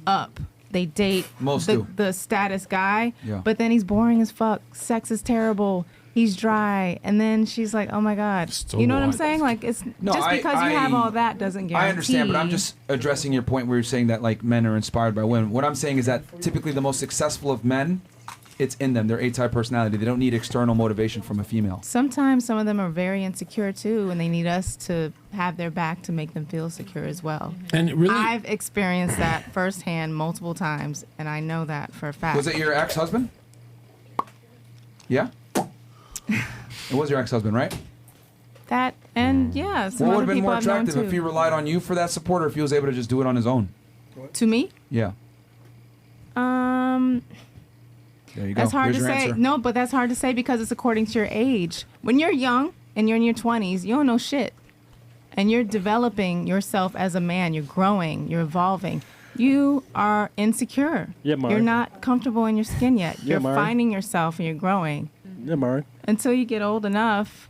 up. They date Most do. the status guy, Yeah. but then he's boring as fuck. Sex is terrible. He's dry. And then she's like, oh my God. So you know what I'm what? saying? Like, it's No, just because you have all that doesn't guarantee. I understand, but I'm just addressing your point where you're saying that like men are inspired by women. What I'm saying is that typically the most successful of men, it's in them. They're A-type personality. They don't need external motivation from a female. Sometimes some of them are very insecure too, and they need us to have their back to make them feel secure as well. And really, I've experienced that firsthand multiple times, and I know that for a fact. Was it your ex-husband? Yeah? It was your ex-husband, right? That and yeah, some What would other have been people more I've known attractive if he too. relied on you for that support or if he was able to just do it on his own? To me, Yeah. There you go. that's hard There's to your say. answer. No, but that's hard to say because it's according to your age. When you're young and you're in your 20s, you don't know shit, and you're developing yourself as a man. You're growing. You're evolving. You are insecure. Yeah, Mari. You're not comfortable in your skin yet. Yeah, You're Mari. finding yourself and you're growing. Yeah, Mari. Until you get old enough,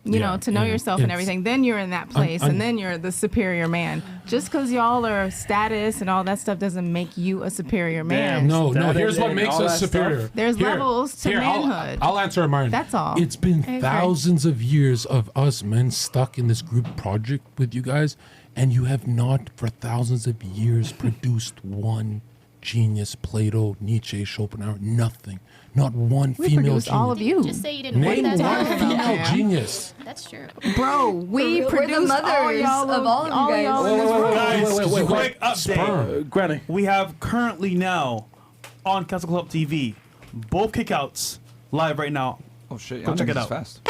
you know, to know yourself and everything, then you're in that place, and then you're the superior man. Just because y'all are status and all that stuff doesn't make you a superior man. No. Here's what makes us superior. There's levels to manhood. I'll answer it, Myron. That's all. It's been I agree. thousands of years of us men stuck in this group project with you guys, and you have not, for thousands of years, produced one genius. Plato, Nietzsche, Schopenhauer, nothing. Not one We female produced genius. all of you. Just say you didn't Name want that. one female genius. That's true. Bro, we We're the produced mothers all y'all of all of you guys. y'all in this room. Guys, quick Sperm. update. Granny. We have currently now on Castle Club TV both kickouts live right now. Oh shit! Go I'll check it this out. Fast.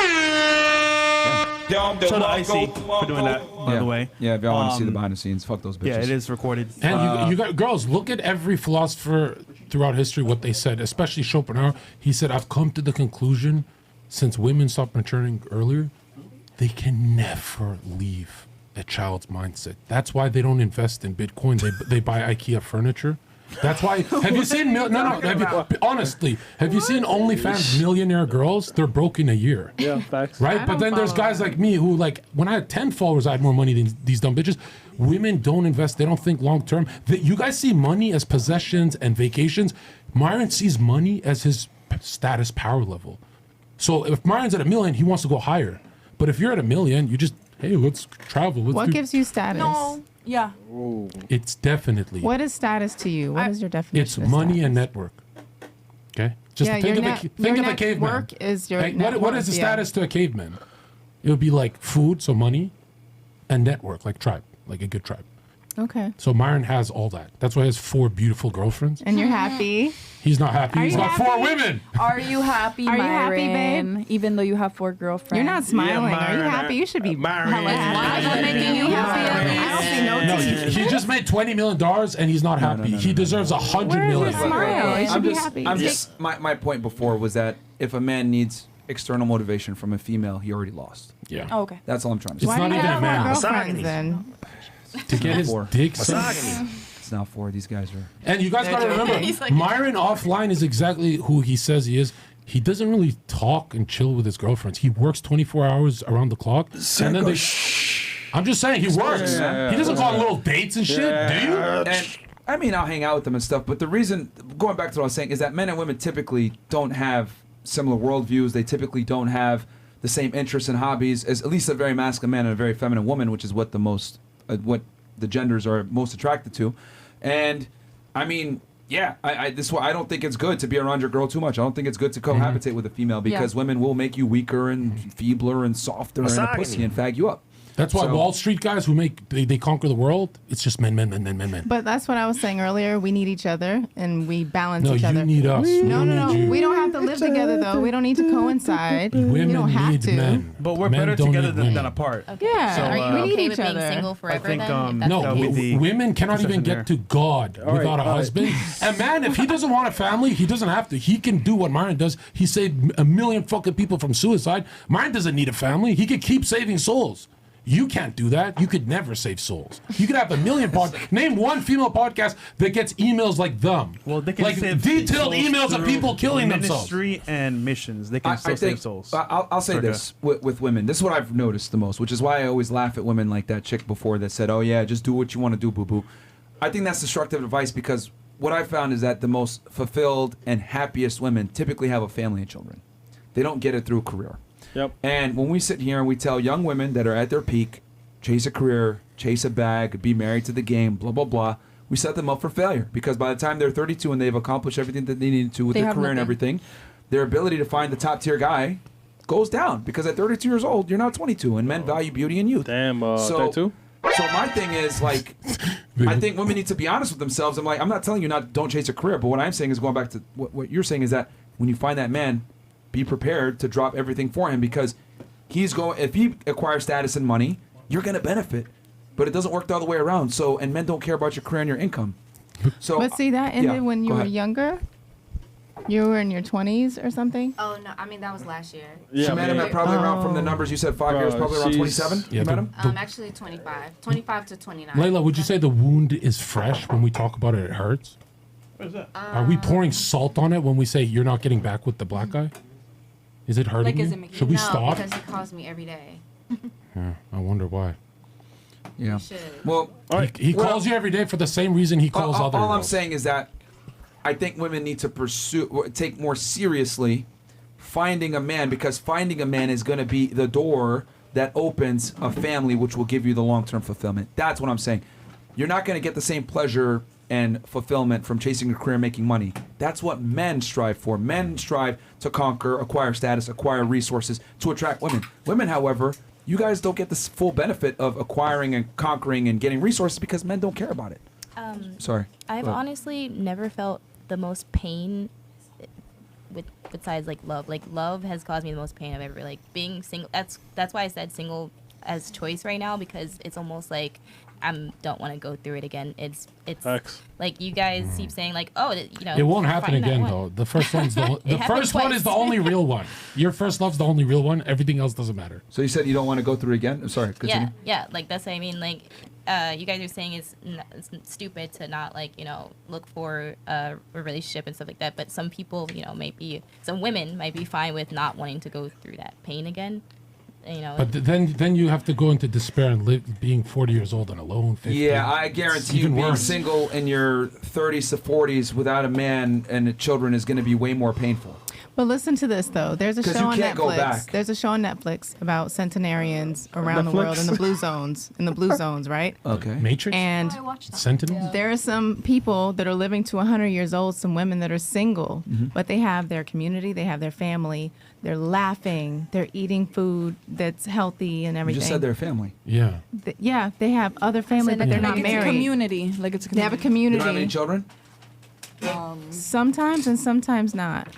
Shout out Icy for doing that, by the way. Yeah, if y'all want to see the behind the scenes, fuck those bitches. Yeah, it is recorded. And you got girls. Look at every philosopher throughout history. What they said, especially Schopenhauer. He said, "I've come to the conclusion, since women stopped maturing earlier, they can never leave a child's mindset. That's why they don't invest in Bitcoin. They buy IKEA furniture." That's why. Have you seen? Honestly, have you seen OnlyFans millionaire girls? They're broke in a year. Yeah, facts. Right, but then there's guys like me who, like, when I had 10 followers, I had more money than these dumb bitches. Women don't invest; they don't think long term. You guys see money as possessions and vacations. Myron sees money as his status power level. So if Myron's at $1 million, he wants to go higher. But if you're at $1 million, you just, hey, let's travel. Let's What do. gives you status? No. Yeah. It's definitely. What is status to you? What is your definition? It's of money status? and network. Okay? Just Yeah, think your of net- think your of a caveman. network is your Hey, net what is worth, the yeah. status to a caveman? It would be like food, so money, and network, like tribe, like a good tribe. Okay. So Myron has all that. That's why he has 4 beautiful girlfriends. And you're happy? He's not happy. Are He's you got 4 happy? women. Are you happy, Are you happy, Myron? babe? Even though you have 4 girlfriends. You're not smiling. Are you happy? You should be Myron. hella happy. Why is it making you happy at least? I don't see no No, teeth. he just made $20 million and he's not happy. He deserves $100 million. I'm just my point before was that if a man needs external motivation from a female, he already lost. Yeah. Oh, okay. That's all I'm trying to It's say. not even a man. Girlfriends then. To get his dick sucked. sucked. It's not 4. These guys are. And you guys got to remember, He's like- Myron offline is exactly who he says he is. He doesn't really talk and chill with his girlfriends. He works 24 hours around the clock. And then I'm just saying, he works. Yeah. He doesn't go on little dates and shit, do you? And I mean, I'll hang out with them and stuff. But the reason, going back to what I was saying, is that men and women typically don't have similar worldviews. They typically don't have the same interests and hobbies as at least a very masculine man and a very feminine woman, which is what what the genders are most attracted to. And I mean, yeah, this is why I don't think it's good to be around your girl too much. I don't think it's good to cohabitate with a female because women will make you weaker and feebler and softer and a pussy and fag you up. That's why So- Wall Street guys who they conquer the world, it's just men. But that's what I was saying earlier. We need each other and we balance No, each you other. need us. We No, don't no, need no. you. We don't have to live together though. We don't need to coincide. we Women don't have need to. men. But we're Men better don't together need than women. apart. Yeah, So, are you we need okay each with being other. single forever think, then? um, If that's No, that would be women cannot even perception get there. to God without a husband. And man, if he doesn't want a family, he doesn't have to. He can do what Myron does. He saved 1 million fucking people from suicide. Myron doesn't need a family. He could keep saving souls. You can't do that. You could never save souls. You could have 1 million Name one female podcast that gets emails like them. Well, they can like save detailed souls emails of through people killing themselves. Ministry and missions. They can still I think save souls. I'll say Zherka. this with women. This is what I've noticed the most, which is why I always laugh at women like that chick before that said, "Oh yeah, just do what you want to do, boo boo." I think that's destructive advice because what I found is that the most fulfilled and happiest women typically have a family and children. They don't get it through a career. Yep. And when we sit here and we tell young women that are at their peak, chase a career, chase a bag, be married to the game, blah blah blah, we set them up for failure because by the time they're 32 and they've accomplished everything that they needed to with They their have career and nothing. everything, their ability to find the top tier guy goes down because at 32 years old you're not 22 and men value beauty and youth. Damn, so 32? So my thing is like, I think women need to be honest with themselves. I'm not telling you don't chase a career, but what I'm saying is going back to what you're saying is that when you find that man, be prepared to drop everything for him because if he acquires status and money, you're gonna benefit. But it doesn't work the other way around. So, and men don't care about your career and your income. So, But see, that ended yeah, when you go were ahead. younger. You were in your 20s or something. Oh no, I mean that was last year. She met him at probably around, from the numbers you said, 5 years, probably around 27. Yeah, you met him? Actually 25 to 29. Layla, would you say the wound is fresh when we talk about it? It hurts. What is that? Are we pouring salt on it when we say you're not getting back with the black guy? Is it hurting you? Should we no, stop? because he calls me every day. Yeah, I wonder why. Yeah. Well, he calls you every day for the same reason he calls other All I'm girls. saying is that I think women need to take more seriously finding a man because finding a man is going to be the door that opens a family which will give you the long-term fulfillment. That's what I'm saying. You're not going to get the same pleasure and fulfillment from chasing a career and making money. That's what men strive for. Men strive to conquer, acquire status, acquire resources to attract women. Women, however, you guys don't get the full benefit of acquiring and conquering and getting resources because men don't care about it. Sorry. I've Go ahead. honestly never felt the most pain besides like love. Like love has caused me the most pain I've ever being single. That's why I said single as choice right now because it's almost like don't want to go through it again. It's Facts. like you guys keep saying like It won't happen find that again one. though. The first one's the It happened first one is the twice. only real one. Your first love's the only real one. Everything else doesn't matter. So you said you don't want to go through it again? I'm sorry. Continue. Yeah, like that's what I mean. Like, you guys are saying it's stupid to not look for a relationship and stuff like that. But some people, some women might be fine with not wanting to go through that pain again. But then you have to go into despair and live being 40 years old and alone. 50. Yeah, I guarantee you Even being worse. single in your 30s to 40s without a man and children is going to be way more painful. But listen to this though. There's a 'Cause show you on can't go Netflix. back. There's a show on Netflix about centenarians around the world in the blue zones. In the blue zones, right? Okay. Matrix. And Sentinels. there are some people that are living to 100 years old, some women that are single, but they have their community, they have their family, they're laughing, they're eating food that's healthy and You everything. just said their family. Yeah. Yeah, they have other family, but they're not Like it's married. a community. Like it's a They have a You community. don't have any children? Sometimes and sometimes not.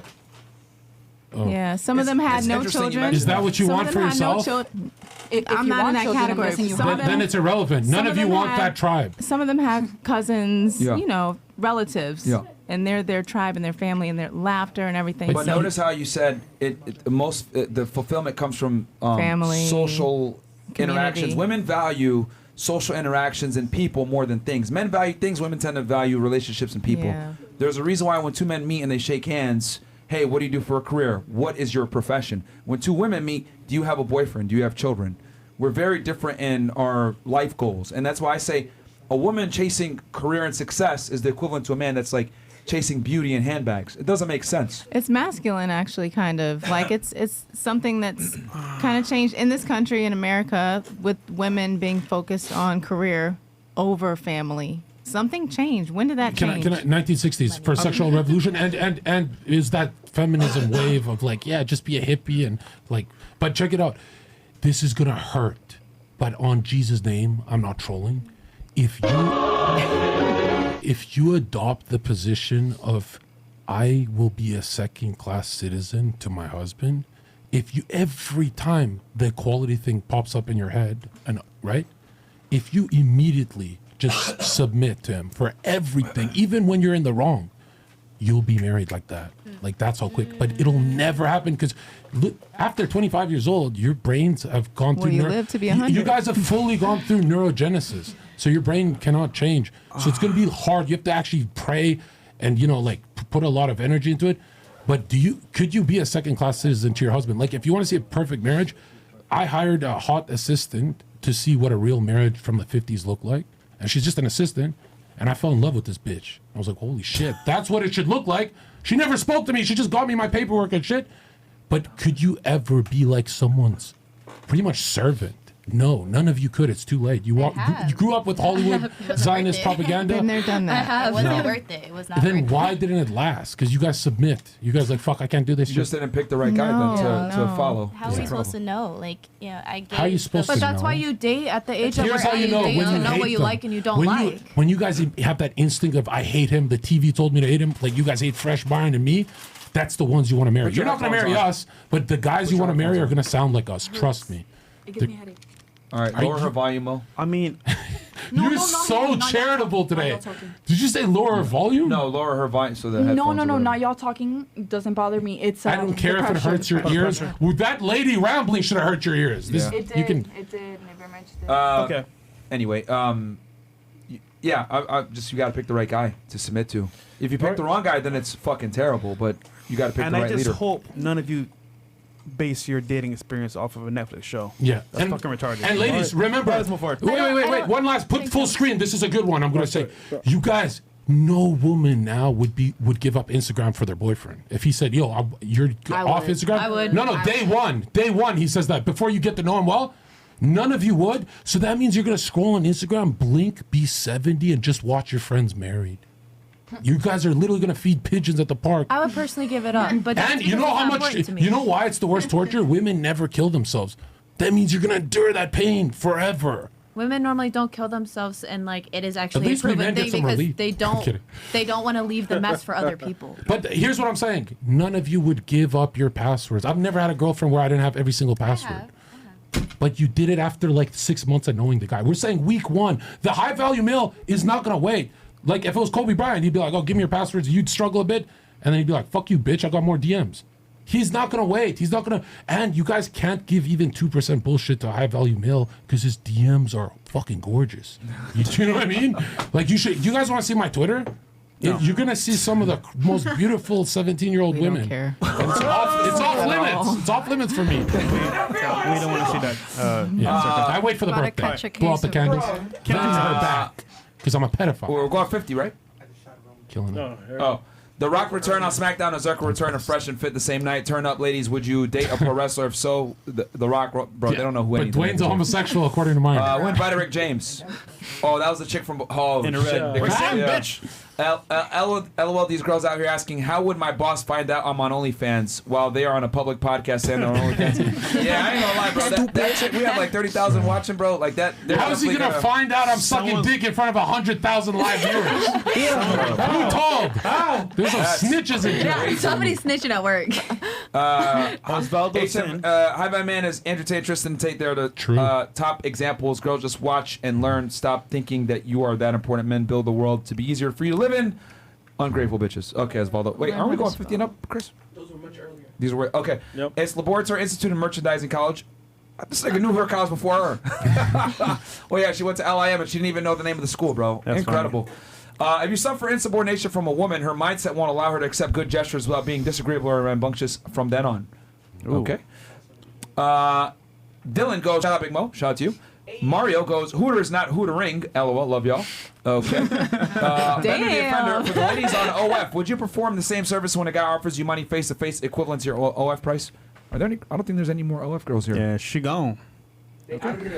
Oh. Yeah, some of them had it's no interesting you children. mentioned Is that what you Some want of for them had yourself? No children. If I'm you not in want that children, I'm category. guessing you Some have of them- Then it's irrelevant. None some of you them want had- that tribe. Some of them have cousins, Yeah. you know, relatives, Yeah. and they're their tribe and their family and their laughter and everything. But So- notice how you said the fulfillment comes from Family, social interactions. community. Women value social interactions and people more than things. Men value things. Women tend to value relationships and people. Yeah. There's a reason why when two men meet and they shake hands, hey, what do you do for a career? What is your profession? When two women meet, do you have a boyfriend? Do you have children? We're very different in our life goals. And that's why I say a woman chasing career and success is the equivalent to a man that's like chasing beauty and handbags. It doesn't make sense. It's masculine, actually, kind of like it's something that's kind of changed in this country in America with women being focused on career over family. Something changed. When did that change? 1960s for sexual revolution and is that feminism wave of like, yeah, just be a hippie and like, but check it out. This is gonna hurt, but on Jesus' name, I'm not trolling. If you adopt the position of I will be a second-class citizen to my husband, if you every time the equality thing pops up in your head, and right, if you immediately just submit to him for everything, even when you're in the wrong, you'll be married like that. Like that's how quick. But it'll never happen because after 25 years old, your brains have gone Well, through. you live to be You 100. guys have fully gone through neurogenesis, so your brain cannot change. So it's going to be hard. You have to actually pray and like put a lot of energy into it. But could you be a second-class citizen to your husband? Like if you want to see a perfect marriage, I hired a hot assistant to see what a real marriage from the 50s looked like. And she's just an assistant. And I fell in love with this bitch. I was like, holy shit, that's what it should look like. She never spoke to me. She just got me my paperwork and shit. But could you ever be like someone's pretty much servant? No, none of you could. It's too late. You grew up with Hollywood Zionist propaganda. Been there, done that. It wasn't worth it. It was not Then worth why didn't it last? Because you guys submit. You guys like, fuck, I can't do this. You just didn't pick the right guy then to follow. How are we supposed to know? Like, I get. How are you supposed But to that's know? why you date at the age of Here's how where you know date when to you know hate what you them. like and you don't when like. when you guys have that instinct of I hate him, the TV told me to hate him, like you guys hate Fresh Byron and me, that's the ones you want to marry. Put You're your not going to marry headphones us, but the guys you want to marry are going to sound like us. Trust me. It gives me a headache. All right, lower her volume, Mo. I mean, You're so charitable today. Did you say lower her volume? No, lower her volume so the No, headphones. no, or no, whatever. not y'all talking. Doesn't bother me. It's I don't care the if it pressure. hurts your ears. Well, that lady rambling should have hurt your ears. This, Yeah. It did. You can. It did. Never mentioned it. Okay. Anyway, yeah, I just you got to pick the right guy to submit to. If you pick the wrong guy, then it's fucking terrible. But you got to pick and the I right just leader. hope none of you base your dating experience off of a Netflix show. Yeah. That's fucking retarded. And ladies, remember. Let's move forward. Wait. One last. Put full screen. This is a good one. I'm going to say, you guys. No woman now would give up Instagram for their boyfriend. If he said, "Yo, you're off would. Instagram," I would. No, day one, he says that before you get to know him well. None of you would. So that means you're gonna scroll on Instagram, blink, be 70, and just watch your friends married. You guys are literally gonna feed pigeons at the park. I would personally give it up, but that's And you know because how it's not much? important to me. You know why it's the worst torture? Women never kill themselves. That means you're gonna endure that pain forever. Women normally don't kill themselves, and like it is actually a least we proven men get thing some because relief. they I'm don't kidding. want to leave the mess for other people. But here's what I'm saying: none of you would give up your passwords. I've never had a girlfriend where I didn't have every single password. But you did it after like 6 months of knowing the guy. We're saying week one. The high value male is not gonna wait. Like if it was Kobe Bryant, he'd be like, "Oh, give me your passwords." You'd struggle a bit, and then he'd be like, "Fuck you, bitch! I got more DMs." He's not gonna wait. He's not gonna. And you guys can't give even 2% bullshit to a high value male because his DMs are fucking gorgeous. You know what I mean? Like you should. You guys want to see my Twitter? No. You're gonna see some of the most beautiful 17-year-old We don't women. care. And it's off limits. It's off limits for me. We don't want to see that. I wait for the Gotta birthday. catch a Blow out the case of candles. bro. Give it to her back. Because I'm a pedophile. We're going 50, right? Killing it. Oh, The Rock return on SmackDown and Zherka return of Fresh and Fit the same night. Turn up, ladies. Would you date a pro wrestler? If so, the Rock, bro, they don't know who But anything Dwayne's is. a homosexual, according to mine. Who invited Rick James? Oh, that was the chick from. Oh, In a shit. red. They were- Damn, yeah. bitch. LOL, these girls out here asking, how would my boss find out I'm on OnlyFans while they are on a public podcast saying they're on OnlyFans? Yeah, I ain't gonna lie, bro. That chick, we have like 30,000 watching, bro. Like that. How is he gonna find out I'm sucking dick in front of 100,000 live viewers? Who told? There's some snitches in Yeah, here. somebody's snitching at work. Osvaldo Hi, my man is Andrew Tate, Tristan Tate. They're the top examples. Girls, just watch and learn. Stop thinking that you are that important. Men build the world to be easier for you to live in. Ungrateful bitches. Okay, Osvaldo. Wait, aren't we going 15 up, Chris? Those were much earlier. These were okay. Yep. It's Laboratory Institute of Merchandising College. This nigga knew her college before her. Well, yeah, she went to LIM and she didn't even know the name of the school, bro. That's Incredible. If you suffer insubordination from a woman, her mindset won't allow her to accept good gestures without being disagreeable or rambunctious from then on. Ooh. Okay. Dylan goes, shout out Big Mo, shout out to you. Mario goes, Hooters, not Hootering. LOL, love y'all. Okay. Bender the Offender, for the ladies on OF, would you perform the same service when a guy offers you money face to face equivalent to your OF price? Are there any? I don't think there's any more OF girls here. Yeah, she gone.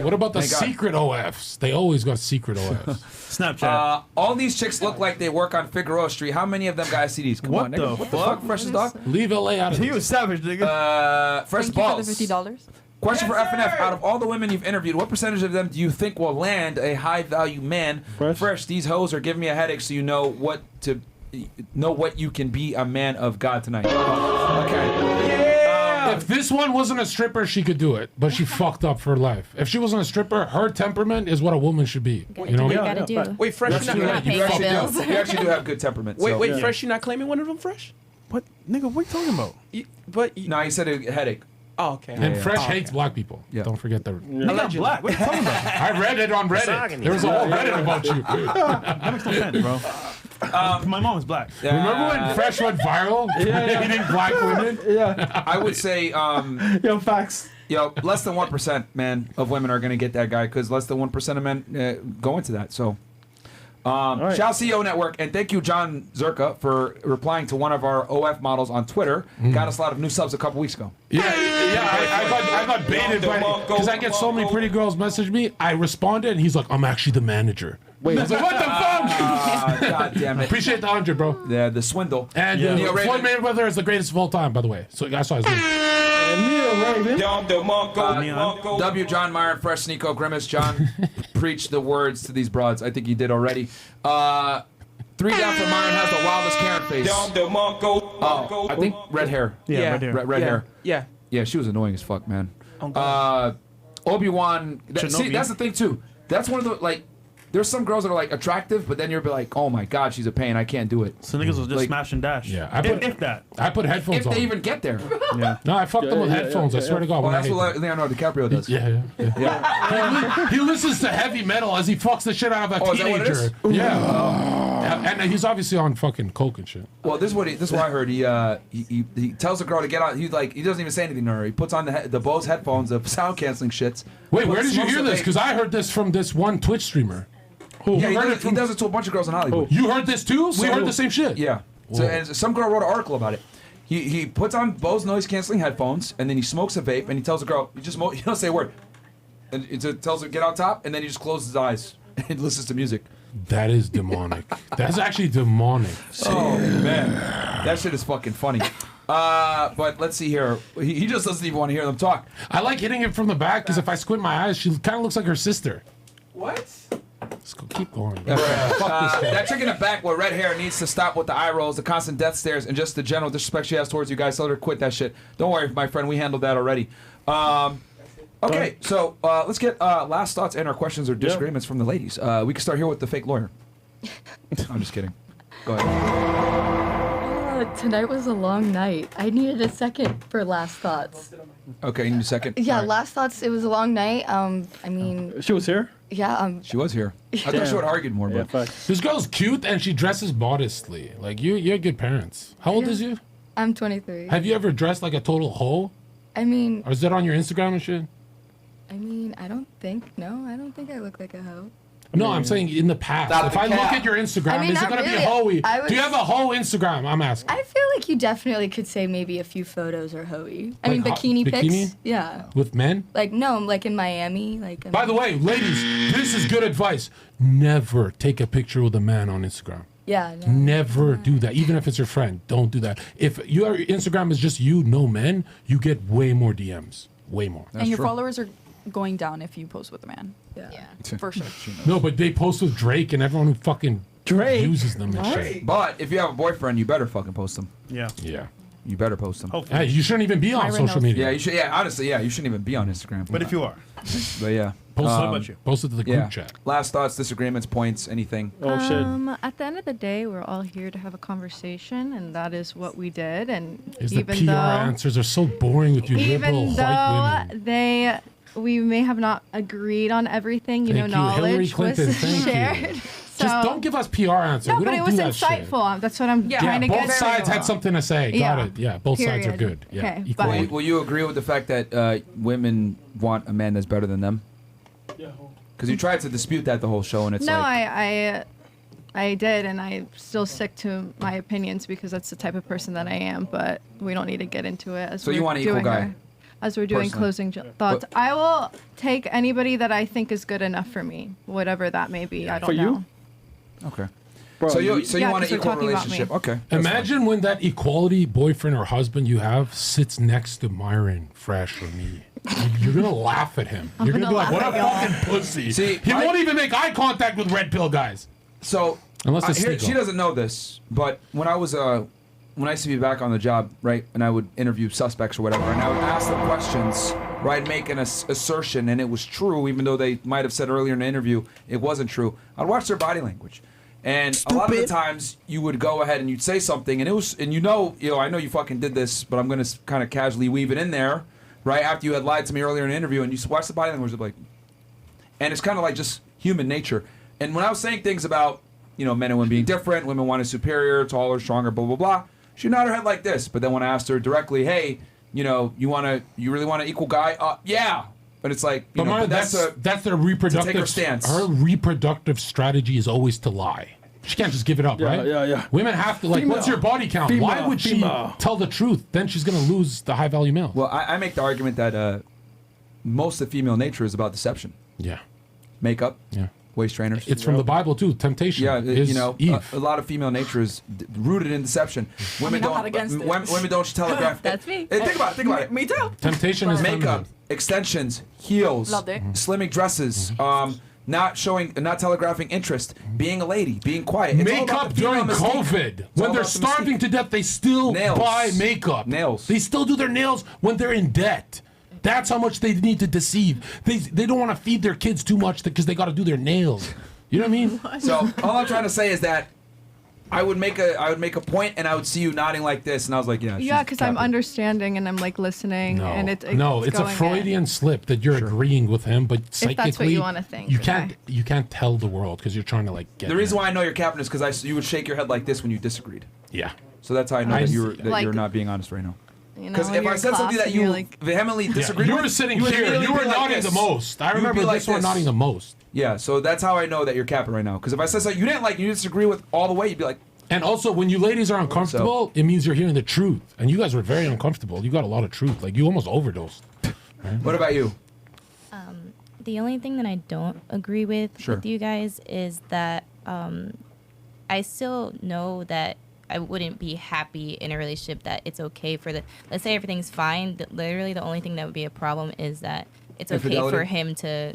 What about the Thank God. secret OFs? They always got secret OFs. Snapchat. All these chicks look like they work on Figueroa Street. How many of them guys see these? Come What on, the nigga. What the fuck, Freshest Dog? Leave LA out of He this. was savage, nigga. Fresh Thank you for Balls. the $50. Question for FNF. Out of all the women you've interviewed, what percentage of them do you think will land a high-value man? Fresh. These hoes are giving me a headache, so you know what you can be a man of God tonight. Okay. If this one wasn't a stripper, she could do it, but she fucked up for life. If she wasn't a stripper, her temperament is what a woman should be. You know? what you gotta do. Wait, Fresh, You you're not, actually, you actually do have good temperament. wait, so. wait, Fresh, you're not claiming one of them, Fresh? What, nigga? What are you talking about? No, he said a headache. Oh, okay. And Fresh hates black people. Yeah. Don't forget that. You're not black. What are you talking about? I read it on Reddit. There was a whole Reddit about you. That makes no sense, bro. My mom is black. Remember when Fresh went viral? Hating black women? Yeah. I would say, Yo, facts. less than 1%, man, of women are going to get that guy because less than 1% of men go into that. So, right. Shout CEO Network, and thank you, John Zherka, for replying to one of our OF models on Twitter. Got us a lot of new subs a couple weeks ago. Yeah, I got baited because I get so many pretty girls message me. I responded, and he's like, "I'm actually the manager." Wait, I was like, "What the fuck?" God damn it. Appreciate the 100, bro. Yeah, the swindle. And Neil Floyd Raven. Mayweather is the greatest of all time, by the way. So I saw his name. W. John Meyer and Fresh Nico Grimace. John, preach the words to these broads. I think he did already. 3 down for Myron has the wildest Karen face. Oh, I think red hair. Yeah, red hair. Red hair. Yeah. Yeah, she was annoying as fuck, man. Obi-Wan. See, that's the thing, too. That's one of the, like, there's some girls that are, like, attractive, but then you'll be like, oh, my God, she's a pain. I can't do it. So niggas will just smash and dash. Yeah, if that. I put headphones If on. they even get there. Yeah. No, I fucked them with headphones. I swear to God. Oh, When that's I what Leonardo DiCaprio does. Yeah. He listens to heavy metal as he fucks the shit out of a Oh, is that what it is? teenager. Yeah. And he's obviously on fucking coke and shit. Well, this is what I heard. He tells a girl to get out. He doesn't even say anything to her. He puts on the Bose headphones, the sound canceling shits. Wait, where did you hear this? Because I heard this from this one Twitch streamer. Yeah, he does it to a bunch of girls in Hollywood. You heard this too? We heard the same shit. Yeah. So, and some girl wrote an article about it. He puts on Bose noise canceling headphones, and then he smokes a vape, and he tells the girl, he don't say a word. And it tells her, get on top, and then he just closes his eyes and listens to music. That is demonic. That's actually demonic. Oh, man. That shit is fucking funny. But let's see here. He just doesn't even want to hear them talk. I like hitting it from the back because if I squint my eyes, she kind of looks like her sister. What? Let's go, keep going. Fuck this guy. That chick in the back with red hair needs to stop with the eye rolls, the constant death stares, and just the general disrespect she has towards you guys. Tell her to quit that shit. Don't worry, my friend. We handled that already. Okay, so let's get last thoughts and our questions or disagreements from the ladies. We can start here with the fake lawyer. I'm just kidding. Go ahead. Tonight was a long night. I needed a second for last thoughts. Okay, you need a second? Yeah, All right. last thoughts. It was a long night. I mean, She was here? yeah. She was here. I thought she would have argued more, but This girl's cute and she dresses modestly. Like you're good parents. How old is you? I'm 23. Have you ever dressed like a total hoe? I mean, Or is that on your Instagram and shit? I don't think. No, I don't think I look like a hoe. No, I'm saying in the past. Stop If the I look cap. at your Instagram, I mean, is it not going to be really. hoey? I was- Do you have a hoe Instagram? I'm asking. I feel like you definitely could say maybe a few photos are hoey. I mean, Like hot- bikini pics. bikini? Yeah. With men? Like no, like in Miami. Like. By the way, ladies, this is good advice. Never take a picture with a man on Instagram. Yeah. No. Never do that. Even if it's your friend, don't do that. If your Instagram is just you, no men, you get way more DMs. Way more. and your followers are going down if you post with a man. Yeah. For sure. No, but they post with Drake and everyone who fucking uses them and shit. But if you have a boyfriend, you better fucking post them. Yeah. Yeah. You better post them. Hey, you shouldn't even be on social media. Yeah, you should. Yeah, honestly, yeah, you shouldn't even be on Instagram. But if you are. But yeah. Post it about you. Post it to the group chat. Last thoughts, disagreements, points, anything. At the end of the day, we're all here to have a conversation, and that is what we did. And Is the even PR though, answers are so boring with you liberal even white women. we may have not agreed on everything, Thank you. Hillary knowledge Clinton, was thank you. shared. So, Just don't give us PR answers. no, we but don't it was do that shit. insightful. That's what I'm trying to both get. sides had something to say. Got Yeah. it. Yeah, both sides are Period. good. Yeah. Okay, Equality. Will you agree with the fact that women want a man that's better than them? Because you tried to dispute that the whole show, and it's no, like I did, and I still stick to my opinions because that's the type of person that I am. But we don't need to get into it. So you want an equal guy? As we're doing Personally. closing thoughts, I will take anybody that I think is good enough for me, whatever that may be. I don't For you? know. Okay. Bro, so you Yeah, want an 'cause we're equal talking about me. relationship? Okay. that's Imagine when that equality boyfriend or husband you have sits next to Myron, Fresh, or me. You're gonna laugh at him. I'm You're gonna be gonna like, "What a laugh at fucking pussy!" See, he won't even make eye contact with red pill guys. So Unless it's she Sneeko. doesn't know this, but when I used to be back on the job, right, and I would interview suspects or whatever, and I would ask them questions, right, make an assertion, and it was true, even though they might have said earlier in the interview it wasn't true. I'd watch their body language, and a lot of the times you would go ahead and you'd say something, and it was, and I know you fucking did this, but I'm gonna kind of casually weave it in there, right, after you had lied to me earlier in the interview, and you watch the body language, of like, and it's kind of like just human nature. And when I was saying things about, men and women being different, women wanted superior, taller, stronger, blah, blah, blah, she nodded her head like this. But then when I asked her directly, hey, you really want an equal guy? Yeah. But it's like, But Myron, that's their reproductive. to take her stance. Her reproductive strategy is always to lie. She can't just give it up, Yeah, right? yeah. Women have to Female. what's your body count? Why Female. would she Female. tell the truth? Then she's gonna lose the high value male. Well, I make the argument that most of female nature is about deception. Yeah. Makeup. Yeah. Waist trainers. It's from the Bible too. Temptation. Yeah, is Eve. a lot of female nature is rooted in deception. Women I'm not against it. women don't telegraph. That's me. Hey, think about it. Me too. Temptation is makeup, feminine. extensions, heels, Loved it. slimming dresses, not telegraphing interest, being a lady, being quiet. It's all about Makeup the female during mystique. COVID. It's all When they're about the starving mystique. to death, they still Nails. buy makeup. Nails. They still do their nails when they're in debt. That's how much they need to deceive. They don't want to feed their kids too much because they got to do their nails. You know what I mean? So all I'm trying to say is that I would make a point, and I would see you nodding like this, and I was like, yeah. Yeah, she's because I'm capping. understanding and I'm like listening, and it's it's a going in. Freudian slip that you're agreeing with him, but psychically, that's what you wanna think, you okay. can't tell the world because you're trying to like get. The reason why I know you're capping is because you would shake your head like this when you disagreed. Yeah. So that's how I know that you're Like- not being honest right now. You know, Because when if you're I in said something class that and you you're like, vehemently disagreed you with, were sitting would here. immediately You were be like nodding this. the most. I You would remember be like this one nodding the most. Yeah, so that's how I know that you're capping right now. Because if I said something you didn't like, you disagree with all the way, you'd be like. And also, when you ladies are uncomfortable, it means you're hearing the truth. And you guys were very uncomfortable. You got a lot of truth. Like you almost overdosed. What about you? The only thing that I don't agree with Sure. with you guys is that I still know that I wouldn't be happy in a relationship that it's okay for let's say everything's fine. Literally the only thing that would be a problem is that it's okay Infidelity? for him to,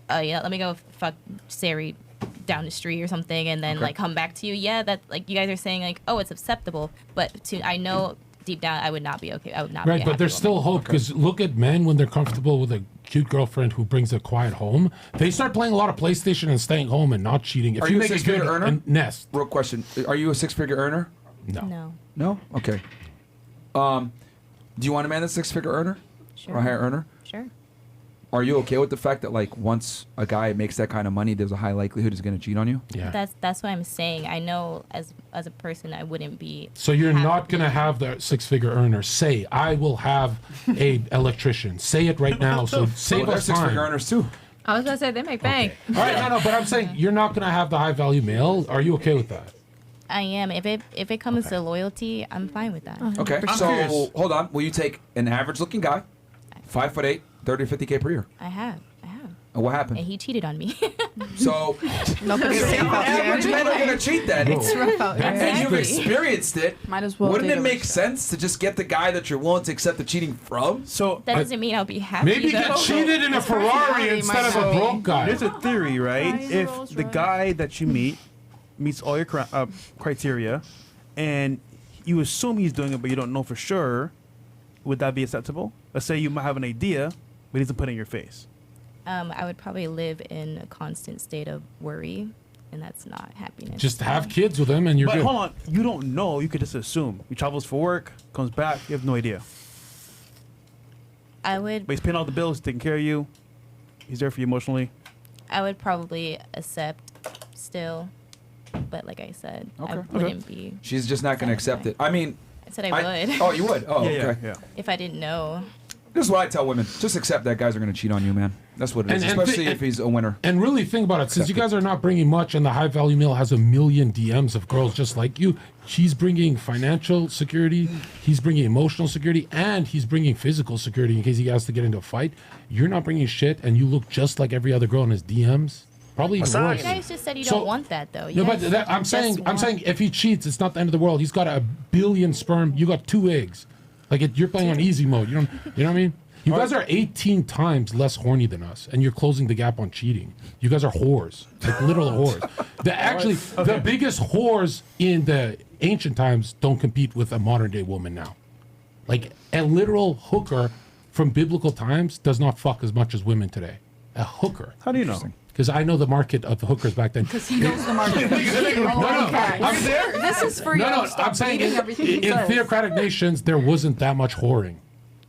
let me go fuck Sari down the street or something and then Okay. like come back to you. Yeah, that like you guys are saying like, oh, it's acceptable. But I know deep down I would not be okay. I would not be Right, a but happy there's still woman. hope because look at men when they're comfortable with a cute girlfriend who brings a quiet home. They start playing a lot of PlayStation and staying home and not cheating. If Are you a make it six-figure good earner? and nest. Real question. Are you a six-figure earner? No. No. No? Okay. Do you want a man that's a six-figure earner? Sure. Or a higher earner? Sure. Are you okay with the fact that like once a guy makes that kind of money, there's a high likelihood he's going to cheat on you? Yeah. That's what I'm saying. I know as a person I wouldn't be. So you're not gonna have the six-figure earner say, "I will have a electrician." Say it right now. So save Well, they're us time. six-figure earners too. I was gonna say they make bank. All right, no, but I'm saying you're not gonna have the high value male. Are you okay with that? I am. If it comes to loyalty, I'm fine with that. Okay, so hold on. Will you take an average-looking guy, 5'8", 30 to 50K per year? I have. And what happened? And he cheated on me. So, average men are gonna cheat then. It's rough out here. And you've experienced it. Might as well. Wouldn't date it a make rich guy. sense to just get the guy that you're willing to accept the cheating from? So That doesn't mean I'll be happy. Maybe though. get cheated in a Ferrari instead of a broke guy. There's a theory, right? If the guy that you meets all your criteria, and you assume he's doing it, but you don't know for sure, would that be acceptable? Let's say you might have an idea, but he doesn't put it in your face. I would probably live in a constant state of worry, and that's not happiness. Just have kids with him and you're But good. hold on, you don't know. You could just assume. He travels for work, comes back, you have no idea. I would. But he's paying all the bills, taking care of you. He's there for you emotionally. I would probably accept still, but like I said, I Okay. wouldn't be. She's just not gonna accept it. I mean, I said I would. Oh, you would? Oh, Yeah, okay. yeah. If I didn't know. This is what I tell women: just accept that guys are gonna cheat on you, man. That's what it is, especially if he's a winner. And really think about it. Since you guys are not bringing much, and the high value male has 1 million DMs of girls just like you, she's bringing financial security, he's bringing emotional security, and he's bringing physical security in case he has to get into a fight. You're not bringing shit, and you look just like every other girl in his DMs. Probably even You worse. guys just said you So- don't want that though. No, You but guys I'm just saying want- if he cheats, it's not the end of the world. He's got 1 billion sperm. You got 2 eggs. Like you're playing on easy mode. You know what I mean? You guys are 18 times less horny than us, and you're closing the gap on cheating. You guys are whores, like literal whores. The biggest whores in the ancient times don't compete with a modern day woman now. Like a literal hooker from biblical times does not fuck as much as women today. A hooker. How do you know? Because I know the market of the hookers back then. Because he knows the market. I'm there. This is for you. Stop I'm saying reading everything he in says. theocratic nations, there wasn't that much whoring.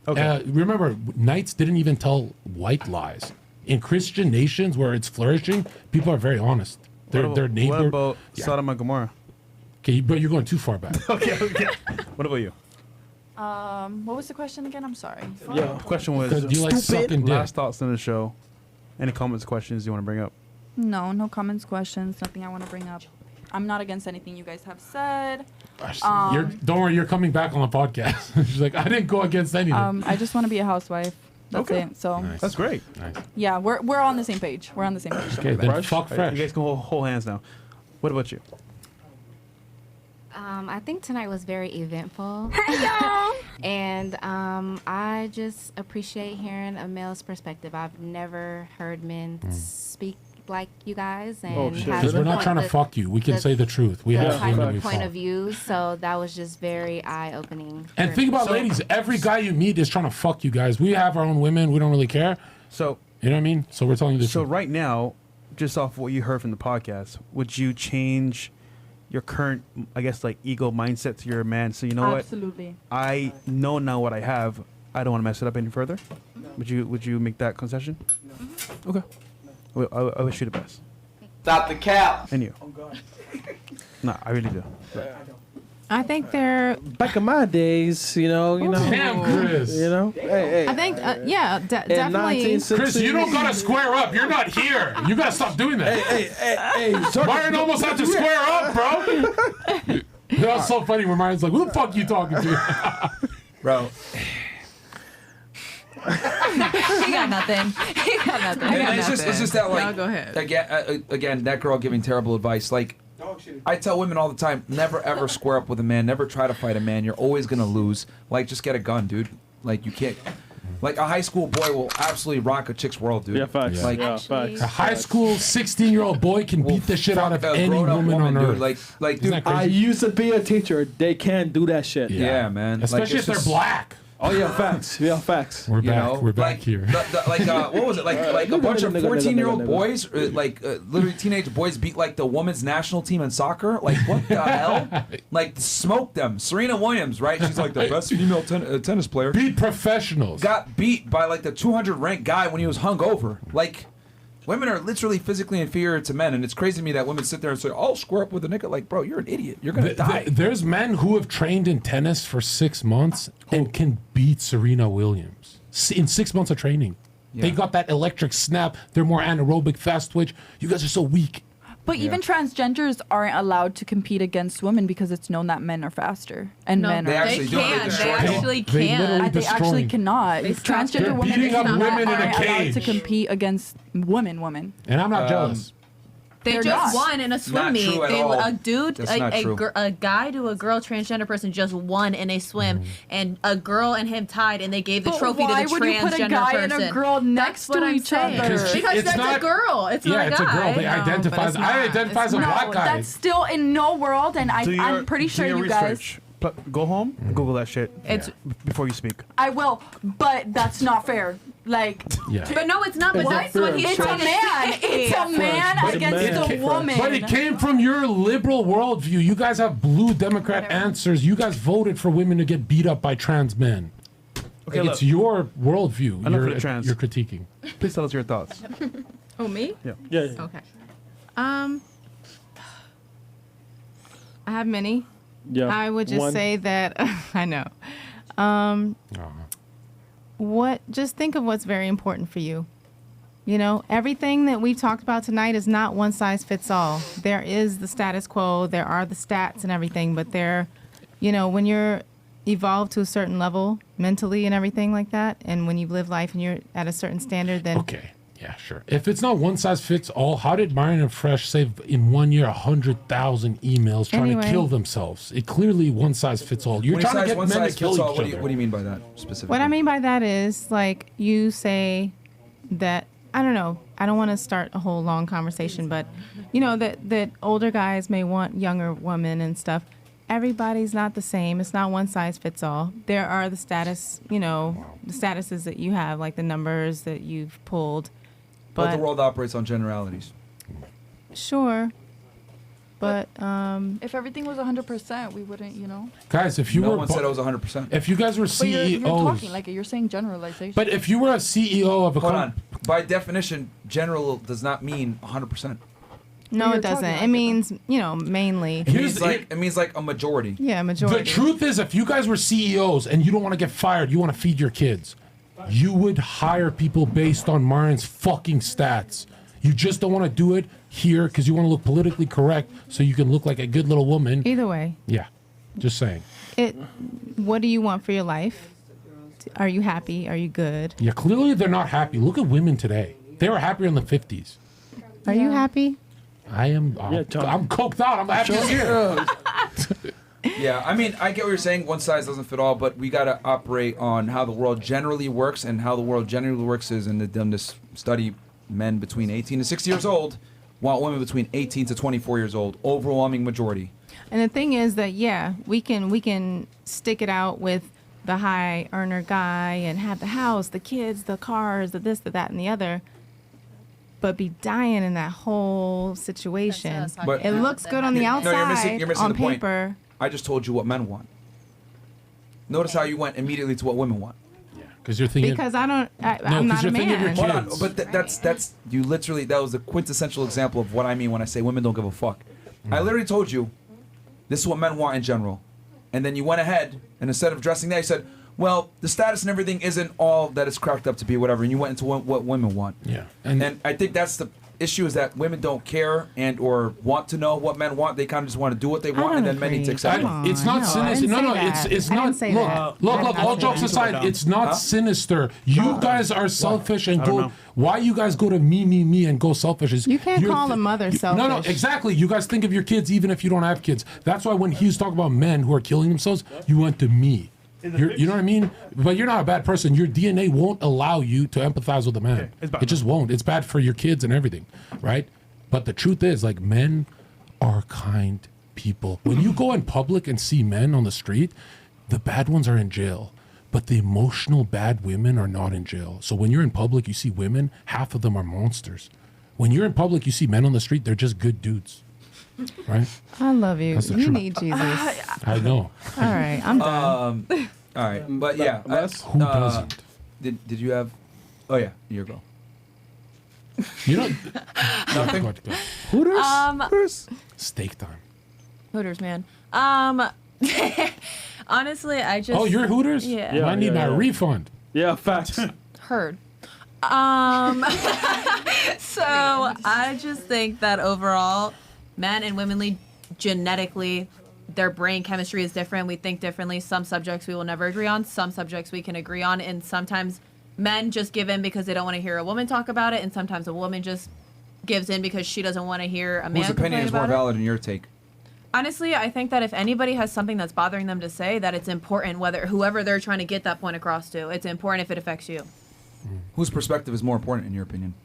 Okay. Remember, knights didn't even tell white lies. In Christian nations where it's flourishing, people are very honest. Their neighbor. What about Sodom and Gomorrah? Okay, but you're going too far back. Okay. What about you? What was the question again? I'm sorry. Yeah. The question was, 'Cause do you like sucking dick? last thoughts on the show. Any comments, questions you want to bring up? No comments, questions, nothing I want to bring up. I'm not against anything you guys have said. Don't worry, you're coming back on the podcast. She's like, I didn't go against anything. I just want to be a housewife. That's Okay. it. So Nice. That's great. Nice. yeah, we're on the same page. We're on the same page. Okay, then fuck You fresh. guys can hold hands now. What about you? I think tonight was very eventful. And I just appreciate hearing a male's perspective. I've never heard men speak like you guys, and have Because we're not trying to fuck you. We can say the truth. We have type women of we point fuck. of view. So that was just very eye-opening. And think about ladies. Every guy you meet is trying to fuck you guys. We have our own women. We don't really care. So you know what I mean? So we're telling you the So truth. right now, just off what you heard from the podcast, would you change your current, I guess, like ego mindset to your man? So you know Absolutely. what? I know now what I have. I don't want to mess it up any further. Would you make that concession? Okay. Well, I wish you the best. Stop the cap. And you? No, I really do. I think they're. Back in my days, you know. Damn, Chris. You know. Hey. I think, yeah, In definitely. 1960s. Chris, you don't gotta square up. You're not here. You gotta stop doing that. Hey. Myron almost had to square up, bro. That was so funny when Myron's like, "Who the fuck you talking to?" Bro. He got nothing. He got nothing. And it's just that like No, go ahead. again that girl giving terrible advice. Like I tell women all the time, never ever square up with a man. Never try to fight a man. You're always gonna lose. Like just get a gun, dude. Like you can't. Like a high school boy will absolutely rock a chick's world, dude. Yeah, facts. Like Yeah, facts. A high school 16-year-old boy can beat the shit out of any grown-up woman on dude. earth. Like Isn't dude, that I crazy? used to be a teacher. They can't do that shit. yeah, man. Especially if they're black. Oh yeah, facts. Yeah, facts. We're You back. know, We're back like, here. Like what was it? Like a bunch of 14-year-old boys, literally teenage boys, beat like the women's national team in soccer. Like what the hell? Like smoked them. Serena Williams, right? She's like the best female tennis player. Beat professionals. Got beat by like the 200 ranked guy when he was hungover. Like. Women are literally physically inferior to men, and it's crazy to me that women sit there and say, "Oh, square up with a nigga." Like, bro, you're an idiot. You're gonna die. There's men who have trained in tennis for 6 months and can beat Serena Williams in 6 months of training. They got that electric snap. They're more anaerobic, fast twitch. You guys are so weak. But even transgenders aren't allowed to compete against women because it's known that men are faster and men they are. actually do. They They destroy actually them. They can. actually cannot. They stop Transgender them. women They're beating up aren't women in a allowed cage. to compete against women. And I'm not jealous. They They're just not. won in a swim Not meet. true at They, all. a dude, That's not true. a guy to a girl transgender person just won in a swim, and a girl and him tied, and they gave the But trophy why to the would you put a transgender guy person. and a girl next That's what to I'm each saying. other? Because It's that's not- a girl. It's not Yeah, a it's a guy. girl. They No, identify but as it's I not. identify as a No, black guy. that's still in no world, and I'm pretty sure you guys. Go home and Google that shit. It's before you speak. I will, but that's not fair. Like, Yeah. But no, it's not. But that's what he's it's a trying to man. say. It's a man But against a woman. But it came from your liberal worldview. You guys have blue Democrat answers. You guys voted for women to get beat up by trans men. Okay, Like, look. it's your worldview. Enough You're, of the trans. you're critiquing. Please tell us your thoughts. Oh, me? Yeah. Okay. I have many. Yeah. I would just One. say that I know. Just think of what's very important for you. You know, everything that we've talked about tonight is not one size fits all. There is the status quo, there are the stats and everything, but when you're evolved to a certain level mentally and everything like that, and when you live life and you're at a certain standard, then Okay. Yeah, sure. If it's not one size fits all, how did Marion and Fresh save in 1 year 100,000 emails trying Anyway. to kill themselves? It clearly one size fits all. You're When he trying to says get one men to size kill fits each all, other. what do you mean by that specifically? what I mean by that is like you say that I don't know. I don't want to start a whole long conversation, but that older guys may want younger women and stuff. Everybody's not the same. It's not one size fits all. There are the status, the statuses that you have, like the numbers that you've pulled. But But the world operates on generalities. sure. But If everything was 100%, we wouldn't, Guys, if you No were one said it was 100%. if you guys were But you're CEOs, talking like you're saying generalization. but if you were a CEO of a Hold company, on. By definition, general does not mean 100%. no, you're it doesn't. talking It like means, mainly. It means like a majority. Yeah, majority. the truth is, if you guys were CEOs and you don't want to get fired, you want to feed your kids, you would hire people based on Marion's fucking stats. You just don't want to do it here because you want to look politically correct so you can look like a good little woman. Either way. Yeah, just saying. What do you want for your life? Are you happy? Are you good? Yeah, clearly they're not happy. Look at women today. They were happier in the 50s. Are you happy? I am. I'm coked out. I'm happy here. Yeah, I mean, I get what you're saying. One size doesn't fit all, but we got to operate on how the world generally works, and how the world generally works is in them to study men between 18 to 60 years old, while women between 18 to 24 years old. Overwhelming majority. And the thing is that we can stick it out with the high earner guy and have the house, the kids, the cars, the this, the that, and the other, but be dying in that whole situation. But It looks good on the outside, No, you're missing on the point. paper. I just told you what men want. Notice how you went immediately to what women want. Because you're thinking. Because I'm not a you're thinking of your man. Hold on, but that's you literally, that was the quintessential example of what I mean when I say women don't give a fuck. I literally told you this is what men want in general, and then you went ahead and instead of addressing that, you said, well, the status and everything isn't all that it's cracked up to be, whatever, and you went into what women want. Yeah, and I think that's the issue, is that women don't care and or want to know what men want. They kind of just want to do what they want, and then men need to accept it. It's not sinister. No, it's not. Look. All jokes aside, it's not sinister. You guys are selfish and go. Why you guys go to me, and go selfish? Is You can't call a mother selfish. No, exactly. You guys think of your kids even if you don't have kids. That's why when he's talking about men who are killing themselves, you went to me. You know what I mean? But you're not a bad person. Your DNA won't allow you to empathize with a man. It just won't. It's bad for your kids and everything, right? But the truth is, like, men are kind people. When you go in public and see men on the street, the bad ones are in jail. But the emotional bad women are not in jail. So when you're in public, you see women, half of them are monsters. When you're in public, you see men on the street, they're just good dudes. Right? I love you. That's the You truth. need Jesus. I know. All right, I'm done. All right, but yeah, Who doesn't? Did you have? Oh yeah, your girl. You know, nothing. Hooters. Hooters. Steak time. Hooters, man. Honestly, I just. Oh, you're Hooters? Yeah. I need my refund. Yeah, facts. Heard. So I just think that overall, men and women genetically, their brain chemistry is different. We think differently. Some subjects we will never agree on. Some subjects we can agree on. And sometimes men just give in because they don't want to hear a woman talk about it. And sometimes a woman just gives in because she doesn't want to hear a man Whose opinion complain is more about it. valid in your take? Honestly, I think that if anybody has something that's bothering them to say, that it's important, whoever they're trying to get that point across to, it's important if it affects you. Whose perspective is more important in your opinion?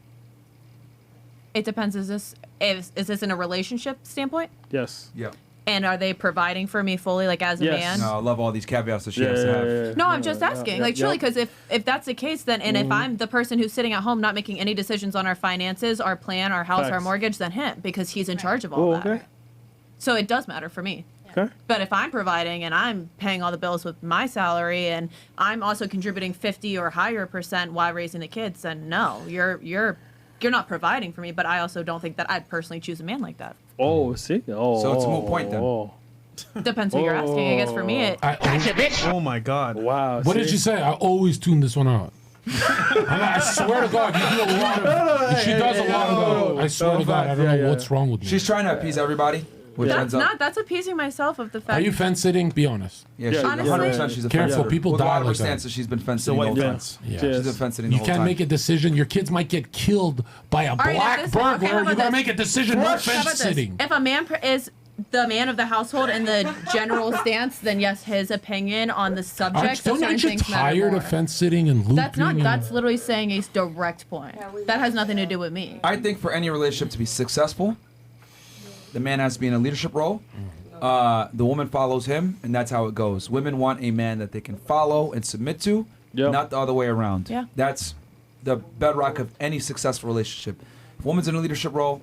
It depends. Is this in a relationship standpoint? Yes. Yeah. And are they providing for me fully, like as a man? No, I love all these caveats that she has to have. No, I'm just asking. Like, truly, because if that's the case, then, and if I'm the person who's sitting at home not making any decisions on our finances, our plan, our house, our Facts. mortgage, then him, because he's in charge of all that. Okay. So it does matter for me. Okay. But if I'm providing and I'm paying all the bills with my salary and I'm also contributing 50 or higher % while raising the kids, then no, you're not providing for me. But I also don't think that I'd personally choose a man like that. Oh, see? Oh. So it's a moot point then. Oh. Depends who you're asking. I guess for me, it. Oh my God! Wow. What did you say? I always tune this one out. I swear to God, you do a lot of. She does a lot of. I swear to God, I don't know what's wrong with me. She's trying to appease everybody. Which ends up. That's appeasing myself of the fact. Are you fence sitting? Be honest. Yeah, she's 100%. She's a Careful, fence sitter. people With a die lot of her like that. stances, she's been fence sitting the whole time. Yeah. She's been fence sitting the You whole can't time. make a decision. Your kids might get killed by a All right, black if this- okay, burglar. how about You gotta this? make a decision. No How about fence this? sitting. If a man is the man of the household in the general stance, then yes, his opinion on the subject. Don't certain aren't you things matter tired more. of fence sitting and looping? That's not. and- That's literally saying a direct point. That has nothing to do with me. I think for any relationship to be successful, the man has to be in a leadership role. The woman follows him, and that's how it goes. Women want a man that they can follow and submit to, not the other way around. Yeah. That's the bedrock of any successful relationship. If a woman's in a leadership role,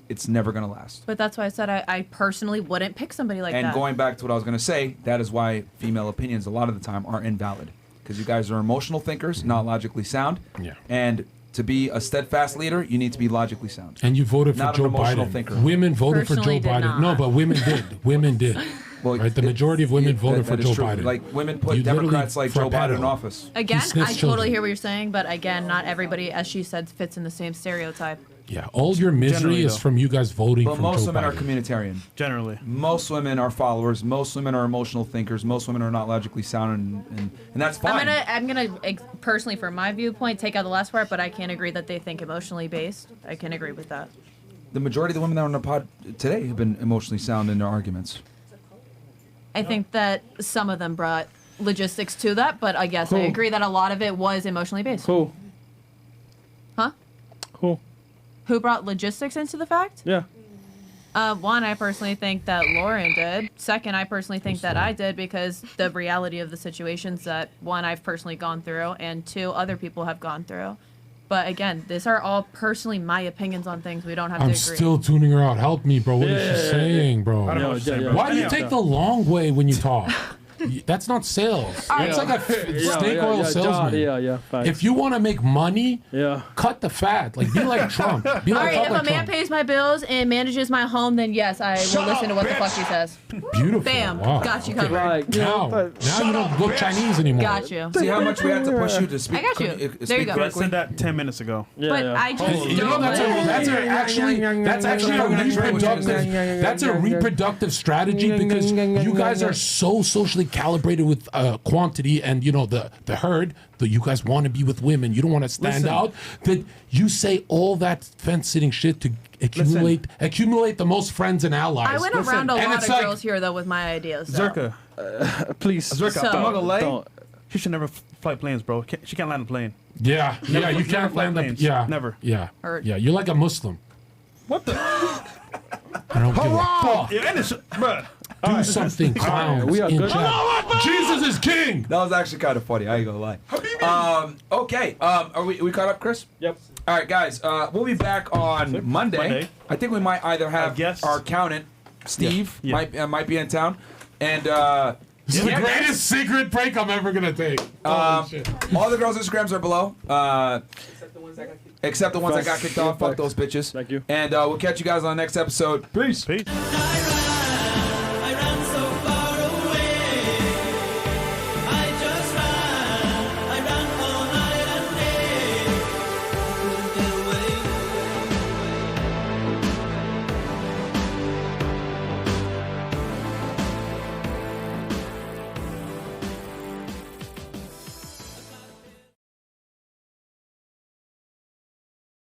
it's never going to last. But that's why I said I personally wouldn't pick somebody like And that. going back to what I was going to say, that is why female opinions a lot of the time are invalid. Because you guys are emotional thinkers, not logically sound. Yeah. And to be a steadfast leader, you need to be logically sound. And you voted for Not Joe an emotional Biden. thinker. Women voted for Joe Personally did Biden. not. No, but women did. Women did. Well, right? The majority of women voted for that is Joe true. Biden. Like, women put You literally Democrats like Joe Biden in frappato. office. Again, He sniffs I children. totally hear what you're saying, but again, not everybody, as she said, fits in the same stereotype. Yeah, all your misery Generally, is though. from you guys voting But for most Joe women are Biden. communitarian. Generally. Most women are followers. Most women are emotional thinkers. Most women are not logically sound, and that's fine. I'm gonna personally, from my viewpoint, take out the last part, but I can't agree that they think emotionally based. I can agree with that. The majority of the women that are on the pod today have been emotionally sound in their arguments. I think that some of them brought logistics to that, but I guess I Who? agree that a lot of it was emotionally based. Who? Huh? Who? Who brought logistics into the fact? Yeah. One, I personally think that Lauren did. Second, I personally think that I did because the reality of the situations that, one, I've personally gone through, and two, other people have gone through. But again, these are all personally my opinions on things. We don't have to I'm agree. still tuning her out. Help me, bro. What is she saying, bro? I don't know what you're saying, bro. Why do you Yeah. take the long way when you talk? That's not sales. It's like a snake oil salesman. Facts. If you want to make money, cut the fat. Like be like Trump. Be All like right, if a man Trump. pays my bills and manages my home, then yes, I will listen to what the fuck he says. Beautiful. Bam. Wow. Got you Okay. covered. Now you don't look Chinese anymore. Got you. See how much we had to push you to speak. I got you. There you go. I said that 10 minutes ago. But I just You know that's actually a reproductive. That's a reproductive strategy because you guys are so socially calibrated with quantity and you know the herd that you guys want to be with women. You don't want to stand Listen. out. That you say all that fence sitting shit to accumulate the most friends and allies. I went around a And lot it's of like, girls here though with my ideas. though. Zherka. Please. Zherka, So- I'm not gonna lie. Don't. She should never fly planes, bro. She can't land a plane. Yeah, Never- yeah, you never can't fly land up. planes. Yeah, Never. Yeah, Heard. yeah. You're like a Muslim. What the? I don't give a fuck. Yeah, and it's, bruh. Do something, clowns. we are in good. chat. Jesus is king. That was actually kind of funny. I ain't gonna lie. Okay. Are we caught up, Chris? Yep. All right, guys. We'll be back on Monday. I think we might either have our accountant, Steve, might be in town, and This is the greatest secret break I'm ever gonna take. all the girls' Instagrams are below. Except the ones that got kicked off. Fuck those bitches. Thank you. And we'll catch you guys on the next episode. Peace. Peace.